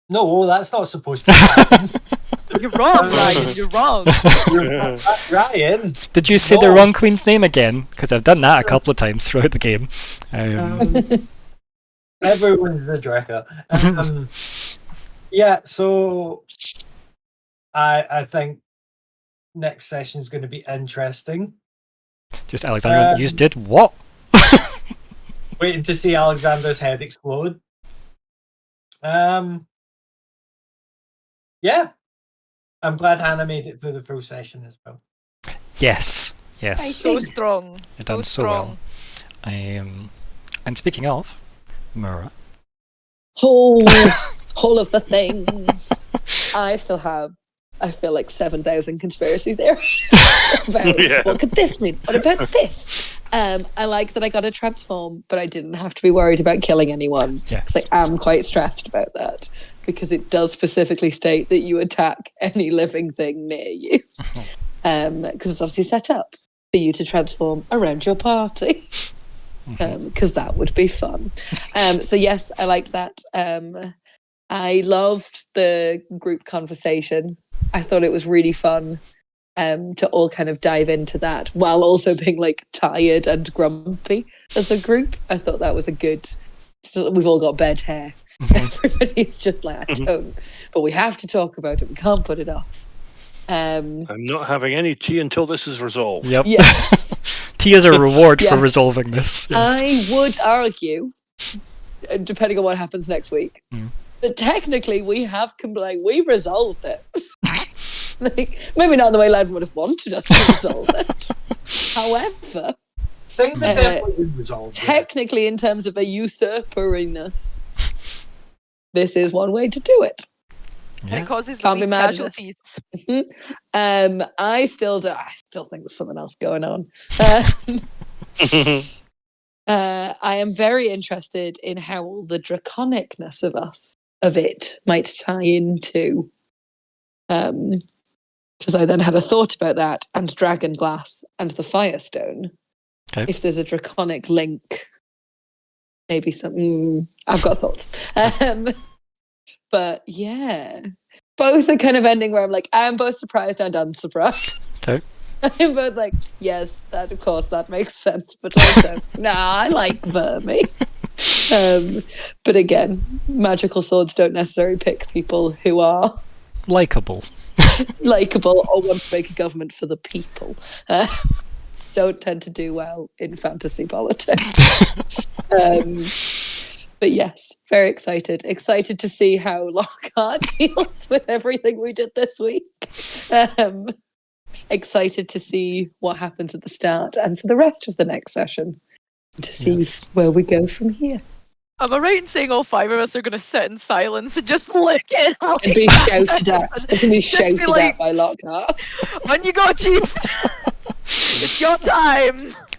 no, that's not supposed to happen. You're wrong, Ryan. You're wrong. Ryan. Did you say the wrong queen's name again? Because I've done that a couple of times throughout the game. Everyone's a Drekka. Yeah, so I think next session is going to be interesting. Just Alexander, you did what? Waiting to see Alexander's head explode. Yeah. I'm glad Hannah made it through the full session as well. Yes. So strong. You've done so well. And speaking of, Myr'ra. All of the things. I still have, I feel like 7,000 conspiracy theories about what could this mean? What about this? I like that I got to transform, but I didn't have to be worried about killing anyone. Yes. I am quite stressed about that because it does specifically state that you attack any living thing near you. Because it's obviously set up for you to transform around your party. Because that would be fun. So yes, I liked that. I loved the group conversation. I thought it was really fun to all kind of dive into that while also being like tired and grumpy as a group. I thought that was a good. We've all got bed hair. Everybody's just like, I don't. But we have to talk about it. We can't put it off. I'm not having any tea until this is resolved. Yep. Yes. Tea is a reward for resolving this. Yes. I would argue, depending on what happens next week, that technically we have we resolved it. Like, maybe not the way Len would have wanted us to resolve it. However, technically, in terms of a usurperiness, this is one way to do it. It causes the least casualties. I still think there's something else going on. I am very interested in how all the draconicness of it might tie into. Because I then had a thought about that and Dragon Glass and the Firestone. Okay. If there's a draconic link, maybe something. I've got thoughts. But yeah, both are kind of ending where I'm like, I'm both surprised and unsurprised. Okay. I'm both like, yes, that of course that makes sense, but also, I like Vermi. But again, magical swords don't necessarily pick people who are likable or want to make a government for the people. Don't tend to do well in fantasy politics. But yes, very excited to see how Lockhart deals with everything we did this week. Excited to see what happens at the start and for the rest of the next session to see where we go from here. Am I right in saying all 5 of us are going to sit in silence and just look at how and be shouted at? It's going to be shouted at by Lockhart. On you go, Chief! It's your time!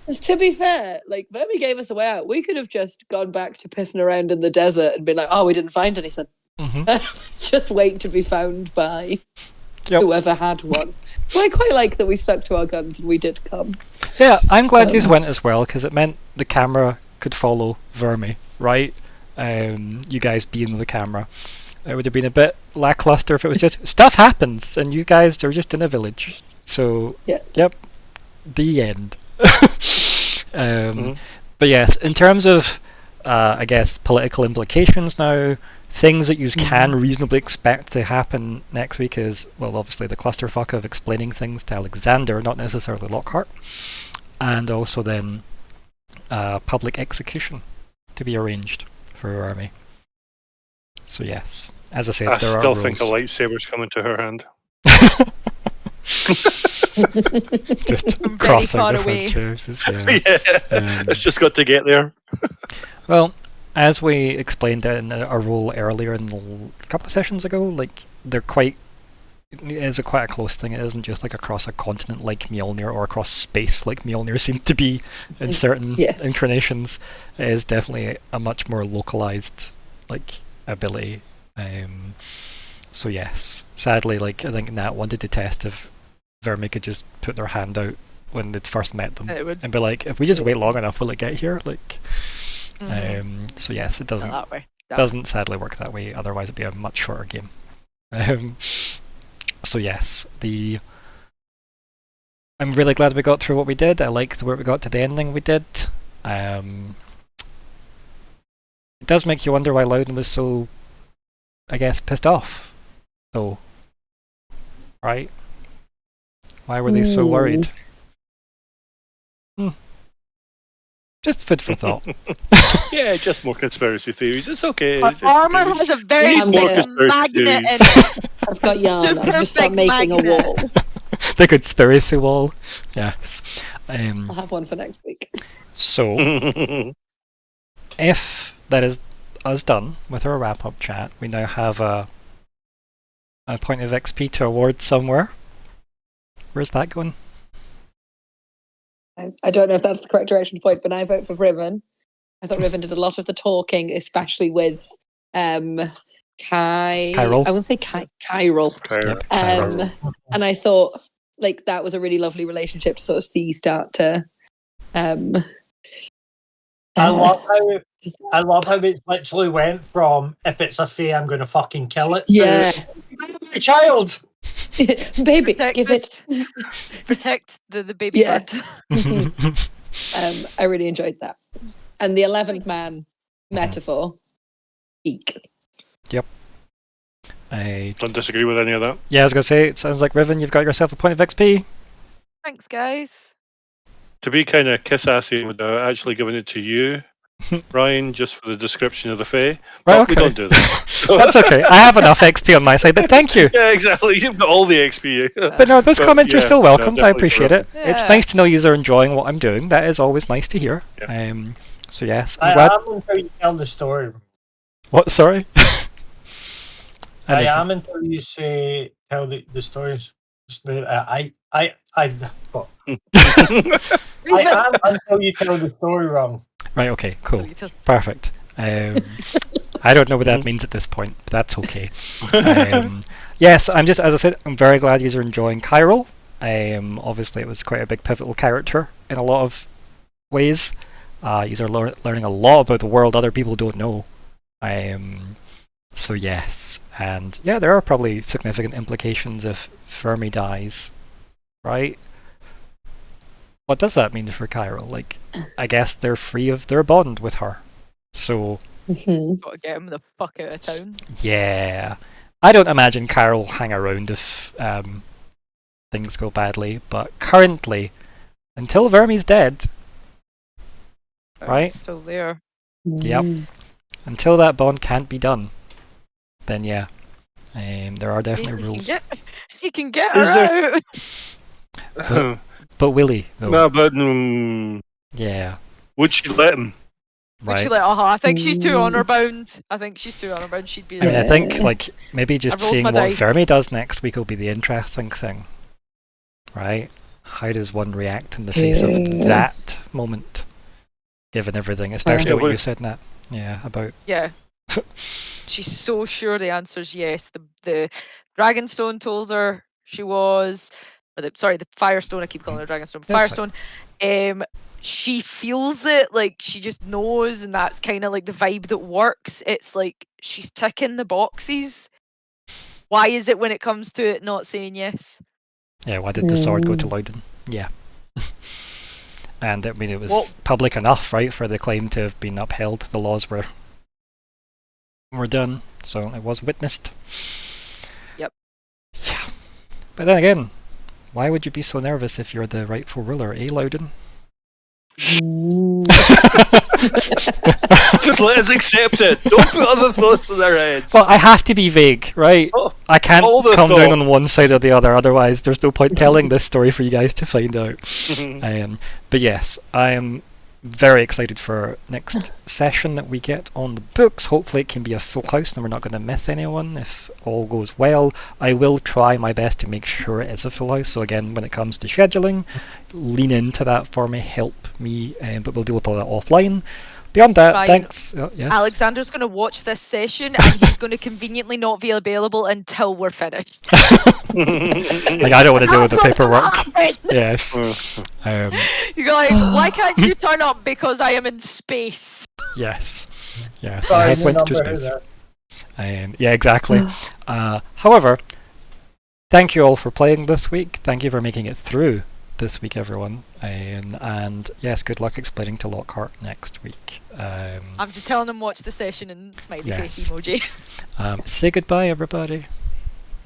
To be fair, like, Vermi gave us a way out. We could have just gone back to pissing around in the desert and been like, oh, we didn't find anything. Just wait to be found by Yep. whoever had one. So I quite like that we stuck to our guns and we did come. Yeah, I'm glad you went as well, because it meant the camera could follow Vermi, right? You guys being the camera. It would have been a bit lackluster if it was just stuff happens and you guys are just in a village. So, yep, the end. But yes, in terms of, I guess, political implications now, things that you can reasonably expect to happen next week is, well, obviously the clusterfuck of explaining things to Alexander, not necessarily Lockhart, and also then public execution to be arranged for your army. So yes, as I said, I there are still rules. think the lightsaber's coming to her hand. Just From very crossing far different away. choices. Yeah. It's just got to get there. Well, as we explained in a role earlier in a couple of sessions ago, like they're quite. It is quite a close thing. It isn't just like across a continent like Mjolnir or across space like Mjolnir seemed to be in certain incarnations. It is definitely a much more localized like ability. So yes, sadly, like I think Nat wanted to test if Vermi could just put their hand out when they'd first met them and be like, if we just wait long enough, will it get here? Like, so yes, it doesn't. Not that way. No. Doesn't sadly work that way. Otherwise, it'd be a much shorter game. So yes, I'm really glad we got through what we did. I liked where we got to the ending we did. It does make you wonder why Loudon was so, I guess, pissed off, though. Right? Why were they so worried? Just food for thought. Yeah, just more conspiracy theories. It's okay. But armor has a very I'm big gonna- magnet in it. I've got yarn. I'm Super just start big making a magnet. wall. The conspiracy wall. Yes. I'll have one for next week. So, if that is us done with our wrap-up chat, we now have a point of XP to award somewhere. Where's that going? I don't know if that's the correct direction to point, but I vote for Riven. I thought Riven did a lot of the talking, especially with Kyril. I won't say Kyril. Yep, Kyril. And I thought like that was a really lovely relationship to sort of see start to I love how it's literally went from if it's a fae, I'm going to fucking kill it. Yeah. My child. Baby, Protect give it. it. Protect the baby Yeah. bird. I really enjoyed that. And the 11th man metaphor. Eek. I Don't disagree with any of that. was going to say, it sounds like Riven, you've got yourself a point of XP. Thanks, guys. To be kind of kiss-assy without actually giving it to you, Ryan, just for the description of the Fae. Right, But we okay. don't do that. That's okay. I have enough XP on my side, but thank you. Yeah, exactly. You've got all the XP. But no, those But comments are yeah, still no, welcomed. I definitely appreciate it. Yeah. It's nice to know you're enjoying what I'm doing. That is always nice to hear. Yeah. So yes, I'm I glad. am until you tell the story. What? Sorry. I am until you tell the stories. I am until you tell the story wrong. Right. Okay. Cool. Perfect. I don't know what that means at this point, but that's okay. Yes, I'm just, as I said, I'm very glad you're enjoying Kyril. Obviously, it was quite a big pivotal character in a lot of ways. You're learning a lot about the world other people don't know. So yes, and yeah, there are probably significant implications if Fermi dies, right? What does that mean for Kyril? Like, I guess they're free of their bond with her. So Gotta get him the fuck out of town. yeah, I don't imagine Kyril will hang around if things go badly. But currently, until Vermi's dead, right? Still there. Yep. Until that bond can't be done, then yeah, there are definitely rules. You can get Is her out. But will he, though? No, but Yeah, would she let him? Would she right. let I think she's too honor bound. I think she's too honor bound. She'd be I mean, I like, think like maybe just I rolled seeing my what dice. Vermi does next week will be the interesting thing, right? How does one react in the face of that moment, given everything, especially what Yeah, you said, Nat? Yeah, about yeah. she's so sure the answer's yes. The Dragonstone told her she was, or the Firestone. I keep calling her Dragonstone. That's Firestone. She feels it, like she just knows, and that's kind of like the vibe that works. It's like she's ticking the boxes. Why is it when it comes to it not saying yes? Yeah, why did the sword go to Loudon? Yeah. And I mean, it was public enough, right, for the claim to have been upheld. The laws were done, so it was witnessed. Yep. Yeah. But then again, why would you be so nervous if you're the rightful ruler, eh, Loudon? Just let us accept it. Don't put other thoughts in our heads. Well, I have to be vague, right? Oh, I can't all the come down thoughts. on one side or the other, otherwise there's no point telling this story for you guys to find out. But yes, I am very excited for next session that we get on the books. Hopefully it can be a full house and we're not going to miss anyone if all goes well. I will try my best to make sure it is a full house. So again, when it comes to scheduling, lean into that for me, help me, but we'll deal with all that offline. Beyond that, Ryan, thanks. Yes. Alexander's going to watch this session and he's going to conveniently not be available until we're finished. Like, I don't want to deal with the paperwork. Yes. You guys, why can't you turn up? Because I am in space. Yes. Yes. Sorry, I have the went to number space. there. Yeah, exactly. However, thank you all for playing this week. Thank you for making it through this week, everyone. And yes, good luck explaining to Lockhart next week. I'm just telling them watch the session and smiley face Yes. emoji. Say goodbye, everybody.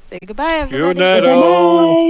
Say goodbye, everybody. Good night, all.